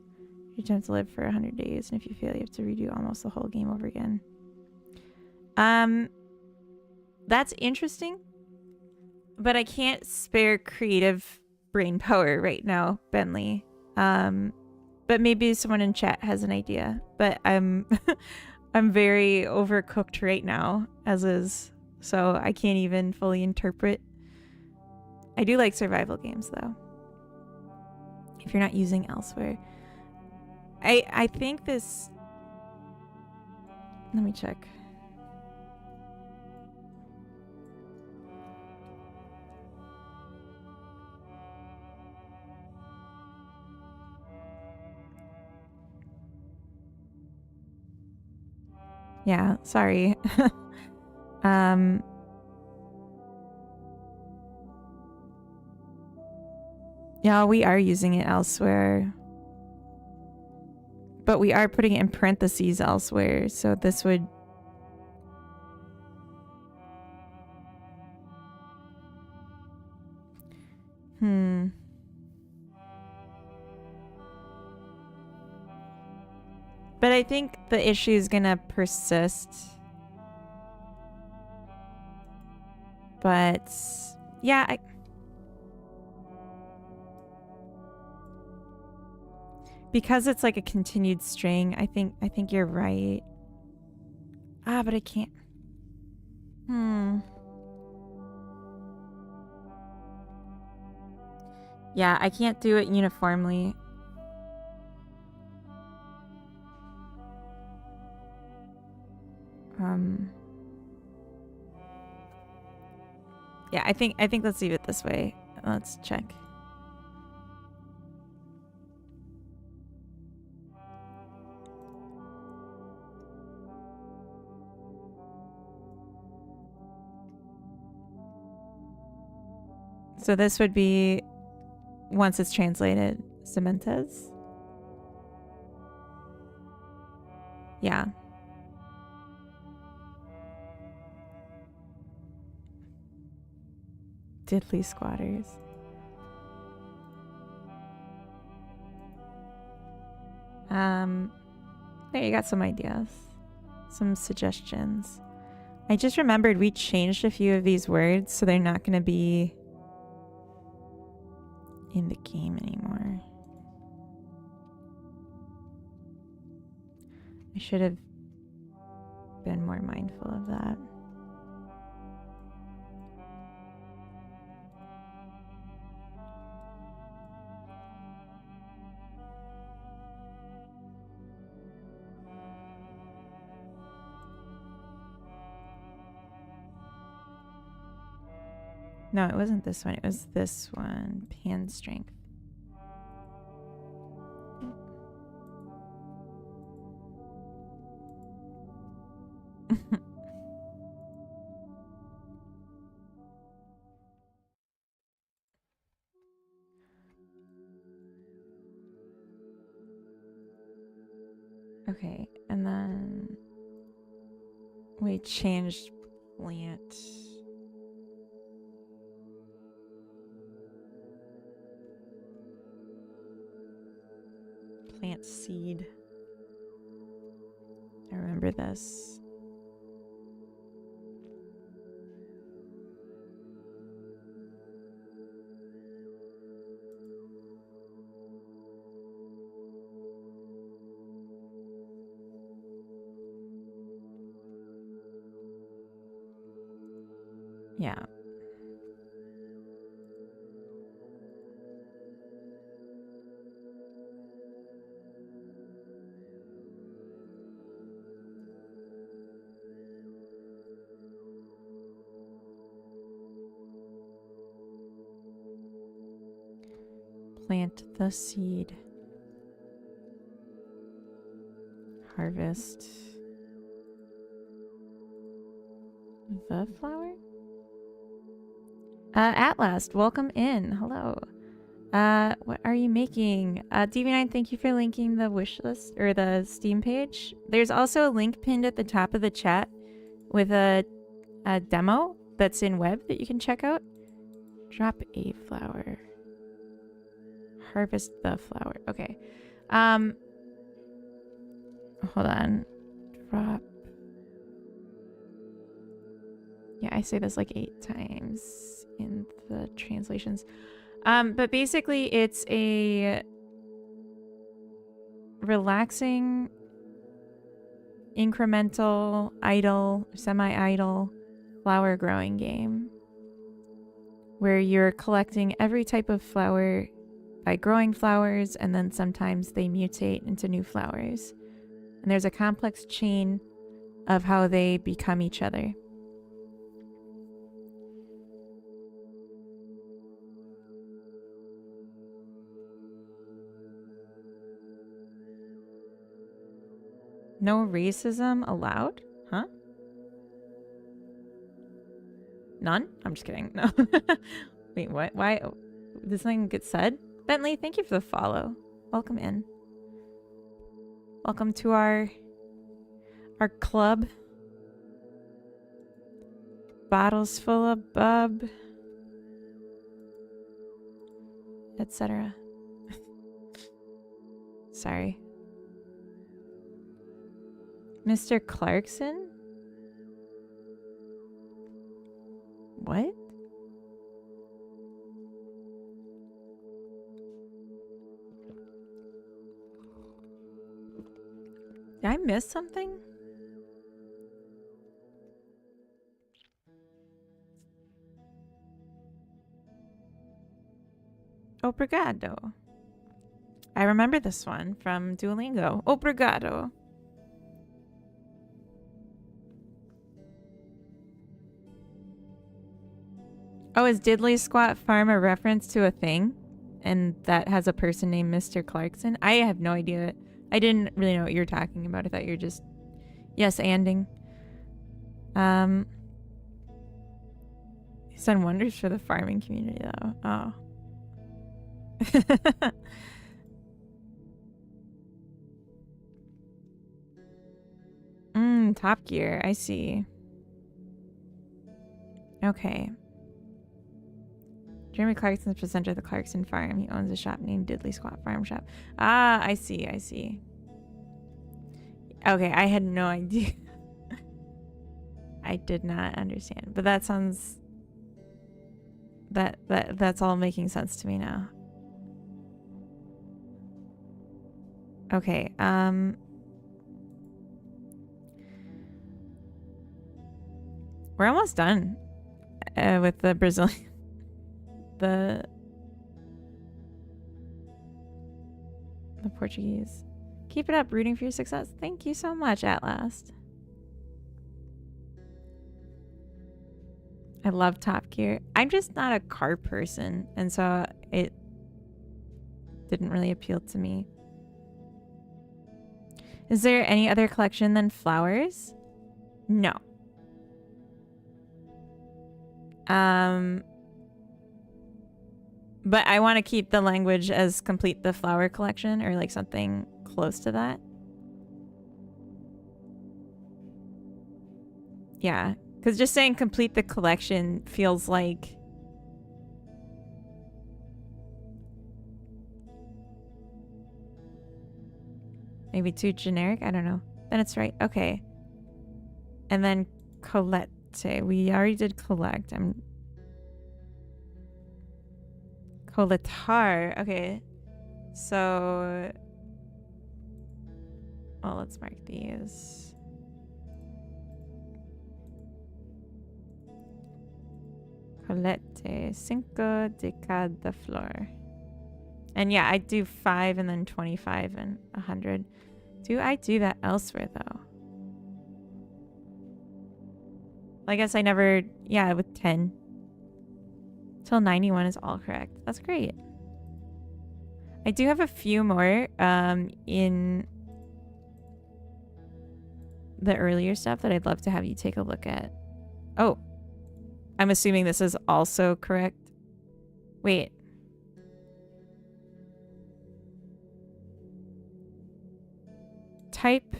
You attempt to live for 100 days, and if you fail, you have to redo almost the whole game over again. That's interesting, but I can't spare creative brain power right now, Bentley. But maybe someone in chat has an idea. But I'm I'm very overcooked right now, as is, so I can't even fully interpret. I do like survival games, though. If you're not using elsewhere. I think this... Let me check. Yeah, sorry. um Yeah, we are using it elsewhere. But we are putting it in parentheses elsewhere, so this would... But I think the issue is gonna persist. But yeah, because it's like a continued string, I think you're right. But I can't. Yeah, I can't do it uniformly. Yeah, I think let's leave it this way. Let's check. So this would be, once it's translated, Cementes. Yeah. Diddly squatters. There, you got some ideas. Some suggestions. I just remembered we changed a few of these words, so they're not going to be in the game anymore. I should have been more mindful of that. No, it wasn't this one. It was this one. Pan strength. Okay, and then we changed plant. Plant seed. I remember this. Yeah. Plant the seed. Harvest the flower? At last, welcome in. Hello. What are you making? DV9, thank you for linking the wish list or the Steam page. There's also a link pinned at the top of the chat with a demo that's in web that you can check out. Drop a flower. Harvest the flower. Okay. Hold on. Drop. Yeah, I say this like 8 times in the translations. But basically it's a relaxing, incremental, idle, semi-idle flower growing game where you're collecting every type of flower by growing flowers, and then sometimes they mutate into new flowers. And there's a complex chain of how they become each other. No racism allowed? None? I'm just kidding. No. Wait, what? Why? Did something get said? Bentley, thank you for the follow. Welcome in. Welcome to our club. Bottles full of bub, etc. Sorry. Mr. Clarkson? What? Did I miss something? Obrigado. I remember this one from Duolingo. Obrigado. Oh, is Diddley Squat Farm a reference to a thing? And that has a person named Mr. Clarkson? I have no idea. I didn't really know what you were talking about. I thought you were just yes-anding. He's done wonders for the farming community, though. Oh. Top Gear. I see. Okay. Jeremy Clarkson's presenter of the Clarkson Farm. He owns a shop named Diddley Squat Farm Shop. Ah, I see. I see. Okay, I had no idea. I did not understand. But that sounds... That's all making sense to me now. Okay, we're almost done with the Brazilian... the Portuguese. Keep it up, rooting for your success. Thank you so much, At Last. I love Top Gear. I'm just not a car person, and so it didn't really appeal to me. Is there any other collection than flowers? No. But I want to keep the language as complete the flower collection, or like something close to that. Yeah, because just saying complete the collection feels like maybe too generic. I don't know. Then it's right. Okay. And then Colette. We already did collect. Coletar. Okay. So... well, let's mark these. Colette. Cinco de cada flor. And yeah, I do 5 and then 25 and 100. Do I do that elsewhere, though? I guess I never... yeah, with 10. Till 91 is all correct. That's great. I do have a few more in the earlier stuff that I'd love to have you take a look at. Oh. I'm assuming this is also correct. Wait. Type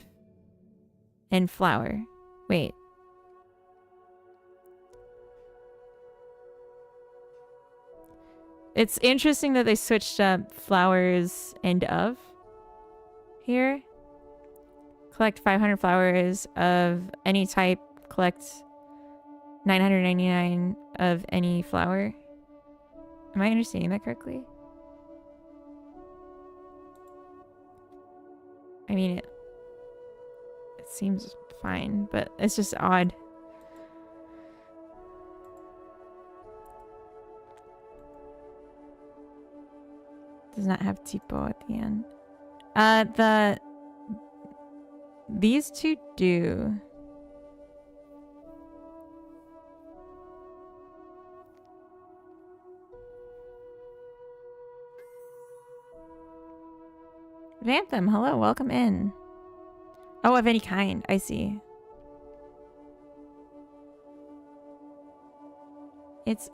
and flower. Wait. It's interesting that they switched up flowers and of here. Collect 500 flowers of any type. Collect 999 of any flower. Am I understanding that correctly? I mean, it seems fine, but it's just odd. Does not have tipo at the end. These two do. Vantham, hello, welcome in. Oh, of any kind, I see. It's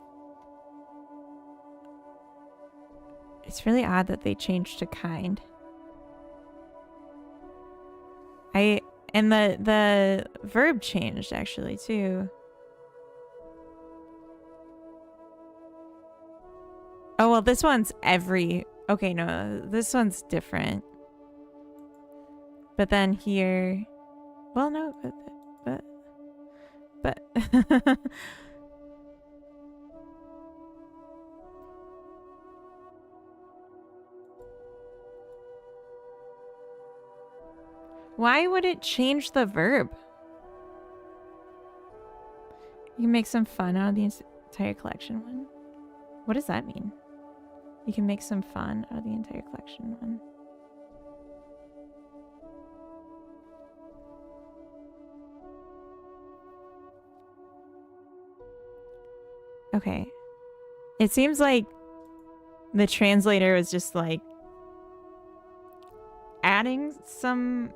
really odd that they changed to kind. And the verb changed actually too. Oh, well, this one's every... Okay, no, this one's different. But then here... Well, no, but... Why would it change the verb? You can make some fun out of the entire collection one. What does that mean? You can make some fun out of the entire collection one. Okay. It seems like the translator was just like adding some...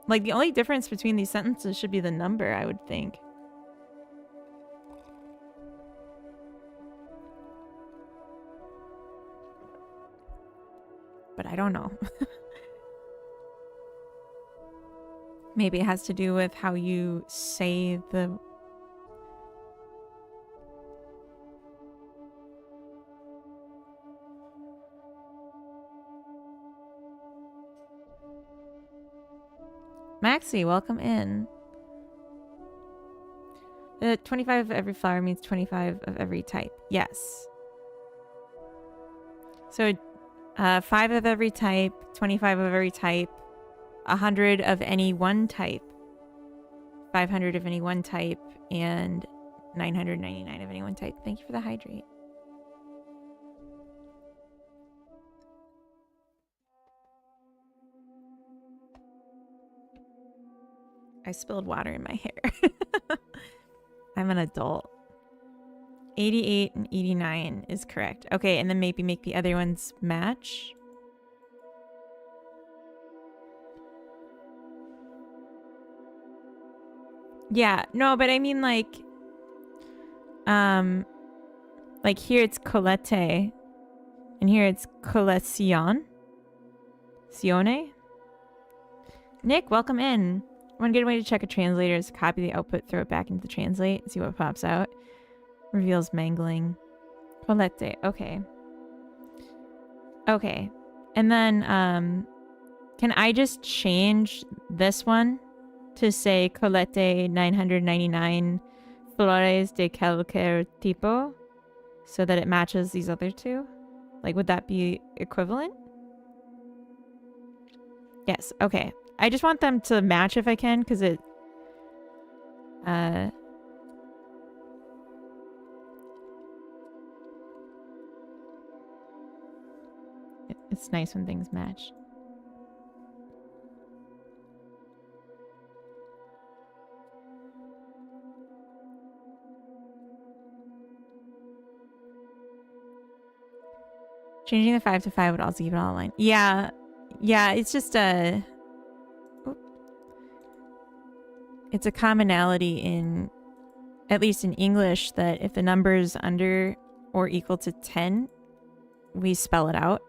like the only difference between these sentences should be the number, I would think. But I don't know. Maybe it has to do with how you say the... Maxie, welcome in. The 25 of every flower means 25 of every type. Yes. So 5 of every type, 25 of every type, 100 of any one type, 500 of any one type, and 999 of any one type. Thank you for the hydrate. I spilled water in my hair. I'm an adult. 88 and 89 is correct. Okay, and then maybe make the other ones match. Yeah, no, but I mean like here it's colette, and here it's colección. Sione? Nick, welcome in. One good way to check a translator is to copy the output, throw it back into the translate, and see what pops out. Reveals mangling. Colette. Okay. Okay. And then, can I just change this one to say Colette 999 flores de cualquier tipo so that it matches these other two? Like, would that be equivalent? Yes. Okay. I just want them to match if I can, because it... It's nice when things match. Changing the 5 to 5 would also keep it all in line. Yeah. Yeah, it's just a... It's a commonality in, at least in English, that if the number is under or equal to 10, we spell it out.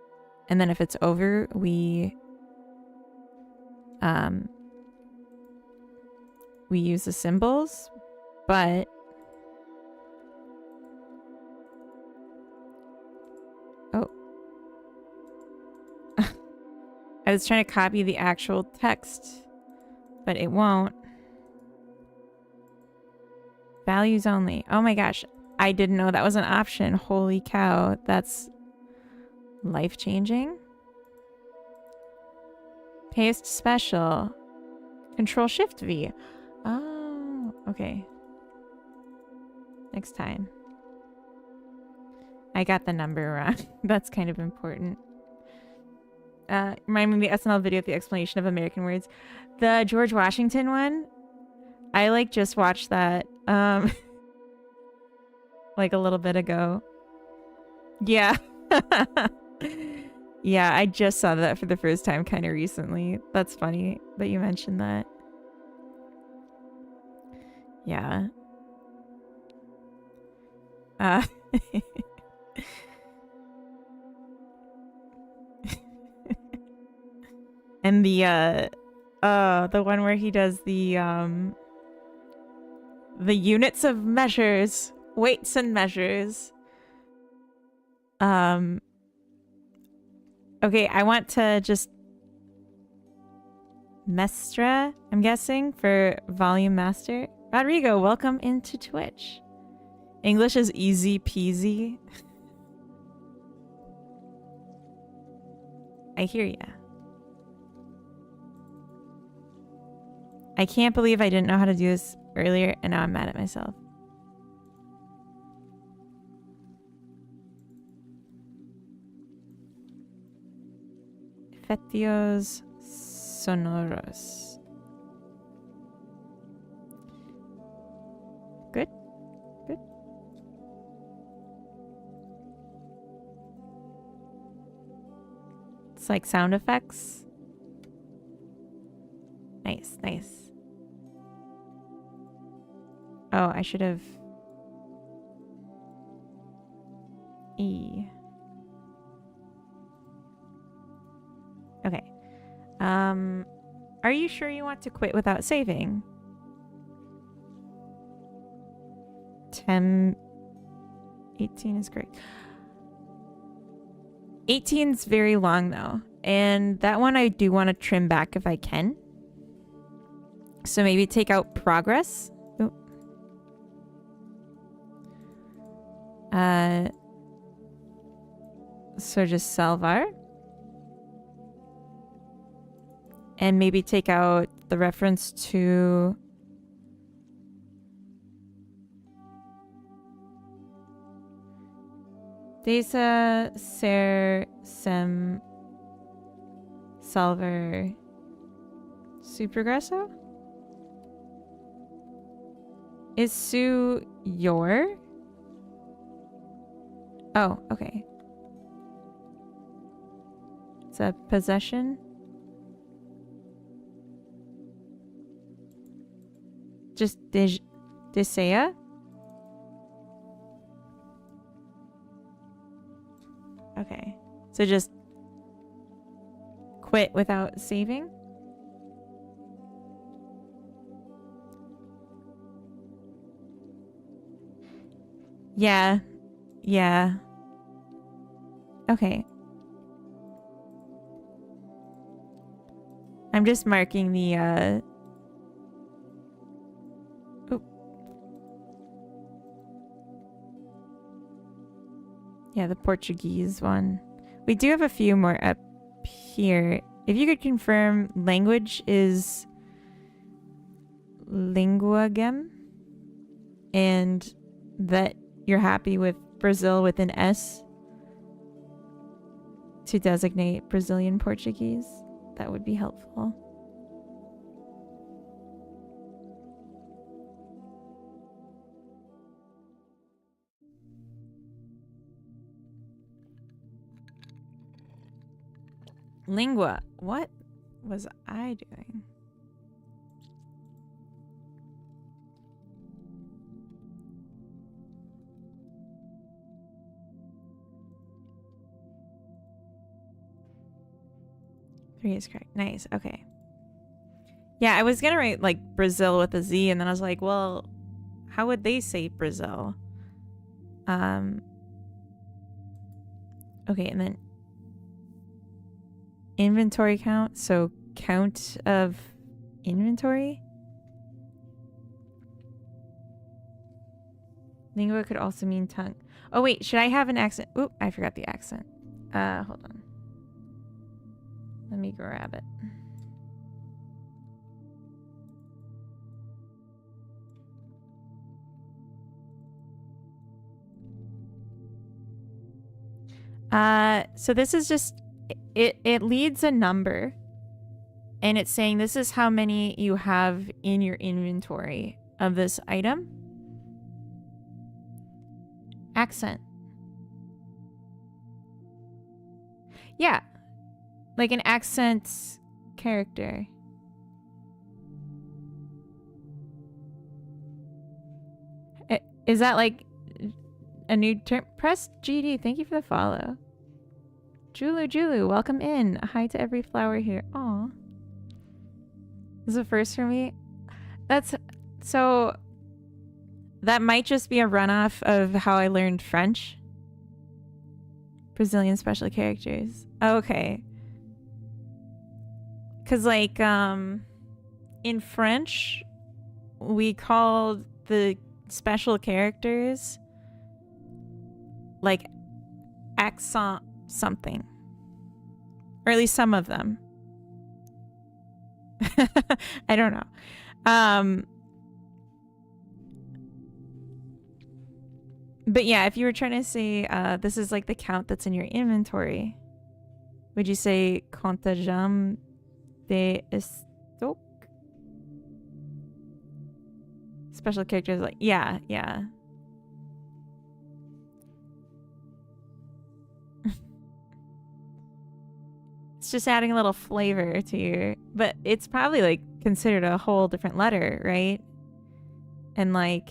And then if it's over, we use the symbols. But oh. I was trying to copy the actual text, but it won't. Values only. Oh my gosh. I didn't know that was an option. Holy cow. That's life-changing. Paste special. Control-Shift-V. Oh, okay. Next time. I got the number wrong. That's kind of important. Remind me of the SNL video of the explanation of American words. The George Washington one. I like just watched that like a little bit ago. Yeah. Yeah, I just saw that for the first time kind of recently. That's funny that you mentioned that. Yeah. Uh, and the one where he does the units of measures, weights and measures. Okay, I want to just Mestra, I'm guessing, for volume master. Rodrigo, welcome into Twitch. English is easy peasy. I hear ya. I can't believe I didn't know how to do this earlier, and now I'm mad at myself. Efectos sonoros. Good. Good. It's like sound effects. Nice, nice. Oh, I should have... E. Okay. Are you sure you want to quit without saving? 10... 18 is great. 18's very long though. And that one I do want to trim back if I can. So maybe take out progress. Ooh. So just Salvar. And maybe take out the reference to... Desa ser sem salver supergresso? Is Sue your? Oh, okay. It's a possession. Just desea? Okay. So just quit without saving? Yeah. Yeah. Okay. I'm just marking the yeah, the Portuguese one. We do have a few more up here. If you could confirm language is linguagem and that you're happy with Brazil with an S to designate Brazilian Portuguese, that would be helpful. Lingua. What was I doing? Three is correct. Nice. Okay. Yeah, I was gonna write like Brazil with a Z, and then I was like, well, how would they say Brazil? Okay, and then inventory count. So count of inventory. Lingua could also mean tongue. Oh wait, should I have an accent? Oop, I forgot the accent. Hold on. Let me grab it. So this is just, it leads a number and it's saying this is how many you have in your inventory of this item. Accent. Yeah. Like an accent character. Is that like a new term. Press GD. Thank you for the follow. Julu, welcome in. Hi to every flower here. Aw. This is a first for me. That's so. That might just be a runoff of how I learned French. Brazilian special characters. Okay. Cause like in French, we called the special characters like accent something, or at least some of them. I don't know. But yeah, if you were trying to say this is like the count that's in your inventory, would you say contingent de stock? Special characters, like, yeah. It's just adding a little flavor to your, but it's probably like considered a whole different letter, right? And like,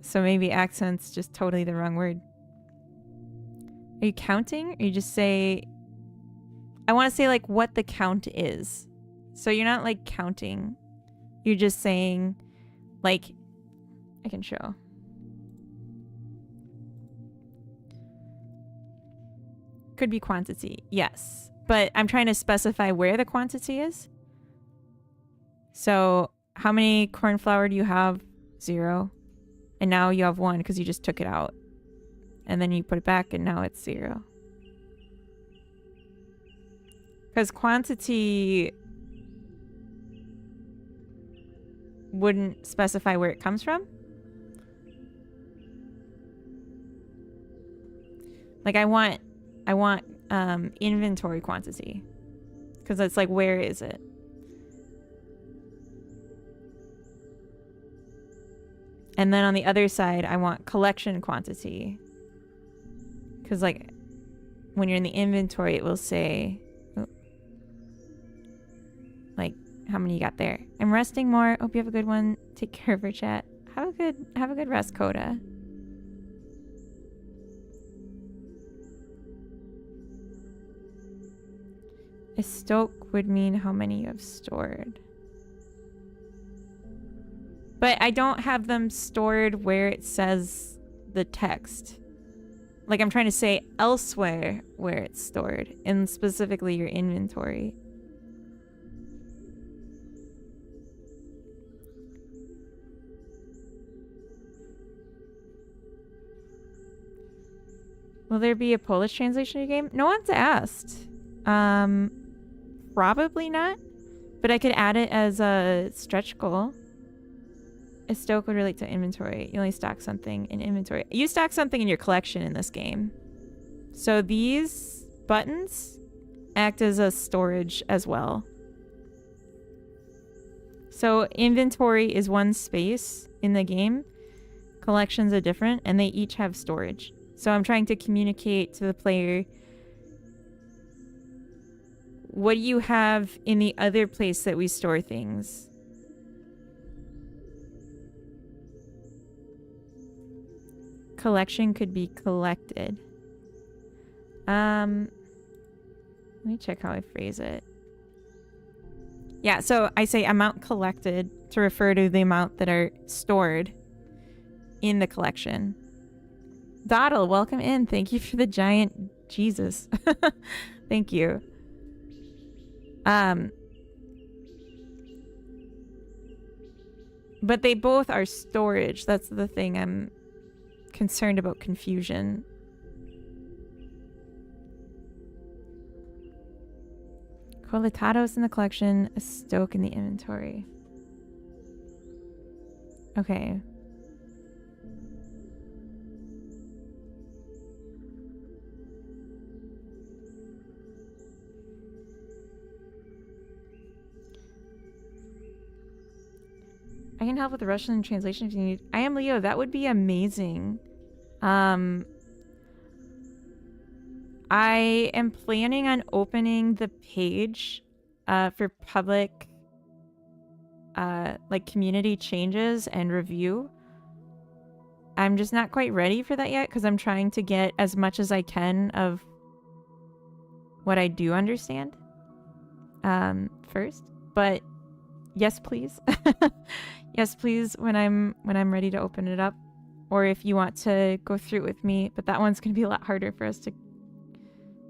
so maybe accent's just totally the wrong word. Are you counting? Or you just say, I want to say like what the count is. So you're not like counting. You're just saying like, I can show. Could be quantity, yes. But I'm trying to specify where the quantity is. So how many corn flour do you have? 0. And now you have 1 because you just took it out. And then you put it back and now it's 0. Because quantity wouldn't specify where it comes from. Like I want inventory quantity. Because it's like, where is it? And then on the other side, I want collection quantity. Because like when you're in the inventory, it will say like how many you got there. I'm resting more. Hope you have a good one. Take care of your chat. Have a good rest, Coda. A stoke would mean how many you have stored. But I don't have them stored where it says the text. Like I'm trying to say elsewhere where it's stored, and specifically your inventory. Will there be a Polish translation of your game? No one's asked. Probably not. But I could add it as a stretch goal. A stoke would relate to inventory. You only stock something in inventory. You stock something in your collection in this game. So these buttons act as a storage as well. So inventory is one space in the game. Collections are different, and they each have storage. So I'm trying to communicate to the player, what do you have in the other place that we store things? Collection could be collected. Let me check how I phrase it. Yeah, so I say amount collected to refer to the amount that are stored in the collection. Doddle, welcome in. Thank you for the giant Jesus. Thank you. But they both are storage. That's the thing. I'm concerned about confusion. Coletados in the collection, a stoke in the inventory. Okay. I can help with the Russian translation if you need. I am Leo. That would be amazing. I am planning on opening the page for public like community changes and review I'm just not quite ready for that yet because I'm trying to get as much as I can of what I do understand first. But yes, please. Yes, please, when I'm ready to open it up. Or if you want to go through it with me, but that one's going to be a lot harder for us to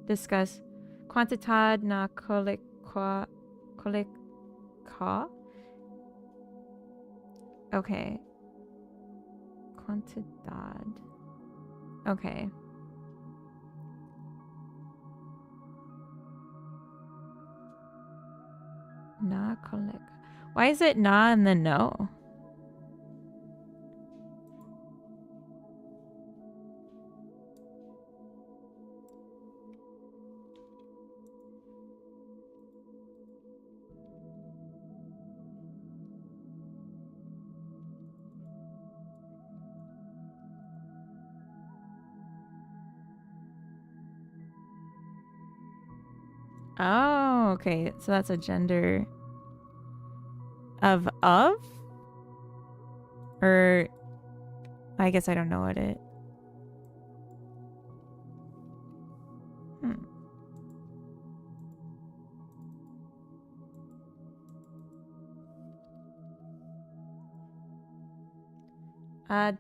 discuss. Quantitad na colecua. Okay. Quantidad. Okay. Na colec. Why is it na and then no? Oh, okay. So that's a gender of? Or I guess I don't know what it.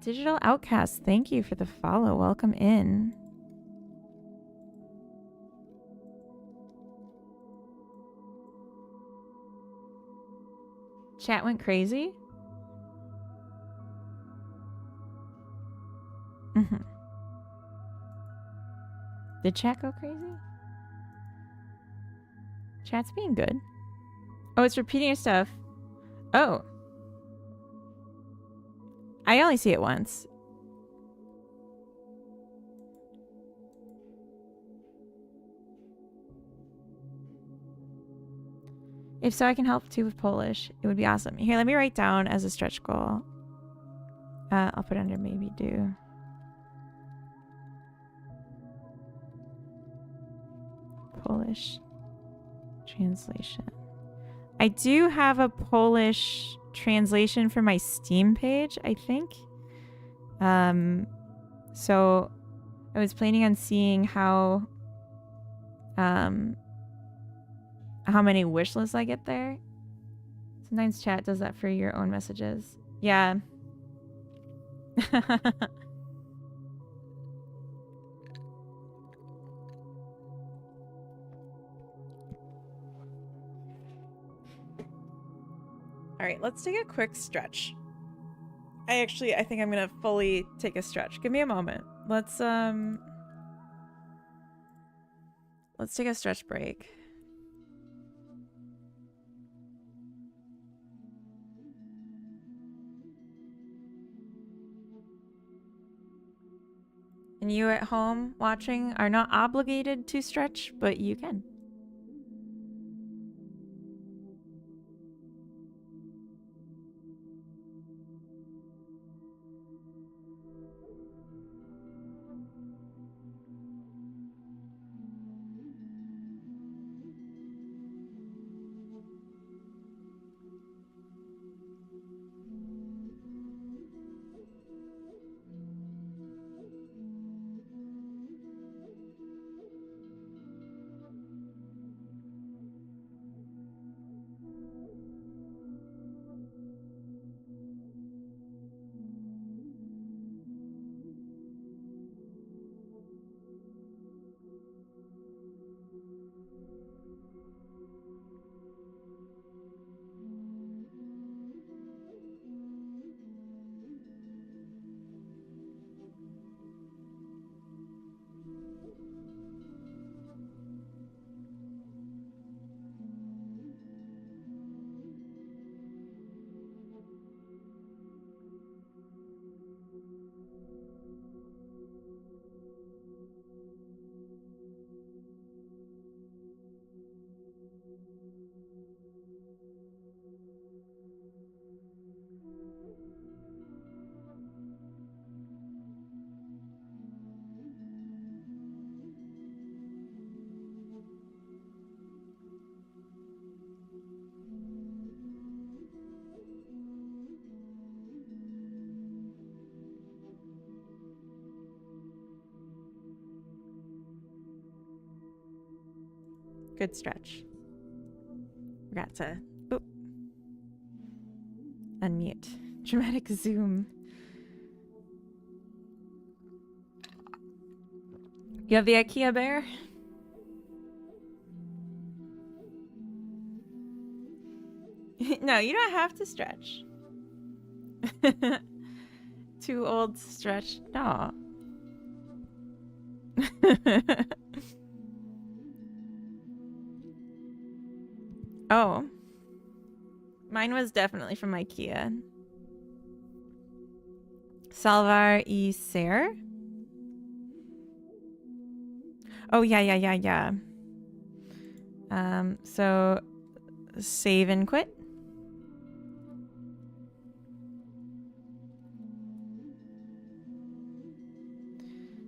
Digital Outcast, thank you for the follow. Welcome in. Chat went crazy? Mm-hmm. Did chat go crazy? Chat's being good. Oh, it's repeating your stuff. Oh. I only see it once. If so, I can help too with Polish. It would be awesome. Here, let me write down as a stretch goal. I'll put it under maybe do. Polish translation. I do have a Polish translation for my Steam page, I think. So I was planning on seeing how many wish lists I get there. Sometimes chat does that for your own messages. Yeah. All right, let's take a quick stretch. I think I'm gonna fully take a stretch. Give me a moment. Let's take a stretch break. And you at home watching are not obligated to stretch, but you can. Good stretch. Forgot to unmute. Dramatic zoom. You have the IKEA bear? No, you don't have to stretch. Too old to stretch? No. Oh. Mine was definitely from IKEA. Salvar y ser? Oh, yeah. So save and quit.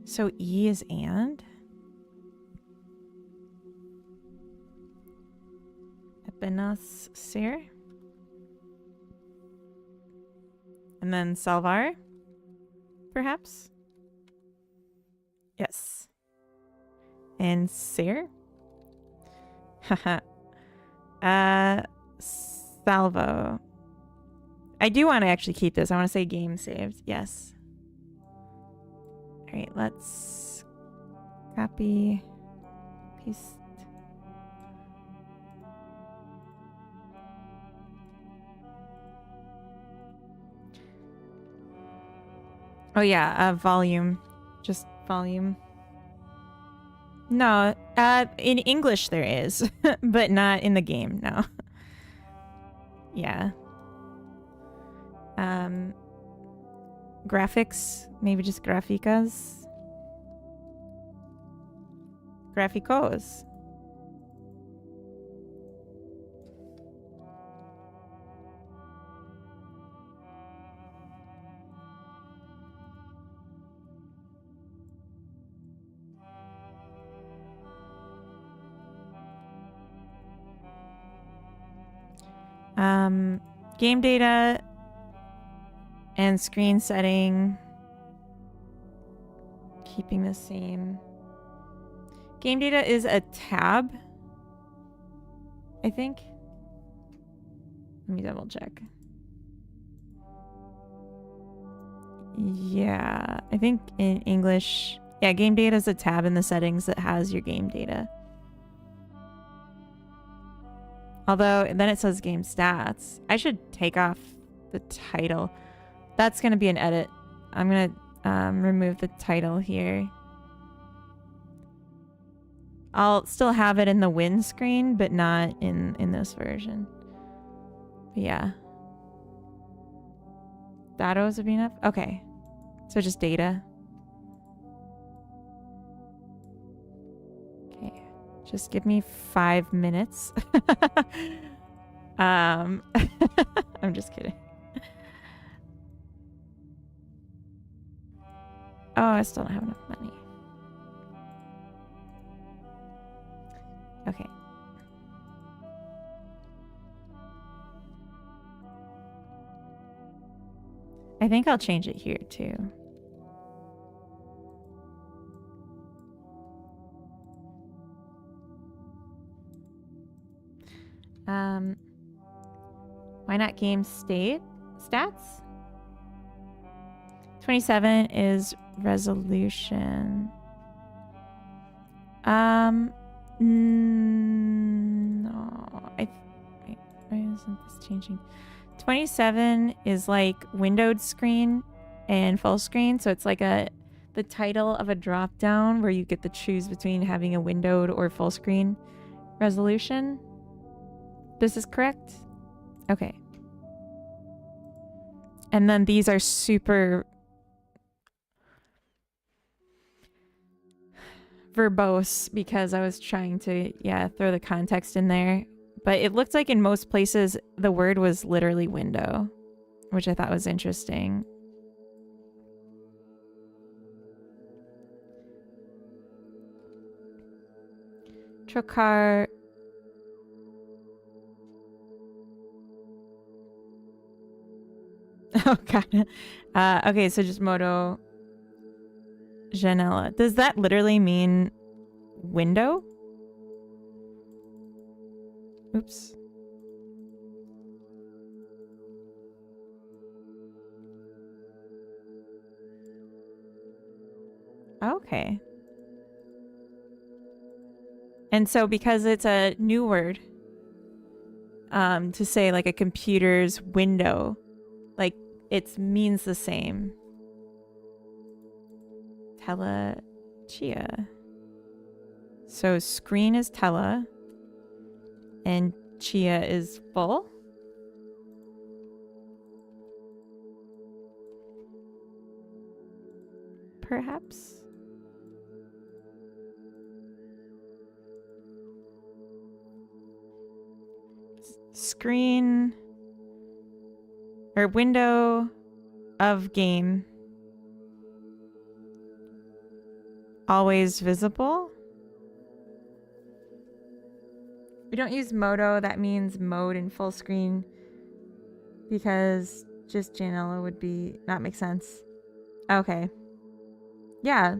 So E is and. Apenas ser. And then salvar, perhaps? Yes. And ser? Haha. Salvo. I do want to actually keep this. I want to say game saved. Yes. Alright, let's copy, paste. Oh yeah, volume. Just volume. No, in English there is, but not in the game, no. Yeah. Graphics, maybe just graficas. Graficos. Game data and screen setting, keeping the same. Game data is a tab, I think. Let me double check. Yeah, I think in English, yeah, game data is a tab in the settings that has your game data. Although, then it says game stats. I should take off the title. That's going to be an edit. I'm going to remove the title here. I'll still have it in the win screen, but not in this version. But yeah. Datos would be enough? Okay. So just data. Okay. Just give me 5 minutes. I'm just kidding. Oh, I still don't have enough money. Okay. I think I'll change it here too. Why not game stats? 27 is resolution. No, wait, why isn't this changing? 27 is like windowed screen and full screen, so it's like the title of a drop down where you get to choose between having a windowed or full screen resolution. This is correct? Okay. And then these are super verbose because I was trying to, throw the context in there. But it looked like in most places the word was literally window, which I thought was interesting. Trocar. Oh god. Okay, so just modo janela. Does that literally mean window? Oops. Okay. And so because it's a new word, to say like a computer's window, like it means the same. Tela chia. So screen is tela and chia is full. Perhaps. Screen or window of game always visible. We don't use modo, that means mode in full screen, because just Janella would be not make sense. Okay. Yeah.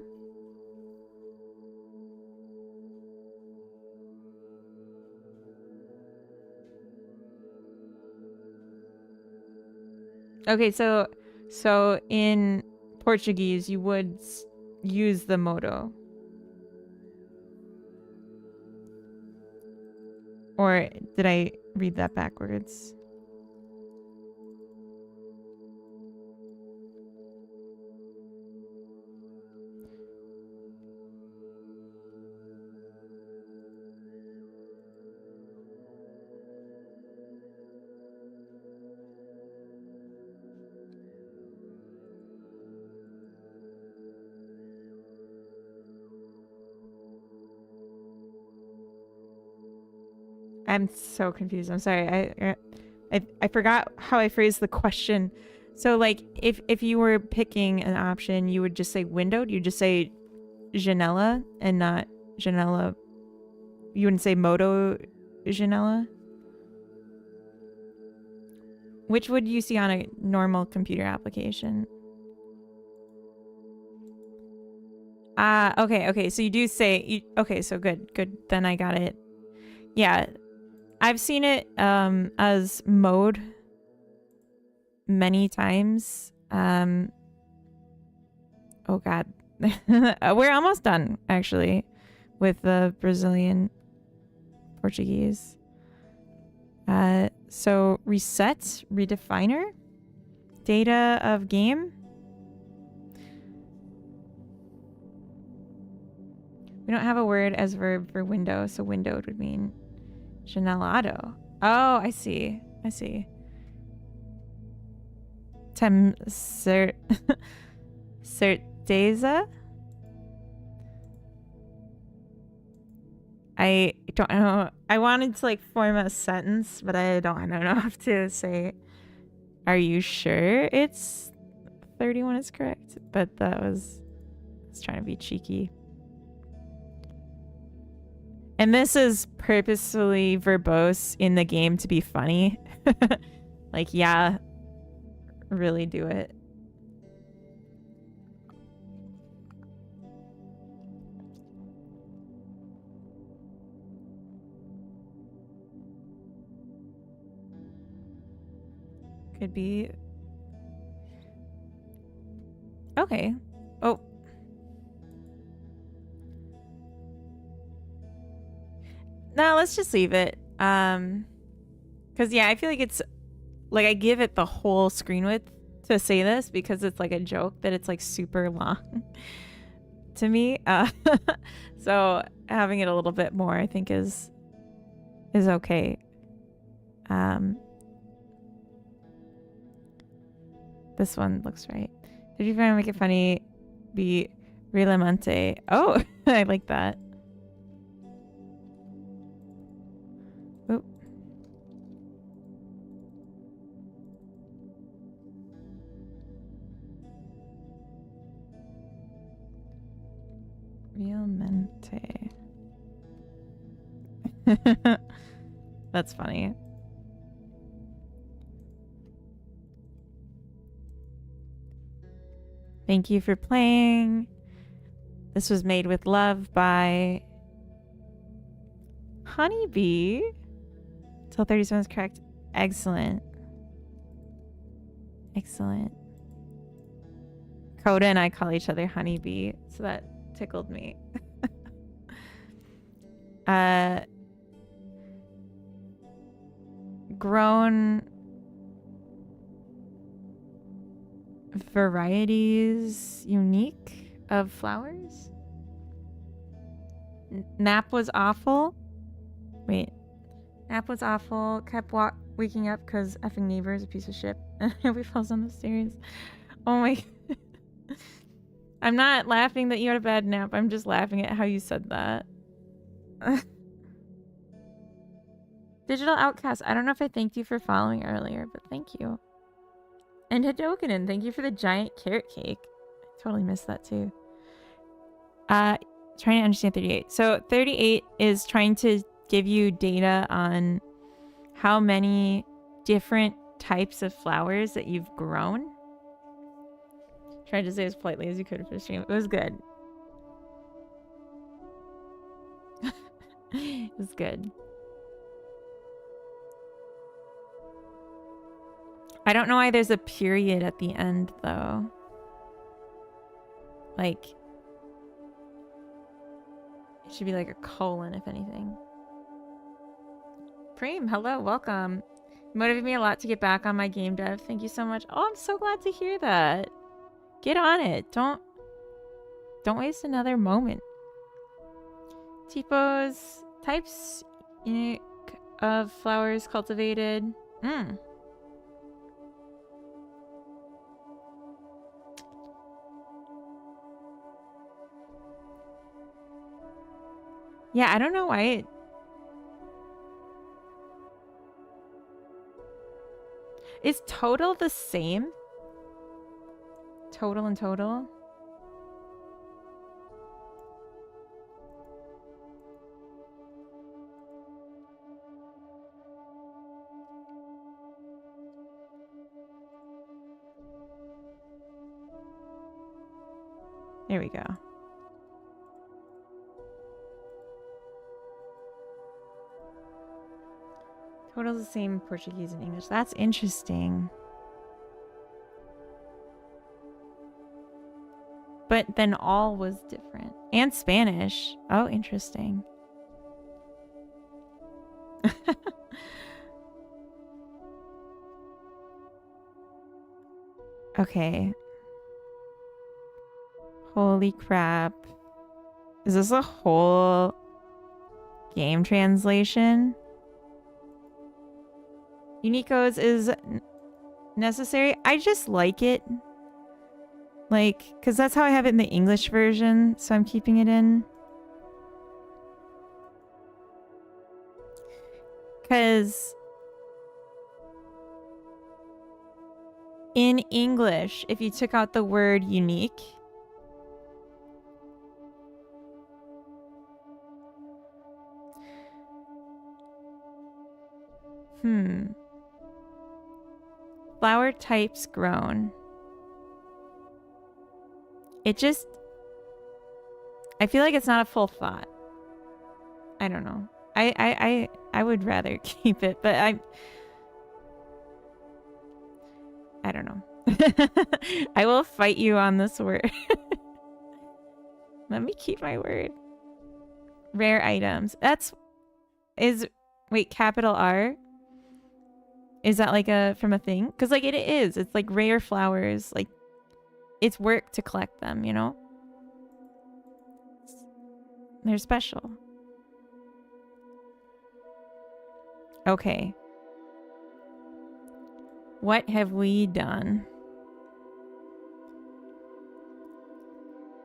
Okay, so in Portuguese you would use the modo. Or did I read that backwards? I'm so confused. I'm sorry. I forgot how I phrased the question. So like if you were picking an option, you would just say windowed. You just say janela and not janela. You wouldn't say modo janela. Which would you see on a normal computer application? Okay. So you do say okay. So good. Then I got it. Yeah. I've seen it as mode many times. Oh god. We're almost done actually with the Brazilian Portuguese. So reset, redefiner, data of game. We don't have a word as verb for window, so windowed would mean janelado. Oh, I see. Certeza. I don't know. I wanted to like form a sentence, but I don't know enough to say, are you sure it's 31 is correct? But I was trying to be cheeky. And this is purposefully verbose in the game to be funny. Like, yeah, really do it. Could be. Okay. Oh. No, let's just leave it. Because yeah, I feel like it's like I give it the whole screen width to say this because it's like a joke that it's like super long to me. So having it a little bit more, I think is okay. This one looks right. Did you find to make it funny? Be relevante. Oh, I like that. Oop. Realmente. That's funny. Thank you for playing. This was made with love by Honeybee. So 37 is correct. Excellent. Excellent. Coda and I call each other honeybee, so that tickled me. Grown varieties unique of flowers. Nap was awful. Wait. Nap was awful. Kept waking up because effing neighbor is a piece of shit. And we falls on the stairs. Oh my. I'm not laughing that you had a bad nap. I'm just laughing at how you said that. Digital Outcast. I don't know if I thanked you for following earlier, but thank you. And Hadokinen, thank you for the giant carrot cake. I totally missed that too. Trying to understand 38. So 38 is trying to give you data on how many different types of flowers that you've grown. Trying to say as politely as you could for the stream. It was good. It was good. I don't know why there's a period at the end, though. Like, it should be like a colon, if anything. Preem, hello, welcome. You motivated me a lot to get back on my game dev. Thank you so much. Oh, I'm so glad to hear that. Get on it. Don't waste another moment. Typos, types unique of flowers cultivated. Yeah, I don't know why it... Is total the same? Total and total? There we go. Total's the same in Portuguese and English. That's interesting. But then all was different. And Spanish. Oh, interesting. Okay. Holy crap. Is this a whole game translation? Unicodes is necessary. I just like it. Like, because that's how I have it in the English version, so I'm keeping it in. Because in English, if you took out the word unique, flower types grown. It just... I feel like it's not a full thought. I don't know. I would rather keep it, but I don't know. I will fight you on this word. Let me keep my word. Rare items. Wait, capital R? Is that like from a thing? Because like it is. It's like rare flowers. Like it's work to collect them, you know? They're special. Okay. What have we done?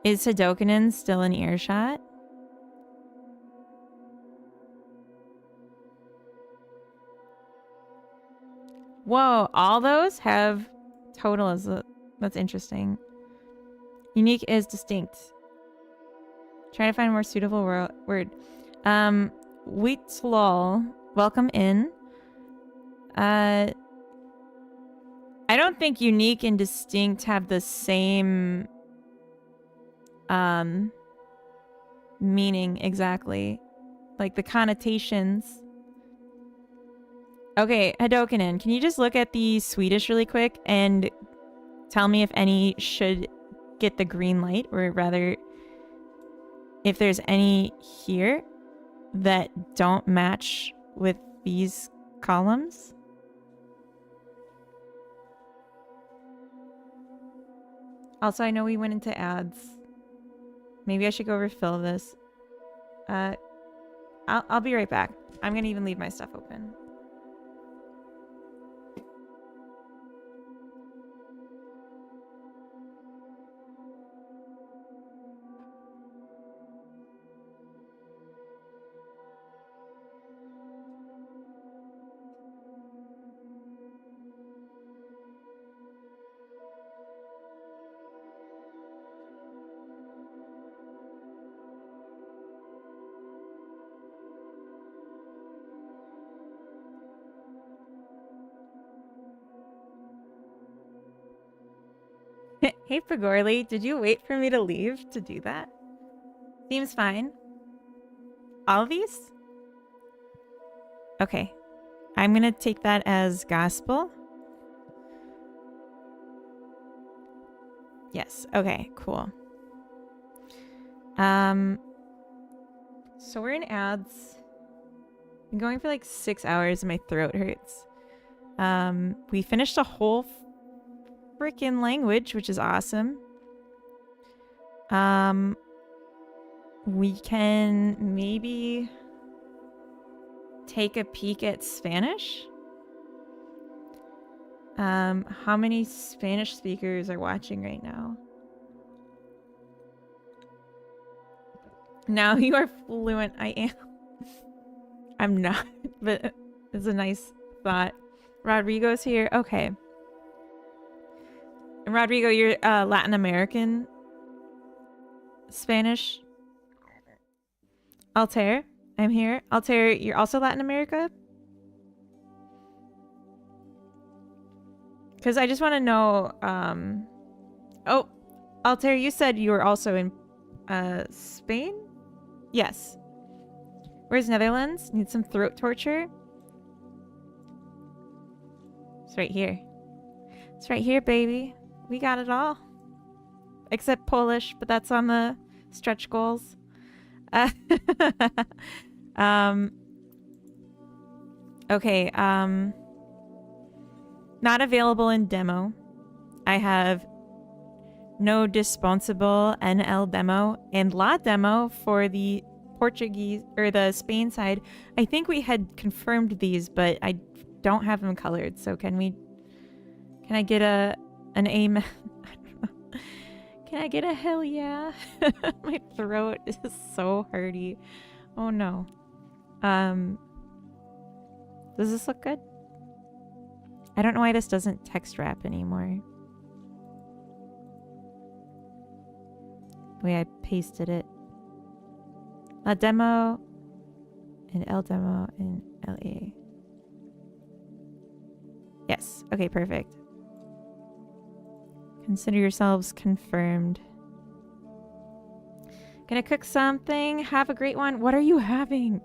Is Hadokinen still in earshot? Whoa, all those have total as a... That's interesting. Unique is distinct. Try to find a more suitable word. Wheatlol, welcome in. I don't think unique and distinct have the same meaning exactly. Like the connotations. Okay, Hadokinen, can you just look at the Swedish really quick and tell me if any should get the green light, or rather, if there's any here that don't match with these columns? Also, I know we went into ads. Maybe I should go refill this. I'll be right back. I'm gonna even leave my stuff open. Hey, Pagorli, did you wait for me to leave to do that? Seems fine. All of these? Okay. I'm gonna take that as gospel. Yes. Okay, cool. So we're in ads. Been going for like 6 hours and my throat hurts. We finished a whole freaking language, which is awesome. We can maybe take a peek at Spanish. How many Spanish speakers are watching right now? Now you are fluent. I am. I'm not, but it's a nice thought. Rodrigo's here. Okay. And Rodrigo, you're Latin American Spanish. Altair, I'm here. Altair, you're also Latin America? Because I just want to know, oh, Altair, you said you were also in Spain? Yes. Where's Netherlands? Need some throat torture? It's right here. It's right here, baby. We got it all. Except Polish, but that's on the stretch goals. Okay, not available in demo. I have no dispensable NL demo and La demo for the Portuguese or the Spain side. I think we had confirmed these, but I don't have them colored. So can I get an amen? I don't know. Can I get a hell yeah? My throat is so hurty. Oh no. Does this look good? I don't know why this doesn't text wrap anymore. The way I pasted it. La demo and L demo and LA. Yes. Okay, perfect. Consider yourselves confirmed. Gonna cook something. Have a great one. What are you having?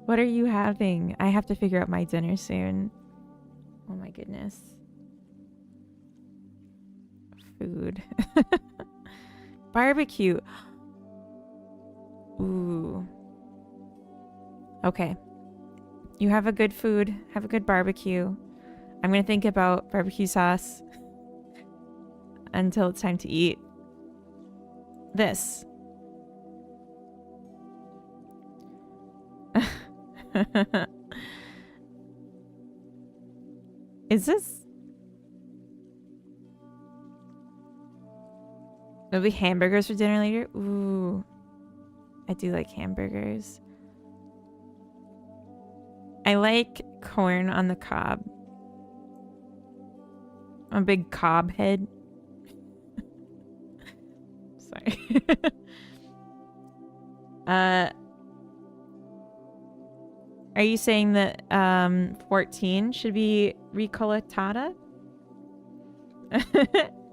What are you having? I have to figure out my dinner soon. Oh my goodness. Food. Barbecue. Ooh. Okay. You have a good food. Have a good barbecue. I'm gonna think about barbecue sauce until it's time to eat. This. Is this? Maybe hamburgers for dinner later? Ooh. I do like hamburgers. I like corn on the cob. I'm a big cob head. Sorry. Are you saying that 14 should be ricolettata?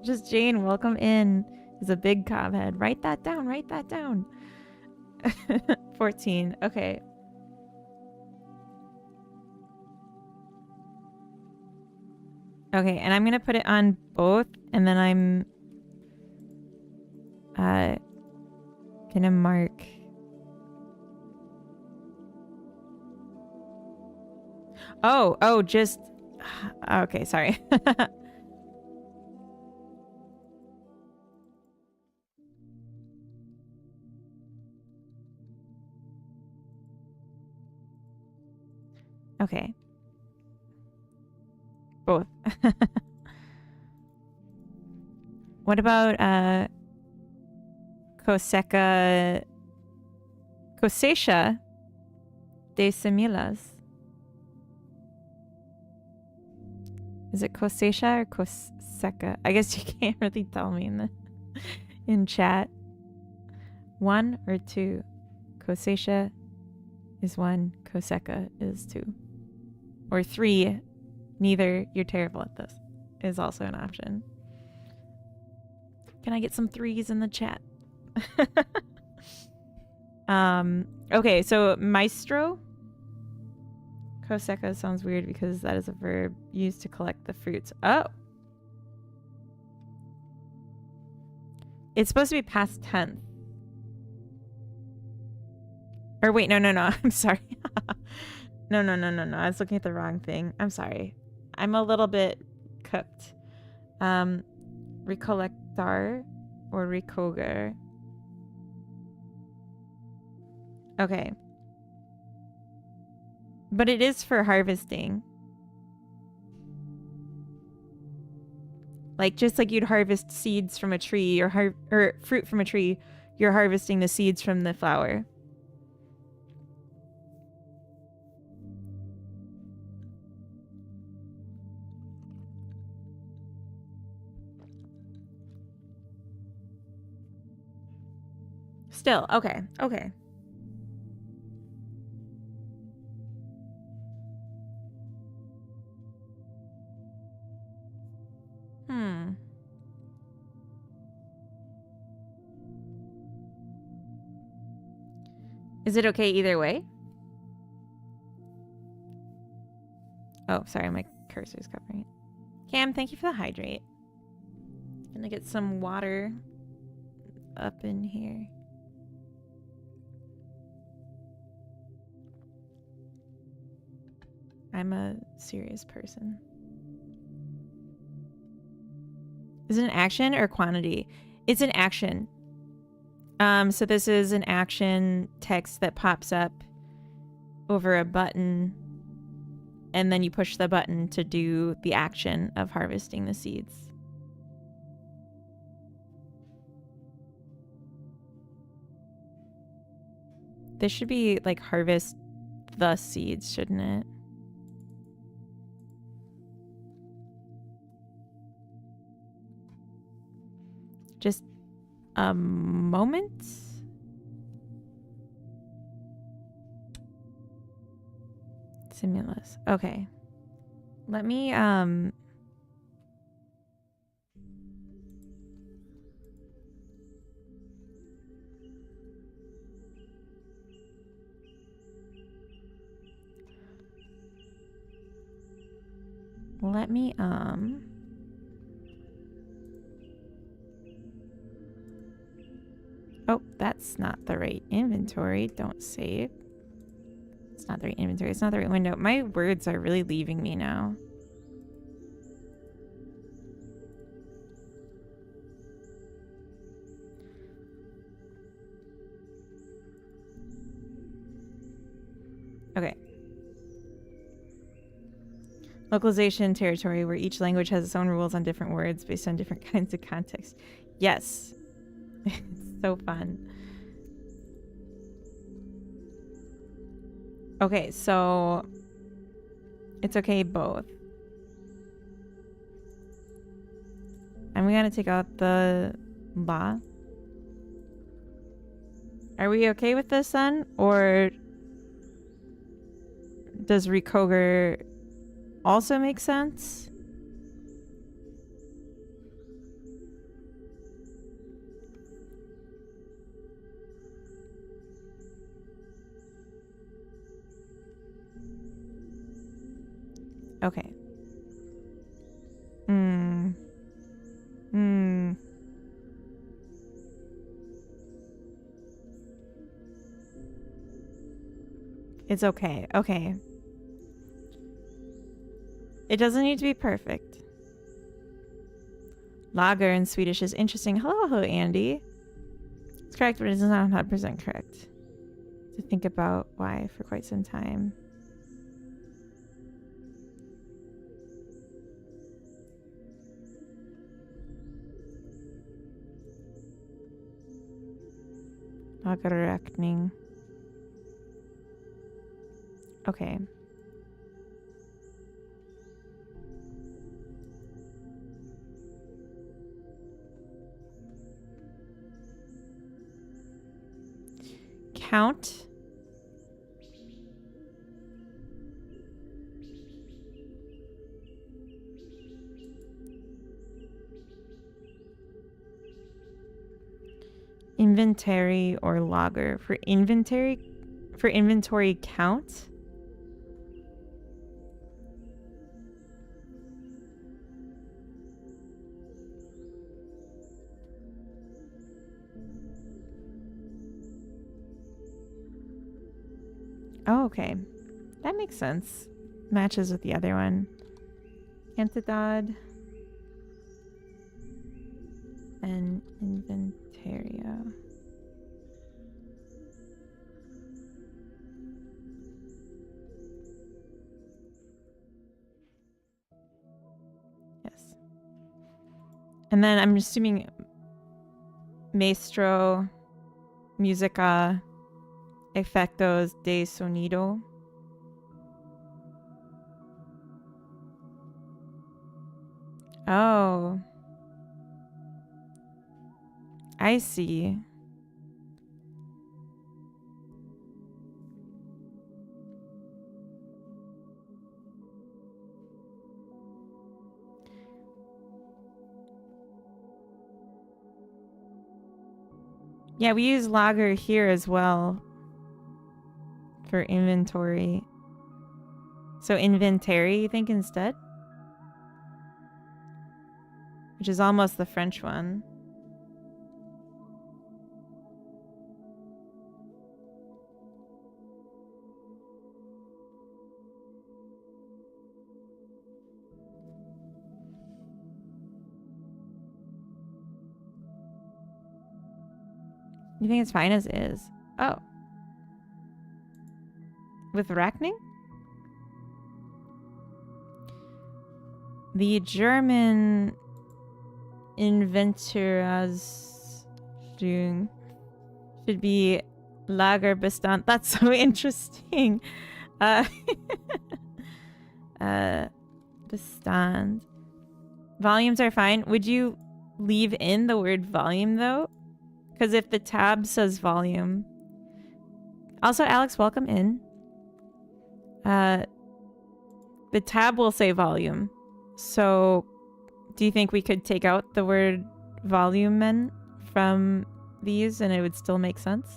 Just Jane, welcome in. Is a big cob head. Write that down. Write that down. 14. Okay. Okay, and I'm gonna put it on both, and then I'm gonna mark. Oh, just okay, sorry. Okay. Both. What about Cosecca Cosacea de Similas? Is it Cosacea or Cosecca? I guess you can't really tell me in chat. 1 or 2? Cosacea is 1, Cosecca is 2. Or 3, neither, you're terrible at this, is also an option. Can I get some 3s in the chat? Okay, so maestro. Cosecca sounds weird because that is a verb used to collect the fruits. Oh. It's supposed to be past tense. Or wait, no. I'm sorry. No. I was looking at the wrong thing. I'm sorry. I'm a little bit cooked. Recollectar or recoger. Okay. But it is for harvesting. Like, just like you'd harvest seeds from a tree or fruit from a tree, you're harvesting the seeds from the flower. Still, okay. Is it okay either way? Oh, sorry, my cursor's covering it. Cam, thank you for the hydrate. Gonna get some water up in here. I'm a serious person. Is it an action or quantity? It's an action. So this is an action text that pops up over a button, and then you push the button to do the action of harvesting the seeds. This should be like harvest the seeds, shouldn't it? Just a moment. Simulus. Okay. Let me oh, that's not the right inventory. Don't save. It's not the right inventory. It's not the right window. My words are really leaving me now. Okay. Localization territory where each language has its own rules on different words based on different kinds of context. Yes. It's so fun. Okay, so it's okay both. And we gotta take out the la. Are we okay with this then? Or does recoger also make sense? Okay. It's okay. Okay. It doesn't need to be perfect. Lager in Swedish is interesting. Hello, Andy. It's correct, but it is not 100% correct. To think about why for quite some time. Lagerräkning. Okay. Count. Inventory or logger. For inventory count. Oh, okay. That makes sense. Matches with the other one. Cantidad and inventario. Yes. And then I'm assuming maestro, música, efectos de sonido. Oh. I see. Yeah, we use lager here as well for inventory. So inventory, you think, instead? Which is almost the French one. You think it's fine as is? Oh. With Rackning? The German Inventorausstellung should be Lagerbestand. That's so interesting. Bestand. Volumes are fine. Would you leave in the word volume though? Because if the tab says volume. Also, Alex, welcome in. The tab will say volume. So do you think we could take out the word volumen from these and it would still make sense?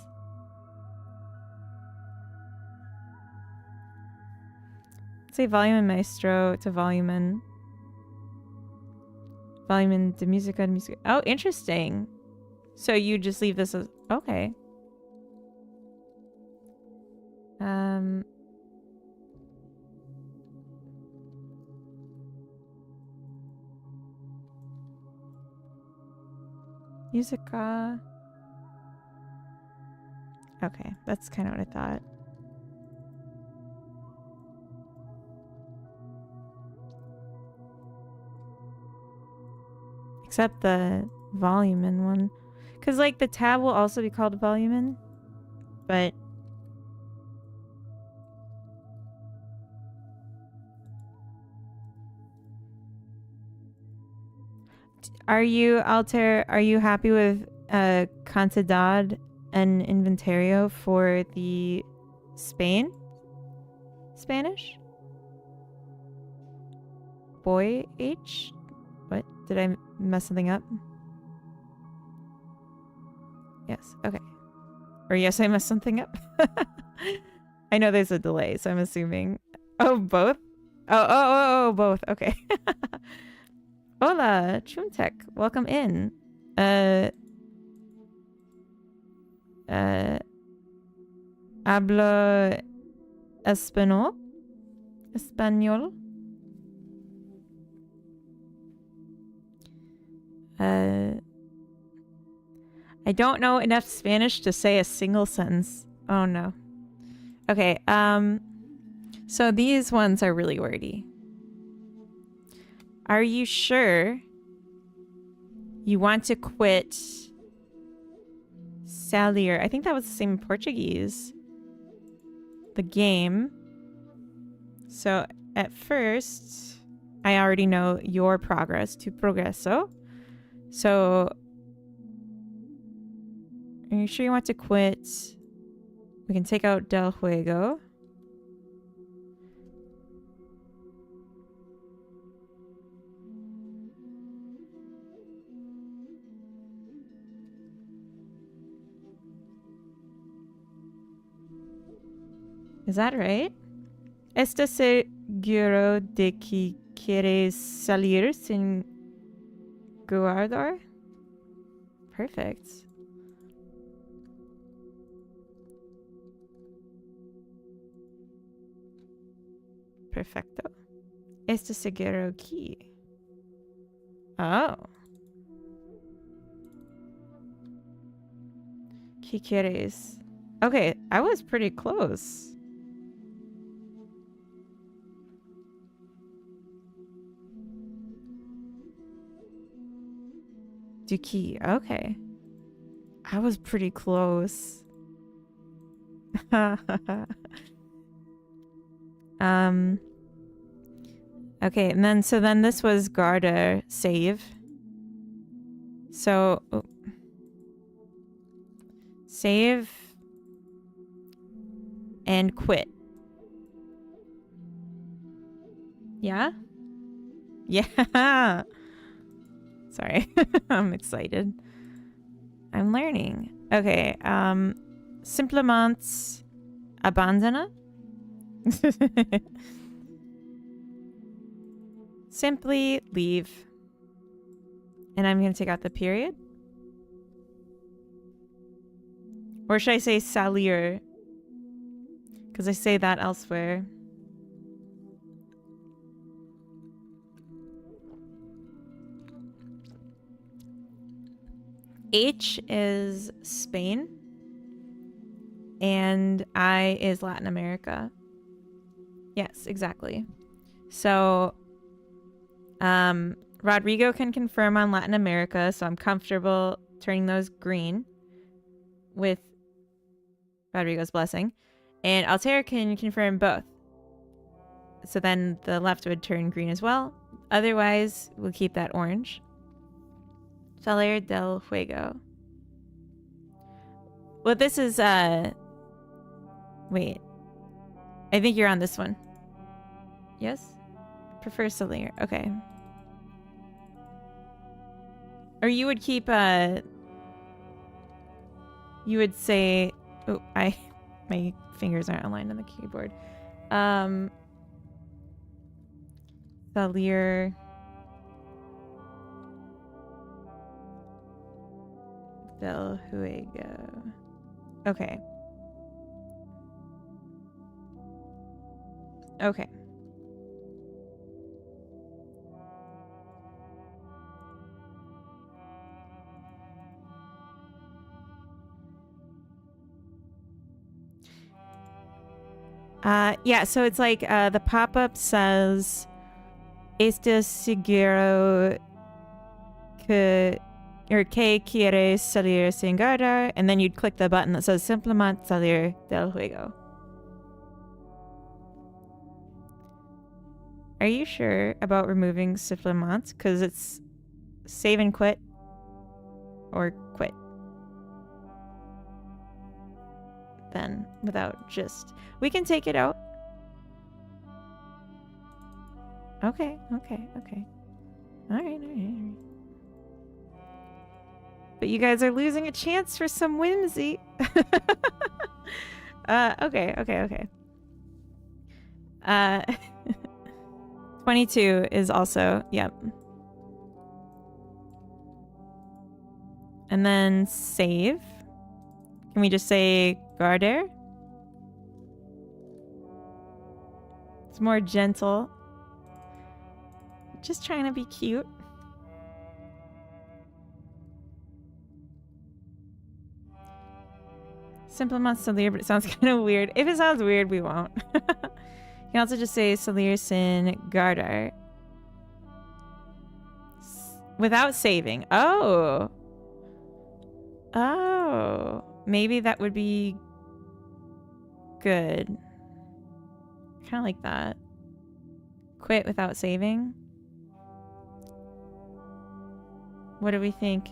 Say volumen maestro to volumen. Volumen de musica de musica. Oh, interesting. So you just leave this as... Okay. Musica. Okay, that's kind of what I thought. Except the volumen one. Because, like, the tab will also be called volumen. But... Are you, Alter, are you happy with Cantidad and Inventario for the Spanish? Boy H? What? Did I mess something up? Yes, okay. Or yes, I messed something up. I know there's a delay, so I'm assuming. Oh, both? Oh, both. Okay. Hola, Chumtech. Welcome in. Hablo Espanol. Espanol. I don't know enough Spanish to say a single sentence. Oh no. Okay, so these ones are really wordy. Are you sure you want to quit salir? I think that was the same in Portuguese. The game. So at first, I already know your progress, tu progreso. So, are you sure you want to quit? We can take out del juego. Is that right? ¿Estás seguro de que quieres salir sin guardar? Perfect. Perfecto. ¿Estás seguro que? Oh. ¿Qué quieres? Okay, I was pretty close. Duki, okay. I was pretty close. Okay, and then this was Garda save. So save and quit. Yeah? Yeah. Sorry. I'm excited. I'm learning. Okay, simplement abandona. Simply leave. And I'm going to take out the period. Or should I say salir? Because I say that elsewhere. H is Spain. And I is Latin America. Yes, exactly. So, Rodrigo can confirm on Latin America, so I'm comfortable turning those green with Rodrigo's blessing. And Altair can confirm both. So then the left would turn green as well. Otherwise, we'll keep that orange. Salir del Juego. Well, this is, wait. I think you're on this one. Yes? Prefer Salir. Okay. Or you would keep, you would say, oh, my fingers aren't aligned on the keyboard. Salir del Juego. Okay. Okay. Yeah, so it's like the pop-up says ¿Estás seguro que quieres salir sin guardar? And then you'd click the button that says Simplemente salir del juego. Are you sure about removing Simplemente? Because it's save and quit or quit. Then without just... We can take it out. Okay. All right. But you guys are losing a chance for some whimsy. Okay. 22 is also, yep. And then save. Can we just say Garder? It's more gentle. Just trying to be cute. Simplement Salir, but it sounds kind of weird. If it sounds weird, we won't. You can also just say Salir Sin Gardar. Without saving. Oh. Oh. Maybe that would be good. Kind of like that. Quit without saving. What do we think?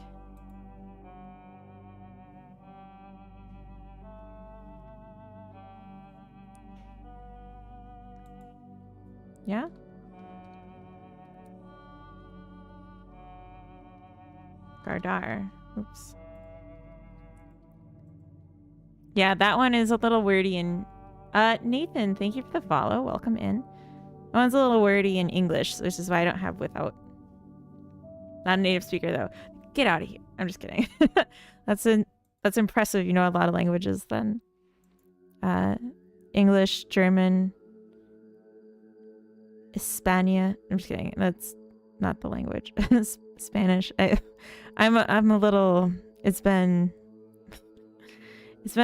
Yeah? Gardar. Oops. Yeah, that one is a little wordy in... Nathan, thank you for the follow. Welcome in. That one's a little wordy in English, which is why I don't have without. Not a native speaker, though. Get out of here. I'm just kidding. That's impressive. You know a lot of languages then. English, German, Hispania. I'm just kidding. That's not the language. Spanish. I'm a little... It's been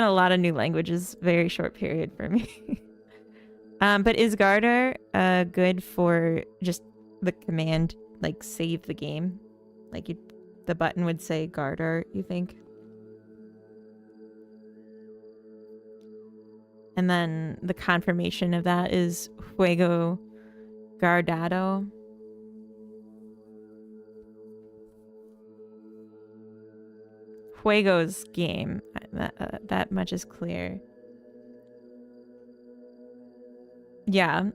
a lot of new languages, very short period for me. But is Gardar good for just the command, like save the game? Like the button would say Gardar, you think? And then the confirmation of that is Juego Guardado. Juego's game. That much is clear. Yeah.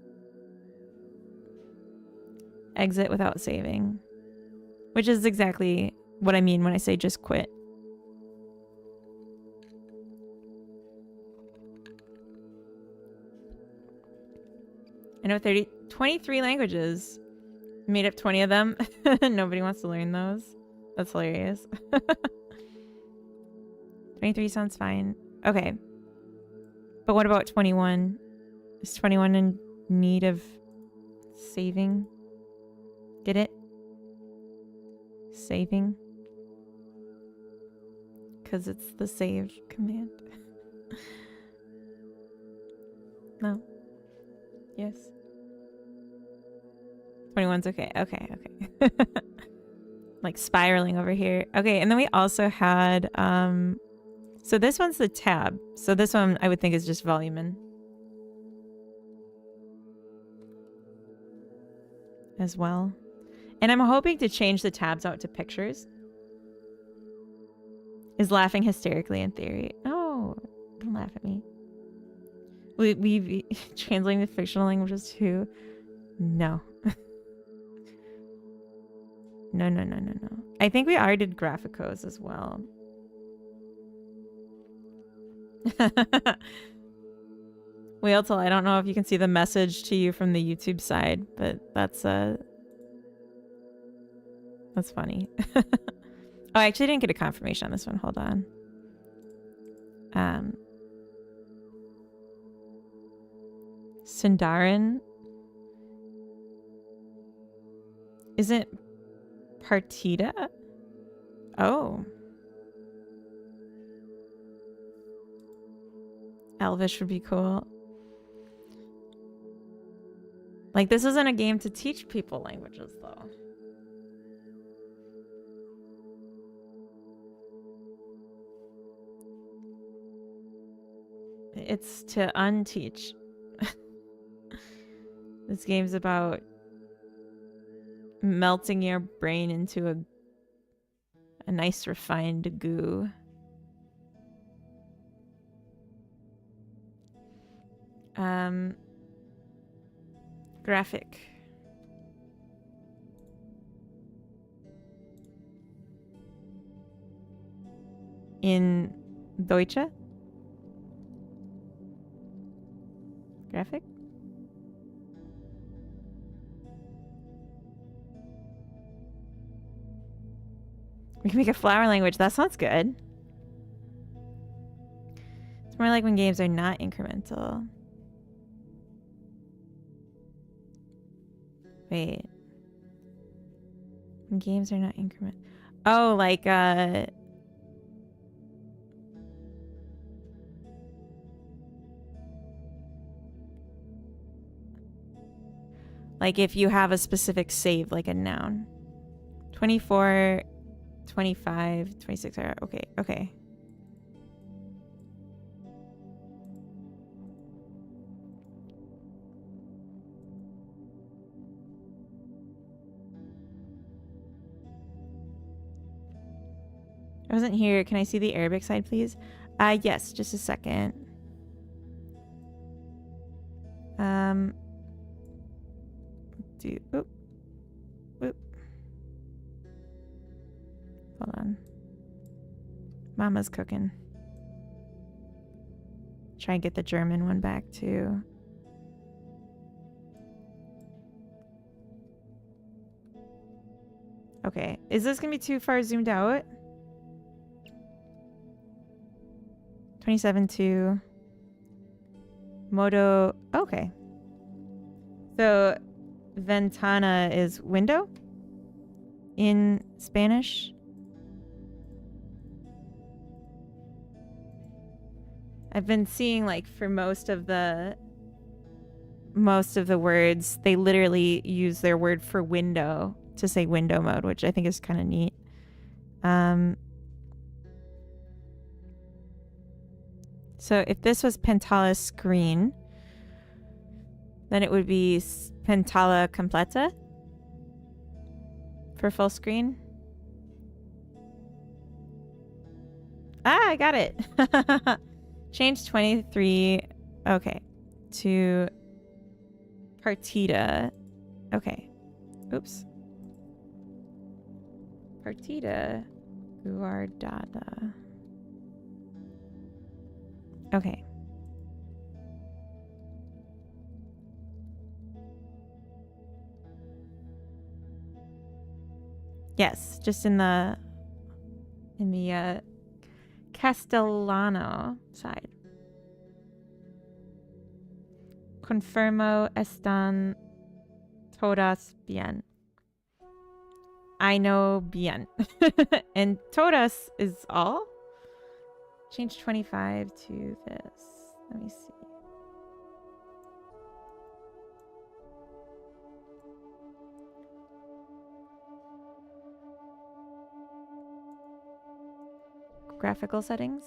Exit without saving. Which is exactly what I mean when I say just quit. I know 23 languages. Made up 20 of them. Nobody wants to learn those. That's hilarious. 23 sounds fine. Okay. But what about 21? Is 21 in need of saving? Get it? Saving? Because it's the save command. No. Yes. 21's okay. Okay, okay. Like spiraling over here. Okay, and then we also had so this one's the tab. So this one I would think is just volume in as well. And I'm hoping to change the tabs out to pictures. Is laughing hysterically in theory. Oh, don't laugh at me. We translating the fictional languages too? No. No. I think we already did Graphicos as well. Whale till I don't know if you can see the message to you from the YouTube side, but that's funny. Oh, I actually didn't get a confirmation on this one. Hold on. Sindarin isn't Partida? Oh. Elvish would be cool. Like, this isn't a game to teach people languages, though. It's to unteach. This game's about melting your brain into a nice refined goo. Graphic. In Deutsche? Graphic? We can make a flower language. That sounds good. It's more like when games are not incremental. Wait. Games are not increment. Oh, like if you have a specific save, like a noun. 24, 25, 26. Okay, okay. I wasn't here. Can I see the Arabic side, please? Yes, just a second. Oop. Oop. Hold on. Mama's cooking. Try and get the German one back too. Okay. Is this gonna be too far zoomed out? 27 to Modo. Okay. So ventana is window in Spanish. I've been seeing like for most of the words, they literally use their word for window to say window mode, which I think is kind of neat. So if this was Pentala screen, then it would be Pentala completa for full screen. Ah, I got it. Change 23. Okay. To partida. Okay. Oops. Partida guardada. Okay. Yes, just in the Castellano side. Confirmo están todas bien. I know bien. And todas is all? Change 25 to this. Let me see. Graphical settings.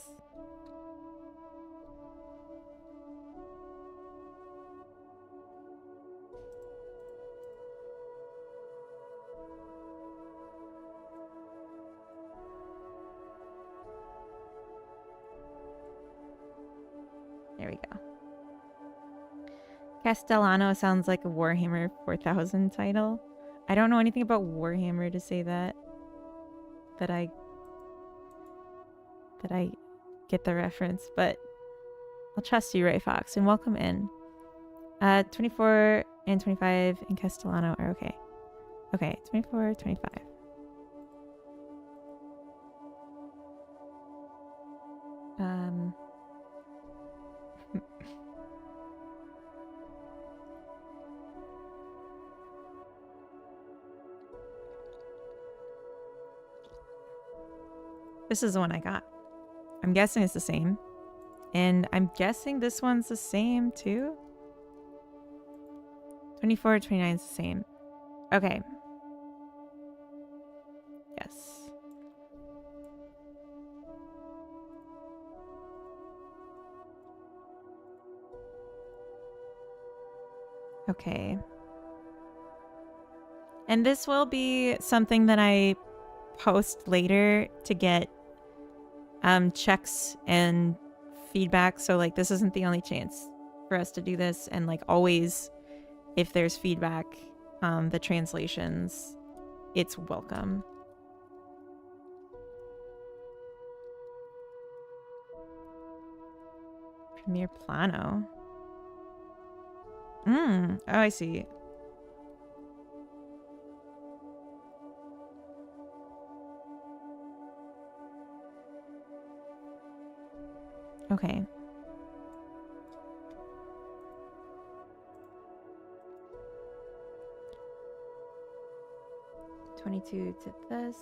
There we go. Castellano sounds like a Warhammer 4000 title. I don't know anything about Warhammer to say that I get the reference, but I'll trust you, Ray Fox, and welcome in. 24 and 25 in Castellano are okay. Okay, 24, 25. This is the one I got. I'm guessing it's the same. And I'm guessing this one's the same too. 24, 29 is the same. Okay. Yes. Okay. And this will be something that I post later to get checks and feedback. So like this isn't the only chance for us to do this, and like always if there's feedback, the translations, it's welcome. Premiere Plano. Oh, I see. Okay. 22 to this.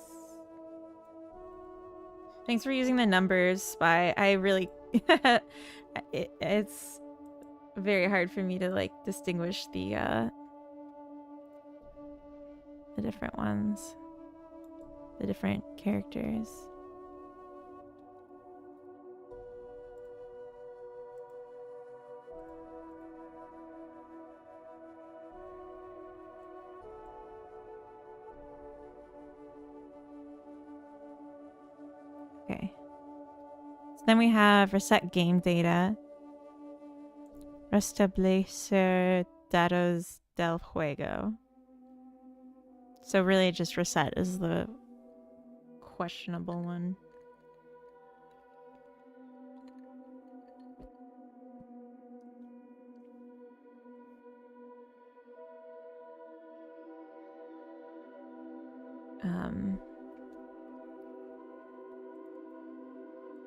Thanks for using the numbers, Spy. I really... it's very hard for me to, like, distinguish the different ones. The different characters. Okay. So then we have reset game data. Restablecer datos del juego. So really just reset is the questionable one.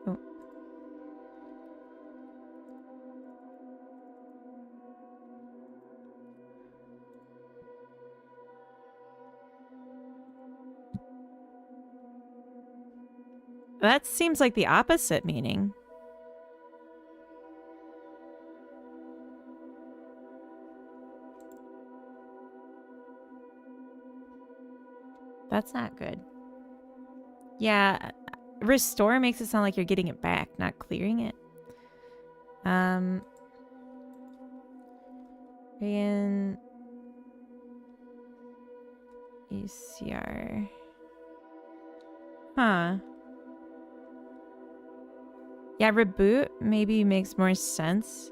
Oh. That seems like the opposite meaning. That's not good. Yeah, restore makes it sound like you're getting it back, not clearing it. In ECR. Huh. Yeah, reboot maybe makes more sense.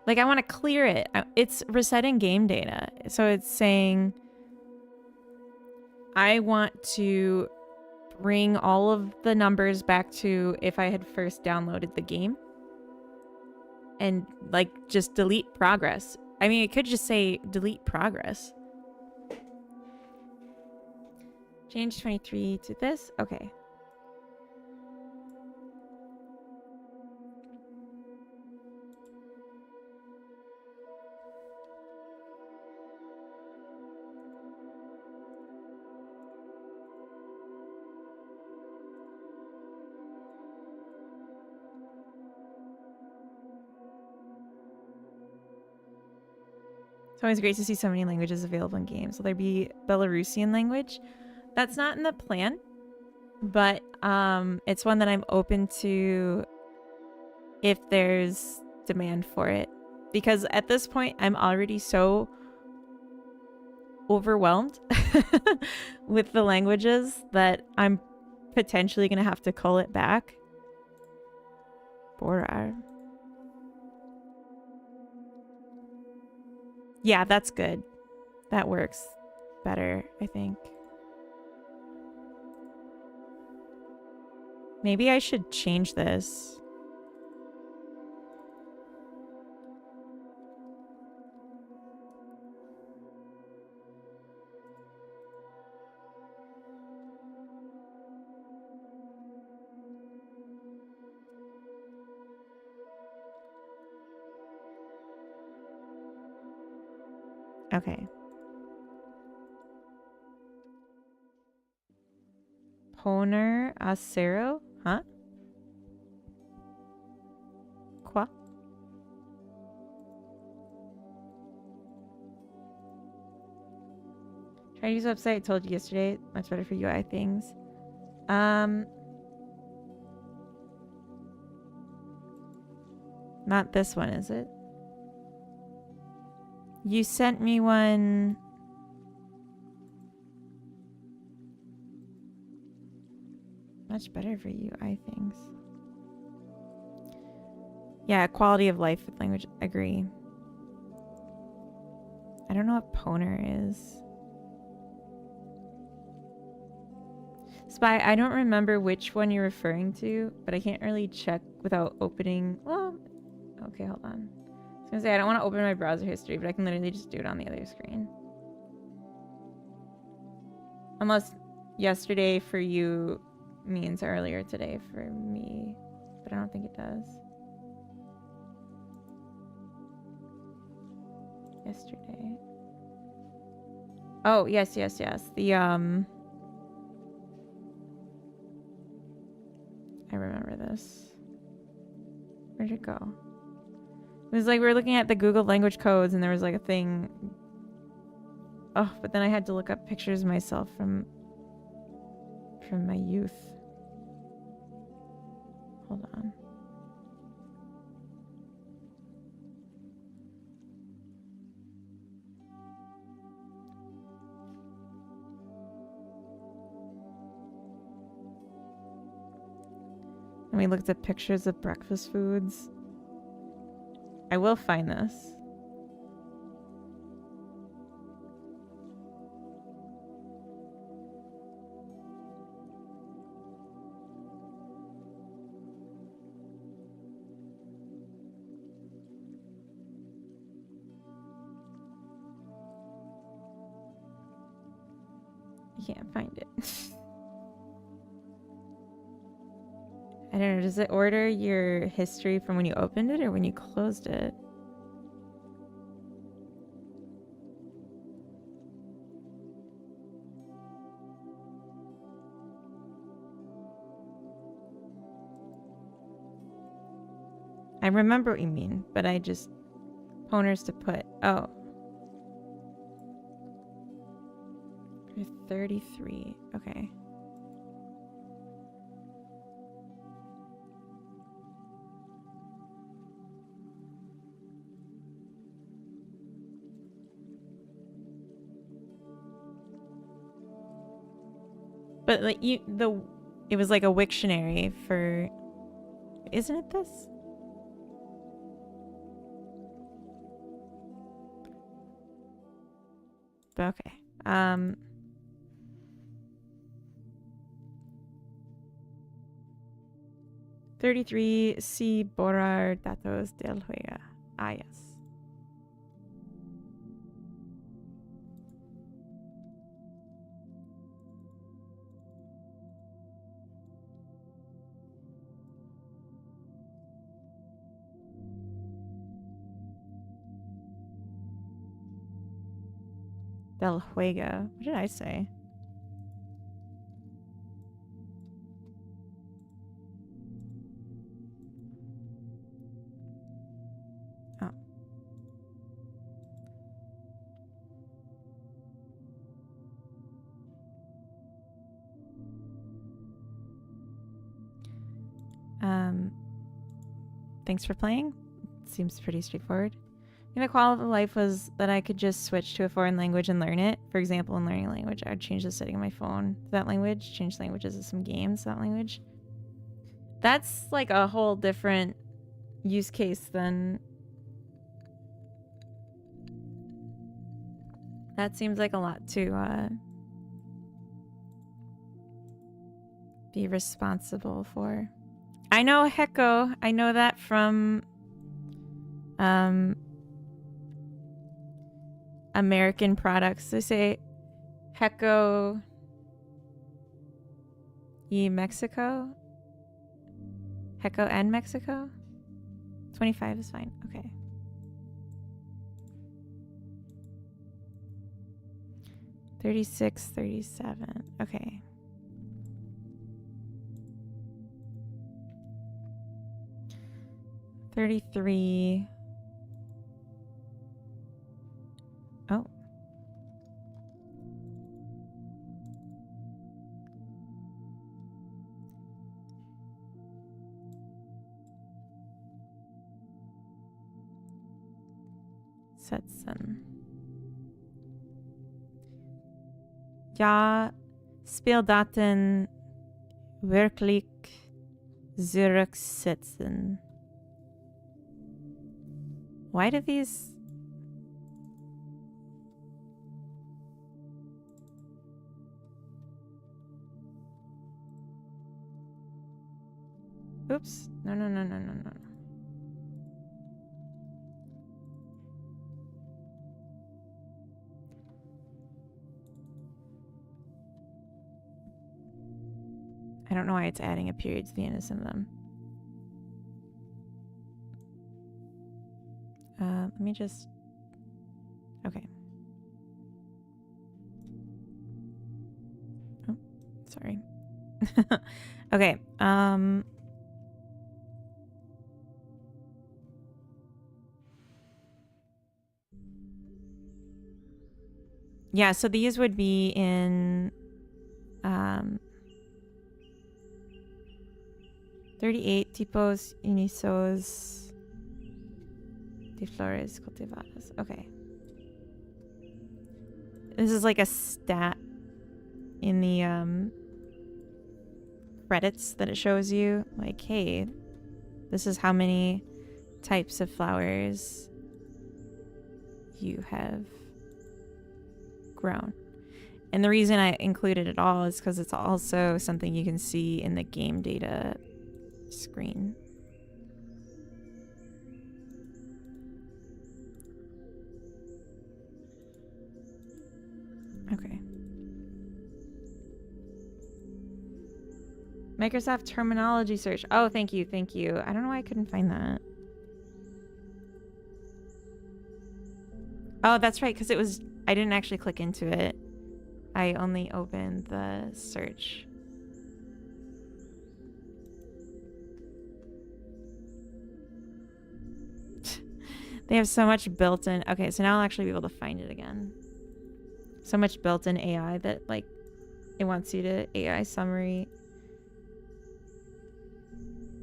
Like, I want to clear it. It's resetting game data. So it's saying, I want to bring all of the numbers back to if I had first downloaded the game. And, like, just delete progress. I mean, it could just say delete progress. Change 23 to this? Okay. It's always great to see so many languages available in games. Will there be Belarusian language? That's not in the plan, but it's one that I'm open to if there's demand for it. Because at this point, I'm already so overwhelmed with the languages that I'm potentially going to have to cull it back. Borar. Yeah, that's good. That works better, I think. Maybe I should change this. Okay. Poner acero? Huh? Quoi? Try to use the website. I told you yesterday. Much better for UI things. Not this one, is it? You sent me one. Much better for UI things. Yeah, quality of life with language. Agree. I don't know what Poner is. Spy, I don't remember which one you're referring to, but I can't really check without opening. Well, okay, hold on. I was gonna say, I don't want to open my browser history, but I can literally just do it on the other screen. Unless yesterday for you means earlier today for me, but I don't think it does. yesterday. Oh, yes. The, I remember this. Where'd it go? It was like we were looking at the Google language codes and there was like a thing. Oh, but then I had to look up pictures of myself from my youth. Hold on. And we looked at pictures of breakfast foods. I will find this. I can't find it. I don't know, does it order your history from when you opened it or when you closed it? I remember what you mean, but I just... Poners to put... Oh. You're 33. Okay. But like it was like a Wiktionary for... Isn't it this? Okay. 33 si borrar datos del juego. Ah, yes. Del juego. What did I say? Oh. Thanks for playing. Seems pretty straightforward. The quality of life was that I could just switch to a foreign language and learn it. For example, in learning a language, I would change the setting on my phone to that language, change languages to some games to that language. That's like a whole different use case than... That seems like a lot to be responsible for. I know Heko. I know that from American products. They say Heko y Mexico. Heko and Mexico. 25 is fine. Okay. $36, $37. Okay. $33. Oh. Setzen. Ja, Spieldaten wirklich zurücksetzen. Why do these... Oops. No. I don't know why it's adding a period to the end of some of them. Let me just Okay. Yeah, so these would be in 38 tipos inisos de flores cultivadas. Okay. This is like a stat in the credits that it shows you. Like, hey, this is how many types of flowers you have grown. And the reason I included it all is because it's also something you can see in the game data screen. Okay. Microsoft terminology search. Oh, thank you, thank you. I don't know why I couldn't find that. Oh, that's right, because it was... I didn't actually click into it. I only opened the search. They have so much built-in... Okay, so now I'll actually be able to find it again. So much built-in AI that, like, it wants you to AI summary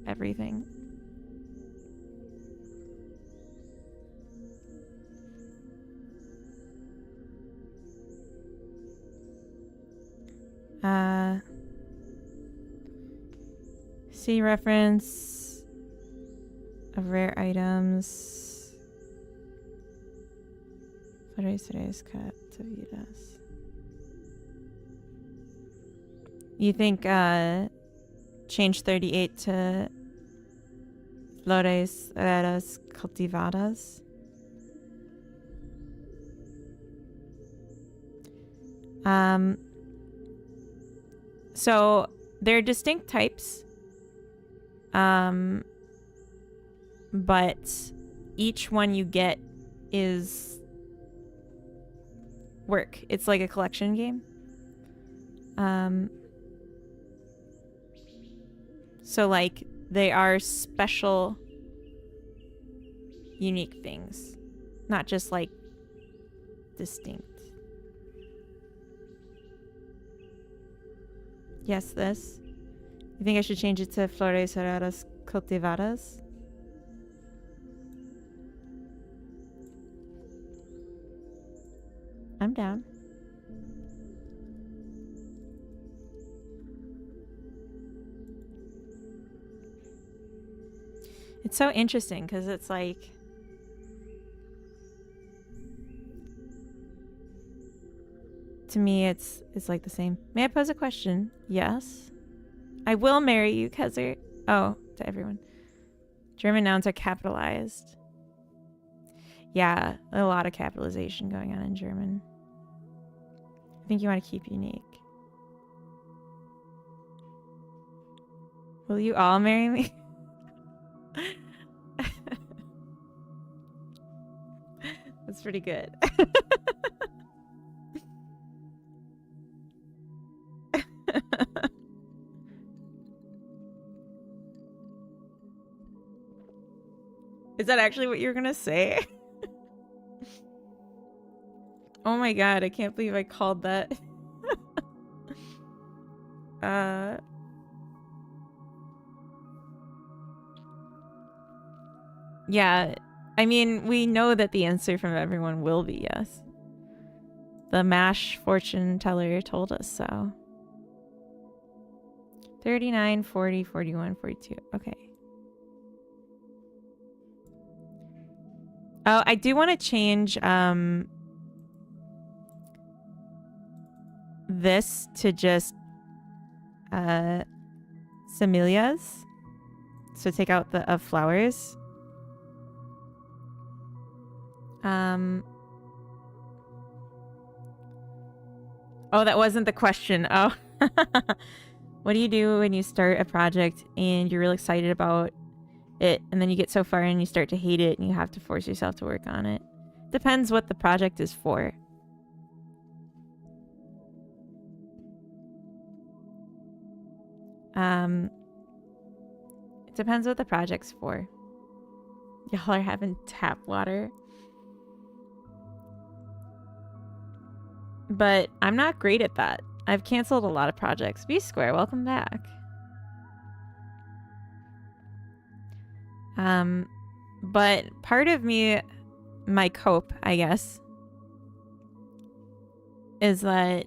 everything. See reference of rare items. Flores captavidas. You think change 38 to flores raras cultivadas? So there are distinct types. But each one you get is work. It's like a collection game. So like they are special, unique things, not just like distinct. Yes, this. You think I should change it to flores raras cultivadas? I'm down. It's so interesting because it's like... To me, it's like the same. May I pose a question? Yes. I will marry you, Kezer. Oh, to everyone. German nouns are capitalized. Yeah, a lot of capitalization going on in German. I think you want to keep unique. Will you all marry me? That's pretty good. Is that actually what you're gonna say? Oh my god, I can't believe I called that. Yeah, I mean, we know that the answer from everyone will be yes. The MASH fortune teller told us so. 39, 40, 41, 42. Okay. Oh, I do want to change this to just Semilias. So take out the of flowers. Oh, that wasn't the question. Oh. What do you do when you start a project and you're really excited about it and then you get so far and you start to hate it and you have to force yourself to work on it? Depends what the project is for. It depends what the project's for. Y'all are having tap water. But I'm not great at that. I've canceled a lot of projects. B Square, welcome back. But part of me, my cope, I guess, is that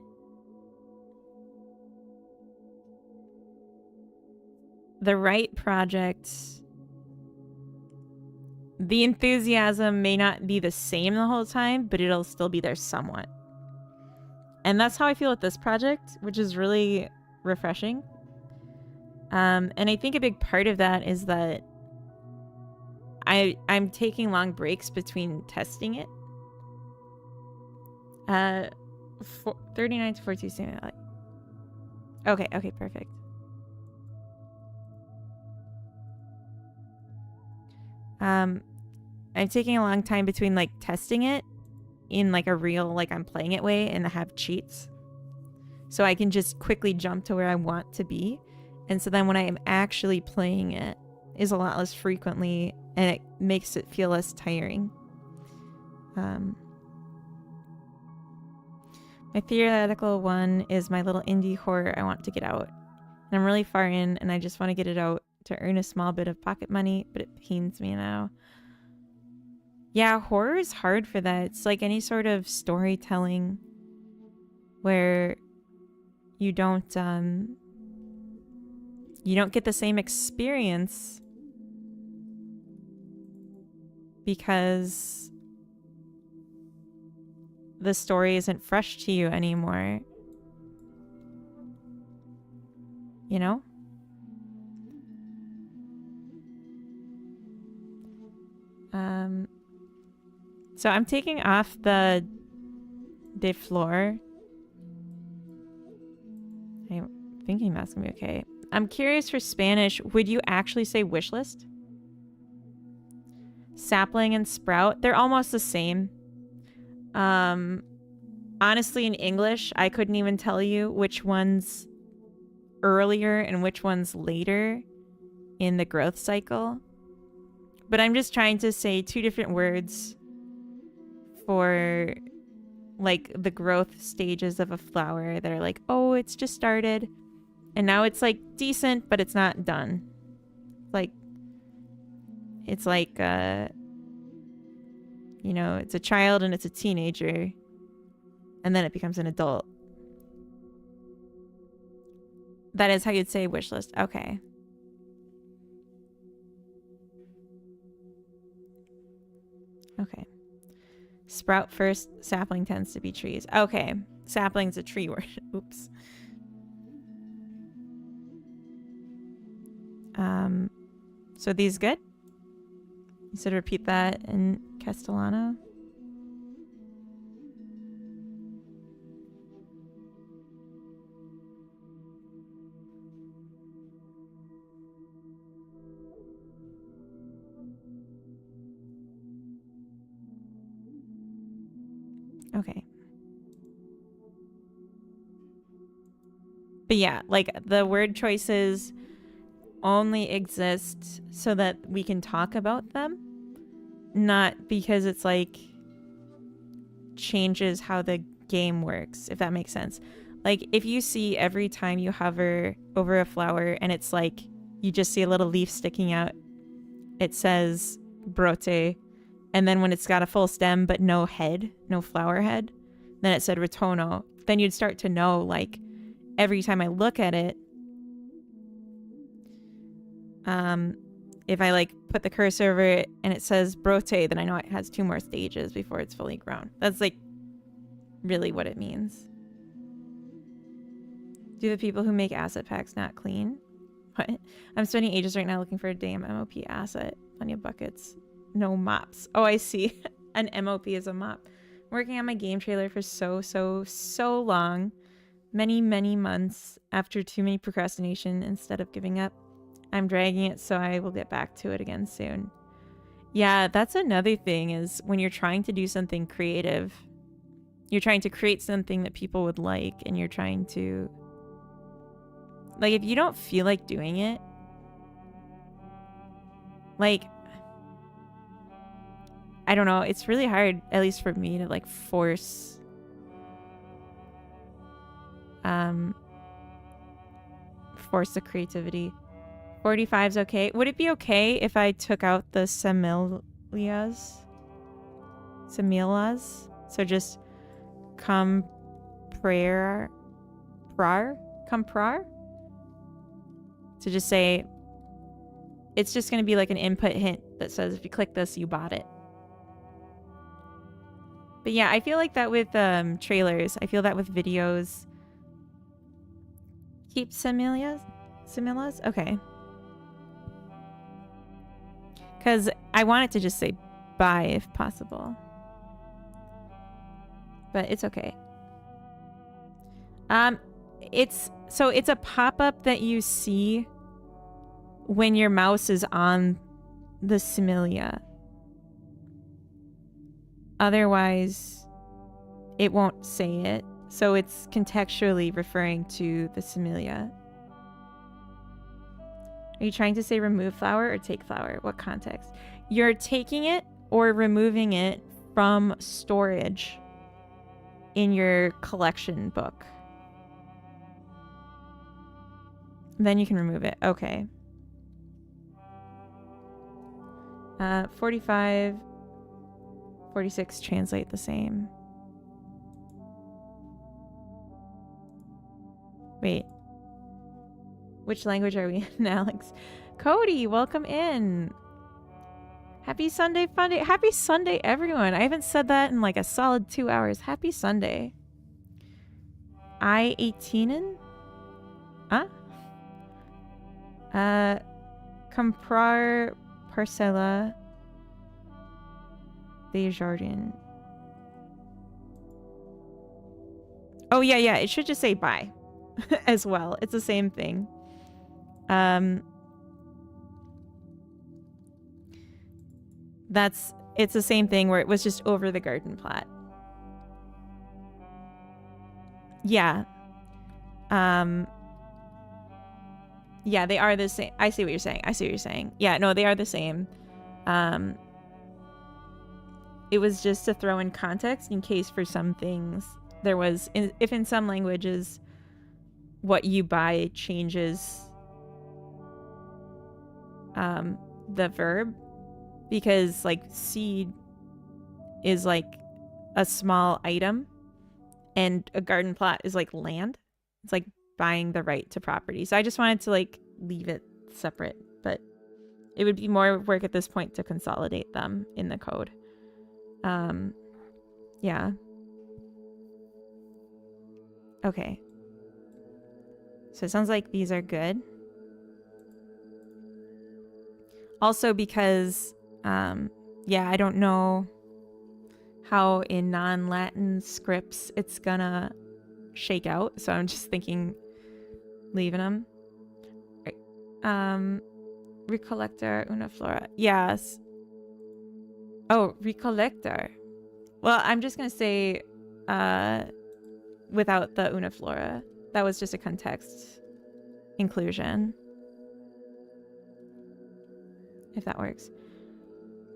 the right project, the enthusiasm may not be the same the whole time, but it'll still be there somewhat. And that's how I feel with this project, which is really refreshing. And I think a big part of that is that I'm taking long breaks between testing it. 39 to 42. Okay, perfect. I'm taking a long time between like testing it in like a real, like I'm playing it way and I have cheats. So I can just quickly jump to where I want to be. And so then when I am actually playing it is a lot less frequently and it makes it feel less tiring. My theoretical one is my little indie horror I want to get out. And I'm really far in and I just want to get it out to earn a small bit of pocket money, but it pains me now. Yeah, horror is hard for that. It's like any sort of storytelling where you don't get the same experience because the story isn't fresh to you anymore. You know? So I'm taking off the de flor. I'm thinking that's gonna be okay. I'm curious for Spanish, would you actually say wishlist? Sapling and sprout, they're almost the same. Honestly, in English, I couldn't even tell you which one's earlier and which one's later in the growth cycle. But I'm just trying to say two different words for like the growth stages of a flower that are like, oh, it's just started and now it's like decent, but it's not done. It's like you know, it's a child and it's a teenager and then it becomes an adult. That is how you'd say wish list. Okay. Okay. Sprout first, sapling tends to be trees. Okay. Sapling's a tree word. Oops. So these good? You said repeat that in Castellano. Okay. But yeah, like the word choices only exist so that we can talk about them, not because it's like changes how the game works, if that makes sense. Like if you see every time you hover over a flower and it's like you just see a little leaf sticking out, it says brote, and then when it's got a full stem but no head, no flower head, then it said retono, then you'd start to know like every time I look at it, if I like put the cursor over it and it says brote, then I know it has 2 more stages before it's fully grown. That's like really what it means. Do the people who make asset packs not clean? What? I'm spending ages right now looking for a damn MOP asset. Plenty of buckets. No mops. Oh, I see. An MOP is a mop. I'm working on my game trailer for so long. Many months after too many procrastination. Instead of giving up, I'm dragging it, so I will get back to it again soon. Yeah, that's another thing is when you're trying to do something creative, you're trying to create something that people would like, and you're trying to Like, if you don't feel like doing it, like, I don't know. It's really hard, at least for me, to like force the creativity. 45's okay. Would it be okay if I took out the semillas? So just comprar? To just say, it's just going to be like an input hint that says, if you click this, you bought it. But yeah, I feel like that with trailers. I feel that with videos. Keep semillas? Okay. Because I want it to just say buy if possible. But it's okay. It's a pop-up that you see when your mouse is on the similia. Otherwise, it won't say it. So it's contextually referring to the similia. Are you trying to say remove flower or take flower? What context? You're taking it or removing it from storage in your collection book. Then you can remove it. Okay. 45, 46 translate the same. Wait. Which language are we in, Alex? Cody, welcome in. Happy Sunday, Funday. Happy Sunday, everyone. I haven't said that in like a solid 2 hours. Happy Sunday. I-18? Huh? Comprar parcela de jardin. Oh, yeah. It should just say buy as well. It's the same thing. It's the same thing where it was just over the garden plot. Yeah. Yeah, they are the same. I see what you're saying. Yeah, no, they are the same. It was just to throw in context in case for some things there was, if in some languages what you buy changes the verb, because like seed is like a small item and a garden plot is like land. It's like buying the right to property. So I just wanted to like leave it separate, but it would be more work at this point to consolidate them in the code. Yeah. Okay. So it sounds like these are good. Also because, yeah, I don't know how in non-Latin scripts it's gonna shake out. So I'm just thinking leaving them. Recollector una flora. Yes. Oh, recollector. Well, I'm just gonna say without the una flora. That was just a context inclusion. If that works.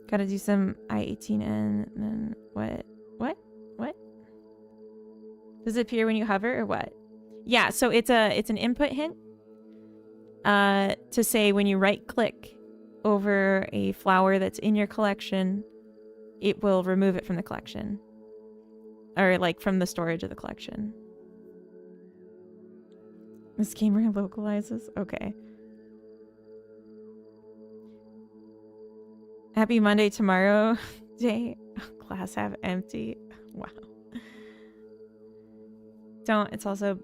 Gotta do some I-18N and then what? Does it appear when you hover or what? Yeah, so it's an input hint to say when you right click over a flower that's in your collection, it will remove it from the collection. Or like from the storage of the collection. This gamer localizes? Okay. Happy Monday tomorrow day. Glass half empty. Wow. It's also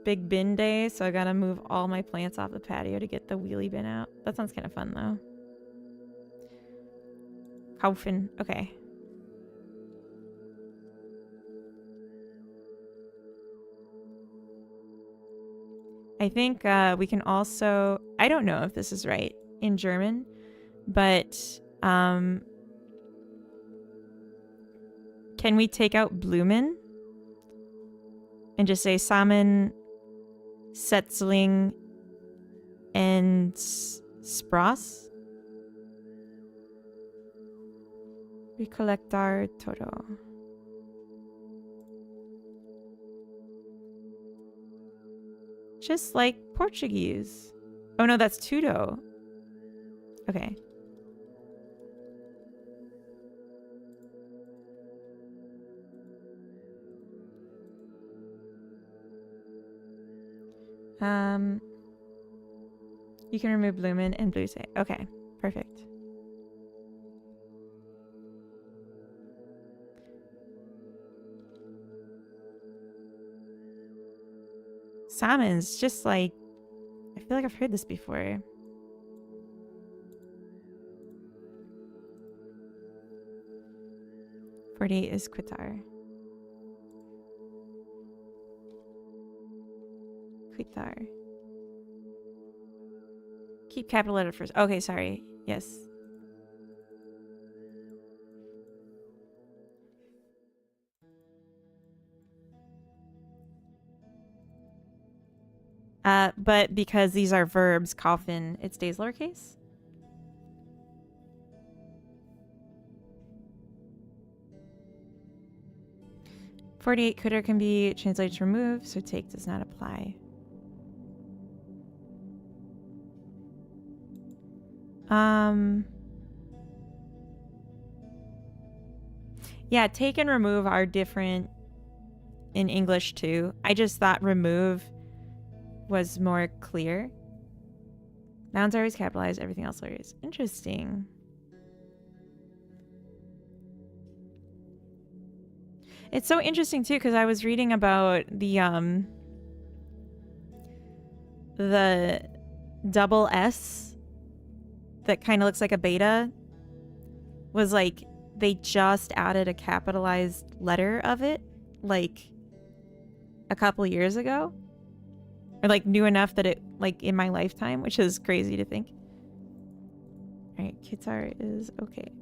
big bin day, so I gotta move all my plants off the patio to get the wheelie bin out. That sounds kind of fun though. Kaufen. Okay. I think we can also, I don't know if this is right in German, but can we take out Blumen and just say Samen Setzling and Spross. Recollectar todo. Just like Portuguese. Oh no, that's tudo. Okay. You can remove Lumen and Blue Say. Okay, perfect. Salmon's just like, I feel like I've heard this before. $48 is Quitar. Quitar. Keep capital letter first. Okay, sorry. Yes. But because these are verbs, coffin, it stays lowercase. $48 coulter can be translated to remove, so take does not apply. Yeah, take and remove are different in English too. I just thought remove was more clear. Nouns are always capitalized, everything else is. Interesting. It's so interesting too, because I was reading about the double S that kind of looks like a beta was like they just added a capitalized letter of it like a couple years ago, or like new enough that it like in my lifetime, which is crazy to think. All right, Kitar is okay.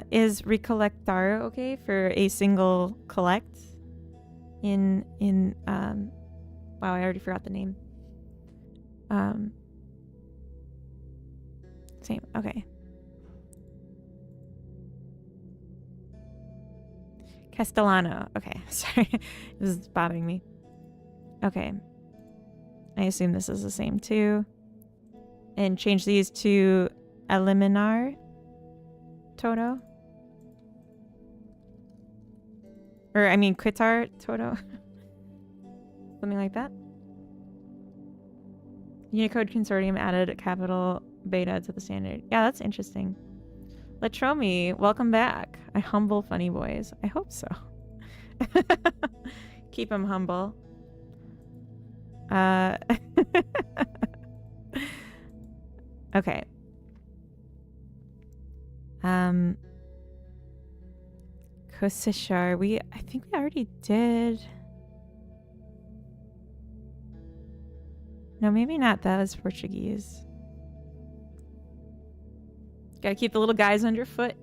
Is recollectar okay for a single collect in wow, I already forgot the name. Same. Okay. Castellano. Okay. Sorry. This is bothering me. Okay. I assume this is the same too. And change these to eliminar todo. Or I mean quitar todo. Something like that. Unicode Consortium added a capital beta to the standard. Yeah, that's interesting. Latromi, welcome back. I humble funny boys. I hope so. Keep them humble. Okay. Kosishar, I think we already did. No, maybe not. That was Portuguese. Gotta keep the little guys underfoot.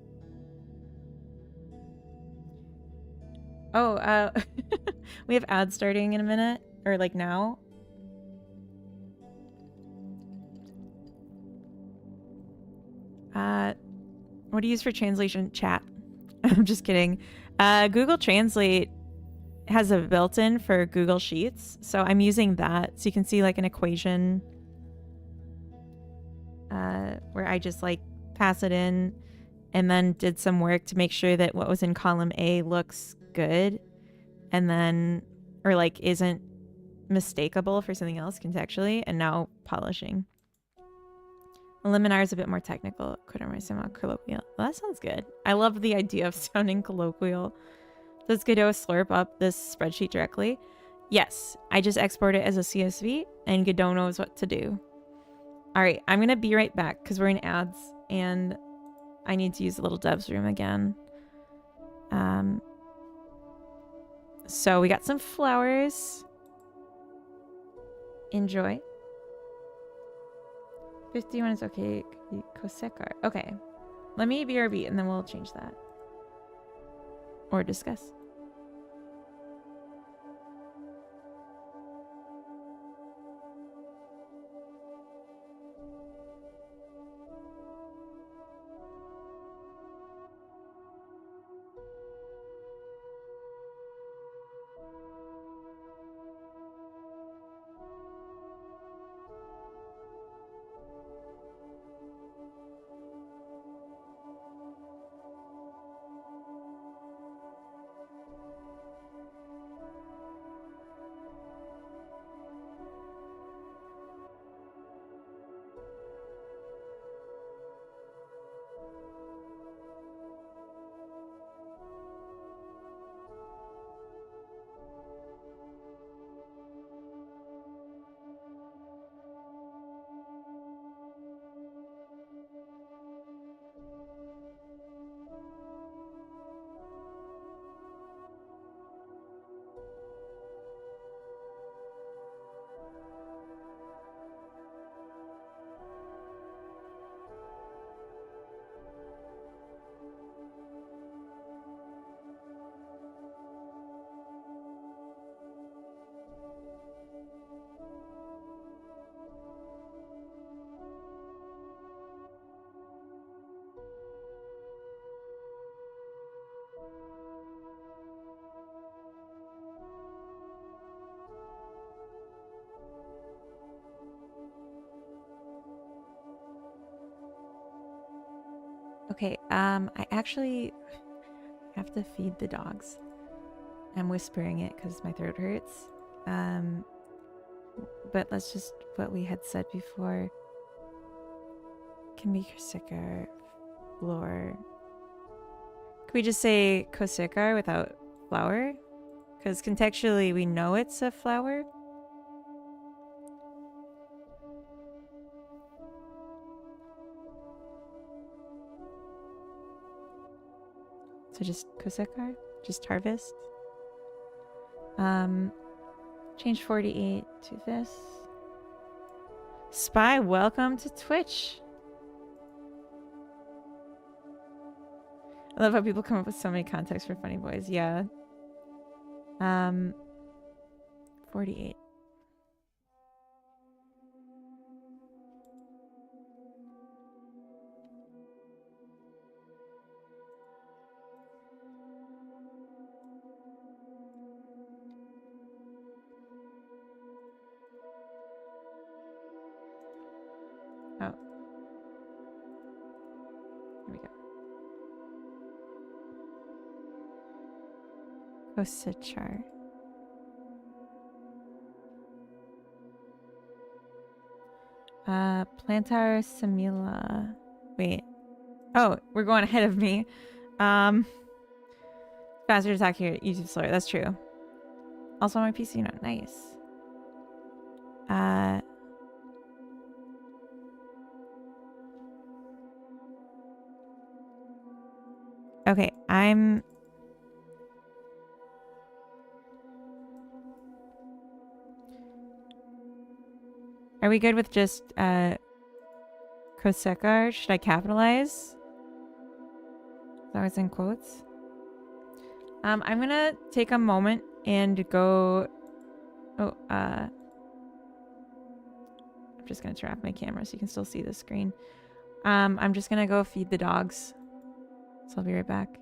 Oh, we have ads starting in a minute, or like now. What do you use for translation? Chat. I'm just kidding. Google Translate has a built-in for Google Sheets, so I'm using that. So you can see like an equation where I just like pass it in and then did some work to make sure that what was in column A looks good and then, or like isn't mistakable for something else contextually, and now polishing. Eliminar is a bit more technical. Colloquial. Well, that sounds good. I love the idea of sounding colloquial. Does Godot slurp up this spreadsheet directly? Yes. I just export it as a CSV and Godot knows what to do. All right. I'm going to be right back because we're in ads and I need to use the little devs room again. So we got some flowers. Enjoy. 51 is okay. Kosekar. Okay. Let me BRB and then we'll change that. Or discuss. Okay, I actually have to feed the dogs. I'm whispering it because my throat hurts. Um, but let's just what we had said before. Can be Kosikar, floor. Can we just say Kosikar without flower? Because contextually we know it's a flower. So just Kosikar? Just harvest? Change 48 to this. Spy, welcome to Twitch. I love how people come up with so many contexts for funny boys. Yeah. 48. Oh. Here we go. Kosichar. Plantar Samila. Wait. Oh, we're going ahead of me. Faster to attack here, YouTube slower. That's true. Also, my PC not nice. Okay, I'm. Are we good with just Kosekar? Should I capitalize? That was in quotes. I'm gonna take a moment and go. Oh, I'm just gonna turn off my camera so you can still see the screen. I'm just gonna go feed the dogs. So I'll be right back.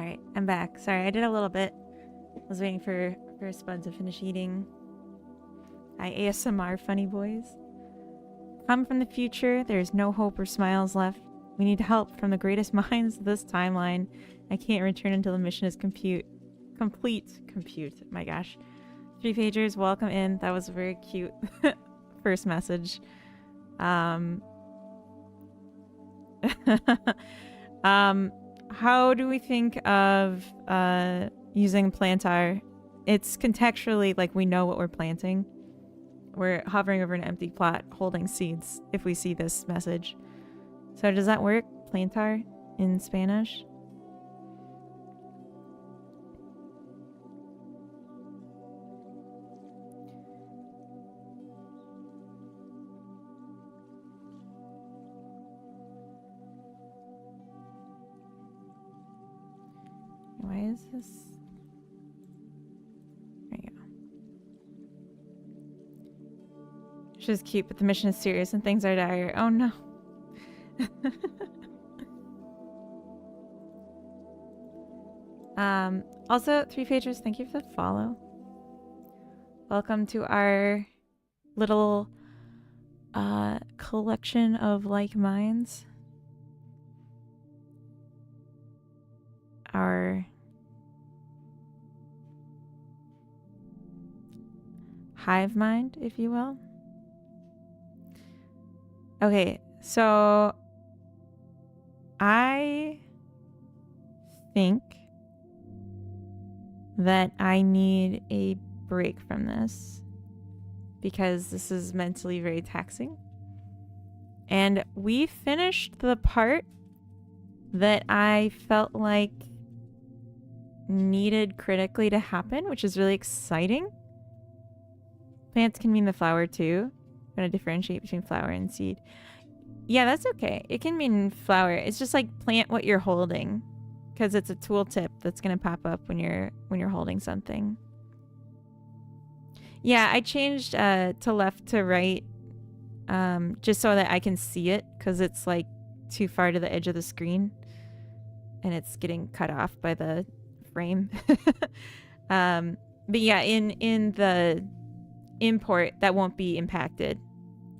All right, I'm back. Sorry, I did a little bit. I was waiting for Spud to finish eating. Hi, ASMR funny boys. Come from the future. There's no hope or smiles left. We need help from the greatest minds of this timeline. I can't return until the mission is complete. My gosh. 3-pagers, welcome in. That was a very cute first message. How do we think of using plantar? It's contextually like we know what we're planting. We're hovering over an empty plot holding seeds if we see this message. So does that work? Plantar in Spanish? Why is this? There you go. She's cute, but the mission is serious and things are dire. Oh no. Also, 3-pagers, thank you for the follow. Welcome to our little collection of like minds. Our hive mind, if you will. Okay, so I think that I need a break from this because this is mentally very taxing. And we finished the part that I felt like needed critically to happen, which is really exciting. Plants can mean the flower too. I'm going to differentiate between flower and seed. Yeah, that's okay. It can mean flower. It's just like plant what you're holding, because it's a tooltip that's going to pop up when you're holding something. Yeah, I changed to left to right just so that I can see it, because it's like too far to the edge of the screen and it's getting cut off by the frame. But yeah, in the import that won't be impacted.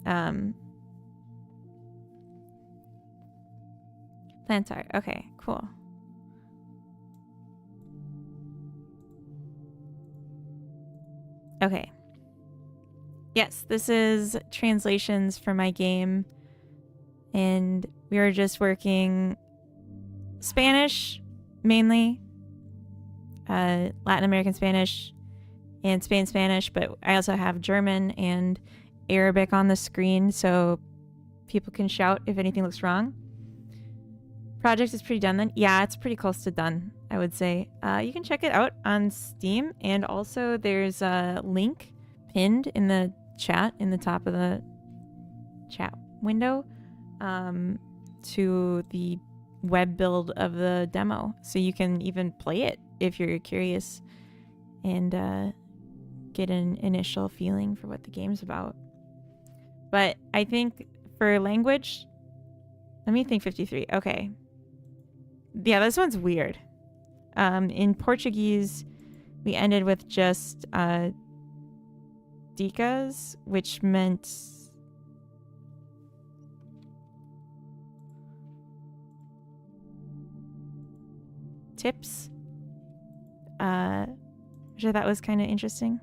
Plantar. Okay, cool. Okay. Yes, this is translations for my game. And we are just working Spanish, mainly. Latin American Spanish and Spain Spanish, but I also have German and Arabic on the screen so people can shout if anything looks wrong. Project is pretty done then. Yeah, it's pretty close to done, I would say. You can check it out on Steam, and also there's a link pinned in the chat in the top of the chat window to the web build of the demo, so you can even play it if you're curious and get an initial feeling for what the game's about. But I think for language, let me think. 53. Okay. Yeah, this one's weird. In Portuguese, we ended with just dicas, which meant tips, which I thought was kind of interesting.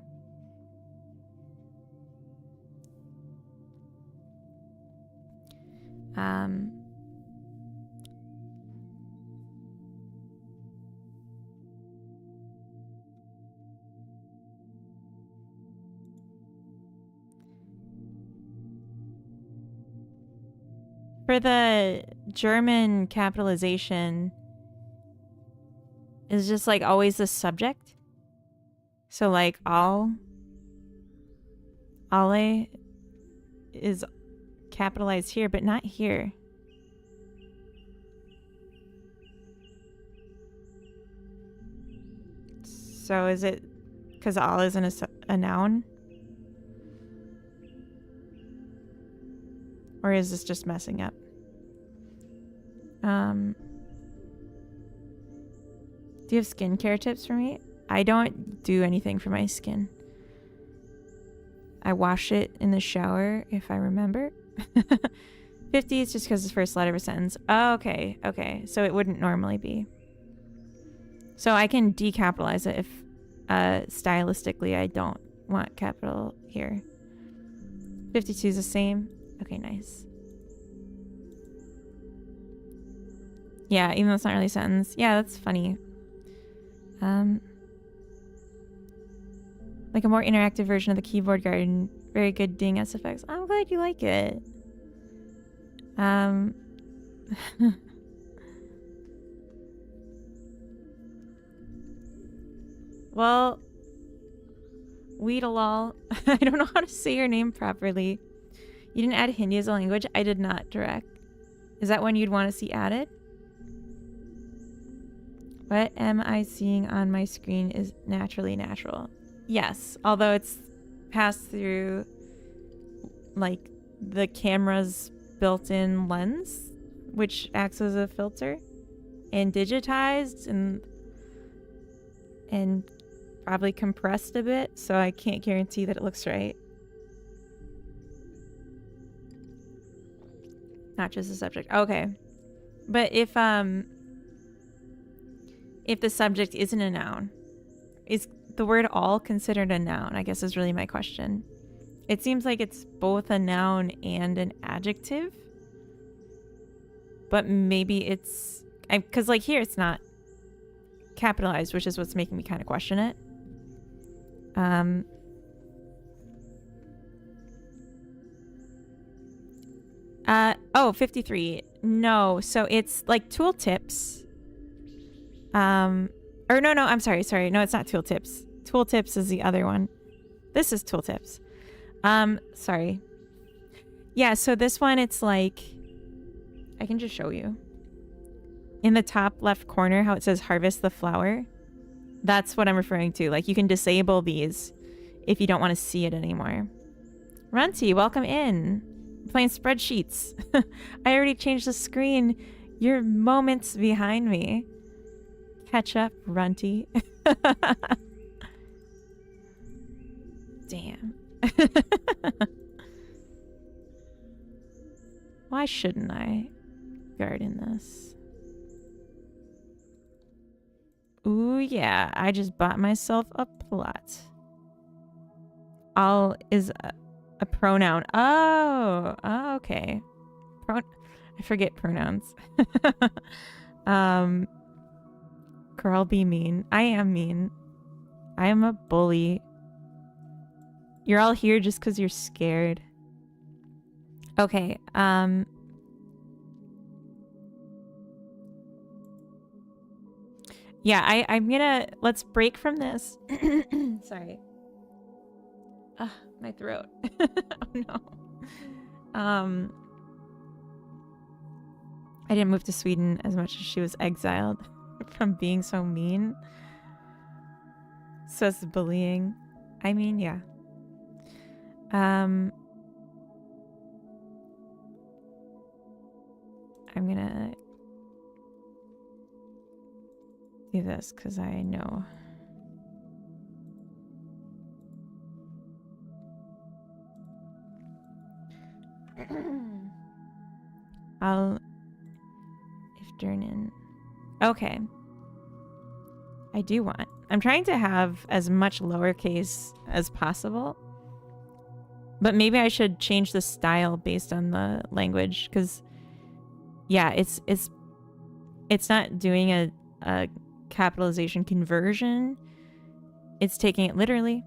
For the German capitalization is just like always the subject. So like alle is capitalized here, but not here. So is it because all isn't a noun? Or is this just messing up? Do you have skincare tips for me? I don't do anything for my skin. I wash it in the shower if I remember. 50 is just because it's the first letter of a sentence. Oh, okay. Okay. So it wouldn't normally be. So I can decapitalize it if stylistically I don't want capital here. 52 is the same. Okay, nice. Yeah, even though it's not really a sentence. Yeah, that's funny. Like a more interactive version of the keyboard garden. Very good ding SFX. I'm glad you like it. Well, Weedalall. I don't know how to say your name properly. You didn't add Hindi as a language? I did not, Direct. Is that one you'd want to see added? What am I seeing on my screen is naturally natural. Yes, although it's passed through like the camera's built-in lens, which acts as a filter, and digitized and probably compressed a bit, so I can't guarantee that it looks right. Not just the subject. Okay. But if the subject isn't a noun, is the word all considered a noun? I guess is really my question. It seems like it's both a noun and an adjective. But maybe it's... Because like here it's not capitalized, which is what's making me kind of question it. Oh, 53. No, so it's like tooltips. Or no, I'm sorry. No, it's not tooltips. Tooltips is the other one. This is tooltips. Sorry. Yeah, so this one, it's like, I can just show you. In the top left corner, how it says harvest the flower. That's what I'm referring to. Like, you can disable these if you don't want to see it anymore. Runty, welcome in. I'm playing spreadsheets. I already changed the screen. You're moments behind me. Catch up, Runty. Damn. Why shouldn't I garden this? Ooh, yeah. I just bought myself a plot. All is a pronoun. Oh, okay. I forget pronouns. Girl, be mean. I am mean. I am a bully. You're all here just because you're scared. Okay, yeah, I'm gonna... Let's break from this. Sorry. Ugh, my throat. Oh, no. I didn't move to Sweden as much as she was exiled from being so mean. Says bullying. I mean, yeah. I'm gonna do this because I know. If Durnan. Okay. I do want. I'm trying to have as much lowercase as possible. But maybe I should change the style based on the language, because yeah, it's not doing a capitalization conversion. It's taking it literally.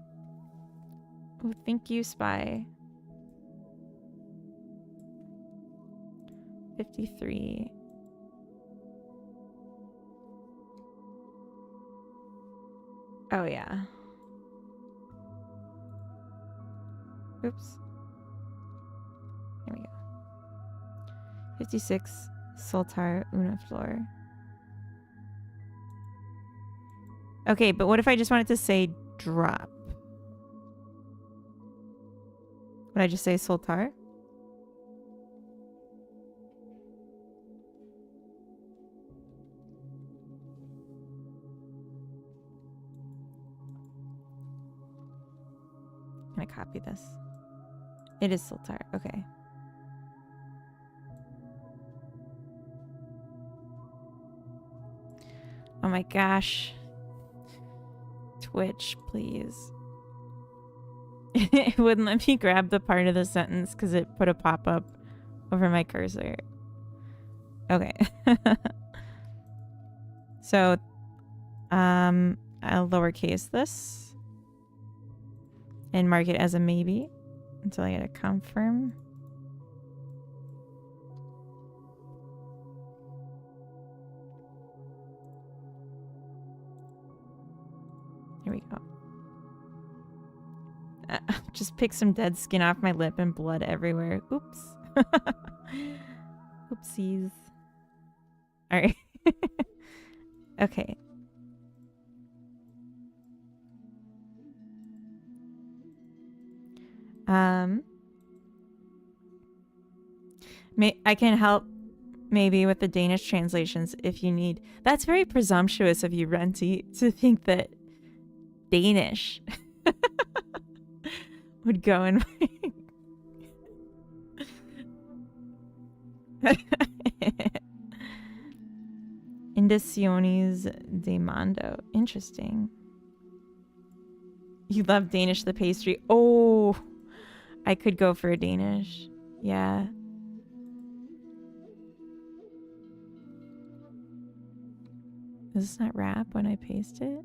Oh, thank you, Spy. 53. Oh, yeah. Oops. There we go. 56. Soltar una flor. Okay, but what if I just wanted to say drop? Would I just say soltar? Can I copy this? It is Sultar. Okay. Oh my gosh. Twitch, please. It wouldn't let me grab the part of the sentence because it put a pop-up over my cursor. Okay. So, I'll lowercase this and mark it as a maybe until I get a confirm. Here we go. Just pick some dead skin off my lip and blood everywhere. Oops. Oopsies. All right. Okay. I can help maybe with the Danish translations if you need. That's very presumptuous of you, Renty, to think that Danish would go in my... Indiciones de Mando. Interesting. You love Danish, the pastry. Oh, I could go for a Danish. Yeah. Does this not wrap when I paste it?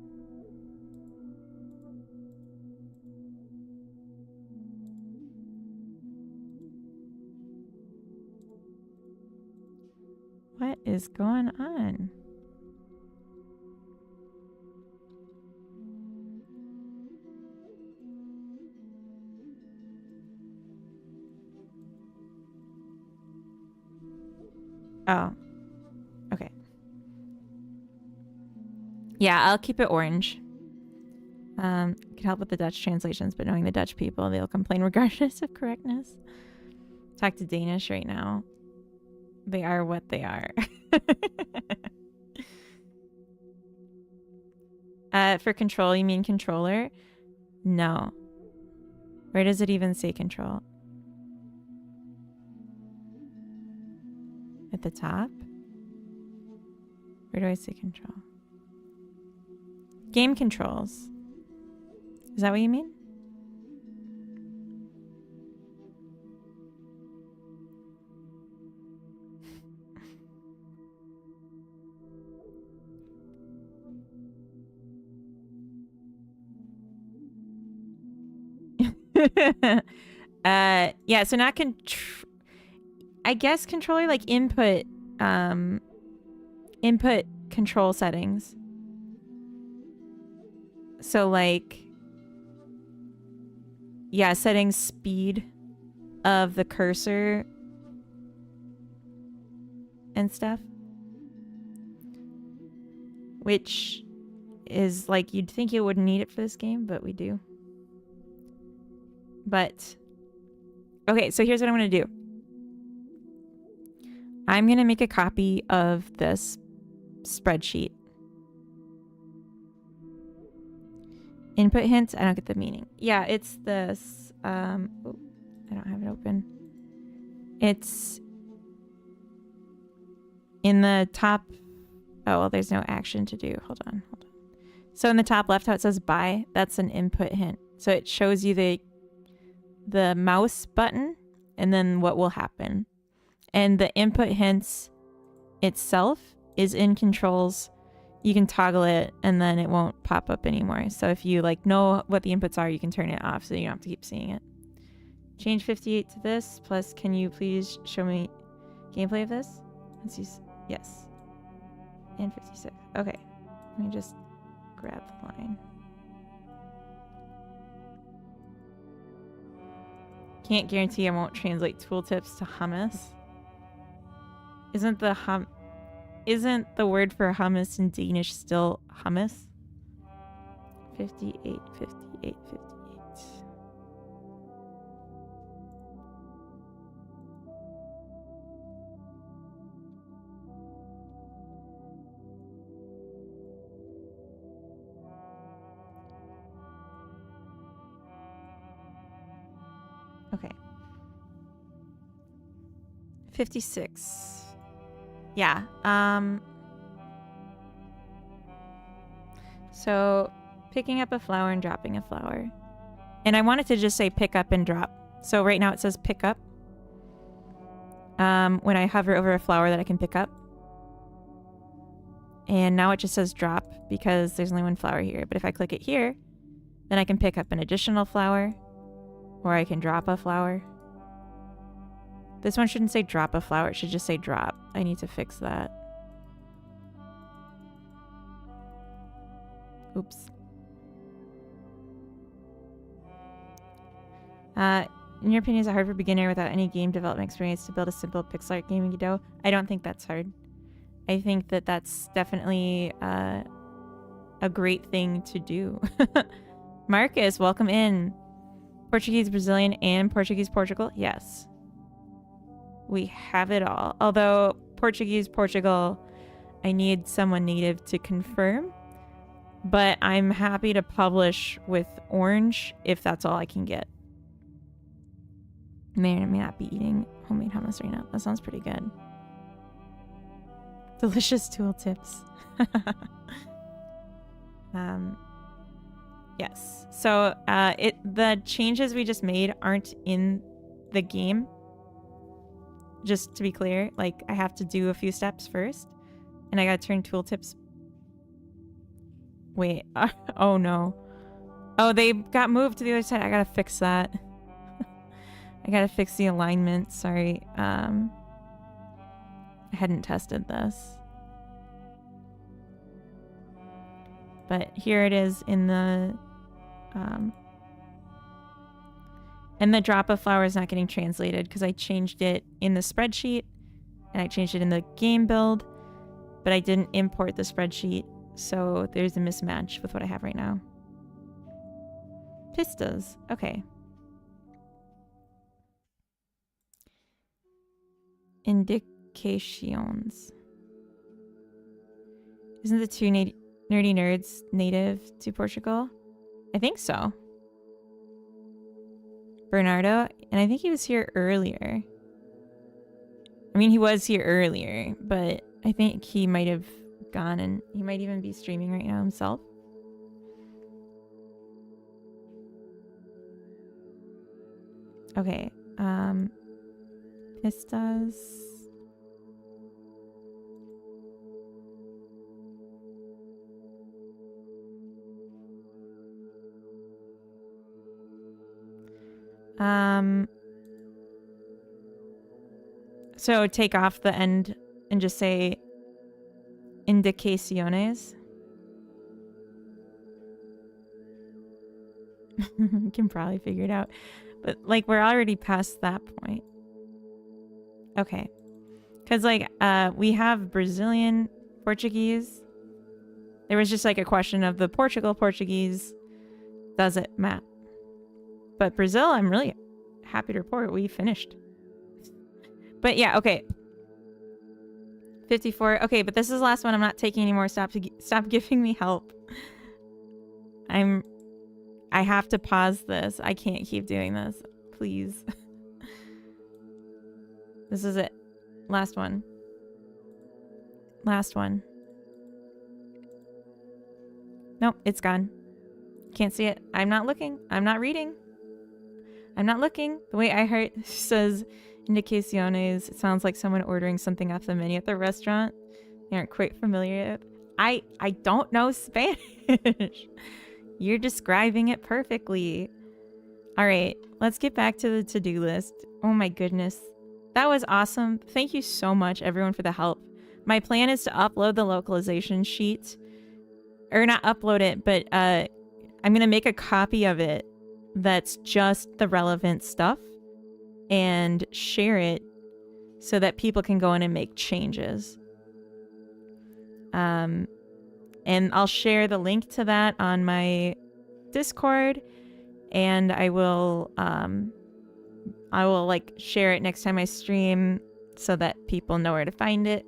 What is going on? Oh. Okay. Yeah, I'll keep it orange. Could help with the Dutch translations, but knowing the Dutch people, they'll complain regardless of correctness. Talk to Danish right now. They are what they are. For control, you mean controller? No. Where does it even say control? At the top? Where do I say control? Game controls. Is that what you mean? Yeah, so not I guess controller, like input control settings. So like, yeah, setting speed of the cursor and stuff, which is like, you'd think you wouldn't need it for this game, but we do. But okay, so here's what I'm gonna do. I'm gonna make a copy of this spreadsheet. Input hints, I don't get the meaning. Yeah, it's this, oh, I don't have it open. It's in the top, oh, well, there's no action to do. Hold on. So in the top left, how it says buy, that's an input hint. So it shows you the mouse button and then what will happen. And the input hints itself is in controls. You can toggle it and then it won't pop up anymore. So if you like know what the inputs are, you can turn it off so you don't have to keep seeing it. Change 58 to this, plus can you please show me gameplay of this? Let's see. Yes. And 56. Okay. Let me just grab the line. Can't guarantee I won't translate tooltips to hummus. Isn't the word for hummus in Danish still hummus? 58, 58, 58. Okay. 56. Yeah. So picking up a flower and dropping a flower. And I wanted to just say pick up and drop. So right now it says pick up. When I hover over a flower that I can pick up. And now it just says drop because there's only one flower here. But if I click it here, then I can pick up an additional flower, or I can drop a flower. This one shouldn't say drop a flower. It should just say drop. I need to fix that. Oops. In your opinion, is it hard for a beginner without any game development experience to build a simple pixel art gaming dough? I don't think that's hard. I think that that's definitely a great thing to do. Marcus, welcome in. Portuguese, Brazilian, and Portuguese, Portugal? Yes. We have it all. Although Portuguese, Portugal, I need someone native to confirm. But I'm happy to publish with orange if that's all I can get. May or may not be eating homemade hummus right now. That sounds pretty good. Delicious tool tips. Yes. So the changes we just made aren't in the game. Just to be clear, like I have to do a few steps first, and I gotta turn tooltips. Wait. Oh no. Oh, they got moved to the other side. I gotta fix that. I gotta fix the alignment. Sorry. I hadn't tested this. But here it is in the and the drop of flower is not getting translated because I changed it in the spreadsheet and I changed it in the game build, but I didn't import the spreadsheet, so there's a mismatch with what I have right now. Pistas. Okay. Indications. Isn't the two nerdy nerds native to Portugal? I think so. Bernardo, and I think he was here earlier. I mean, he was here earlier, but I think he might have gone, and he might even be streaming right now himself. Okay. Pistas. So take off the end and just say indicaciones. You can probably figure it out. But like we're already past that point. Okay. Cause like we have Brazilian Portuguese. There was just like a question of the Portugal Portuguese. Does it map? But Brazil, I'm really happy to report we finished. But yeah, okay. 54. Okay, but this is the last one. I'm not taking any more. Stop giving me help. I have to pause this. I can't keep doing this. Please. This is it. Last one. Last one. Nope, it's gone. Can't see it. I'm not looking. I'm not reading. I'm not looking. The way I heard says indicaciones, it sounds like someone ordering something off the menu at the restaurant they aren't quite familiar with. I don't know Spanish. You're describing it perfectly. All right, let's get back to the to-do list. Oh my goodness. That was awesome. Thank you so much, everyone, for the help. My plan is to upload the localization sheet. Or not upload it, but I'm going to make a copy of it that's just the relevant stuff and share it so that people can go in and make changes. And I'll share the link to that on my Discord, and I will like share it next time I stream so that people know where to find it.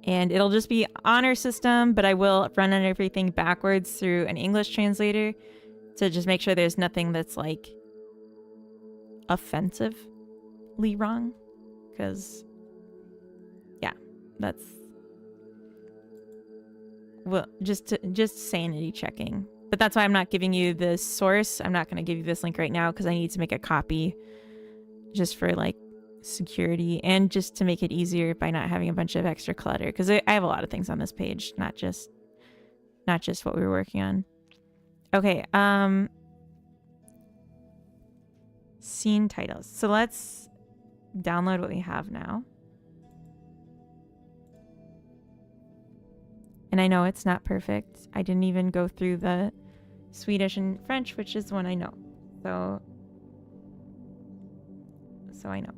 And it'll just be on our system, but I will run everything backwards through an English translator to just make sure there's nothing that's like offensively wrong, because yeah, that's well, just sanity checking. But that's why I'm not giving you the source. I'm not going to give you this link right now because I need to make a copy just for like security and just to make it easier by not having a bunch of extra clutter, because I have a lot of things on this page, not just what we were working on. Okay, scene titles. So let's download what we have now. And I know it's not perfect. I didn't even go through the Swedish and French, which is the one I know. So I know.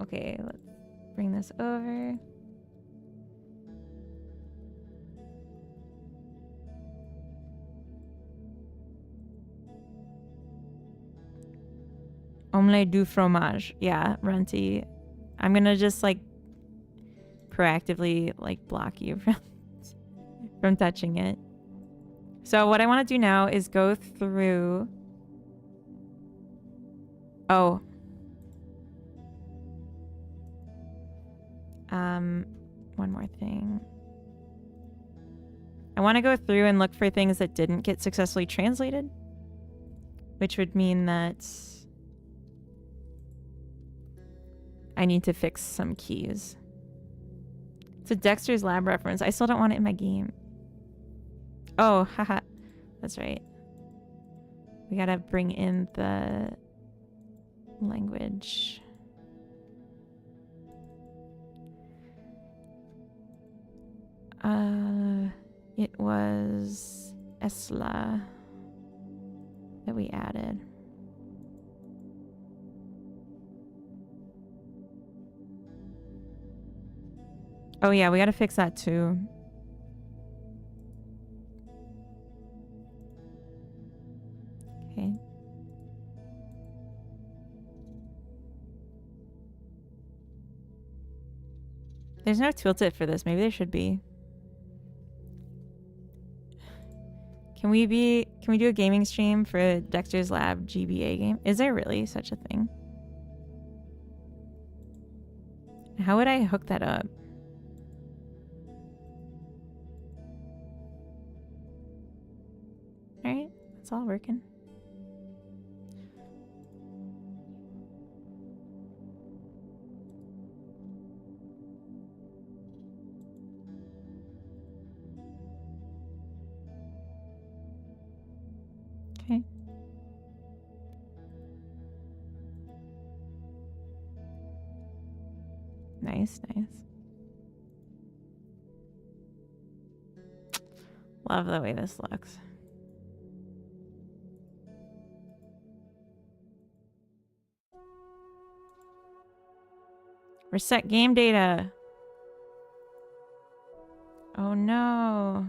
Okay, let's bring this over. Omelette du fromage. Yeah, Runty. I'm gonna just like proactively like block you from touching it. So what I want to do now is go through. Oh. One more thing. I want to go through and look for things that didn't get successfully translated, which would mean that I need to fix some keys. It's a Dexter's Lab reference. I still don't want it in my game. Oh, haha. That's right. We gotta bring in the language. It was Esla that we added. Oh yeah, we gotta fix that too. Okay. There's no tooltip for this. Maybe there should be. Can we do a gaming stream for Dexter's Lab GBA game? Is there really such a thing? How would I hook that up? All right, it's all working. Okay. Nice, nice. Love the way this looks. Reset game data. Oh no.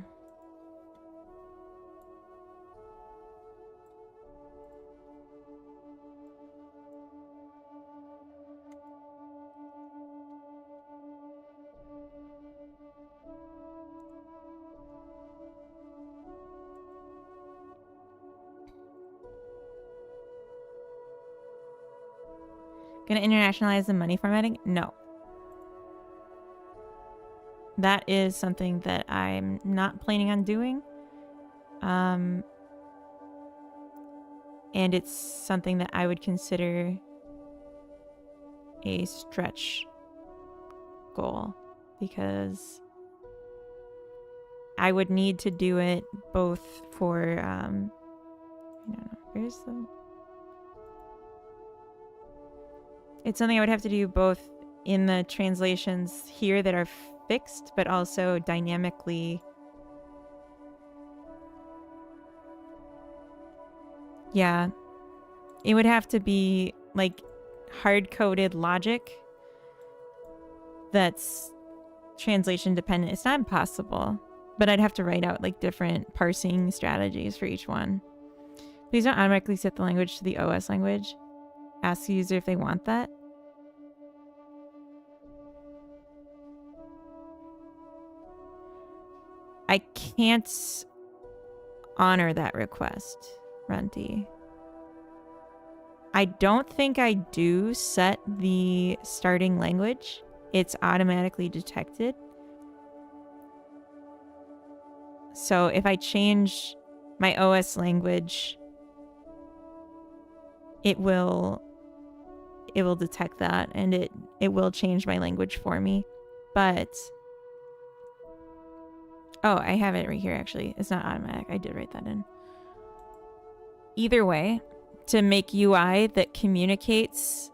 Gonna internationalize the money formatting? No. That is something that I'm not planning on doing. And it's something that I would consider a stretch goal, because I would need to do it both for, I don't know, where's the... It's something I would have to do both in the translations here that are fixed, but also dynamically. Yeah. It would have to be like hard-coded logic that's translation dependent. It's not impossible, but I'd have to write out like different parsing strategies for each one. Please don't automatically set the language to the OS language. Ask the user if they want that. I can't honor that request, Runty. I don't think I do set the starting language. It's automatically detected. So if I change my OS language, it will detect that, and it will change my language for me. But oh, I have it right here actually. It's not automatic. I did write that in. Either way, to make UI that communicates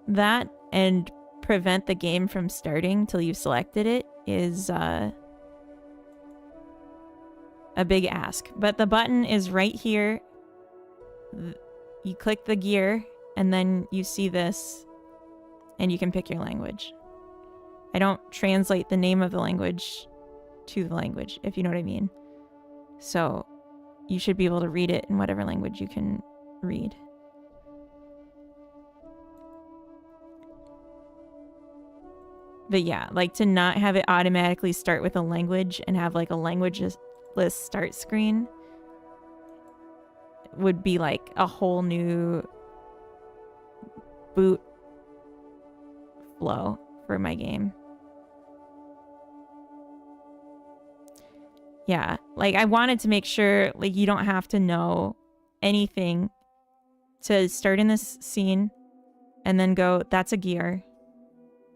that and prevent the game from starting till you've selected it is a big ask. But the button is right here. You click the gear and then you see this and you can pick your language. I don't translate the name of the language to the language, if you know what I mean. So you should be able to read it in whatever language you can read. But yeah, like to not have it automatically start with a language and have like a language list start screen would be like a whole new boot flow for my game. Yeah, like I wanted to make sure like you don't have to know anything to start in this scene and then go, that's a gear,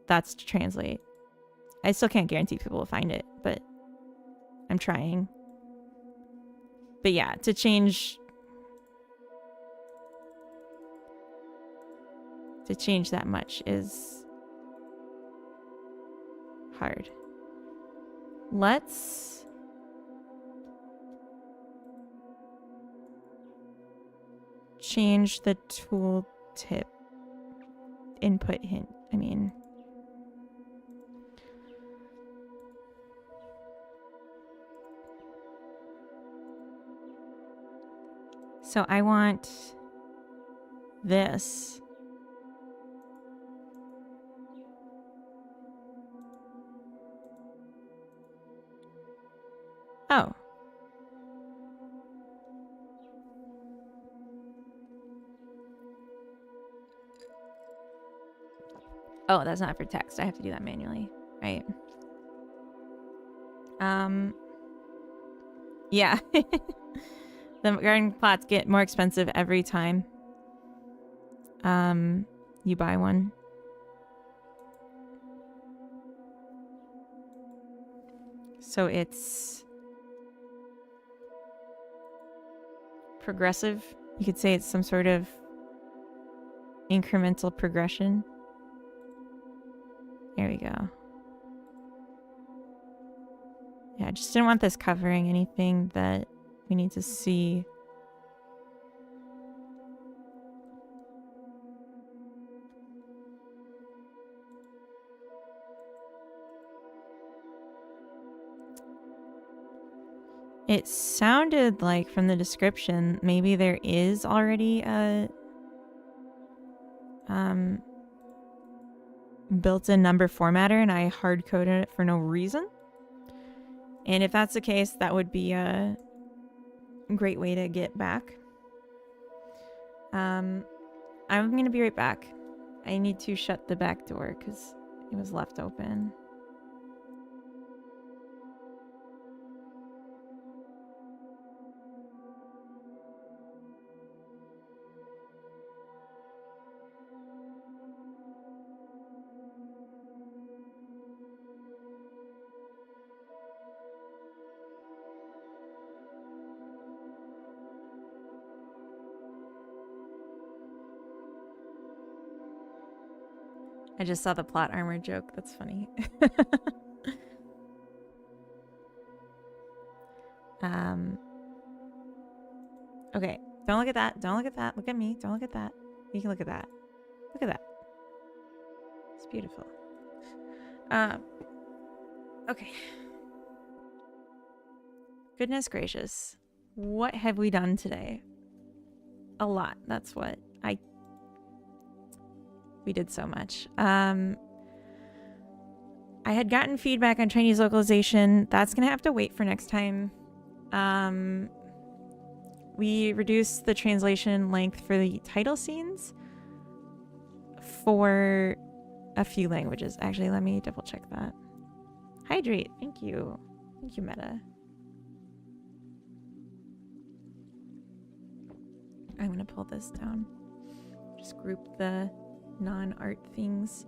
that's to translate. I still can't guarantee people will find it, but I'm trying. But yeah, to change that much is hard. Let's change the tooltip input hint. I mean, so I want this. Oh. Oh, that's not for text. I have to do that manually, right? Yeah. The garden plots get more expensive every time you buy one. So it's progressive. You could say it's some sort of incremental progression. There we go. Yeah, I just didn't want this covering anything that we need to see. It sounded like from the description, maybe there is already a built-in number formatter and I hard-coded it for no reason. And if that's the case, that would be a great way to get back. I'm going to be right back. I need to shut the back door because it was left open. I just saw the plot armor joke. That's funny. Okay. Don't look at that. Don't look at that. Look at me. Don't look at that. You can look at that. Look at that. It's beautiful. Okay. Goodness gracious. What have we done today? A lot. That's what we did so much. I had gotten feedback on Chinese localization. That's gonna have to wait for next time. We reduced the translation length for the title scenes for a few languages. Actually, let me double check that. Hydrate. Thank you. Thank you, Meta. I'm gonna pull this down. Just group the non-art things.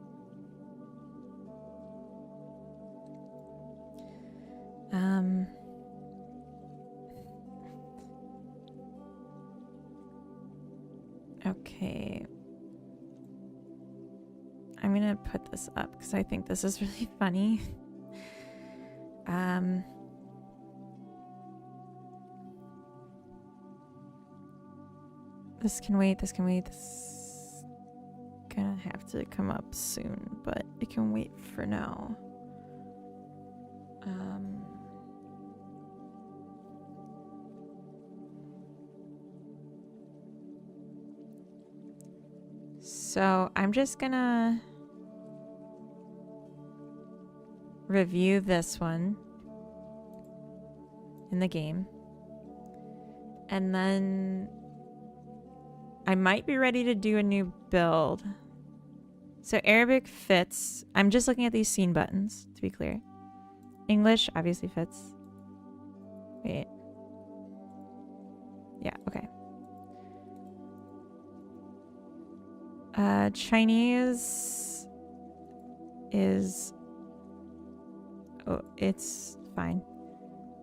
Okay. I'm gonna put this up because I think this is really funny. This can wait, this can wait, this is gonna have to come up soon, but it can wait for now. So I'm just gonna review this one in the game, and then I might be ready to do a new build. So Arabic fits. I'm just looking at these scene buttons to be clear. English obviously fits. Wait. Yeah, okay. Chinese is... Oh, it's fine.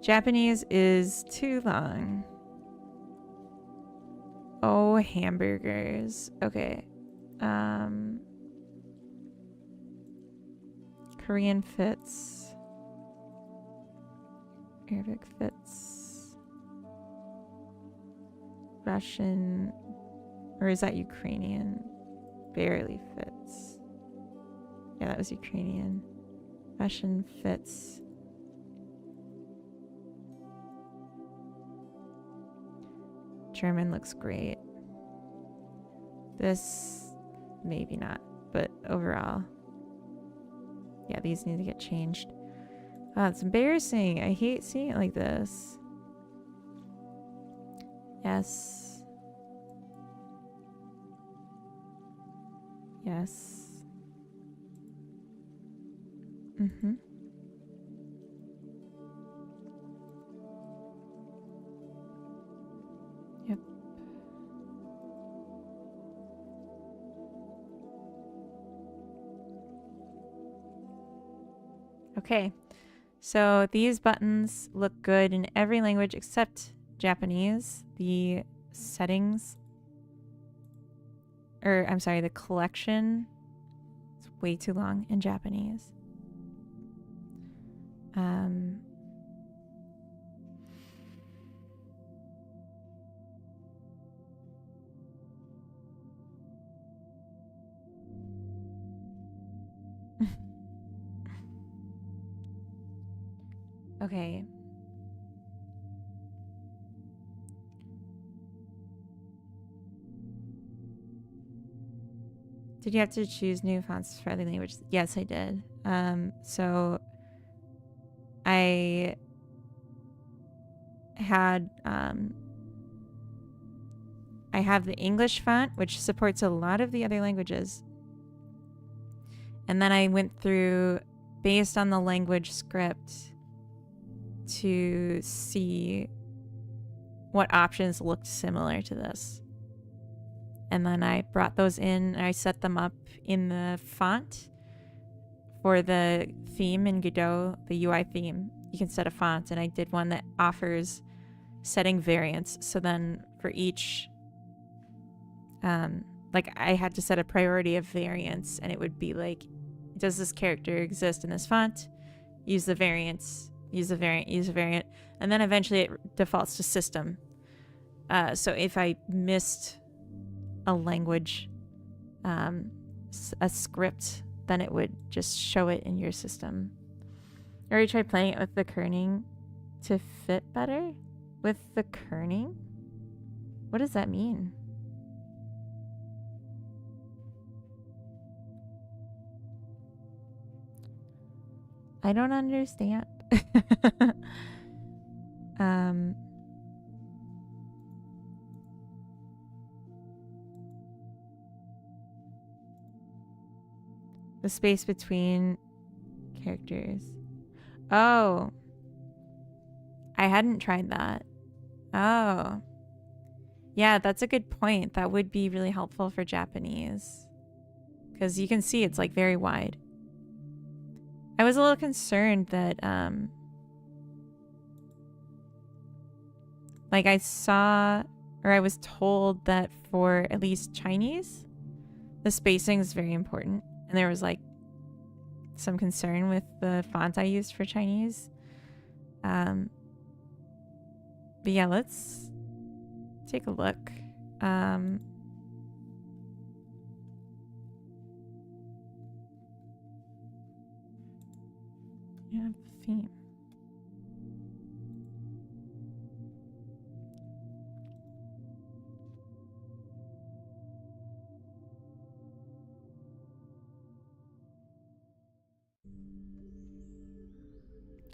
Japanese is too long. Oh, hamburgers. Okay. Korean fits. Arabic fits. Russian... Or is that Ukrainian? Barely fits. Yeah, that was Ukrainian. Russian fits. German looks great. This, maybe not, but overall. Yeah, these need to get changed. It's embarrassing. I hate seeing it like this. Yes. Yes. Mm-hmm. Yep. Okay. So these buttons look good in every language except Japanese. The settings... Or, I'm sorry, the collection is way too long in Japanese. Okay. Did you have to choose new fonts for other languages? Yes, I did. So I had I have the English font, which supports a lot of the other languages. And then I went through, based on the language script, to see what options looked similar to this. And then I brought those in and I set them up in the font for the theme in Godot, the UI theme. You can set a font, and I did one that offers setting variants. So then for each, like I had to set a priority of variants, and it would be like, does this character exist in this font? Use the variants, use the variant, use a variant. And then eventually it defaults to system. So if I missed a language, a script, then it would just show it in your system. Or you try playing it with the kerning to fit better? With the kerning? What does that mean? I don't understand. The space between characters. Oh. I hadn't tried that. Oh. Yeah, that's a good point. That would be really helpful for Japanese. Because you can see it's like very wide. I was a little concerned that like I saw or I was told that for at least Chinese, the spacing is very important. And there was like some concern with the font I used for Chinese. But yeah, let's take a look. Yeah, theme.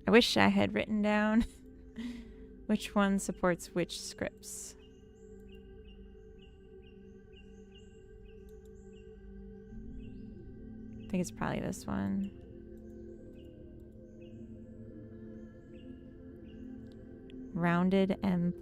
I wish I had written down which one supports which scripts. I think it's probably this one. Rounded M+.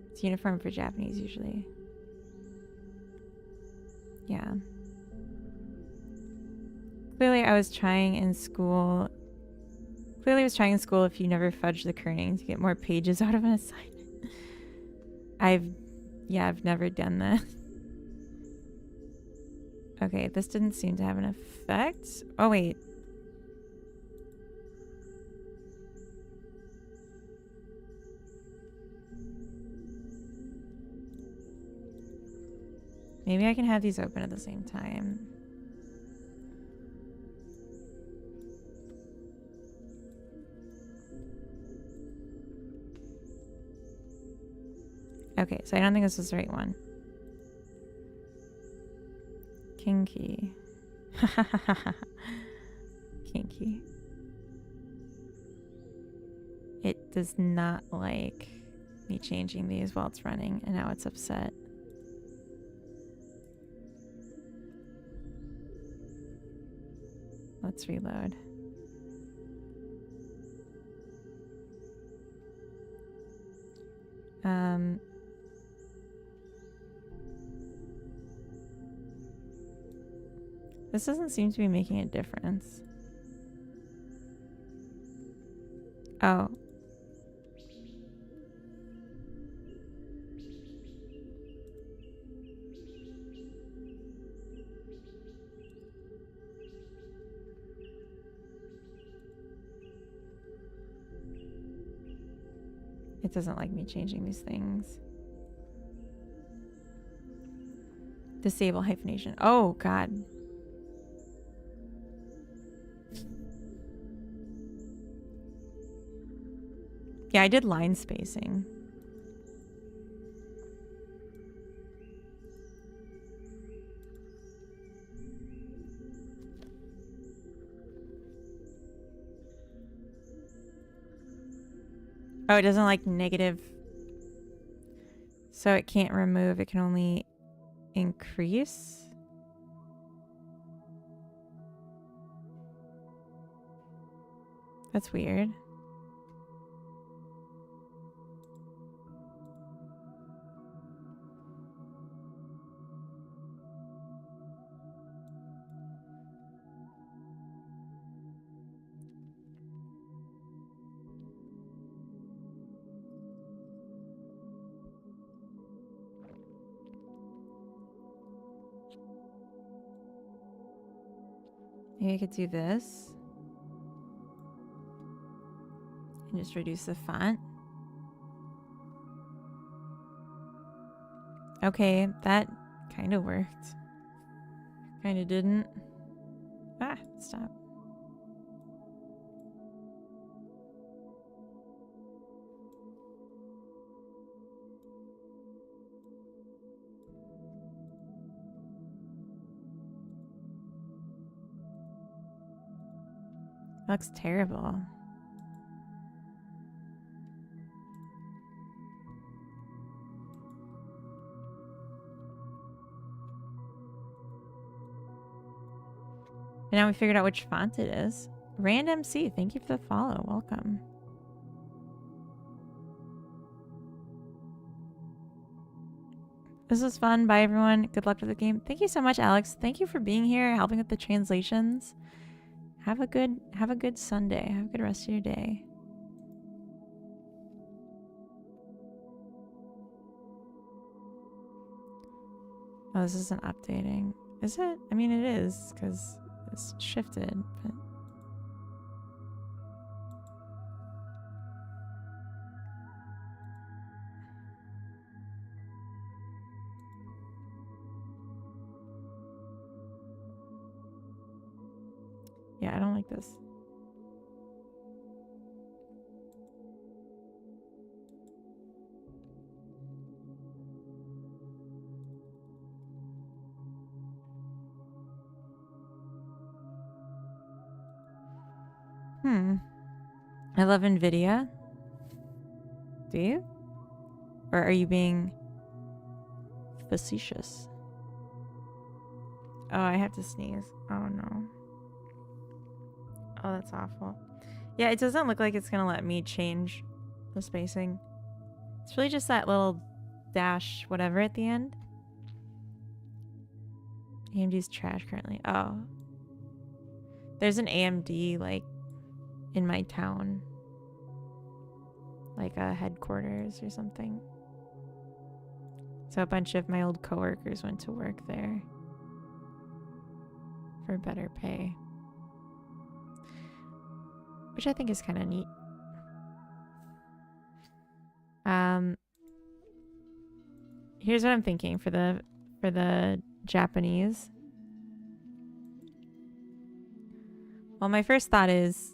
It's uniform for Japanese usually. Yeah. Clearly I was trying in school. If you never fudge the kerning to get more pages out of an assignment. I've never done that. Okay, this didn't seem to have an effect. Oh, wait. Maybe I can have these open at the same time. Okay, so I don't think this is the right one. Kinky. Kinky. It does not like me changing these while it's running, and now it's upset. Let's reload. This doesn't seem to be making a difference. Oh. It doesn't like me changing these things. Disable hyphenation. Oh, God. Yeah, I did line spacing. Oh, it doesn't like negative. So it can't remove, it can only increase. That's weird. Maybe I could do this. And just reduce the font. Okay, that kind of worked. Kind of didn't. Ah, stop. Looks terrible. And now we figured out which font it is. Random C, thank you for the follow. Welcome. This was fun. Bye, everyone. Good luck with the game. Thank you so much, Alex. Thank you for being here, helping with the translations. Have a good Sunday. Have a good rest of your day. Oh, this isn't updating. Is it? I mean, it is, because it's shifted, but... Yeah, I don't like this. I love NVIDIA. Do you? Or are you being facetious? Oh, I have to sneeze. Oh no. Oh, that's awful. Yeah, it doesn't look like it's gonna let me change the spacing. It's really just that little dash whatever at the end. AMD's trash currently. Oh. There's an AMD like in my town. Like a headquarters or something. So a bunch of my old coworkers went to work there for better pay. Which I think is kind of neat. Here's what I'm thinking for the Japanese. Well, my first thought is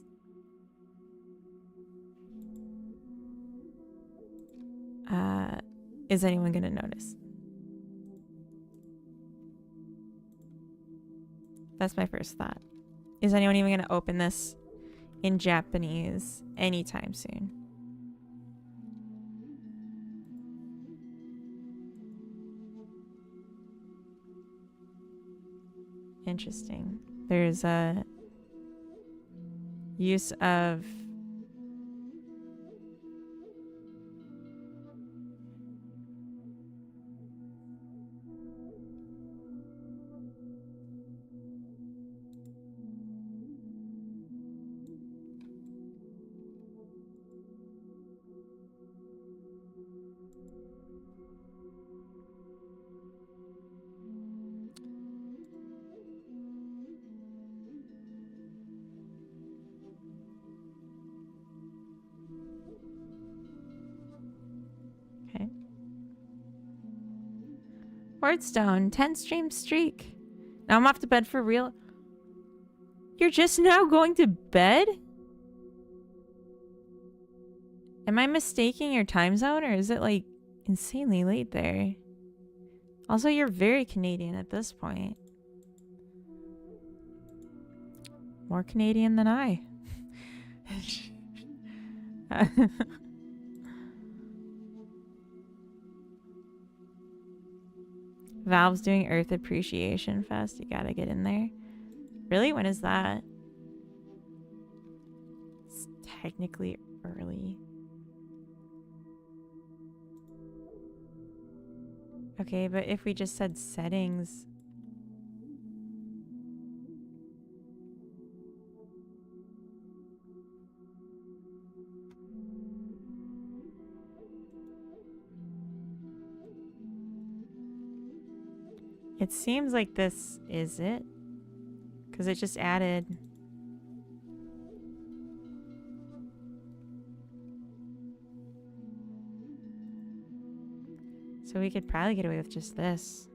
anyone gonna notice? That's my first thought. Is anyone even gonna open this in Japanese anytime soon? Interesting. There's a use of Wordstone, 10 stream streak. Now I'm off to bed for real. You're just now going to bed? Am I mistaking your time zone, or is it like insanely late there? Also, you're very Canadian at this point. More Canadian than I. Valve's doing Earth Appreciation Fest. You gotta get in there. Really? When is that? It's technically early. Okay, but if we just said settings... It seems like this is it. Because it just added. So we could probably get away with just this.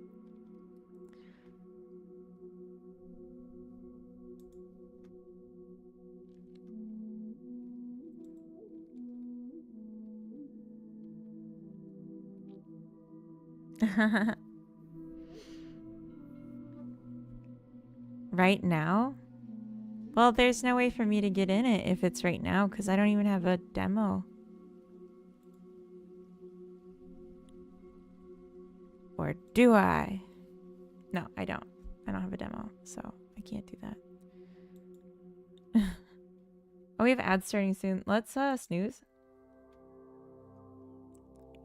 Right now? Well, there's no way for me to get in it if it's right now because I don't even have a demo. Or do I? No, I don't. I don't have a demo, so I can't do that. Oh, we have ads starting soon. Let's snooze.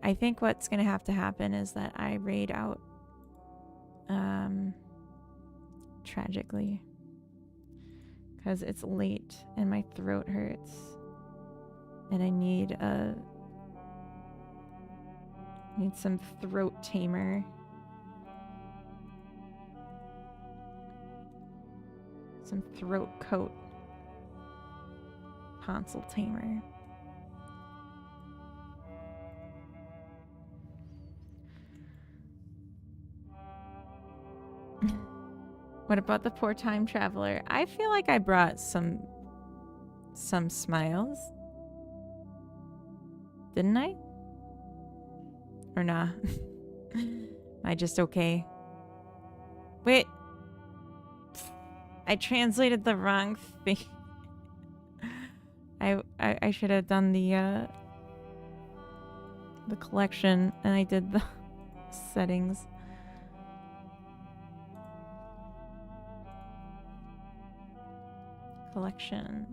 I think what's gonna have to happen is that I raid out tragically because it's late and my throat hurts and I need some throat tamer. Some throat coat. Tonsil tamer. What about the poor time traveler? I feel like I brought some smiles. Didn't I? Or nah? Am I just okay? Wait. I translated the wrong thing. I should have done the collection and I did the settings. Collection.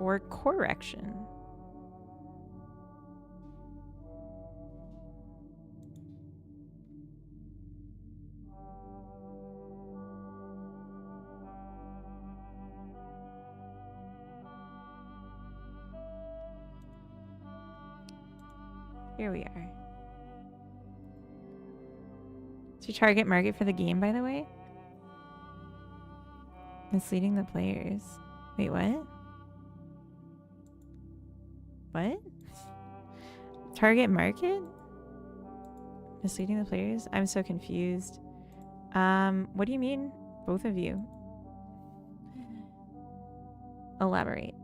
Or correction. Here we are. Is your target market for the game, by the way? Misleading the players. Wait, what? What? Target market? Misleading the players? I'm so confused. What do you mean? Both of you. Elaborate.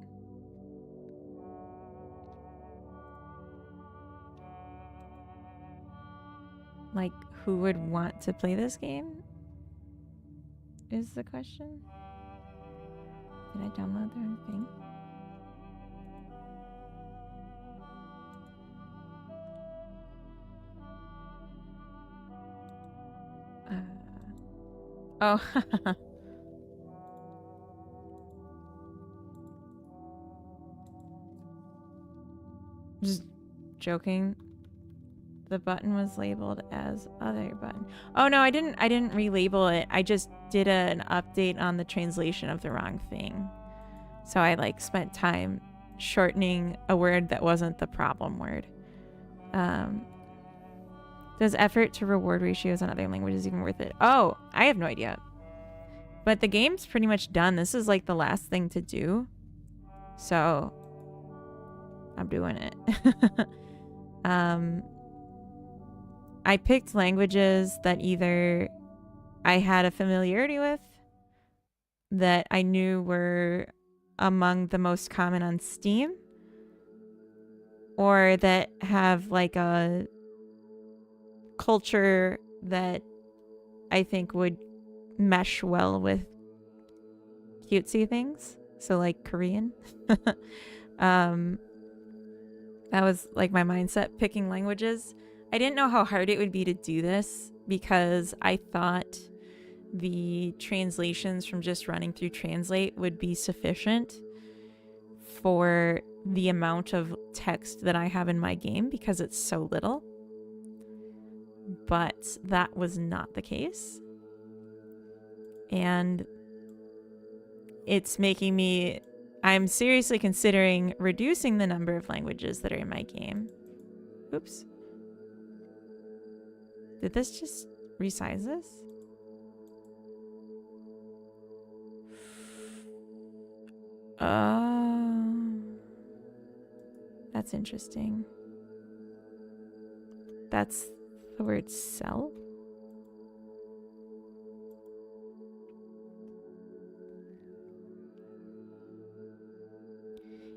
Like, who would want to play this game? Is the question. Did I download the wrong thing? Oh. Just joking. The button was labeled as other button. Oh no, I didn't relabel it. I just did an update on the translation of the wrong thing. So I like spent time shortening a word that wasn't the problem word. Does effort to reward ratios on other languages even worth it? Oh, I have no idea. But the game's pretty much done. This is like the last thing to do. So I'm doing it. I picked languages that either I had a familiarity with, that I knew were among the most common on Steam, or that have like a culture that I think would mesh well with cutesy things. So like Korean. That was like my mindset picking languages. I didn't know how hard it would be to do this because I thought the translations from just running through Translate would be sufficient for the amount of text that I have in my game because it's so little. But that was not the case. And it's making me... I'm seriously considering reducing the number of languages that are in my game. Oops. Did this just resize this? That's interesting. That's the word sell?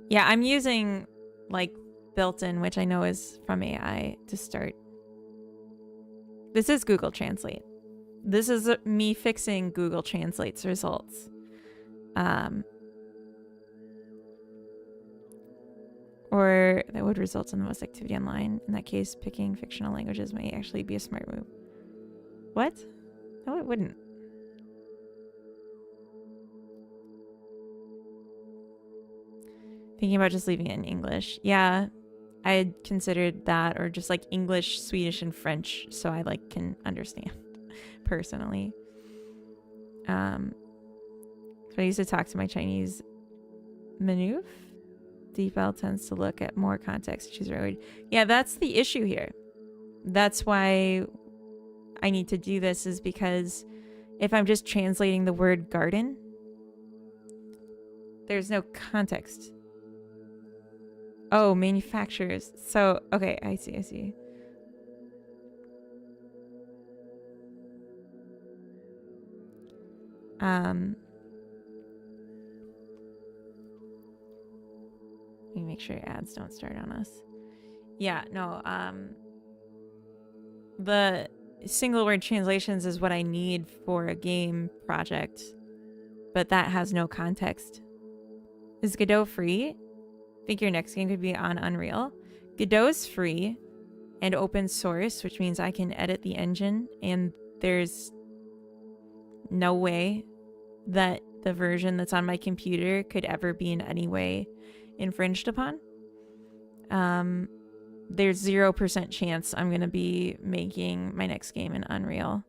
Yeah, I'm using like built-in, which I know is from AI to start. This is Google Translate. This is me fixing Google Translate's results. Or that would result in the most activity online. In that case, picking fictional languages may actually be a smart move. What? No, it wouldn't. Thinking about just leaving it in English. Yeah, I had considered that, or just like English, Swedish, and French, so I like can understand personally. So I used to talk to my Chinese Manuf. DeepL tends to look at more context. Choose right word. Yeah, that's the issue here. That's why I need to do this, is because if I'm just translating the word garden, there's no context. Oh, manufacturers. So, okay, I see. Let me make sure ads don't start on us. Yeah, no, the single word translations is what I need for a game project, but that has no context. Is Godot free? Think your next game could be on Unreal. Godot is free and open source, which means I can edit the engine, and there's no way that the version that's on my computer could ever be in any way infringed upon. There's 0% chance I'm going to be making my next game in Unreal,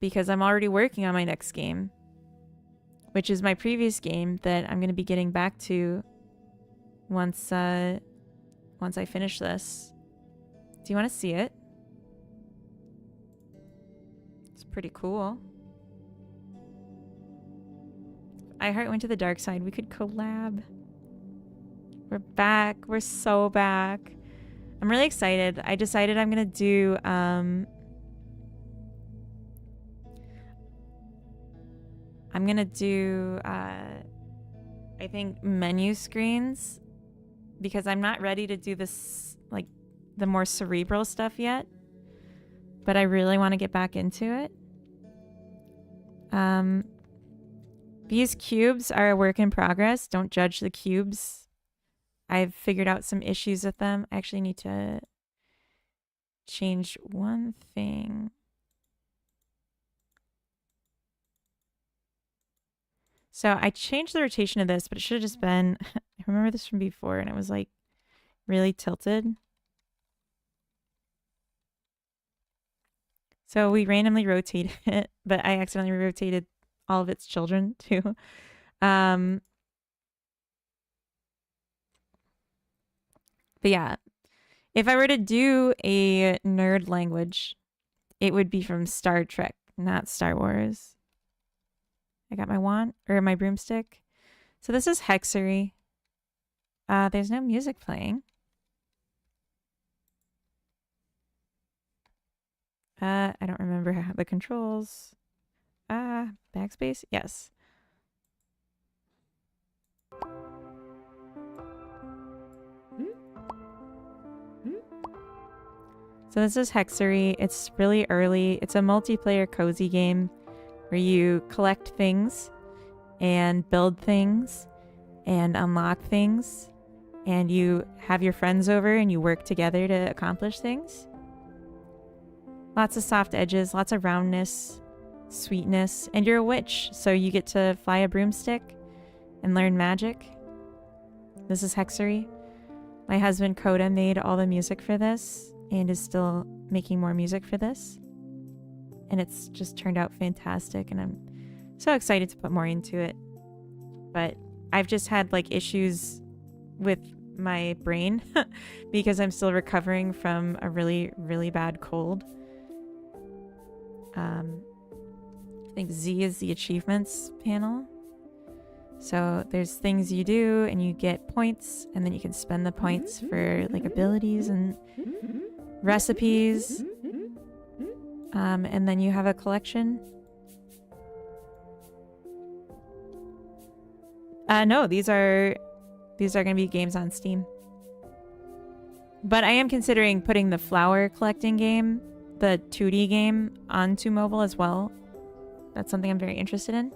because I'm already working on my next game, which is my previous game that I'm going to be getting back to once I finish this. Do you want to see it? It's pretty cool. iHeart went to the dark side. We could collab. We're back. We're so back. I'm really excited. I decided I'm gonna do I think menu screens, because I'm not ready to do this, like, the more cerebral stuff yet, but I really want to get back into it. These cubes are a work in progress. Don't judge the cubes. I've figured out some issues with them. I actually need to change one thing. So I changed the rotation of this, but it should have just been, I remember this from before, and it was like really tilted. So we randomly rotated it, but I accidentally rotated all of its children too. But yeah, if I were to do a nerd language, it would be from Star Trek, not Star Wars. I got my wand, or my broomstick. So this is Hexery. There's no music playing. I don't remember how the controls. Backspace? Yes. So this is Hexery. It's really early. It's a multiplayer cozy game where you collect things and build things and unlock things, and you have your friends over and you work together to accomplish things. Lots of soft edges, lots of roundness, sweetness, and you're a witch, so you get to fly a broomstick and learn magic. This is Hexery. My husband Coda made all the music for this and is still making more music for this. And it's just turned out fantastic, and I'm so excited to put more into it. But I've just had like issues with my brain because I'm still recovering from a really, really bad cold. I think Z is the achievements panel. So there's things you do and you get points, and then you can spend the points for like abilities and recipes. And then you have a collection. No, these are gonna be games on Steam. But I am considering putting the flower collecting game, the 2D game, onto mobile as well. That's something I'm very interested in.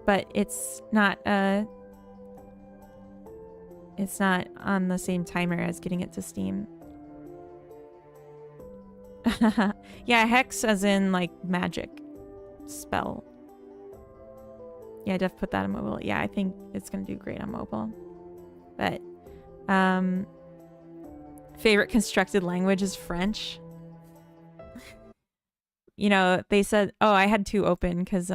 But it's not on the same timer as getting it to Steam. Yeah, hex as in like magic spell. Yeah, Def put that on mobile. Yeah, I think it's gonna do great on mobile. But favorite constructed language is French. You know, they said, oh, I had 2 open because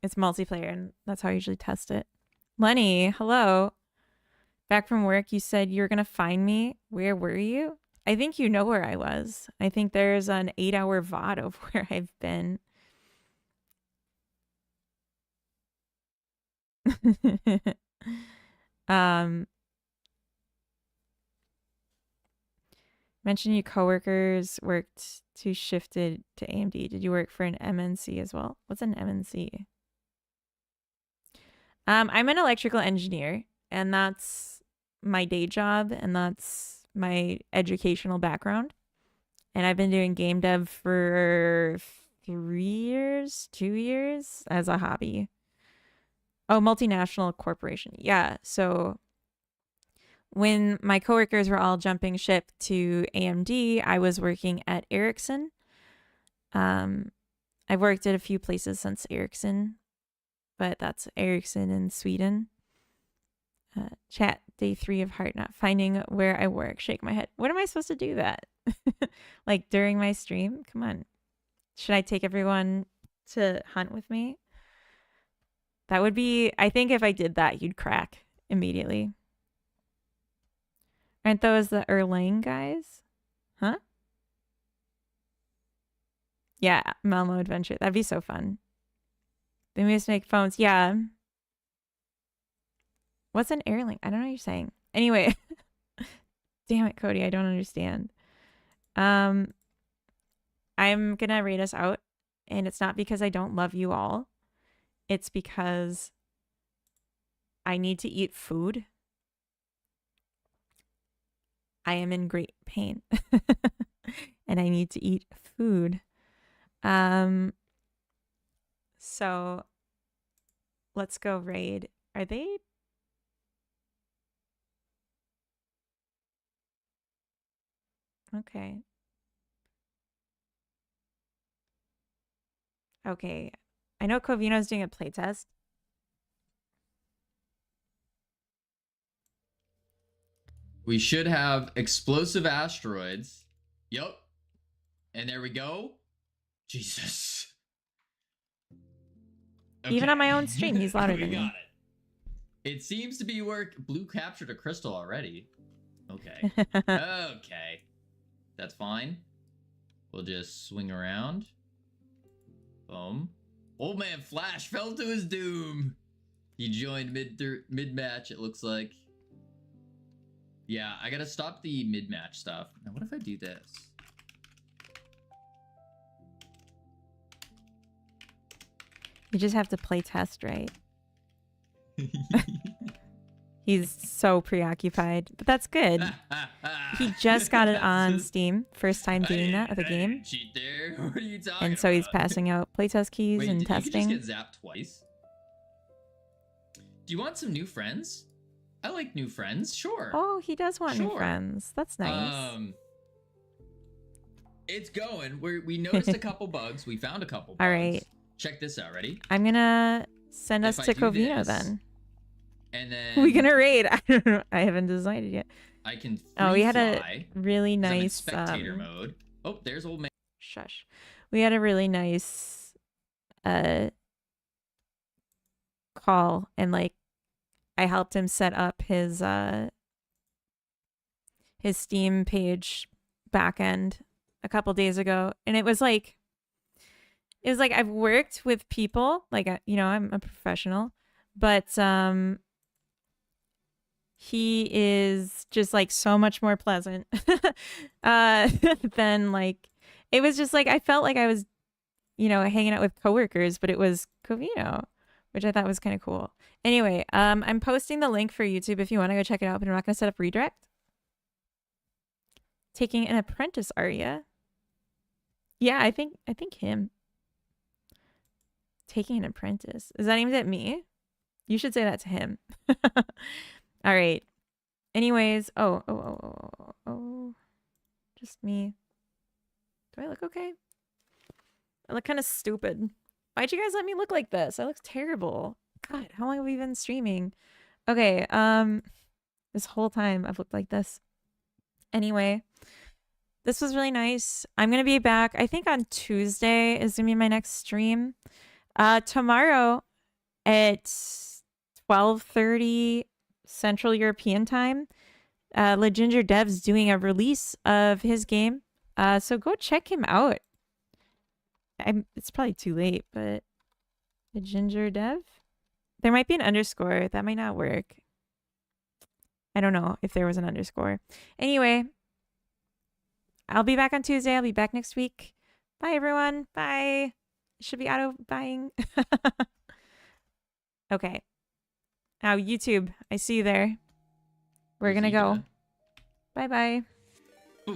it's multiplayer and that's how I usually test it. Lenny, hello. Back from work, you said you were gonna find me. Where were you? I think you know where I was. I think there's an 8-hour VOD of where I've been. Mentioned you coworkers worked to shifted to AMD. Did you work for an MNC as well? What's an MNC? I'm an electrical engineer, and that's my day job, and that's my educational background. And I've been doing game dev for 2 years as a hobby. Oh, multinational corporation. Yeah, so when my coworkers were all jumping ship to AMD, I was working at Ericsson. I've worked at a few places since Ericsson, but that's Ericsson in Sweden. Chat, day 3 of heart not finding where I work. Shake my head. When am I supposed to do that? Like during my stream? Come on. Should I take everyone to hunt with me? That would be, I think if I did that, you'd crack immediately. Aren't those the Erlang guys? Huh? Yeah, Malmo Adventure. That'd be so fun. They must make phones. Yeah. What's an Erlang? I don't know what you're saying. Anyway. Damn it, Cody. I don't understand. I'm gonna rate us out. And it's not because I don't love you all. It's because I need to eat food. I am in great pain. And I need to eat food. So let's go raid. Are they? Okay. Okay. I know Covino's doing a playtest. We should have explosive asteroids. Yup. And there we go. Jesus. Okay. Even on my own stream, he's louder than me. Got it. It seems to be work. Blue captured a crystal already. Okay. Okay. That's fine. We'll just swing around. Boom. Old man Flash fell to his doom. He joined mid-match, it looks like. Yeah, I gotta stop the mid-match stuff. Now, what if I do this? You just have to play test, right? He's so preoccupied, but that's good. He just got it on Steam. First time doing that with a game. Cheat there. What are you talking and so about? He's passing out playtest keys. Wait, and testing. You just get zapped twice? Do you want some new friends? I like new friends, sure. Oh, he does want new friends. That's nice. It's going. We noticed a couple bugs. We found a couple bugs. All right. Check this out. Ready? I'm gonna send us to Covino then. And then we're gonna raid. I don't know. I haven't decided yet. I can we had a really nice spectator mode. Oh, there's old man. Shush. We had a really nice call, and like I helped him set up his Steam page backend a couple days ago, and it was like it was like I've worked with people, like you know, I'm a professional, but he is just like so much more pleasant than like it was just like I felt like I was, you know, hanging out with coworkers, but it was Covino, which I thought was kind of cool. Anyway, I'm posting the link for YouTube if you want to go check it out, but I'm not going to set up redirect. Taking an apprentice, are ya? Yeah, I think him. Taking an apprentice. Is that aimed at me? You should say that to him. All right. Anyways, oh. Just me. Do I look okay? I look kind of stupid. Why'd you guys let me look like this? I look terrible. God, how long have we been streaming? Okay, this whole time I've looked like this. Anyway, this was really nice. I'm gonna be back. I think on Tuesday is gonna be my next stream. Tomorrow at 12:30 Central European time, Leginger Dev's doing a release of his game. So go check him out. It's probably too late, but Leginger Dev? There might be an underscore. That might not work. I don't know if there was an underscore. Anyway, I'll be back on Tuesday. I'll be back next week. Bye, everyone. Bye. Should be auto buying. Okay. Now, YouTube, I see you there. We're going to go. Bye-bye.